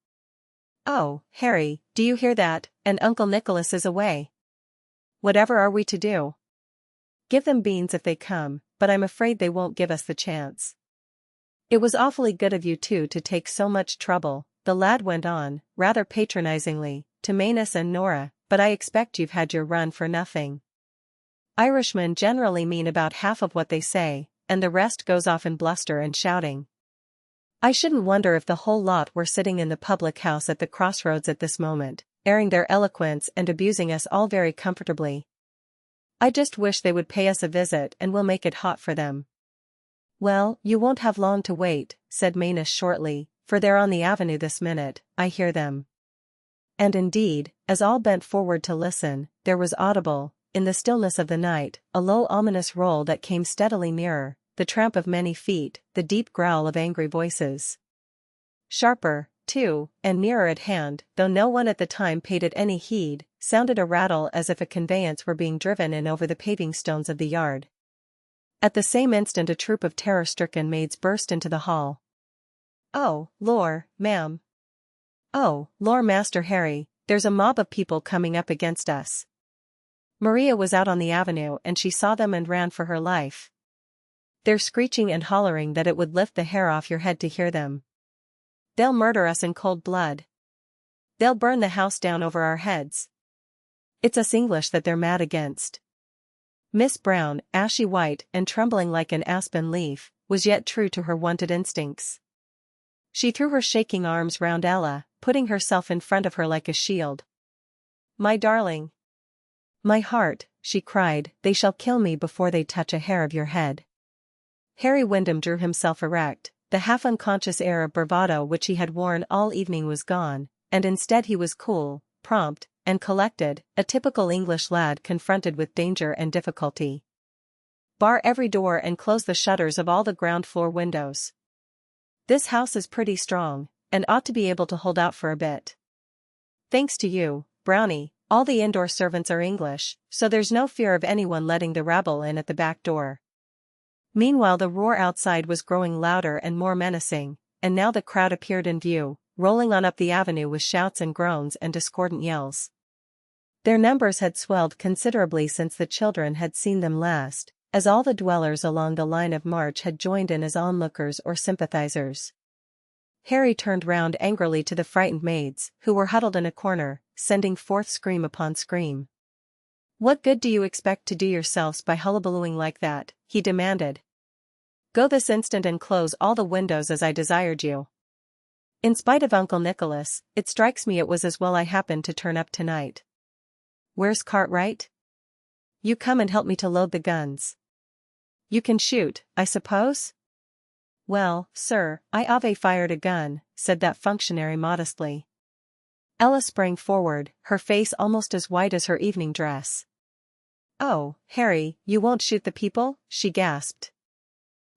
"Oh, Harry, do you hear that? And Uncle Nicholas is away. Whatever are we to do?" "Give them beans if they come, but I'm afraid they won't give us the chance." "It was awfully good of you two to take so much trouble," the lad went on, rather patronizingly, to Manus and Nora, "but I expect you've had your run for nothing. Irishmen generally mean about half of what they say, and the rest goes off in bluster and shouting. I shouldn't wonder if the whole lot were sitting in the public house at the crossroads at this moment, airing their eloquence and abusing us all very comfortably. I just wish they would pay us a visit and we'll make it hot for them." "Well, you won't have long to wait," said Manus shortly, "for they're on the avenue this minute, I hear them." And indeed, as all bent forward to listen, there was audible, in the stillness of the night, a low ominous roll that came steadily nearer, the tramp of many feet, the deep growl of angry voices. Sharper, too, and nearer at hand, though no one at the time paid it any heed, sounded a rattle as if a conveyance were being driven in over the paving stones of the yard. At the same instant a troop of terror-stricken maids burst into the hall. "Oh, lor, ma'am. Oh, lor, Master Harry, there's a mob of people coming up against us." Maria was out on the avenue and she saw them and ran for her life. "They're screeching and hollering that it would lift the hair off your head to hear them. They'll murder us in cold blood. They'll burn the house down over our heads. It's us English that they're mad against." Miss Brown, ashy white and trembling like an aspen leaf, was yet true to her wonted instincts. She threw her shaking arms round Ella, putting herself in front of her like a shield. "My darling. My heart," she cried, "they shall kill me before they touch a hair of your head." Harry Wyndham drew himself erect, the half-unconscious air of bravado which he had worn all evening was gone, and instead he was cool, prompt, and collected, a typical English lad confronted with danger and difficulty. "Bar every door and close the shutters of all the ground-floor windows. This house is pretty strong, and ought to be able to hold out for a bit. Thanks to you, Brownie, all the indoor servants are English, so there's no fear of anyone letting the rabble in at the back door." Meanwhile the roar outside was growing louder and more menacing, and now the crowd appeared in view, rolling on up the avenue with shouts and groans and discordant yells. Their numbers had swelled considerably since the children had seen them last, as all the dwellers along the line of march had joined in as onlookers or sympathizers. Harry turned round angrily to the frightened maids, who were huddled in a corner, sending forth scream upon scream. "What good do you expect to do yourselves by hullabalooing like that?" he demanded. "Go this instant and close all the windows as I desired you. In spite of Uncle Nicholas, it strikes me it was as well I happened to turn up tonight. Where's Cartwright? You come and help me to load the guns. You can shoot, I suppose?" "Well, sir, I ave fired a gun," said that functionary modestly. Ella sprang forward, her face almost as white as her evening dress. "Oh, Harry, you won't shoot the people?" she gasped.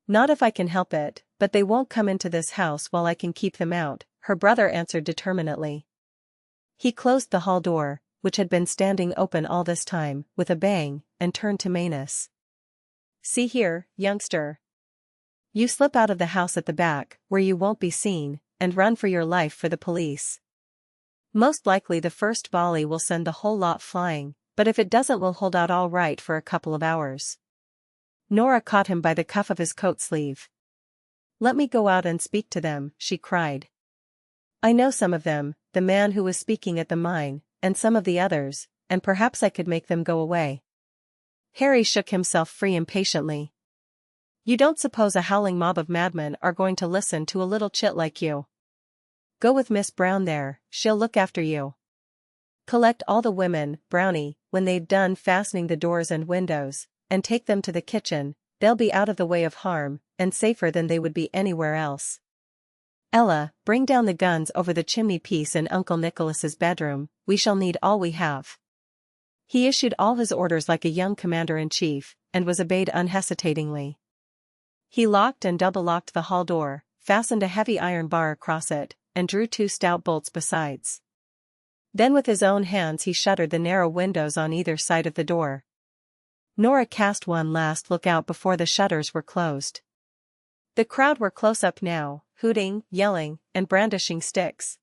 "Not if I can help it, but they won't come into this house while I can keep them out," her brother answered determinedly. He closed the hall door, which had been standing open all this time, with a bang, and turned to Manus. "See here, youngster. You slip out of the house at the back, where you won't be seen, and run for your life for the police. Most likely the first volley will send the whole lot flying, but if it doesn't we'll hold out all right for a couple of hours." Nora caught him by the cuff of his coat sleeve. "Let me go out and speak to them," she cried. "I know some of them, the man who was speaking at the mine, and some of the others, and perhaps I could make them go away. Harry shook himself free impatiently. You don't suppose a howling mob of madmen are going to listen to a little chit like you? Go with Miss Brown there, she'll look after you. Collect all the women, Brownie, when they've done fastening the doors and windows, and take them to the kitchen. They'll be out of the way of harm, and safer than they would be anywhere else. Ella, bring down the guns over the chimney-piece in Uncle Nicholas's bedroom. We shall need all we have. He issued all his orders like a young commander-in-chief, and was obeyed unhesitatingly. He locked and double-locked the hall door, fastened a heavy iron bar across it, and drew 2 stout bolts besides. Then with his own hands he shuttered the narrow windows on either side of the door. Nora cast one last look out before the shutters were closed. The crowd were close up now, hooting, yelling, and brandishing sticks.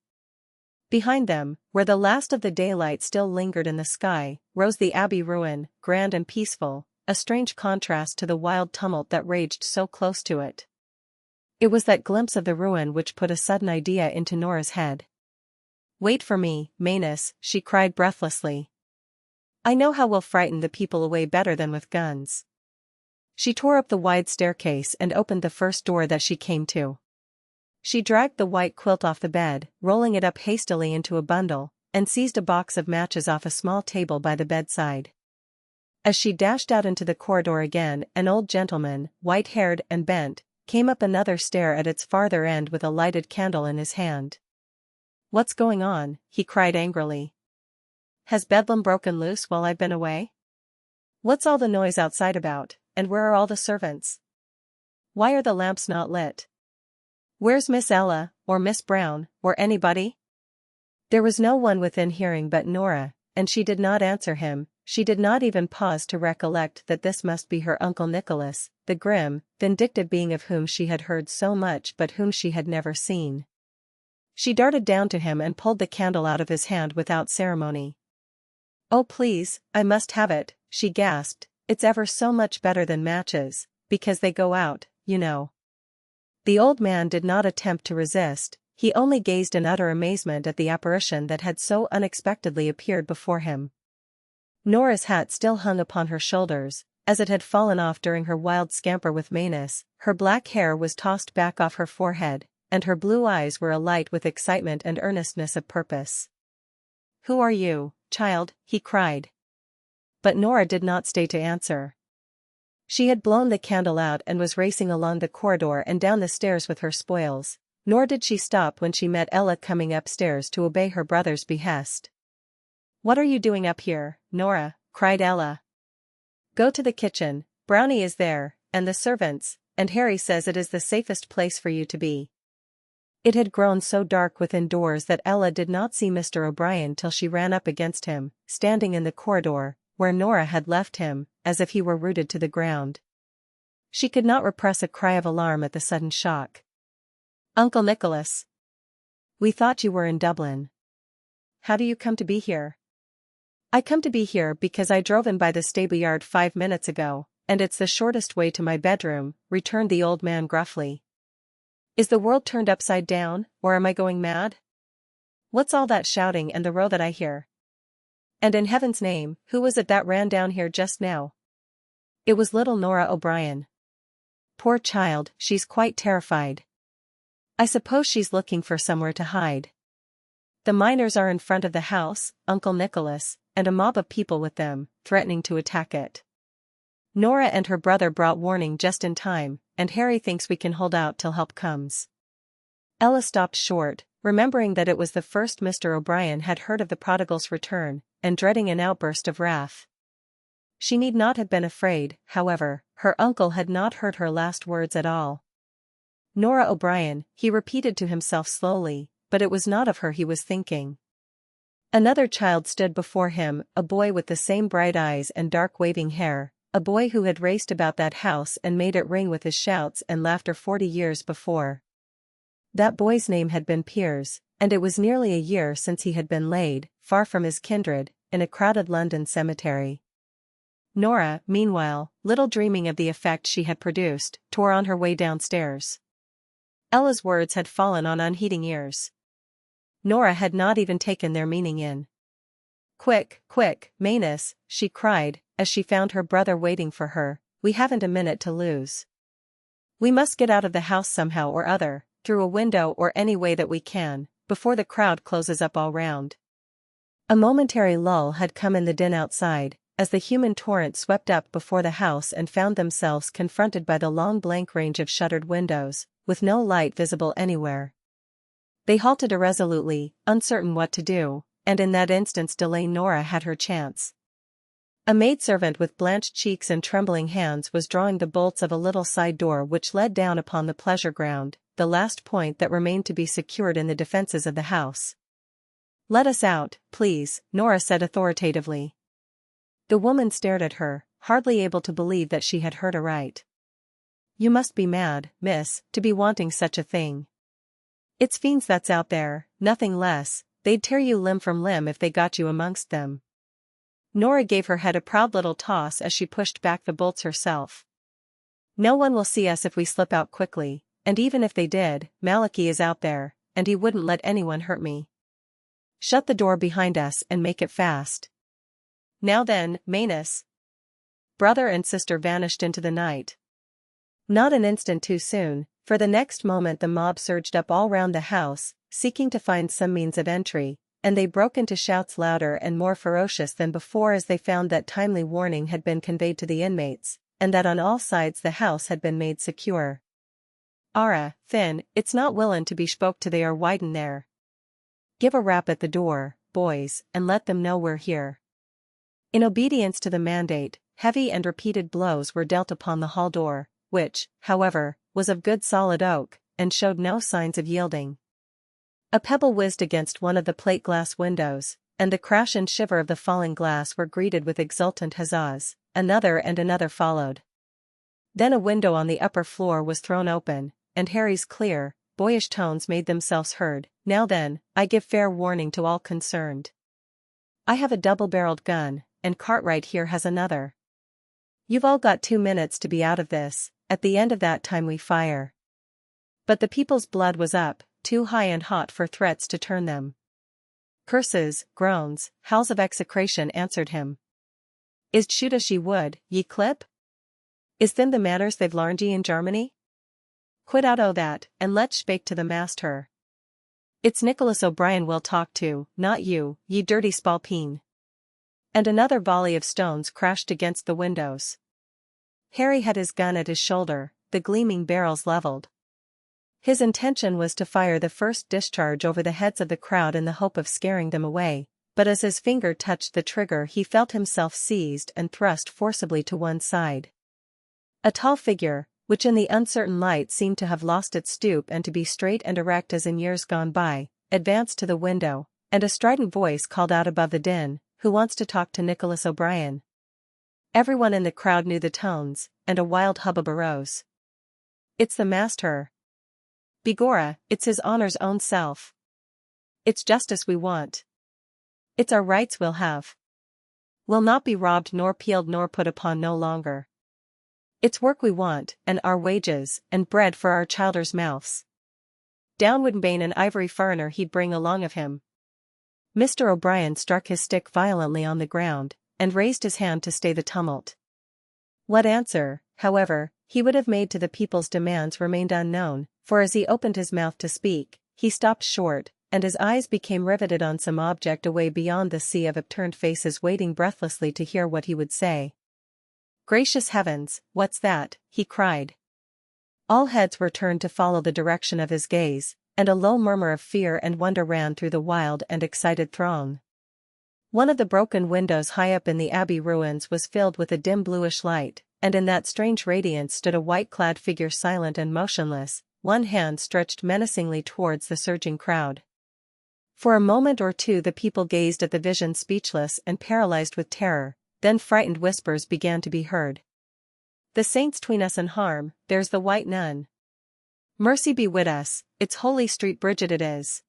Behind them, where the last of the daylight still lingered in the sky, rose the abbey ruin, grand and peaceful, a strange contrast to the wild tumult that raged so close to it. It was that glimpse of the ruin which put a sudden idea into Nora's head. "Wait for me, Manus," she cried breathlessly. "I know how we'll frighten the people away better than with guns." She tore up the wide staircase and opened the first door that she came to. She dragged the white quilt off the bed, rolling it up hastily into a bundle, and seized a box of matches off a small table by the bedside. As she dashed out into the corridor again, an old gentleman, white-haired and bent, came up another stair at its farther end with a lighted candle in his hand. "What's going on?" he cried angrily. "Has Bedlam broken loose while I've been away? What's all the noise outside about, and where are all the servants? Why are the lamps not lit? Where's Miss Ella, or Miss Brown, or anybody?" There was no one within hearing but Nora, and she did not answer him. She did not even pause to recollect that this must be her Uncle Nicholas, the grim, vindictive being of whom she had heard so much but whom she had never seen. She darted down to him and pulled the candle out of his hand without ceremony. "Oh please, I must have it," she gasped. "It's ever so much better than matches, because they go out, you know." The old man did not attempt to resist, he only gazed in utter amazement at the apparition that had so unexpectedly appeared before him. Nora's hat still hung upon her shoulders, as it had fallen off during her wild scamper with Manus. Her black hair was tossed back off her forehead, and her blue eyes were alight with excitement and earnestness of purpose. "Who are you, child?" he cried. But Nora did not stay to answer. She had blown the candle out and was racing along the corridor and down the stairs with her spoils, nor did she stop when she met Ella coming upstairs to obey her brother's behest. "What are you doing up here, Nora?" cried Ella. "Go to the kitchen, Brownie is there, and the servants, and Harry says it is the safest place for you to be." It had grown so dark within doors that Ella did not see Mr. O'Brien till she ran up against him, standing in the corridor, where Nora had left him, as if he were rooted to the ground. She could not repress a cry of alarm at the sudden shock. "Uncle Nicholas! We thought you were in Dublin. How do you come to be here?" "I come to be here because I drove in by the stable-yard 5 minutes ago, and it's the shortest way to my bedroom," returned the old man gruffly. "Is the world turned upside down, or am I going mad? What's all that shouting and the row that I hear? And in heaven's name, who was it that ran down here just now?" It was little Nora O'Brien. "Poor child, she's quite terrified. I suppose she's looking for somewhere to hide. The miners are in front of the house, Uncle Nicholas, and a mob of people with them, threatening to attack it. Nora and her brother brought warning just in time, and Harry thinks we can hold out till help comes." Ella stopped short, remembering that it was the first Mr. O'Brien had heard of the prodigal's return, and dreading an outburst of wrath. She need not have been afraid, however, her uncle had not heard her last words at all. "Nora O'Brien," he repeated to himself slowly, but it was not of her he was thinking. Another child stood before him, a boy with the same bright eyes and dark waving hair, a boy who had raced about that house and made it ring with his shouts and laughter 40 years before. That boy's name had been Piers, and it was nearly a year since he had been laid, far from his kindred, in a crowded London cemetery. Nora, meanwhile, little dreaming of the effect she had produced, tore on her way downstairs. Ella's words had fallen on unheeding ears. Nora had not even taken their meaning in. Quick, quick, Manus, she cried, as she found her brother waiting for her, we haven't a minute to lose. We must get out of the house somehow or other, through a window or any way that we can, before the crowd closes up all round. A momentary lull had come in the din outside, as the human torrent swept up before the house and found themselves confronted by the long blank range of shuttered windows, with no light visible anywhere. They halted irresolutely, uncertain what to do, and in that instant's delay Nora had her chance. A maidservant with blanched cheeks and trembling hands was drawing the bolts of a little side door which led down upon the pleasure ground, the last point that remained to be secured in the defences of the house. "Let us out, please," Nora said authoritatively. The woman stared at her, hardly able to believe that she had heard aright. "You must be mad, miss, to be wanting such a thing. It's fiends that's out there, nothing less, they'd tear you limb from limb if they got you amongst them." Nora gave her head a proud little toss as she pushed back the bolts herself. "No one will see us if we slip out quickly, and even if they did, Malachi is out there, and he wouldn't let anyone hurt me. Shut the door behind us and make it fast. Now then, Manus." Brother and sister vanished into the night. Not an instant too soon, for the next moment the mob surged up all round the house, seeking to find some means of entry, and they broke into shouts louder and more ferocious than before as they found that timely warning had been conveyed to the inmates, and that on all sides the house had been made secure. "Ara, Finn, it's not willin' to be spoke to, they are waitin' there. Give a rap at the door, boys, and let them know we're here." In obedience to the mandate, heavy and repeated blows were dealt upon the hall door, which, however, was of good solid oak, and showed no signs of yielding. A pebble whizzed against one of the plate-glass windows, and the crash and shiver of the falling glass were greeted with exultant huzzas. Another and another followed. Then a window on the upper floor was thrown open, and Harry's clear, boyish tones made themselves heard. "Now then, I give fair warning to all concerned. I have a double-barreled gun, and Cartwright here has another. You've all got 2 minutes to be out of this, at the end of that time we fire." But the people's blood was up, too high and hot for threats to turn them. Curses, groans, howls of execration answered him. "Is shoot as ye would, ye clip? Is them the manners they've larned ye in Germany? Quit out o' that, and let's spake to the master. It's Nicholas O'Brien we'll talk to, not you, ye dirty spalpeen." And another volley of stones crashed against the windows. Harry had his gun at his shoulder, the gleaming barrels leveled. His intention was to fire the first discharge over the heads of the crowd in the hope of scaring them away, but as his finger touched the trigger he felt himself seized and thrust forcibly to one side. A tall figure, which in the uncertain light seemed to have lost its stoop and to be straight and erect as in years gone by, advanced to the window, and a strident voice called out above the din, "Who wants to talk to Nicholas O'Brien?" Everyone in the crowd knew the tones, and a wild hubbub arose. "It's the master. Begorra, it's his honour's own self. It's justice we want. It's our rights we'll have. We'll not be robbed nor peeled nor put upon no longer. It's work we want, and our wages, and bread for our childers' mouths. Down would bane an ivory furriner he'd bring along of him." Mr. O'Brien struck his stick violently on the ground, and raised his hand to stay the tumult. What answer, however, he would have made to the people's demands remained unknown, for as he opened his mouth to speak, he stopped short, and his eyes became riveted on some object away beyond the sea of upturned faces waiting breathlessly to hear what he would say. "Gracious heavens, what's that?" he cried. All heads were turned to follow the direction of his gaze, and a low murmur of fear and wonder ran through the wild and excited throng. One of the broken windows high up in the abbey ruins was filled with a dim bluish light, and in that strange radiance stood a white-clad figure silent and motionless, one hand stretched menacingly towards the surging crowd. For a moment or two the people gazed at the vision speechless and paralyzed with terror, then frightened whispers began to be heard. "The saints tween us and harm, there's the white nun. Mercy be wid us, it's Holy Street Bridget it is."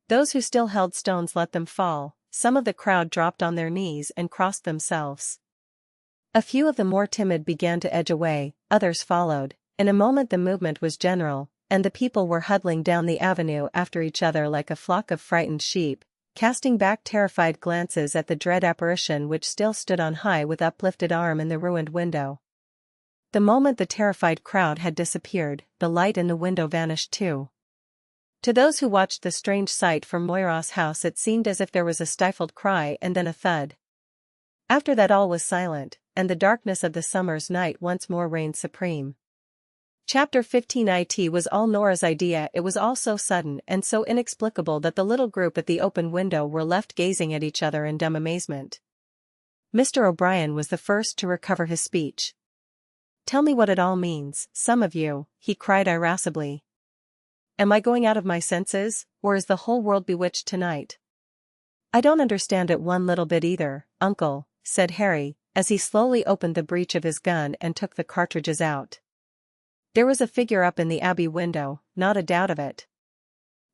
Those who still held stones let them fall, some of the crowd dropped on their knees and crossed themselves. A few of the more timid began to edge away, others followed. In a moment the movement was general, and the people were huddling down the avenue after each other like a flock of frightened sheep, casting back terrified glances at the dread apparition which still stood on high with uplifted arm in the ruined window. The moment the terrified crowd had disappeared, the light in the window vanished too. To those who watched the strange sight from Moira's house, it seemed as if there was a stifled cry and then a thud. After that all was silent, and the darkness of the summer's night once more reigned supreme. Chapter 15. It was all Nora's idea. It was all so sudden and so inexplicable that the little group at the open window were left gazing at each other in dumb amazement. Mr. O'Brien was the first to recover his speech. "Tell me what it all means, some of you," he cried irascibly. "Am I going out of my senses, or is the whole world bewitched tonight?" "I don't understand it one little bit either, Uncle," said Harry, as he slowly opened the breech of his gun and took the cartridges out. There was a figure up in the Abbey window, not a doubt of it.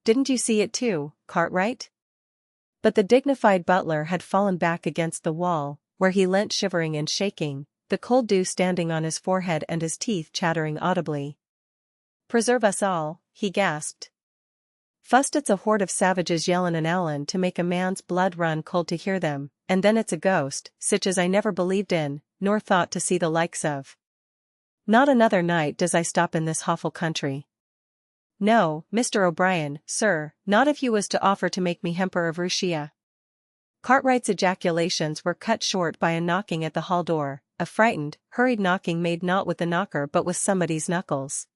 "Didn't you see it too, Cartwright?" But the dignified butler had fallen back against the wall, where he leant shivering and shaking, the cold dew standing on his forehead and his teeth chattering audibly. "Preserve us all," he gasped. "Fust it's a horde of savages yellin' and owlin' to make a man's blood run cold to hear them, and then it's a ghost, sich as I never believed in, nor thought to see the likes of. Not another night does I stop in this hawful country. No, Mr. O'Brien, sir, not if you was to offer to make me Hemper of Russia." Cartwright's ejaculations were cut short by a knocking at the hall door, a frightened, hurried knocking made not with the knocker but with somebody's knuckles.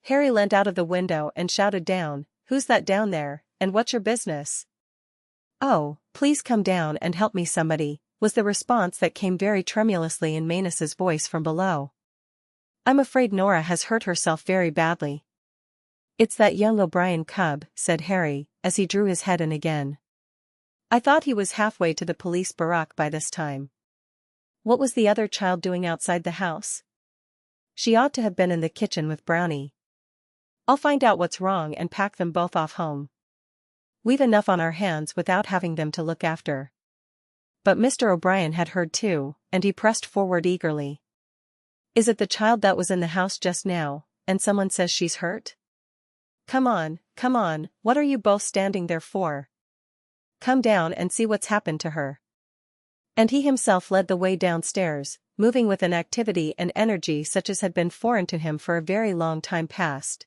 Harry leant out of the window and shouted down, "Who's that down there, and what's your business?" "Oh, please come down and help me somebody," was the response that came very tremulously in Manus's voice from below. "I'm afraid Nora has hurt herself very badly." "It's that young O'Brien cub," said Harry, as he drew his head in again. "I thought he was halfway to the police barrack by this time." "What was the other child doing outside the house?" "She ought to have been in the kitchen with Brownie." "I'll find out what's wrong and pack them both off home. We've enough on our hands without having them to look after." But Mr. O'Brien had heard too, and he pressed forward eagerly. "Is it the child that was in the house just now, and someone says she's hurt? Come on, what are you both standing there for? Come down and see what's happened to her." And he himself led the way downstairs, moving with an activity and energy such as had been foreign to him for a very long time past.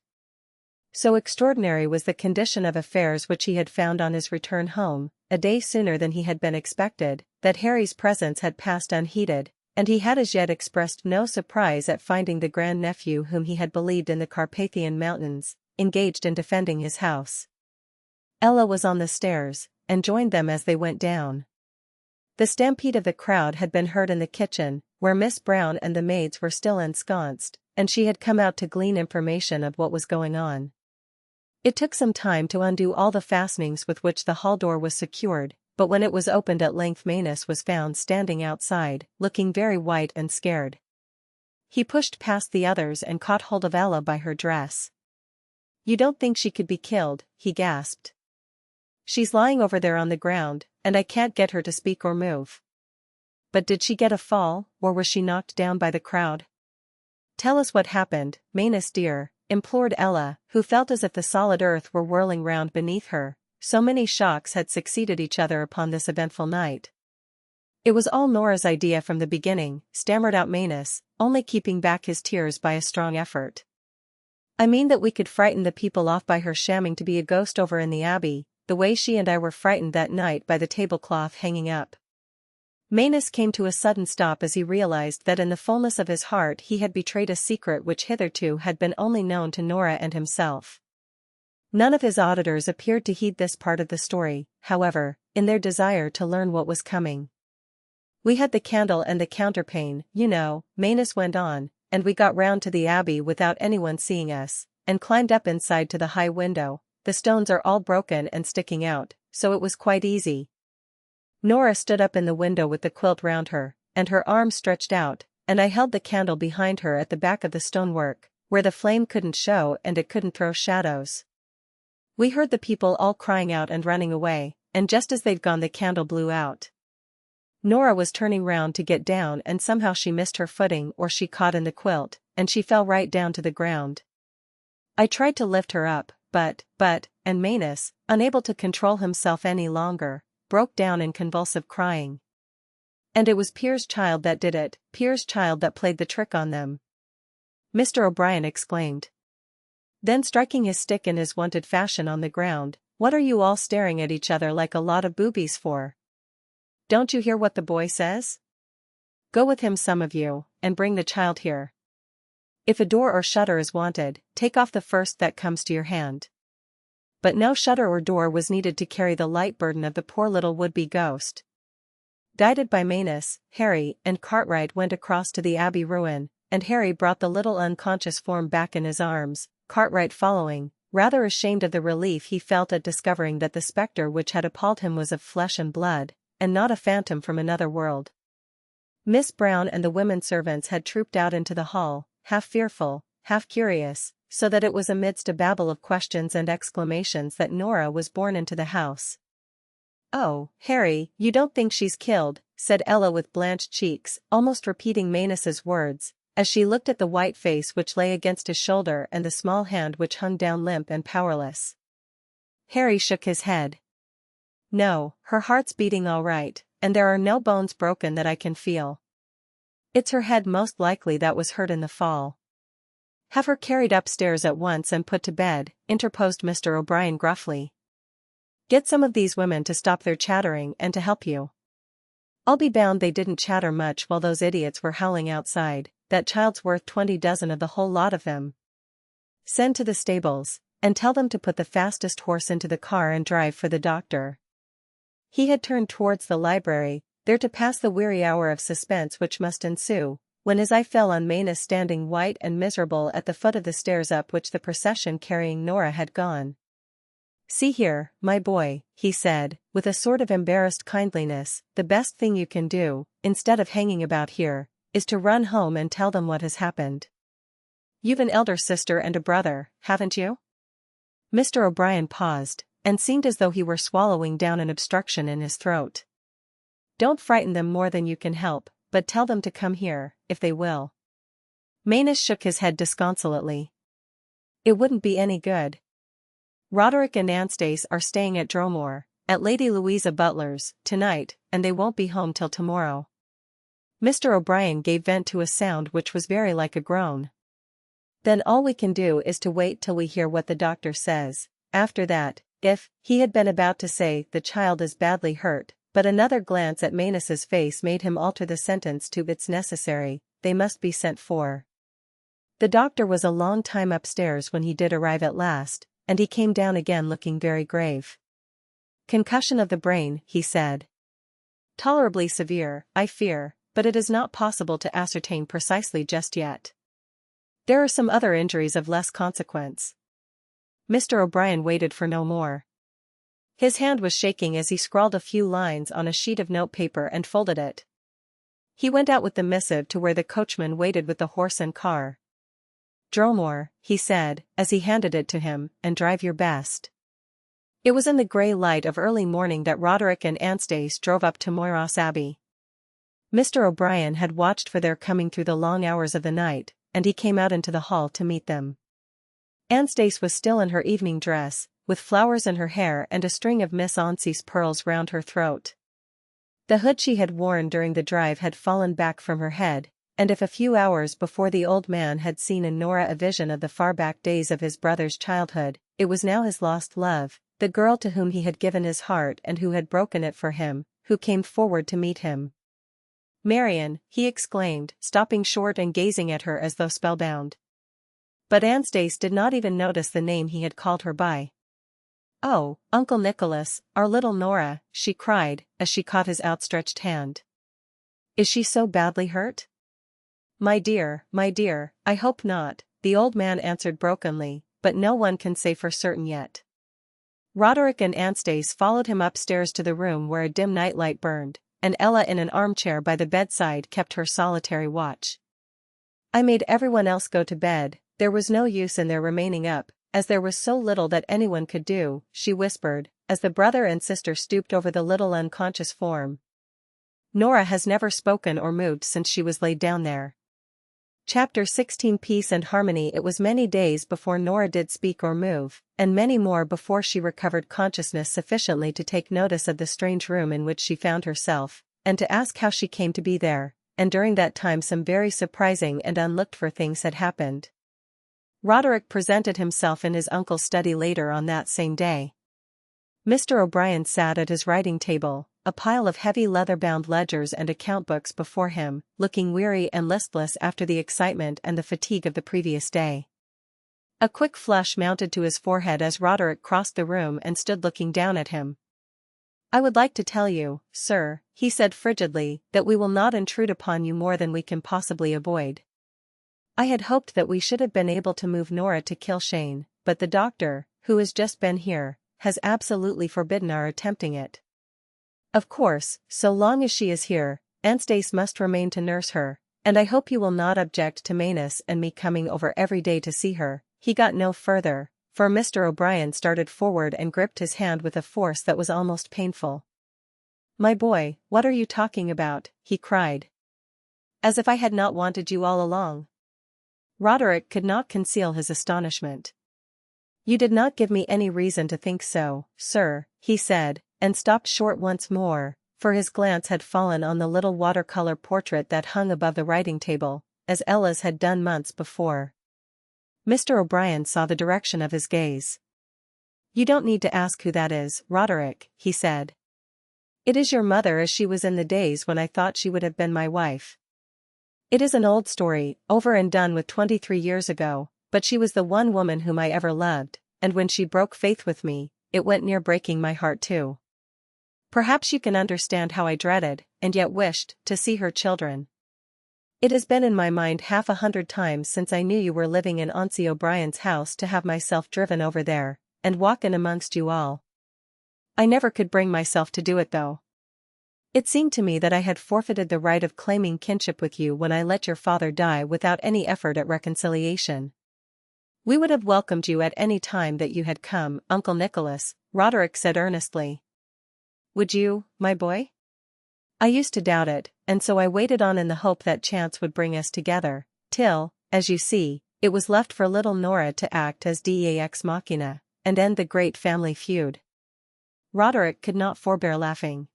So extraordinary was the condition of affairs which he had found on his return home, a day sooner than he had been expected, that Harry's presence had passed unheeded, and he had as yet expressed no surprise at finding the grandnephew whom he had believed in the Carpathian Mountains, engaged in defending his house. Ella was on the stairs, and joined them as they went down. The stampede of the crowd had been heard in the kitchen, where Miss Brown and the maids were still ensconced, and she had come out to glean information of what was going on. It took some time to undo all the fastenings with which the hall door was secured, but when it was opened at length Manus was found standing outside, looking very white and scared. He pushed past the others and caught hold of Ella by her dress. "You don't think she could be killed?" he gasped. "She's lying over there on the ground, and I can't get her to speak or move." "But did she get a fall, or was she knocked down by the crowd?" "Tell us what happened, Manus dear," implored Ella, who felt as if the solid earth were whirling round beneath her, so many shocks had succeeded each other upon this eventful night. "It was all Nora's idea from the beginning," stammered out Manus, only keeping back his tears by a strong effort. "I mean that we could frighten the people off by her shamming to be a ghost over in the Abbey, the way she and I were frightened that night by the tablecloth hanging up." Manus came to a sudden stop as he realized that in the fullness of his heart he had betrayed a secret which hitherto had been only known to Nora and himself. None of his auditors appeared to heed this part of the story, however, in their desire to learn what was coming. "We had the candle and the counterpane, you know," Manus went on, "and we got round to the Abbey without anyone seeing us, and climbed up inside to the high window. The stones are all broken and sticking out, so it was quite easy. Nora stood up in the window with the quilt round her, and her arms stretched out, and I held the candle behind her at the back of the stonework, where the flame couldn't show and it couldn't throw shadows. We heard the people all crying out and running away, and just as they'd gone the candle blew out. Nora was turning round to get down and somehow she missed her footing or she caught in the quilt, and she fell right down to the ground. I tried to lift her up, but, and Manus, unable to control himself any longer, broke down in convulsive crying. And it was Pierre's child that did it, Pierre's child that played the trick on them, Mr. O'Brien exclaimed. Then striking his stick in his wonted fashion on the ground, "What are you all staring at each other like a lot of boobies for? Don't you hear what the boy says? Go with him some of you, and bring the child here. If a door or shutter is wanted, take off the first that comes to your hand." But no shutter or door was needed to carry the light burden of the poor little would-be ghost. Guided by Manus, Harry and Cartwright went across to the abbey ruin, and Harry brought the little unconscious form back in his arms, Cartwright following, rather ashamed of the relief he felt at discovering that the spectre which had appalled him was of flesh and blood, and not a phantom from another world. Miss Brown and the women servants had trooped out into the hall, half fearful, half curious, so that it was amidst a babel of questions and exclamations that Nora was borne into the house. "Oh, Harry, you don't think she's killed," said Ella with blanched cheeks, almost repeating Manus's words, as she looked at the white face which lay against his shoulder and the small hand which hung down limp and powerless. Harry shook his head. "No, her heart's beating all right, and there are no bones broken that I can feel. It's her head most likely that was hurt in the fall." "Have her carried upstairs at once and put to bed," interposed Mr. O'Brien gruffly. "Get some of these women to stop their chattering and to help you. I'll be bound they didn't chatter much while those idiots were howling outside. That child's worth 20 dozen of the whole lot of them. Send to the stables, and tell them to put the fastest horse into the car and drive for the doctor." He had turned towards the library, there to pass the weary hour of suspense which must ensue, when his eye fell on Manus standing white and miserable at the foot of the stairs up which the procession carrying Nora had gone. "See here, my boy," he said, with a sort of embarrassed kindliness, "the best thing you can do, instead of hanging about here, is to run home and tell them what has happened. You've an elder sister and a brother, haven't you?" Mr. O'Brien paused, and seemed as though he were swallowing down an obstruction in his throat. "Don't frighten them more than you can help, but tell them to come here, if they will." Manus shook his head disconsolately. "It wouldn't be any good. Roderick and Anstace are staying at Dromore, at Lady Louisa Butler's, tonight, and they won't be home till tomorrow." Mr. O'Brien gave vent to a sound which was very like a groan. "Then all we can do is to wait till we hear what the doctor says. After that, if," he had been about to say, "the child is badly hurt," but another glance at Manus's face made him alter the sentence to "it's necessary, they must be sent for." The doctor was a long time upstairs when he did arrive at last, and he came down again looking very grave. "Concussion of the brain," he said. "Tolerably severe, I fear, but it is not possible to ascertain precisely just yet. There are some other injuries of less consequence." Mr. O'Brien waited for no more. His hand was shaking as he scrawled a few lines on a sheet of notepaper and folded it. He went out with the missive to where the coachman waited with the horse and car. "Dromore," he said, as he handed it to him, "and drive your best." It was in the grey light of early morning that Roderick and Anstace drove up to Moyross Abbey. Mr. O'Brien had watched for their coming through the long hours of the night, and he came out into the hall to meet them. Anstace was still in her evening dress, with flowers in her hair and a string of Miss Auncey's pearls round her throat. The hood she had worn during the drive had fallen back from her head, and if a few hours before the old man had seen in Nora a vision of the far-back days of his brother's childhood, it was now his lost love, the girl to whom he had given his heart and who had broken it for him, who came forward to meet him. "Marian," he exclaimed, stopping short and gazing at her as though spellbound. But Anstace did not even notice the name he had called her by. "Oh, Uncle Nicholas, our little Nora," she cried, as she caught his outstretched hand. "Is she so badly hurt?" My dear, I hope not," the old man answered brokenly, "but no one can say for certain yet." Roderick and Anstace followed him upstairs to the room where a dim nightlight burned, and Ella in an armchair by the bedside kept her solitary watch. "I made everyone else go to bed, there was no use in their remaining up, as there was so little that anyone could do," she whispered, as the brother and sister stooped over the little unconscious form. "Nora has never spoken or moved since she was laid down there. Chapter 16 Peace and Harmony. It was many days before Nora did speak or move, and many more before she recovered consciousness sufficiently to take notice of the strange room in which she found herself, and to ask how she came to be there, and during that time some very surprising and unlooked-for things had happened. Roderick presented himself in his uncle's study later on that same day. Mr. O'Brien sat at his writing table, a pile of heavy leather-bound ledgers and account books before him, looking weary and listless after the excitement and the fatigue of the previous day. A quick flush mounted to his forehead as Roderick crossed the room and stood looking down at him. "I would like to tell you, sir," he said frigidly, "that we will not intrude upon you more than we can possibly avoid. I had hoped that we should have been able to move Nora to Kilshane, but the doctor, who has just been here, has absolutely forbidden our attempting it. Of course, so long as she is here, Anstice must remain to nurse her, and I hope you will not object to Manus and me coming over every day to see her." He got no further, for Mr. O'Brien started forward and gripped his hand with a force that was almost painful. "My boy, what are you talking about?" he cried. "As if I had not wanted you all along." Roderick could not conceal his astonishment. "You did not give me any reason to think so, sir," he said, and stopped short once more, for his glance had fallen on the little watercolor portrait that hung above the writing table, as Ella's had done months before. Mr. O'Brien saw the direction of his gaze. "You don't need to ask who that is, Roderick," he said. "It is your mother as she was in the days when I thought she would have been my wife. It is an old story, over and done with 23 years ago, but she was the one woman whom I ever loved, and when she broke faith with me, it went near breaking my heart too. Perhaps you can understand how I dreaded, and yet wished, to see her children. It has been in my mind 100 times since I knew you were living in Auntie O'Brien's house to have myself driven over there, and walk in amongst you all. I never could bring myself to do it though. It seemed to me that I had forfeited the right of claiming kinship with you when I let your father die without any effort at reconciliation. We would have welcomed you at any time that you had come, Uncle Nicholas," Roderick said earnestly. "Would you, my boy? I used to doubt it, and so I waited on in the hope that chance would bring us together, till, as you see, it was left for little Nora to act as Deus ex machina, and end the great family feud." Roderick could not forbear laughing.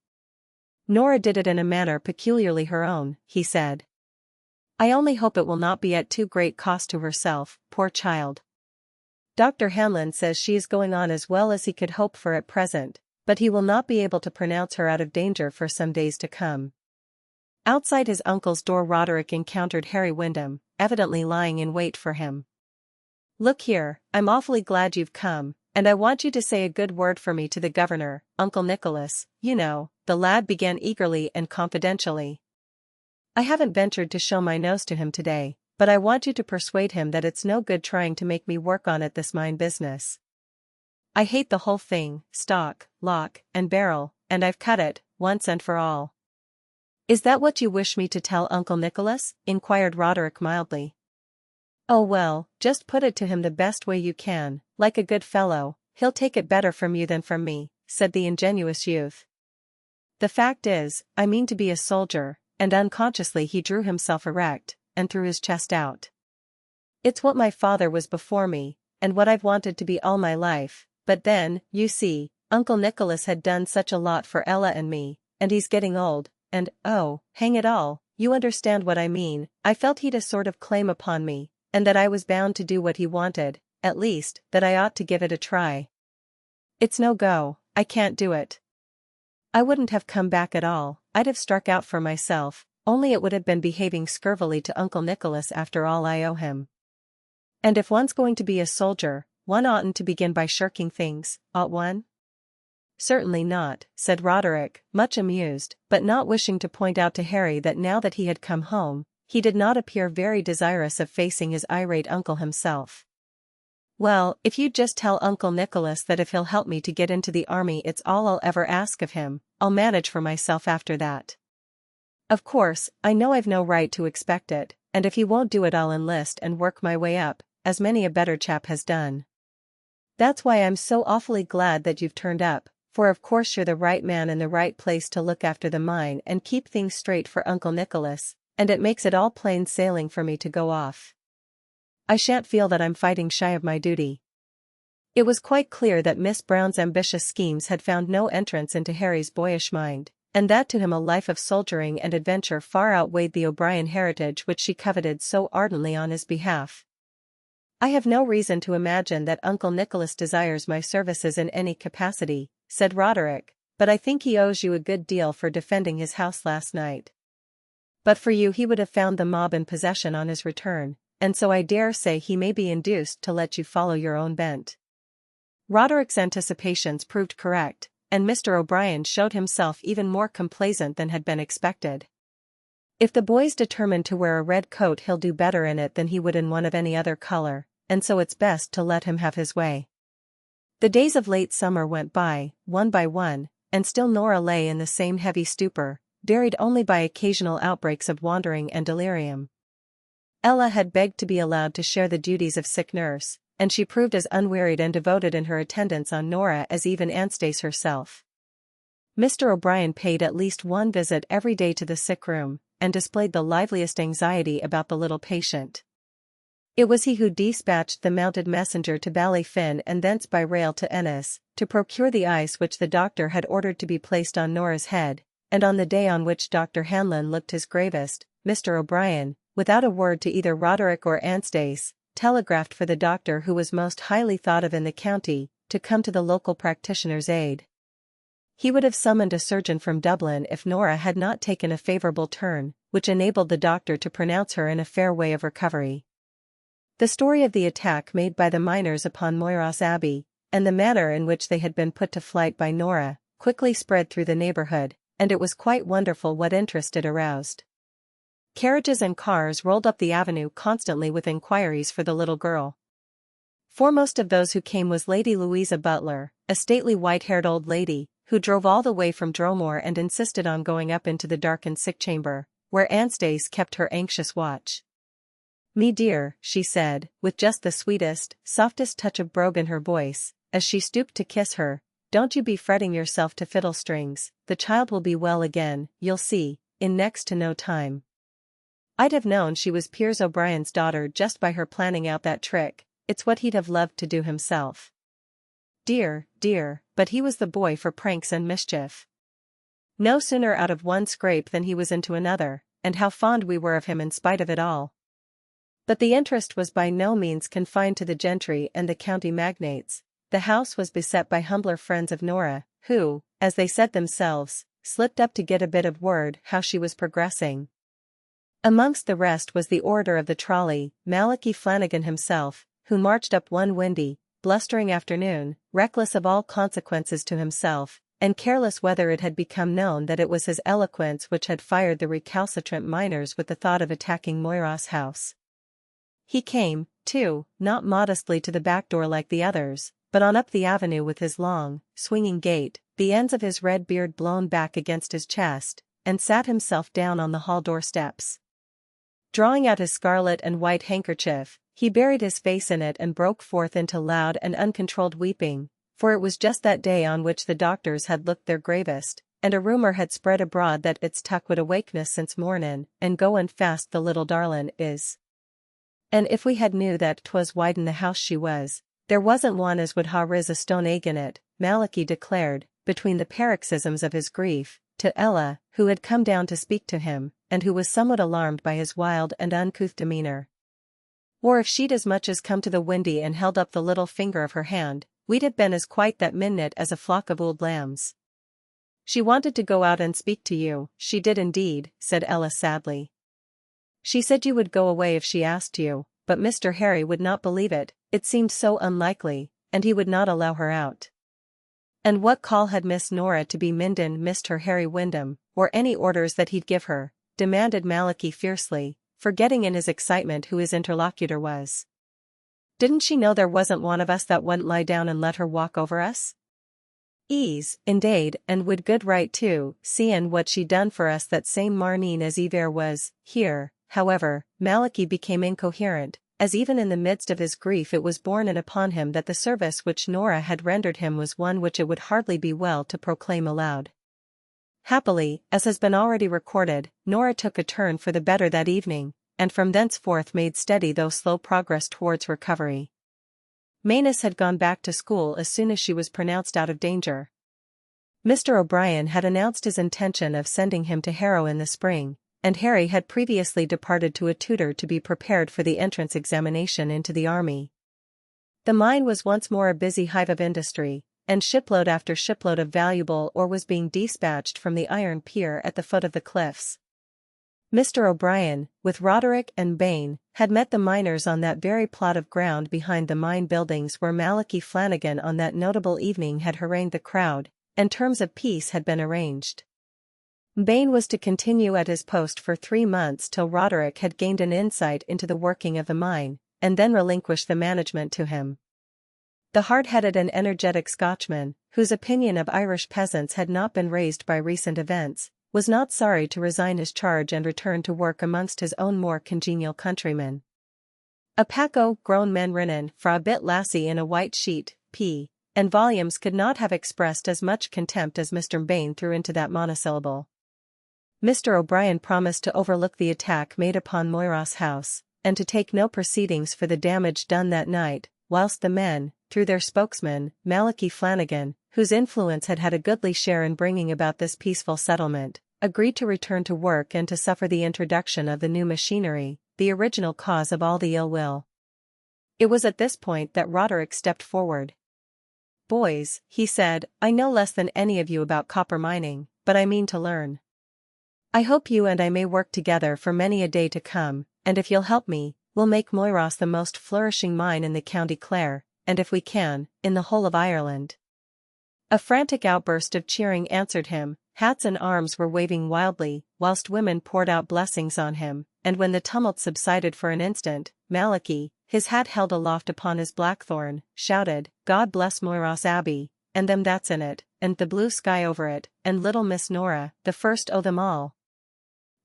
"Nora did it in a manner peculiarly her own," he said. "I only hope it will not be at too great cost to herself, poor child. Dr. Hanlon says she is going on as well as he could hope for at present, but he will not be able to pronounce her out of danger for some days to come." Outside his uncle's door Roderick encountered Harry Wyndham, evidently lying in wait for him. "Look here, I'm awfully glad you've come, and I want you to say a good word for me to the governor, Uncle Nicholas, you know," the lad began eagerly and confidentially. "I haven't ventured to show my nose to him today, but I want you to persuade him that it's no good trying to make me work on at this mine business. I hate the whole thing, stock, lock, and barrel, and I've cut it, once and for all." "Is that what you wish me to tell Uncle Nicholas?" inquired Roderick mildly. "Oh well, just put it to him the best way you can, like a good fellow, he'll take it better from you than from me," said the ingenuous youth. "The fact is, I mean to be a soldier," and unconsciously he drew himself erect, and threw his chest out. "It's what my father was before me, and what I've wanted to be all my life, but then, you see, Uncle Nicholas had done such a lot for Ella and me, and he's getting old, and, oh, hang it all, you understand what I mean, I felt he'd a sort of claim upon me, and that I was bound to do what he wanted, at least, that I ought to give it a try. It's no go, I can't do it. I wouldn't have come back at all, I'd have struck out for myself, only it would have been behaving scurvily to Uncle Nicholas after all I owe him. And if one's going to be a soldier, one oughtn't to begin by shirking things, ought one?" "Certainly not," said Roderick, much amused, but not wishing to point out to Harry that now that he had come home, he did not appear very desirous of facing his irate uncle himself. "Well, if you'd just tell Uncle Nicholas that if he'll help me to get into the army it's all I'll ever ask of him, I'll manage for myself after that. Of course, I know I've no right to expect it, and if he won't do it I'll enlist and work my way up, as many a better chap has done. That's why I'm so awfully glad that you've turned up, for of course you're the right man in the right place to look after the mine and keep things straight for Uncle Nicholas, and it makes it all plain sailing for me to go off. I shan't feel that I'm fighting shy of my duty." It was quite clear that Miss Brown's ambitious schemes had found no entrance into Harry's boyish mind, and that to him a life of soldiering and adventure far outweighed the O'Brien heritage which she coveted so ardently on his behalf. "I have no reason to imagine that Uncle Nicholas desires my services in any capacity," said Roderick, "but I think he owes you a good deal for defending his house last night. But for you he would have found the mob in possession on his return, and so I dare say he may be induced to let you follow your own bent." Roderick's anticipations proved correct, and Mr. O'Brien showed himself even more complaisant than had been expected. "If the boy's determined to wear a red coat he'll do better in it than he would in one of any other color, and so it's best to let him have his way." The days of late summer went by one, and still Nora lay in the same heavy stupor, varied only by occasional outbreaks of wandering and delirium. Ella had begged to be allowed to share the duties of sick nurse, and she proved as unwearied and devoted in her attendance on Nora as even Anstice herself. Mr. O'Brien paid at least one visit every day to the sick room, and displayed the liveliest anxiety about the little patient. It was he who dispatched the mounted messenger to Ballyfin and thence by rail to Ennis, to procure the ice which the doctor had ordered to be placed on Nora's head, and on the day on which Dr. Hanlon looked his gravest, Mr. O'Brien, without a word to either Roderick or Anstice, telegraphed for the doctor who was most highly thought of in the county, to come to the local practitioner's aid. He would have summoned a surgeon from Dublin if Nora had not taken a favourable turn, which enabled the doctor to pronounce her in a fair way of recovery. The story of the attack made by the miners upon Moyross Abbey, and the manner in which they had been put to flight by Nora, quickly spread through the neighbourhood, and it was quite wonderful what interest it aroused. Carriages and cars rolled up the avenue constantly with inquiries for the little girl. Foremost of those who came was Lady Louisa Butler, a stately white-haired old lady, who drove all the way from Dromore and insisted on going up into the darkened sick chamber, where Anstice kept her anxious watch. "Me dear," she said, with just the sweetest, softest touch of brogue in her voice, as she stooped to kiss her, "don't you be fretting yourself to fiddle-strings, the child will be well again, you'll see, in next to no time. I'd have known she was Piers O'Brien's daughter just by her planning out that trick, it's what he'd have loved to do himself. Dear, but he was the boy for pranks and mischief. No sooner out of one scrape than he was into another, and how fond we were of him in spite of it all." But the interest was by no means confined to the gentry and the county magnates. The house was beset by humbler friends of Nora, who, as they said themselves, slipped up to get a bit of word how she was progressing. Amongst the rest was the orator of the trolley, Malachi Flanagan himself, who marched up one windy, blustering afternoon, reckless of all consequences to himself, and careless whether it had become known that it was his eloquence which had fired the recalcitrant miners with the thought of attacking Moyross House. He came, too, not modestly to the back door like the others, but on up the avenue with his long, swinging gait, the ends of his red beard blown back against his chest, and sat himself down on the hall door steps. Drawing out his scarlet and white handkerchief, he buried his face in it and broke forth into loud and uncontrolled weeping, for it was just that day on which the doctors had looked their gravest, and a rumour had spread abroad that its tuck would awakeness since mornin', and goin' fast the little darlin' is. And if we had knew that 'twas wide in the house she was, there wasn't one as would ha' riz a stone egg in it, Malachi declared, between the paroxysms of his grief, to Ella, who had come down to speak to him, and who was somewhat alarmed by his wild and uncouth demeanour. "Or if she'd as much as come to the windy and held up the little finger of her hand, we'd have been as quiet that minute as a flock of old lambs." "She wanted to go out and speak to you, she did indeed," said Ella sadly. "She said you would go away if she asked you, but Mr. Harry would not believe it seemed so unlikely, and he would not allow her out." "And what call had Miss Nora to be Minden missed her Harry Wyndham, or any orders that he'd give her?" demanded Malachi fiercely, forgetting in his excitement who his interlocutor was. "Didn't she know there wasn't one of us that wouldn't lie down and let her walk over us? Ease, indade, and wid good right too, seein' what she done for us that same marneen as Ever was here." However, Malachi became incoherent, as even in the midst of his grief it was borne in upon him that the service which Nora had rendered him was one which it would hardly be well to proclaim aloud. Happily, as has been already recorded, Nora took a turn for the better that evening, and from thenceforth made steady though slow progress towards recovery. Manus had gone back to school as soon as she was pronounced out of danger. Mr. O'Brien had announced his intention of sending him to Harrow in the spring, and Harry had previously departed to a tutor to be prepared for the entrance examination into the army. The mine was once more a busy hive of industry, and shipload after shipload of valuable ore was being dispatched from the iron pier at the foot of the cliffs. Mr. O'Brien, with Roderick and Bain, had met the miners on that very plot of ground behind the mine buildings where Malachi Flanagan on that notable evening had harangued the crowd, and terms of peace had been arranged. Bain was to continue at his post for 3 months till Roderick had gained an insight into the working of the mine, and then relinquish the management to him. The hard-headed and energetic Scotchman, whose opinion of Irish peasants had not been raised by recent events, was not sorry to resign his charge and return to work amongst his own more congenial countrymen. A pack o' grown men rinnin' fra a bit lassie in a white sheet, p. and volumes could not have expressed as much contempt as Mr. Bain threw into that monosyllable. Mr. O'Brien promised to overlook the attack made upon Moyross House, and to take no proceedings for the damage done that night, whilst the men, through their spokesman, Malachi Flanagan, whose influence had had a goodly share in bringing about this peaceful settlement, agreed to return to work and to suffer the introduction of the new machinery, the original cause of all the ill will. It was at this point that Roderick stepped forward. "Boys," he said, "I know less than any of you about copper mining, but I mean to learn. I hope you and I may work together for many a day to come, and if you'll help me, we'll make Moyross the most flourishing mine in the County Clare, and if we can, in the whole of Ireland." A frantic outburst of cheering answered him, hats and arms were waving wildly, whilst women poured out blessings on him, and when the tumult subsided for an instant, Malachi, his hat held aloft upon his blackthorn, shouted, "God bless Moyross Abbey, and them that's in it, and the blue sky over it, and little Miss Nora, the first o' them all."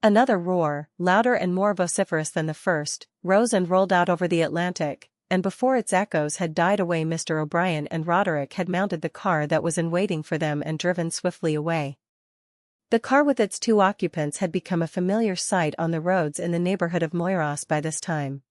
Another roar, louder and more vociferous than the first, rose and rolled out over the Atlantic, and before its echoes had died away Mr. O'Brien and Roderick had mounted the car that was in waiting for them and driven swiftly away. The car with its 2 occupants had become a familiar sight on the roads in the neighborhood of Moyross by this time.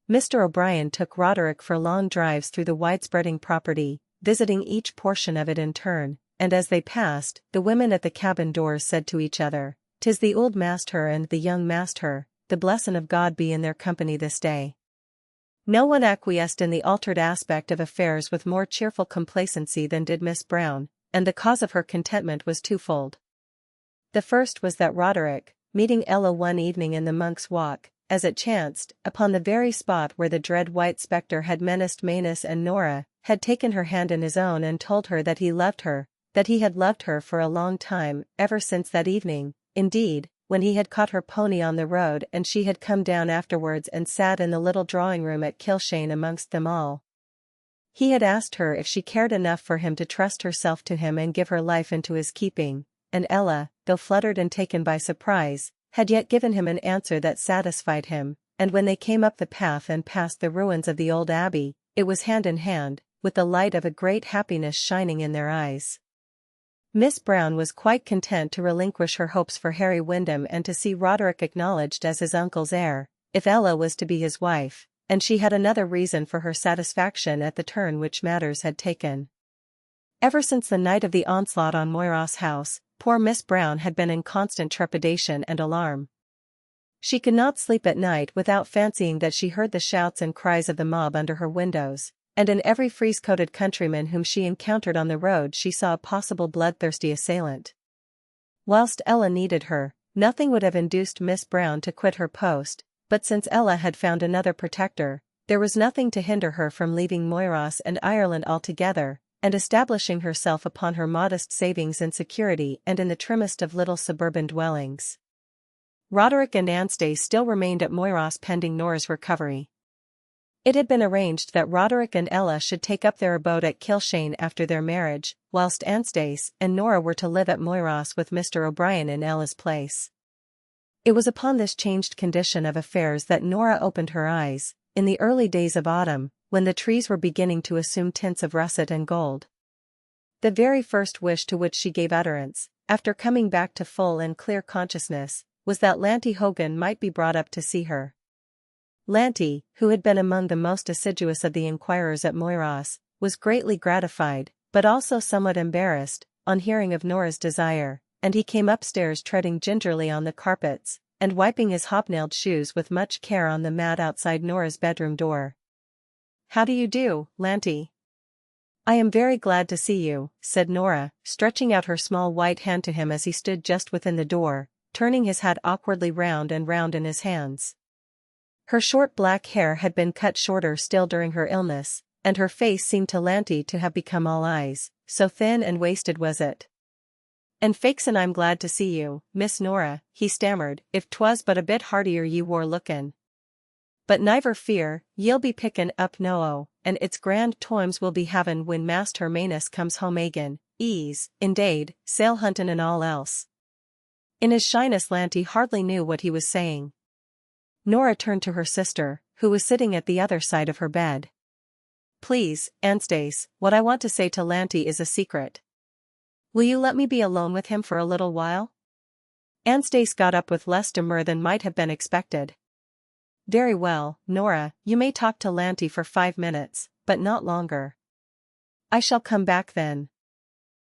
Mr. O'Brien took Roderick for long drives through the wide-spreading property, visiting each portion of it in turn, and as they passed, the women at the cabin doors said to each other, "'Tis the old master and the young master, the blessin' of God be in their company this day." No one acquiesced in the altered aspect of affairs with more cheerful complacency than did Miss Brown, and the cause of her contentment was twofold. The first was that Roderick, meeting Ella one evening in the Monk's Walk, as it chanced, upon the very spot where the dread white spectre had menaced Manus and Nora, had taken her hand in his own and told her that he loved her, that he had loved her for a long time, ever since that evening, indeed, when he had caught her pony on the road and she had come down afterwards and sat in the little drawing-room at Kilshane amongst them all. He had asked her if she cared enough for him to trust herself to him and give her life into his keeping, and Ella, though fluttered and taken by surprise, had yet given him an answer that satisfied him, and when they came up the path and passed the ruins of the old abbey, it was hand in hand, with the light of a great happiness shining in their eyes. Miss Brown was quite content to relinquish her hopes for Harry Wyndham and to see Roderick acknowledged as his uncle's heir, if Ella was to be his wife, and she had another reason for her satisfaction at the turn which matters had taken. Ever since the night of the onslaught on Moyross House, poor Miss Brown had been in constant trepidation and alarm. She could not sleep at night without fancying that she heard the shouts and cries of the mob under her windows, and in every frieze-coated countryman whom she encountered on the road she saw a possible bloodthirsty assailant. Whilst Ella needed her, nothing would have induced Miss Brown to quit her post, but since Ella had found another protector, there was nothing to hinder her from leaving Moyross and Ireland altogether, and establishing herself upon her modest savings in security and in the trimmest of little suburban dwellings. Roderick and Anstey still remained at Moyross pending Nora's recovery. It had been arranged that Roderick and Ella should take up their abode at Kilshane after their marriage, whilst Anstice and Nora were to live at Moyross with Mr. O'Brien in Ella's place. It was upon this changed condition of affairs that Nora opened her eyes, in the early days of autumn, when the trees were beginning to assume tints of russet and gold. The very first wish to which she gave utterance, after coming back to full and clear consciousness, was that Lanty Hogan might be brought up to see her. Lanty, who had been among the most assiduous of the inquirers at Moyras, was greatly gratified, but also somewhat embarrassed, on hearing of Nora's desire, and he came upstairs treading gingerly on the carpets, and wiping his hobnailed shoes with much care on the mat outside Nora's bedroom door. "How do you do, Lanty?" "I am very glad to see you," said Nora, stretching out her small white hand to him as he stood just within the door, turning his hat awkwardly round and round in his hands. Her short black hair had been cut shorter still during her illness, and her face seemed to Lanty to have become all eyes, so thin and wasted was it. "And faix and I'm glad to see you, Miss Nora," he stammered, "if 'twas but a bit heartier ye wore lookin'. But niver fear, ye'll be pickin' up noo, and it's grand toimes we'll be havin' when Master Manus comes home again, indade, sail huntin' and all else." In his shyness Lanty hardly knew what he was saying. Nora turned to her sister, who was sitting at the other side of her bed. "Please, Anstace, what I want to say to Lanty is a secret. Will you let me be alone with him for a little while?" Anstace got up with less demur than might have been expected. "Very well, Nora, you may talk to Lanty for 5 minutes, but not longer." "I shall come back then."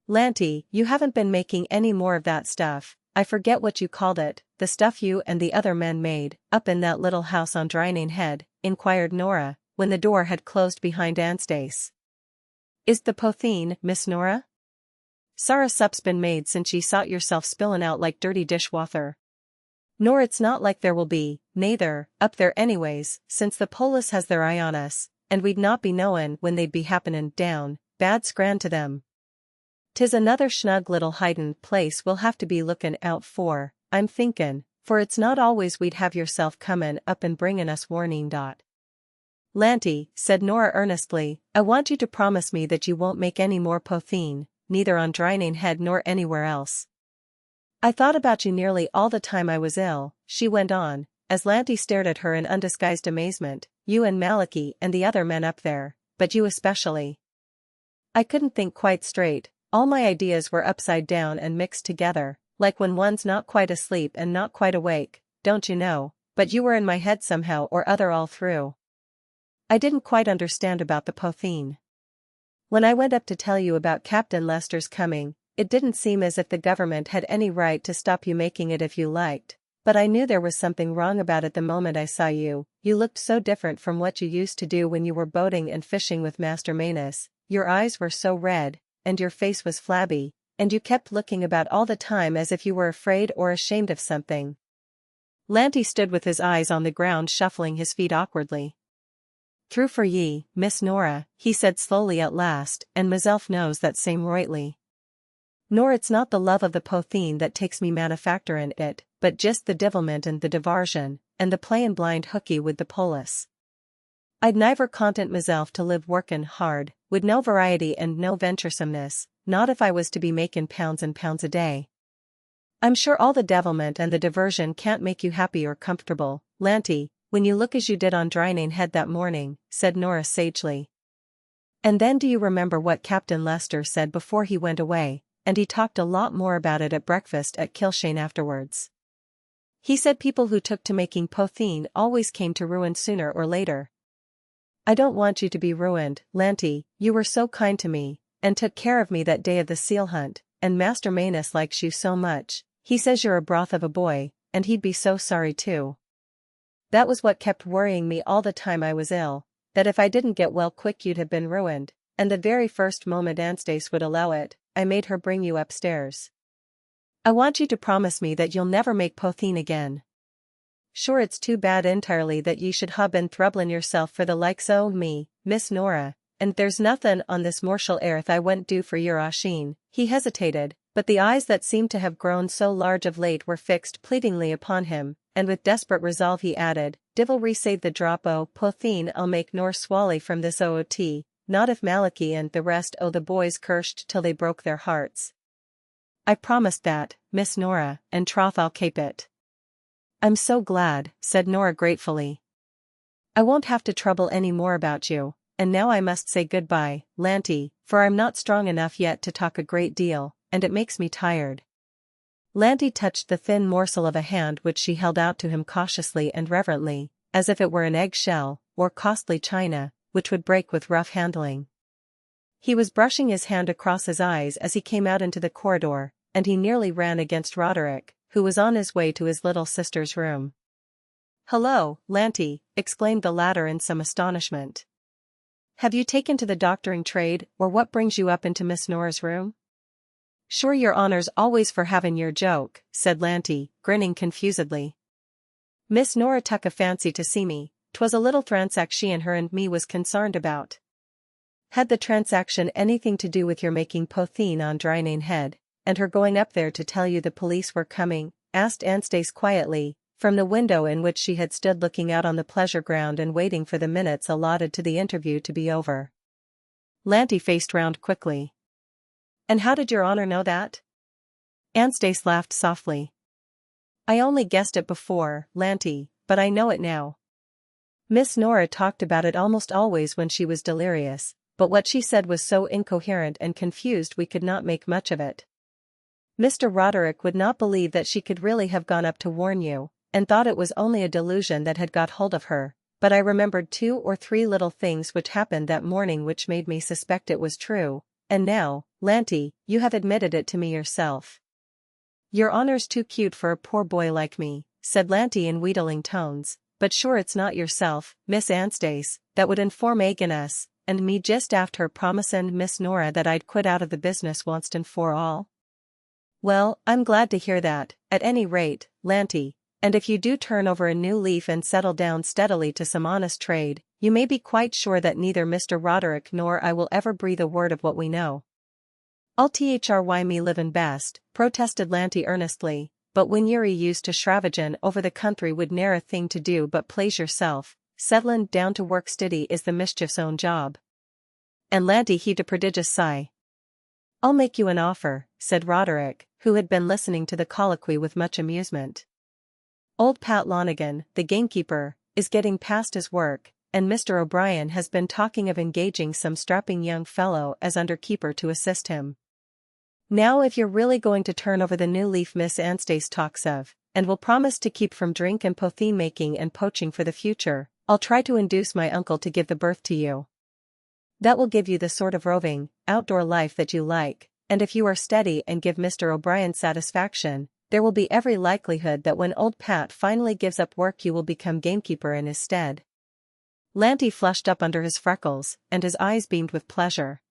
"Lanty, you haven't been making any more of that stuff, I forget what you called it, the stuff you and the other men made, up in that little house on Draining Head?" inquired Nora, when the door had closed behind Anstace. "Is the potheen, Miss Nora? Sorra sup's been made since ye sot yourself spillin' out like dirty dishwather. Nor it's not like there will be, naither, up there anyways, since the polis has their eye on us, and we'd not be knowin' when they'd be happenin' down, bad scran to them. 'Tis another snug little hidin' place we'll have to be lookin' out for, I'm thinkin', for it's not always we'd have yourself comin' up and bringin' us warning. "Lanty," said Nora earnestly, "I want you to promise me that you won't make any more potheen, neither on Draining Head nor anywhere else." "I thought about you nearly all the time I was ill," she went on, as Lanty stared at her in undisguised amazement, "you and Malachi and the other men up there, but you especially. I couldn't think quite straight, all my ideas were upside down and mixed together, like when one's not quite asleep and not quite awake, don't you know, but you were in my head somehow or other all through. I didn't quite understand about the potheen. When I went up to tell you about Captain Lester's coming, it didn't seem as if the government had any right to stop you making it if you liked, but I knew there was something wrong about it the moment I saw you. You looked so different from what you used to do when you were boating and fishing with Master Manus, your eyes were so red, and your face was flabby, and you kept looking about all the time as if you were afraid or ashamed of something." Lanty stood with his eyes on the ground shuffling his feet awkwardly. "True for ye, Miss Nora," he said slowly at last, "and meself knows that same rightly. Nor it's not the love of the potheen that takes me manufacturin' it, but just the divilment and the divarsion, and the playin' blind hooky with the polis. I'd niver content meself to live workin' hard, with no variety and no venturesomeness, not if I was to be makin' pounds and pounds a day. I'm sure all the devilment and the diversion can't make you happy or comfortable, Lanty, when you look as you did on Draining Head that morning," said Nora sagely. "And then do you remember what Captain Lester said before he went away, and he talked a lot more about it at breakfast at Kilshane afterwards. He said people who took to making potheen always came to ruin sooner or later. I don't want you to be ruined, Lanty, you were so kind to me, and took care of me that day of the seal hunt, and Master Manus likes you so much, he says you're a broth of a boy, and he'd be so sorry too. That was what kept worrying me all the time I was ill, that if I didn't get well quick you'd have been ruined, and the very first moment Anstace would allow it, I made her bring you upstairs. I want you to promise me that you'll never make potheen again. Sure it's too bad entirely that ye should ha' been throublin' yourself for the likes o' me, Miss Nora, and there's nothin' on this mortial airth I wouldn't do for your Oisin." He hesitated, but the eyes that seemed to have grown so large of late were fixed pleadingly upon him, and with desperate resolve he added, "Divilry save the drop o' potheen I'll make nor swally from this tea, not if Malachi and the rest o' the boys cursed till they broke their hearts. I promised that, Miss Nora, and troth I'll kape it." "I'm so glad," said Nora gratefully. "I won't have to trouble any more about you, and now I must say goodbye, Lanty, for I'm not strong enough yet to talk a great deal, and it makes me tired." Lanty touched the thin morsel of a hand which she held out to him cautiously and reverently, as if it were an egg-shell, or costly china, which would break with rough handling. He was brushing his hand across his eyes as he came out into the corridor, and he nearly ran against Roderick, who was on his way to his little sister's room. "Hello, Lanty," exclaimed the latter in some astonishment. "Have you taken to the doctoring trade, or what brings you up into Miss Nora's room?" "Sure your honor's always for having your joke," said Lanty, grinning confusedly. "Miss Nora took a fancy to see me, 'twas a little transaction her and me was concerned about." "Had the transaction anything to do with your making potheen on Drynane Head, and her going up there to tell you the police were coming?" asked Anstice quietly, from the window in which she had stood looking out on the pleasure ground and waiting for the minutes allotted to the interview to be over. Lanty faced round quickly. "And how did your honor know that?" Anstice laughed softly. "I only guessed it before, Lanty, but I know it now. Miss Nora talked about it almost always when she was delirious, but what she said was so incoherent and confused we could not make much of it. Mr. Roderick would not believe that she could really have gone up to warn you, and thought it was only a delusion that had got hold of her, but I remembered 2 or 3 little things which happened that morning which made me suspect it was true, and now, Lanty, you have admitted it to me yourself." "Your honor's too cute for a poor boy like me," said Lanty in wheedling tones, "but sure it's not yourself, Miss Anstice, that would inform Agnes, and me just after promising Miss Nora that I'd quit out of the business once and for all?" "Well, I'm glad to hear that, at any rate, Lanty, and if you do turn over a new leaf and settle down steadily to some honest trade, you may be quite sure that neither Mr. Roderick nor I will ever breathe a word of what we know." "I'll try me livin' best," protested Lanty earnestly, "but when you're used to shravagin' over the country would ne'er a thing to do but plaise yourself, settlin' down to work stiddy is the mischief's own job." And Lanty heaved a prodigious sigh. "I'll make you an offer," said Roderick, who had been listening to the colloquy with much amusement. "Old Pat Lonigan, the gamekeeper, is getting past his work, and Mr. O'Brien has been talking of engaging some strapping young fellow as underkeeper to assist him. Now if you're really going to turn over the new leaf Miss Anstice talks of, and will promise to keep from drink and potheen making and poaching for the future, I'll try to induce my uncle to give the berth to you. That will give you the sort of roving, outdoor life that you like, and if you are steady and give Mr. O'Brien satisfaction, there will be every likelihood that when old Pat finally gives up work you will become gamekeeper in his stead." Lanty flushed up under his freckles, and his eyes beamed with pleasure.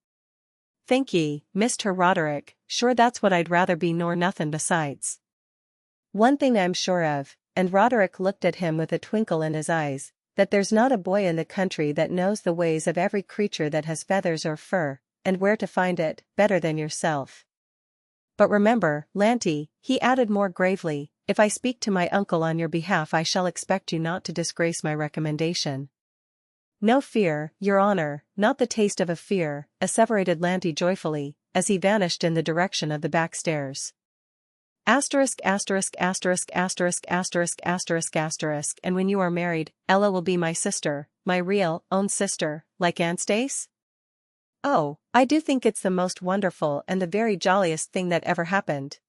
"Thank ye, Mr. Roderick, sure that's what I'd rather be nor nothin' besides. One thing I'm sure of," and Roderick looked at him with a twinkle in his eyes, "that there's not a boy in the country that knows the ways of every creature that has feathers or fur, and where to find it, better than yourself. But remember, Lanty," he added more gravely, "if I speak to my uncle on your behalf I shall expect you not to disgrace my recommendation." "No fear, your honor, not the taste of a fear," asseverated Lanty joyfully, as he vanished in the direction of the back stairs. Asterisk asterisk asterisk asterisk asterisk asterisk asterisk and when you are married, Ella will be my sister, my real, own sister, like Anstice? Oh, I do think it's the most wonderful and the very jolliest thing that ever happened.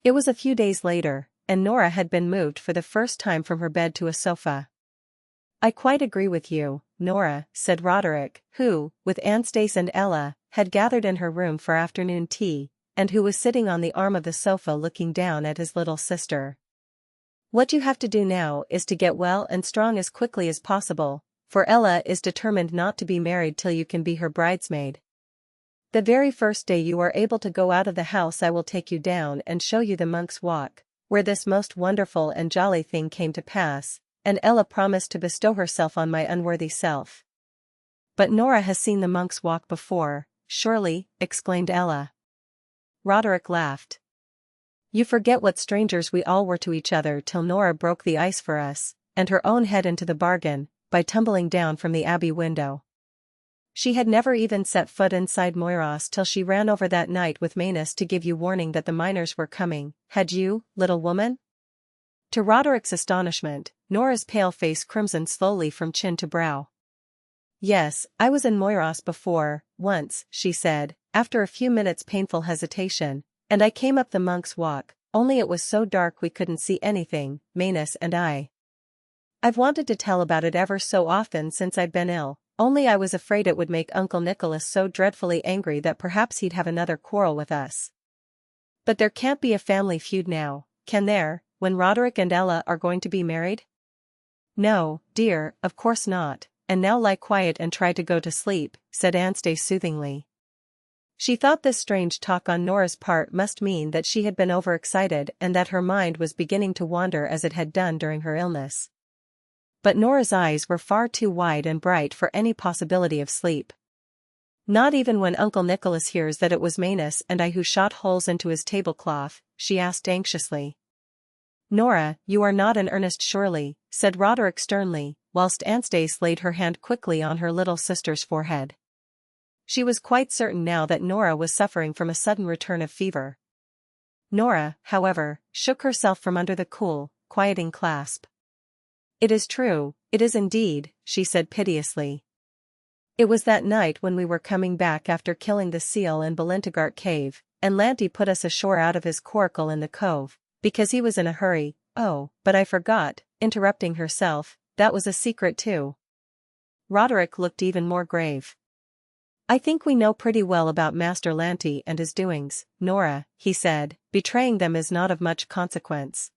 It was a few days later, and Nora had been moved for the first time from her bed to a sofa. "I quite agree with you, Nora," said Roderick, who, with Anstice and Ella, had gathered in her room for afternoon tea, and who was sitting on the arm of the sofa looking down at his little sister. "What you have to do now is to get well and strong as quickly as possible, for Ella is determined not to be married till you can be her bridesmaid. The very first day you are able to go out of the house I will take you down and show you the Monk's Walk, where this most wonderful and jolly thing came to pass, and Ella promised to bestow herself on my unworthy self." "But Nora has seen the Monk's Walk before, surely," exclaimed Ella. Roderick laughed. "You forget what strangers we all were to each other till Nora broke the ice for us, and her own head into the bargain, by tumbling down from the Abbey window. She had never even set foot inside Moyros till she ran over that night with Manus to give you warning that the miners were coming, had you, little woman?" To Roderick's astonishment, Nora's pale face crimsoned slowly from chin to brow. "Yes, I was in Moyros before, once," she said, after a few minutes' painful hesitation, "and I came up the Monk's Walk, only it was so dark we couldn't see anything, Manus and I. I've wanted to tell about it ever so often since I've been ill, only I was afraid it would make Uncle Nicholas so dreadfully angry that perhaps he'd have another quarrel with us. But there can't be a family feud now, can there, when Roderick and Ella are going to be married? No, dear, of course not, and now lie quiet and try to go to sleep, said Anastase soothingly. She thought this strange talk on Nora's part must mean that she had been overexcited and that her mind was beginning to wander as it had done during her illness. But Nora's eyes were far too wide and bright for any possibility of sleep. Not even when Uncle Nicholas hears that it was Manus and I who shot holes into his tablecloth, she asked anxiously. Nora, you are not in earnest surely, said Roderick sternly, whilst Anastase laid her hand quickly on her little sister's forehead. She was quite certain now that Nora was suffering from a sudden return of fever. Nora, however, shook herself from under the cool, quieting clasp. It is true, it is indeed, she said piteously. It was that night when we were coming back after killing the seal in Balintagart cave, and Lanty put us ashore out of his coracle in the cove, because he was in a hurry. Oh, but I forgot, interrupting herself, that was a secret too. Roderick looked even more grave. I think we know pretty well about Master Lanty and his doings, Nora, he said, betraying them is not of much consequence.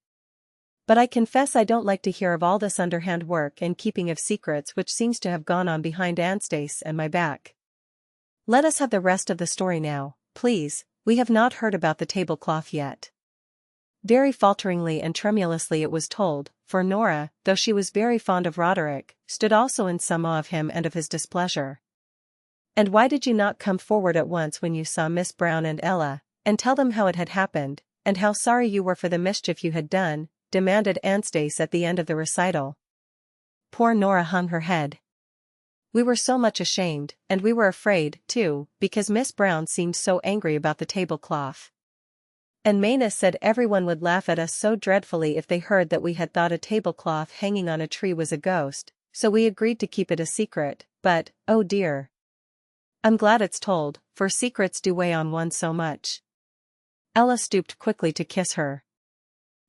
But I confess I don't like to hear of all this underhand work and keeping of secrets which seems to have gone on behind Anastase and my back. Let us have the rest of the story now, please, we have not heard about the tablecloth yet. Very falteringly and tremulously it was told, for Nora, though she was very fond of Roderick, stood also in some awe of him and of his displeasure. And why did you not come forward at once when you saw Miss Brown and Ella, and tell them how it had happened, and how sorry you were for the mischief you had done? Demanded Anastase at the end of the recital. Poor Nora hung her head. We were so much ashamed, and we were afraid, too, because Miss Brown seemed so angry about the tablecloth. And Manus said everyone would laugh at us so dreadfully if they heard that we had thought a tablecloth hanging on a tree was a ghost, so we agreed to keep it a secret, but, oh dear. I'm glad it's told, for secrets do weigh on one so much. Ella stooped quickly to kiss her.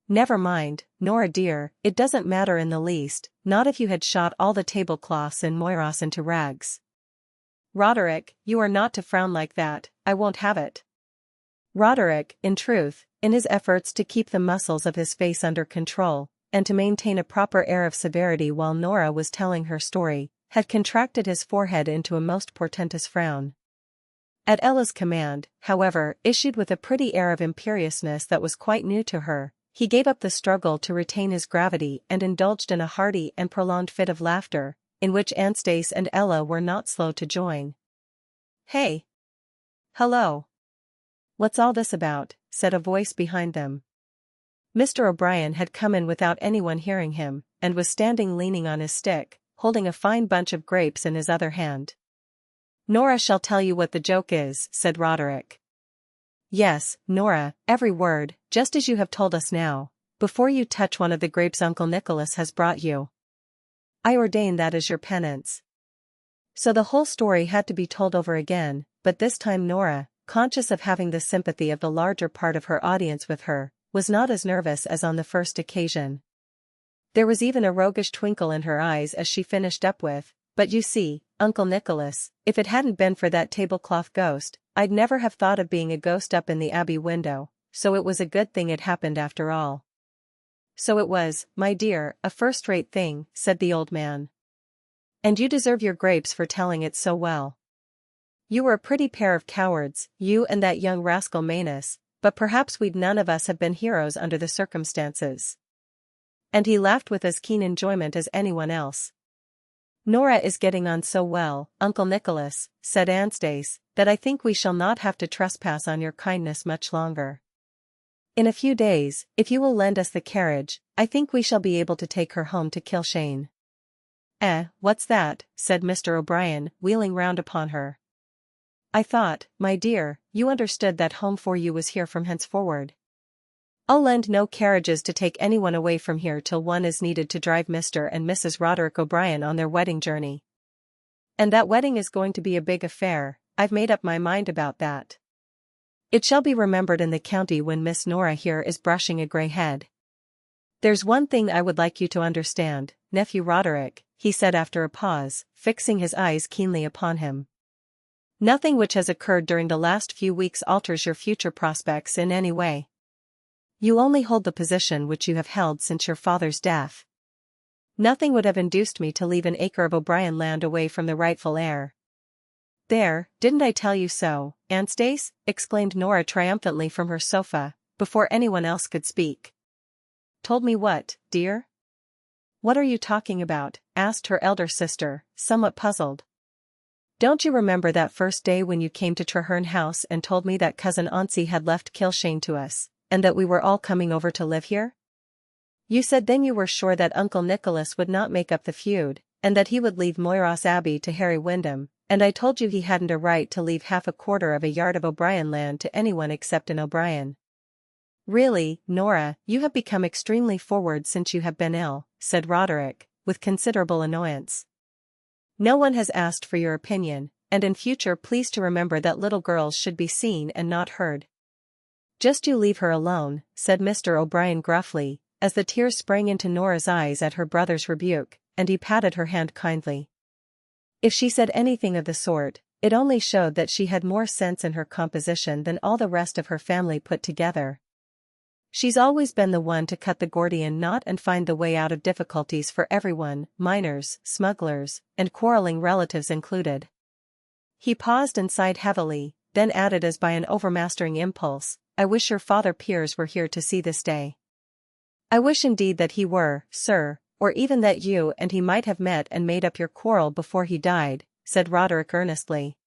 Never mind, Nora dear, it doesn't matter in the least, not if you had shot all the tablecloths in Moiras into rags. Roderick, you are not to frown like that, I won't have it. Roderick, in truth, in his efforts to keep the muscles of his face under control, and to maintain a proper air of severity while Nora was telling her story, had contracted his forehead into a most portentous frown. At Ella's command, however, issued with a pretty air of imperiousness that was quite new to her, he gave up the struggle to retain his gravity and indulged in a hearty and prolonged fit of laughter, in which Anastase and Ella were not slow to join. Hey! Hello! What's all this about? Said a voice behind them. Mr. O'Brien had come in without anyone hearing him, and was standing leaning on his stick, holding a fine bunch of grapes in his other hand. Nora shall tell you what the joke is, said Roderick. Yes, Nora, every word, just as you have told us now, before you touch one of the grapes Uncle Nicholas has brought you. I ordain that as your penance. So the whole story had to be told over again, but this time Nora, conscious of having the sympathy of the larger part of her audience with her, was not as nervous as on the first occasion. There was even a roguish twinkle in her eyes as she finished up with, but you see, Uncle Nicholas, if it hadn't been for that tablecloth ghost, I'd never have thought of being a ghost up in the Abbey window, so it was a good thing it happened after all. So it was, my dear, a first-rate thing, said the old man. And you deserve your grapes for telling it so well. You were a pretty pair of cowards, you and that young rascal Manus, but perhaps we'd none of us have been heroes under the circumstances. And he laughed with as keen enjoyment as anyone else. Nora is getting on so well, Uncle Nicholas, said Anastase, that I think we shall not have to trespass on your kindness much longer. In a few days, if you will lend us the carriage, I think we shall be able to take her home to Kilshane. What's that? Said Mr. O'Brien, wheeling round upon her. I thought, my dear, you understood that home for you was here from henceforward. I'll lend no carriages to take anyone away from here till one is needed to drive Mr. and Mrs. Roderick O'Brien on their wedding journey. And that wedding is going to be a big affair, I've made up my mind about that. It shall be remembered in the county when Miss Nora here is brushing a grey head. There's one thing I would like you to understand, nephew Roderick, he said after a pause, fixing his eyes keenly upon him. Nothing which has occurred during the last few weeks alters your future prospects in any way. You only hold the position which you have held since your father's death. Nothing would have induced me to leave an acre of O'Brien land away from the rightful heir. There, didn't I tell you so, Anstace? Exclaimed Nora triumphantly from her sofa, before anyone else could speak. Told me what, dear? What are you talking about? Asked her elder sister, somewhat puzzled. Don't you remember that first day when you came to Treherne House and told me that cousin Auntsie had left Kilshane to us, and that we were all coming over to live here? You said then you were sure that Uncle Nicholas would not make up the feud, and that he would leave Moyross Abbey to Harry Wyndham, and I told you he hadn't a right to leave half a quarter of a yard of O'Brien land to anyone except an O'Brien. Really, Nora, you have become extremely forward since you have been ill, said Roderick, with considerable annoyance. No one has asked for your opinion, and in future please to remember that little girls should be seen and not heard. Just you leave her alone, said Mr. O'Brien gruffly, as the tears sprang into Nora's eyes at her brother's rebuke, and he patted her hand kindly. If she said anything of the sort, it only showed that she had more sense in her composition than all the rest of her family put together. She's always been the one to cut the Gordian knot and find the way out of difficulties for everyone, miners, smugglers, and quarreling relatives included. He paused and sighed heavily, then added as by an overmastering impulse, I wish your father Piers were here to see this day. I wish indeed that he were, sir, or even that you and he might have met and made up your quarrel before he died, said Roderick earnestly.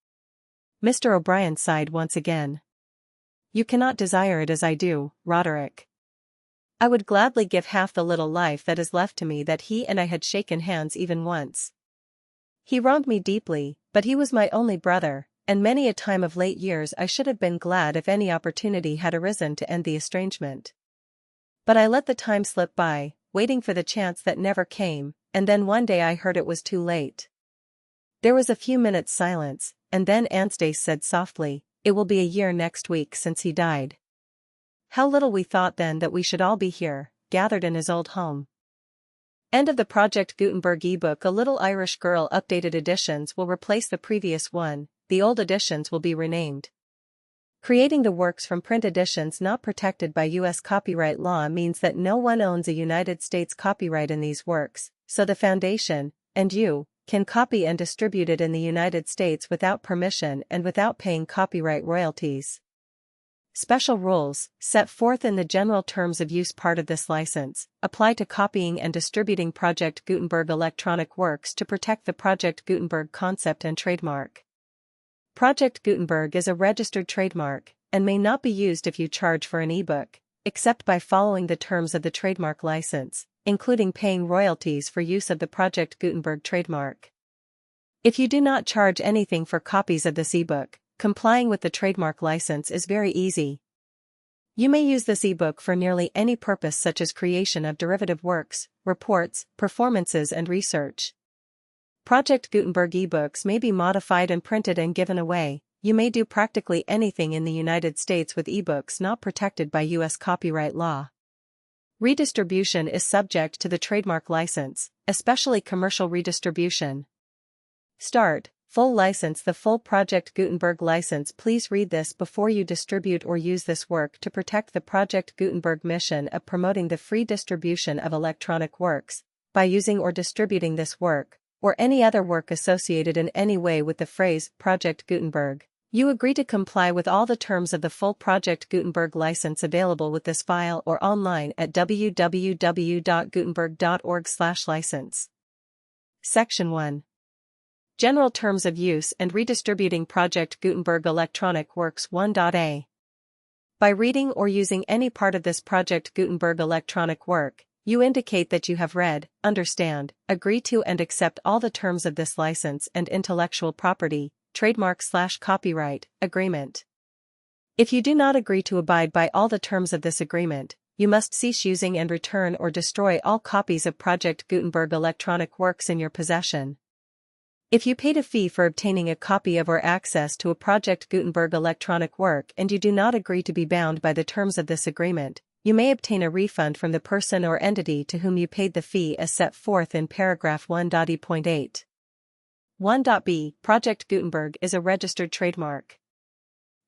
Mr. O'Brien sighed once again. You cannot desire it as I do, Roderick. I would gladly give half the little life that is left to me that he and I had shaken hands even once. He wronged me deeply, but he was my only brother, and many a time of late years I should have been glad if any opportunity had arisen to end the estrangement. But I let the time slip by, waiting for the chance that never came, and then one day I heard it was too late. There was a few minutes' silence, and then Anstace said softly, It will be a year next week since he died. How little we thought then that we should all be here, gathered in his old home. End of the Project Gutenberg ebook. A Little Irish Girl updated editions will replace the previous one, the old editions will be renamed. Creating the works from print editions not protected by U.S. copyright law means that no one owns a United States copyright in these works, so the Foundation, and you, can copy and distribute it in the United States without permission and without paying copyright royalties. Special rules, set forth in the general terms of use part of this license, apply to copying and distributing Project Gutenberg electronic works to protect the Project Gutenberg concept and trademark. Project Gutenberg is a registered trademark, and may not be used if you charge for an ebook, except by following the terms of the trademark license, including paying royalties for use of the Project Gutenberg trademark. If you do not charge anything for copies of this ebook, complying with the trademark license is very easy. You may use this ebook for nearly any purpose such as creation of derivative works, reports, performances and research. Project Gutenberg ebooks may be modified and printed and given away. You may do practically anything in the United States with ebooks not protected by U.S. copyright law. Redistribution is subject to the trademark license, especially commercial redistribution. Start, full license. The full Project Gutenberg license. Please read this before you distribute or use this work to protect the Project Gutenberg mission of promoting the free distribution of electronic works, by using or distributing this work, or any other work associated in any way with the phrase Project Gutenberg. You agree to comply with all the terms of the full Project Gutenberg license available with this file or online at www.gutenberg.org/license. Section 1. General Terms of Use and Redistributing Project Gutenberg Electronic Works 1.a. By reading or using any part of this Project Gutenberg electronic work, you indicate that you have read, understand, agree to and accept all the terms of this license and intellectual property, trademark/copyright, agreement. If you do not agree to abide by all the terms of this agreement, you must cease using and return or destroy all copies of Project Gutenberg electronic works in your possession. If you paid a fee for obtaining a copy of or access to a Project Gutenberg electronic work and you do not agree to be bound by the terms of this agreement, you may obtain a refund from the person or entity to whom you paid the fee as set forth in paragraph 1.8. 1.b. Project Gutenberg is a registered trademark.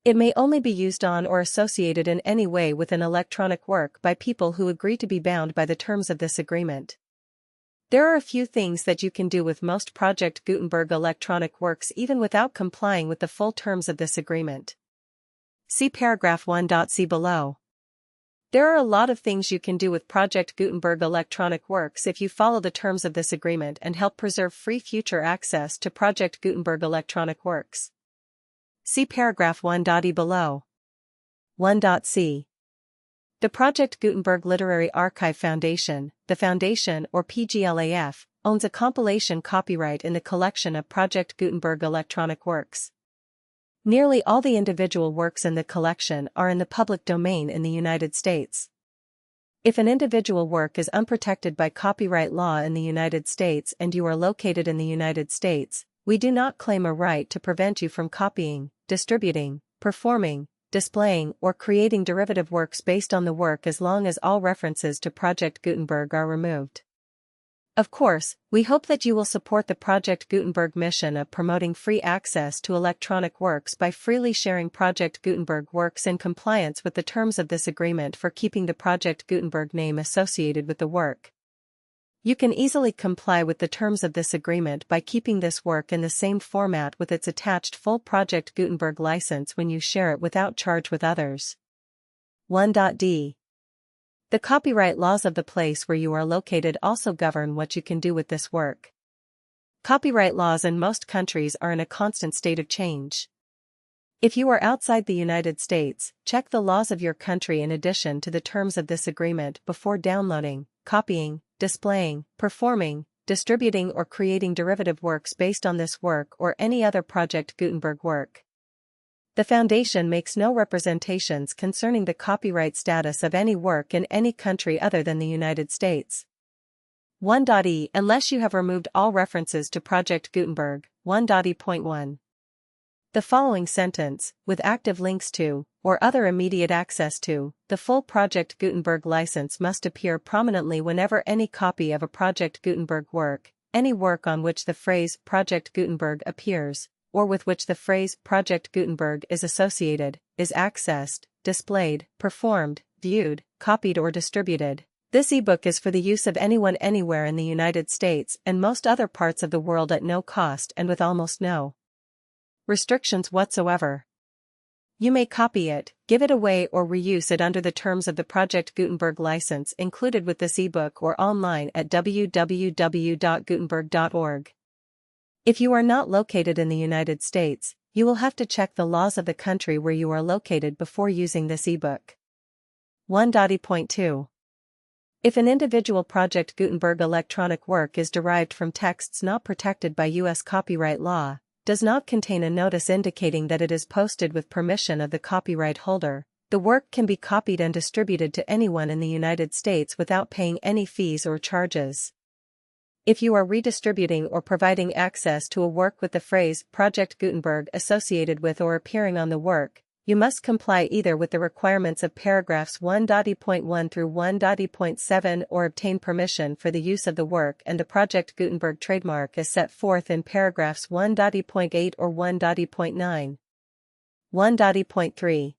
It may only be used on or associated in any way with an electronic work by people who agree to be bound by the terms of this agreement. There are a few things that you can do with most Project Gutenberg electronic works even without complying with the full terms of this agreement. See paragraph 1.c below. There are a lot of things you can do with Project Gutenberg electronic works if you follow the terms of this agreement and help preserve free future access to Project Gutenberg electronic works. See paragraph 1.e below. 1.c. The Project Gutenberg Literary Archive Foundation, the Foundation or PGLAF, owns a compilation copyright in the collection of Project Gutenberg electronic works. Nearly all the individual works in the collection are in the public domain in the United States. If an individual work is unprotected by copyright law in the United States and you are located in the United States, we do not claim a right to prevent you from copying, distributing, performing, displaying, or creating derivative works based on the work as long as all references to Project Gutenberg are removed. Of course, we hope that you will support the Project Gutenberg mission of promoting free access to electronic works by freely sharing Project Gutenberg works in compliance with the terms of this agreement for keeping the Project Gutenberg name associated with the work. You can easily comply with the terms of this agreement by keeping this work in the same format with its attached full Project Gutenberg license when you share it without charge with others. 1.d. The copyright laws of the place where you are located also govern what you can do with this work. Copyright laws in most countries are in a constant state of change. If you are outside the United States, check the laws of your country in addition to the terms of this agreement before downloading, copying, displaying, performing, distributing or creating derivative works based on this work or any other Project Gutenberg work. The Foundation makes no representations concerning the copyright status of any work in any country other than the United States. 1.e. Unless you have removed all references to Project Gutenberg, 1.e.1. The following sentence, with active links to, or other immediate access to, the full Project Gutenberg license must appear prominently whenever any copy of a Project Gutenberg work, any work on which the phrase Project Gutenberg appears, or with which the phrase Project Gutenberg is associated, is accessed, displayed, performed, viewed, copied or distributed. This ebook is for the use of anyone anywhere in the United States and most other parts of the world at no cost and with almost no restrictions whatsoever. You may copy it, give it away or reuse it under the terms of the Project Gutenberg license included with this ebook or online at www.gutenberg.org. If you are not located in the United States, you will have to check the laws of the country where you are located before using this ebook. 1.e.2. If an individual Project Gutenberg electronic work is derived from texts not protected by U.S. copyright law, does not contain a notice indicating that it is posted with permission of the copyright holder, the work can be copied and distributed to anyone in the United States without paying any fees or charges. If you are redistributing or providing access to a work with the phrase Project Gutenberg associated with or appearing on the work, you must comply either with the requirements of paragraphs 1.e.1 through 1.e.7 or obtain permission for the use of the work and the Project Gutenberg trademark as set forth in paragraphs 1.e.8 or 1.e.9. 1.e.3.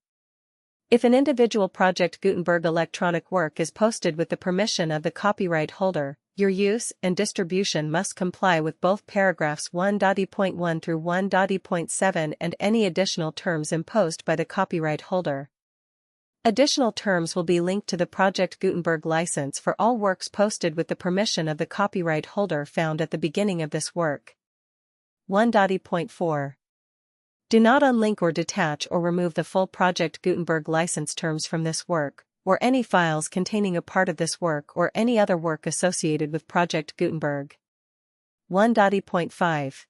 If an individual Project Gutenberg electronic work is posted with the permission of the copyright holder, your use and distribution must comply with both paragraphs 1.e.1 through 1.e.7 and any additional terms imposed by the copyright holder. Additional terms will be linked to the Project Gutenberg license for all works posted with the permission of the copyright holder found at the beginning of this work. 1.e.4. Do not unlink or detach or remove the full Project Gutenberg license terms from this work, or any files containing a part of this work or any other work associated with Project Gutenberg. 1.e.5.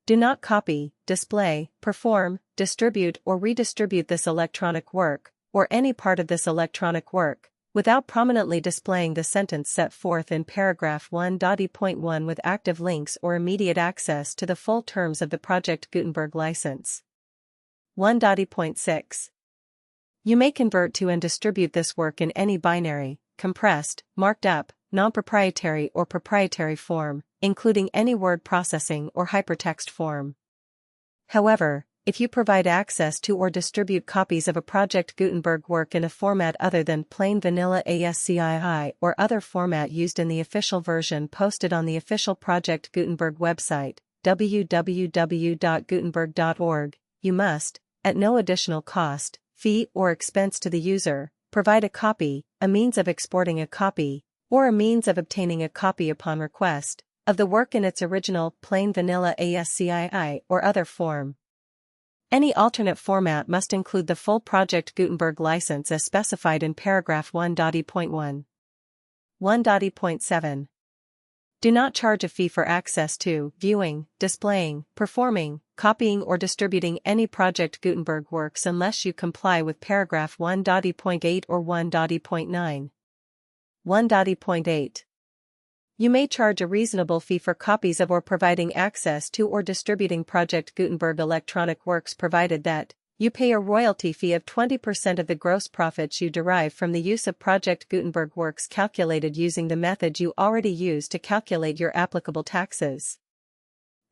Do not copy, display, perform, distribute or redistribute this electronic work, or any part of this electronic work, without prominently displaying the sentence set forth in paragraph 1.1 with active links or immediate access to the full terms of the Project Gutenberg license. 1.6. You may convert to and distribute this work in any binary, compressed, marked up, non-proprietary or proprietary form, including any word processing or hypertext form. However, if you provide access to or distribute copies of a Project Gutenberg work in a format other than plain vanilla ASCII or other format used in the official version posted on the official Project Gutenberg website, www.gutenberg.org, you must, at no additional cost, fee or expense to the user, provide a copy, a means of exporting a copy, or a means of obtaining a copy upon request, of the work in its original plain vanilla ASCII or other form. Any alternate format must include the full Project Gutenberg license as specified in paragraph 1.1. 1.7. Do not charge a fee for access to, viewing, displaying, performing, copying or distributing any Project Gutenberg works unless you comply with paragraph 1.8 or 1.9. 1.8. You may charge a reasonable fee for copies of or providing access to or distributing Project Gutenberg electronic works provided that you pay a royalty fee of 20% of the gross profits you derive from the use of Project Gutenberg works calculated using the method you already use to calculate your applicable taxes.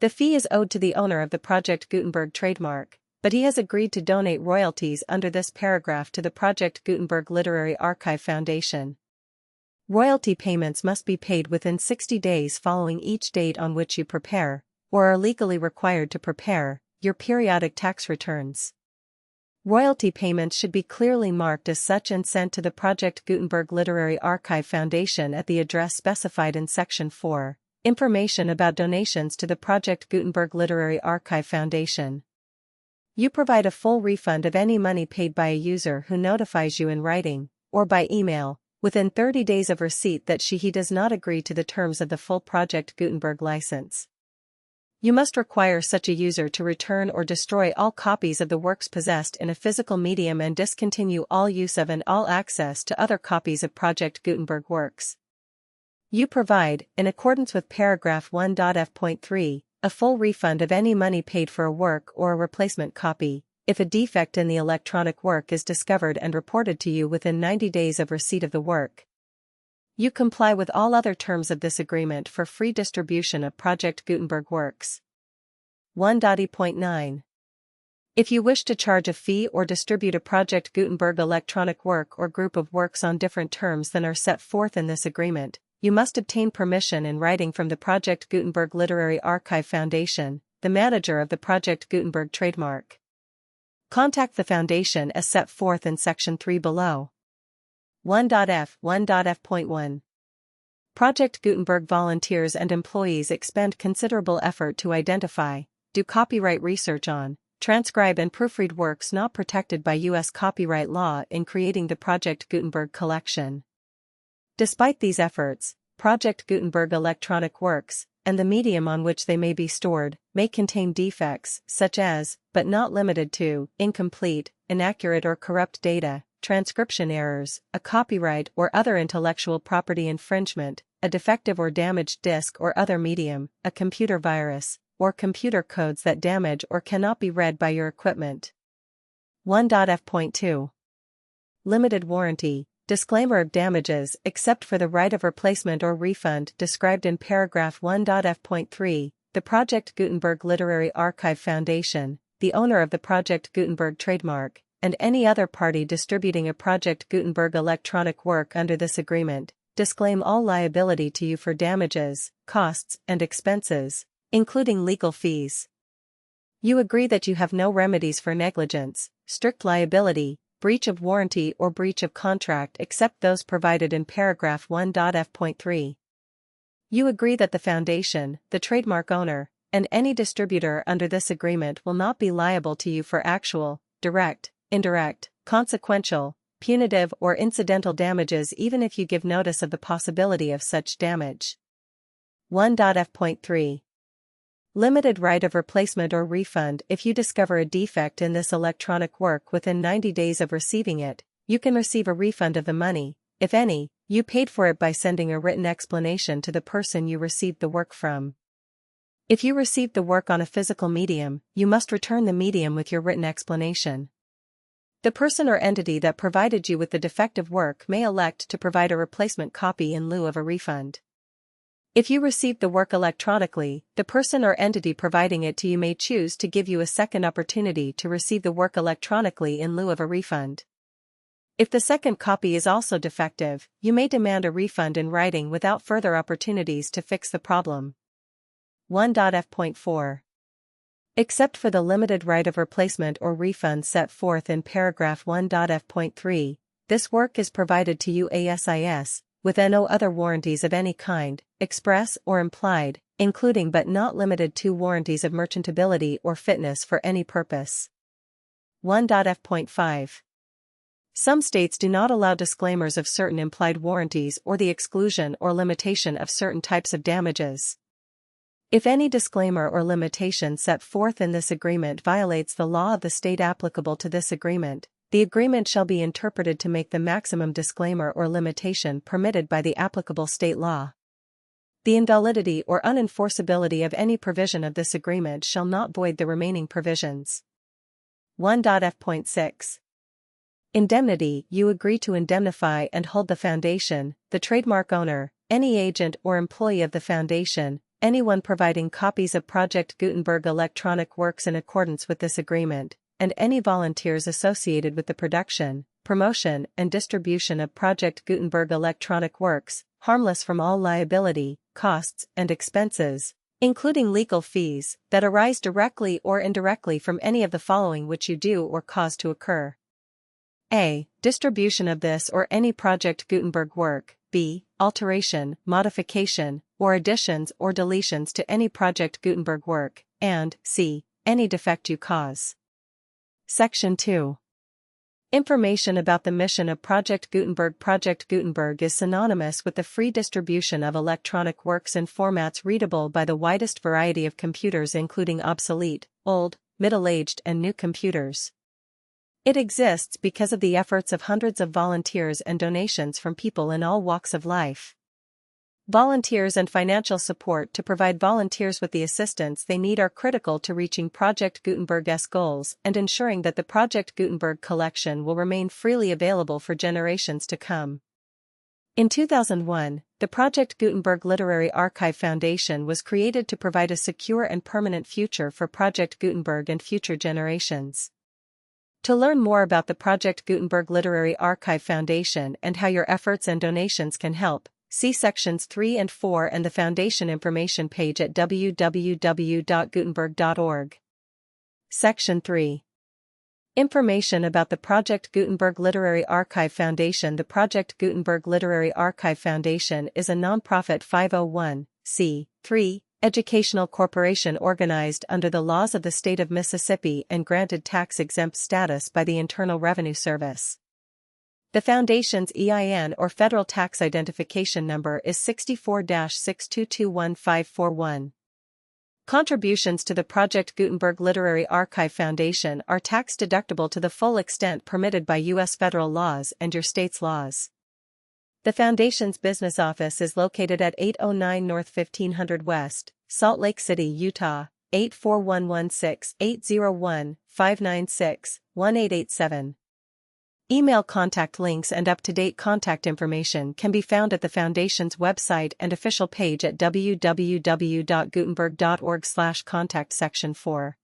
The fee is owed to the owner of the Project Gutenberg trademark, but he has agreed to donate royalties under this paragraph to the Project Gutenberg Literary Archive Foundation. Royalty payments must be paid within 60 days following each date on which you prepare, or are legally required to prepare, your periodic tax returns. Royalty payments should be clearly marked as such and sent to the Project Gutenberg Literary Archive Foundation at the address specified in Section 4, Information about donations to the Project Gutenberg Literary Archive Foundation. You provide a full refund of any money paid by a user who notifies you in writing, or by email, within 30 days of receipt that he does not agree to the terms of the full Project Gutenberg license. You must require such a user to return or destroy all copies of the works possessed in a physical medium and discontinue all use of and all access to other copies of Project Gutenberg works. You provide, in accordance with paragraph 1.f.3, a full refund of any money paid for a work or a replacement copy, if a defect in the electronic work is discovered and reported to you within 90 days of receipt of the work. You comply with all other terms of this agreement for free distribution of Project Gutenberg works. 1.9. If you wish to charge a fee or distribute a Project Gutenberg electronic work or group of works on different terms than are set forth in this agreement, you must obtain permission in writing from the Project Gutenberg Literary Archive Foundation, the manager of the Project Gutenberg trademark. Contact the Foundation as set forth in Section 3 below. 1.f.1. Project Gutenberg volunteers and employees expend considerable effort to identify, do copyright research on, transcribe and proofread works not protected by U.S. copyright law in creating the Project Gutenberg collection. Despite these efforts, Project Gutenberg electronic works, and the medium on which they may be stored, may contain defects, such as, but not limited to, incomplete, inaccurate or corrupt data, transcription errors, a copyright or other intellectual property infringement, a defective or damaged disk or other medium, a computer virus, or computer codes that damage or cannot be read by your equipment. 1.f.2. Limited warranty. Disclaimer of damages except for the right of replacement or refund described in paragraph 1.f.3, the Project Gutenberg Literary Archive Foundation, the owner of the Project Gutenberg trademark, and any other party distributing a Project Gutenberg electronic work under this agreement, disclaim all liability to you for damages, costs, and expenses, including legal fees. You agree that you have no remedies for negligence, strict liability, breach of warranty or breach of contract except those provided in paragraph 1.f.3. You agree that the Foundation, the trademark owner, and any distributor under this agreement will not be liable to you for actual, direct, indirect, consequential, punitive or incidental damages even if you give notice of the possibility of such damage. 1.f.3. Limited right of replacement or refund. If you discover a defect in this electronic work within 90 days of receiving it, you can receive a refund of the money, if any, you paid for it by sending a written explanation to the person you received the work from. If you received the work on a physical medium, you must return the medium with your written explanation. The person or entity that provided you with the defective work may elect to provide a replacement copy in lieu of a refund. If you received the work electronically, the person or entity providing it to you may choose to give you a second opportunity to receive the work electronically in lieu of a refund. If the second copy is also defective, you may demand a refund in writing without further opportunities to fix the problem. 1.f.4. Except for the limited right of replacement or refund set forth in paragraph 1.f.3, this work is provided to you ASIS, with no other warranties of any kind, express or implied, including but not limited to warranties of merchantability or fitness for any purpose. 1.f.5. Some states do not allow disclaimers of certain implied warranties or the exclusion or limitation of certain types of damages. If any disclaimer or limitation set forth in this agreement violates the law of the state applicable to this agreement, the agreement shall be interpreted to make the maximum disclaimer or limitation permitted by the applicable state law. The invalidity or unenforceability of any provision of this agreement shall not void the remaining provisions. 1.f.6. Indemnity. You agree to indemnify and hold the foundation, the trademark owner, any agent or employee of the foundation, anyone providing copies of Project Gutenberg electronic works in accordance with this agreement, and any volunteers associated with the production, promotion, and distribution of Project Gutenberg electronic works, harmless from all liability, costs, and expenses, including legal fees, that arise directly or indirectly from any of the following which you do or cause to occur. A. Distribution of this or any Project Gutenberg work. B. Alteration, modification, or additions or deletions to any Project Gutenberg work, and C. Any defect you cause. Section 2. Information about the mission of Project Gutenberg. Project Gutenberg is synonymous with the free distribution of electronic works in formats readable by the widest variety of computers, including obsolete, old, middle-aged, and new computers. It exists because of the efforts of hundreds of volunteers and donations from people in all walks of life. Volunteers and financial support to provide volunteers with the assistance they need are critical to reaching Project Gutenberg's goals and ensuring that the Project Gutenberg collection will remain freely available for generations to come. In 2001, the Project Gutenberg Literary Archive Foundation was created to provide a secure and permanent future for Project Gutenberg and future generations. To learn more about the Project Gutenberg Literary Archive Foundation and how your efforts and donations can help, see sections 3 and 4 and the Foundation information page at www.gutenberg.org. Section 3. Information about the Project Gutenberg Literary Archive Foundation. The Project Gutenberg Literary Archive Foundation is a nonprofit 501(c)(3) educational corporation organized under the laws of the state of Mississippi and granted tax-exempt status by the Internal Revenue Service. The Foundation's EIN or Federal Tax Identification Number is 64-6221541. Contributions to the Project Gutenberg Literary Archive Foundation are tax-deductible to the full extent permitted by U.S. federal laws and your state's laws. The Foundation's business office is located at 809 North 1500 West, Salt Lake City, Utah, 84116-801-596-1887. Email contact links and up-to-date contact information can be found at the Foundation's website and official page at www.gutenberg.org/contact. Section 4.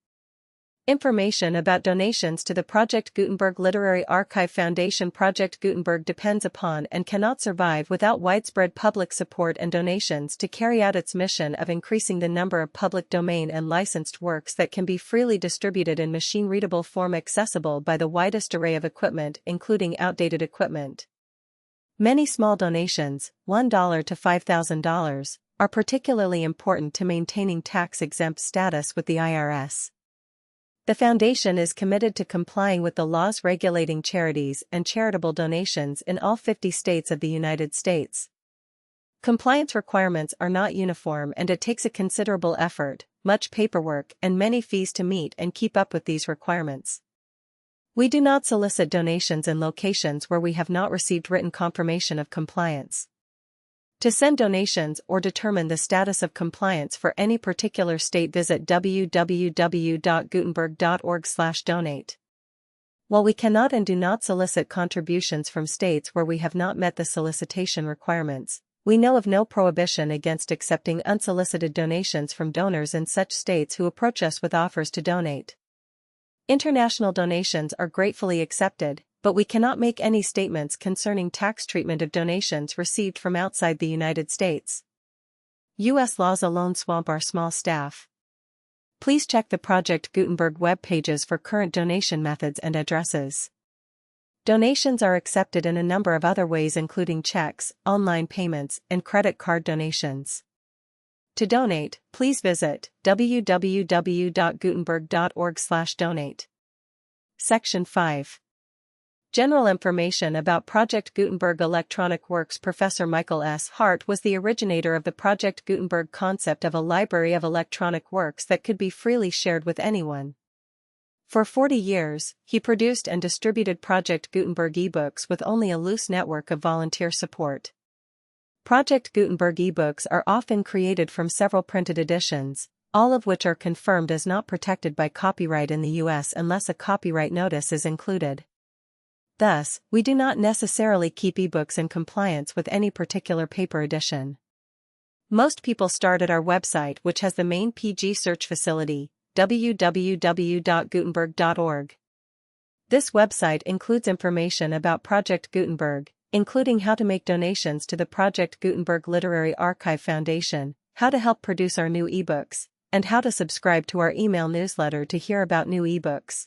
Information about donations to the Project Gutenberg Literary Archive Foundation. Project Gutenberg depends upon and cannot survive without widespread public support and donations to carry out its mission of increasing the number of public domain and licensed works that can be freely distributed in machine-readable form accessible by the widest array of equipment, including outdated equipment. Many small donations, $1 to $5,000, are particularly important to maintaining tax-exempt status with the IRS. The Foundation is committed to complying with the laws regulating charities and charitable donations in all 50 states of the United States. Compliance requirements are not uniform and it takes a considerable effort, much paperwork and many fees to meet and keep up with these requirements. We do not solicit donations in locations where we have not received written confirmation of compliance. To send donations or determine the status of compliance for any particular state, visit www.gutenberg.org/donate. While we cannot and do not solicit contributions from states where we have not met the solicitation requirements, we know of no prohibition against accepting unsolicited donations from donors in such states who approach us with offers to donate. International donations are gratefully accepted, but we cannot make any statements concerning tax treatment of donations received from outside the United States. U.S. laws alone swamp our small staff. Please check the Project Gutenberg web pages for current donation methods and addresses. Donations are accepted in a number of other ways, including checks, online payments, and credit card donations. To donate, please visit www.gutenberg.org/donate. Section 5. General information about Project Gutenberg Electronic Works. Professor Michael S. Hart was the originator of the Project Gutenberg concept of a library of electronic works that could be freely shared with anyone. For 40 years, he produced and distributed Project Gutenberg ebooks with only a loose network of volunteer support. Project Gutenberg ebooks are often created from several printed editions, all of which are confirmed as not protected by copyright in the U.S. unless a copyright notice is included. Thus, we do not necessarily keep ebooks in compliance with any particular paper edition. Most people start at our website, which has the main PG search facility, www.gutenberg.org. This website includes information about Project Gutenberg, including how to make donations to the Project Gutenberg Literary Archive Foundation, how to help produce our new ebooks, and how to subscribe to our email newsletter to hear about new ebooks.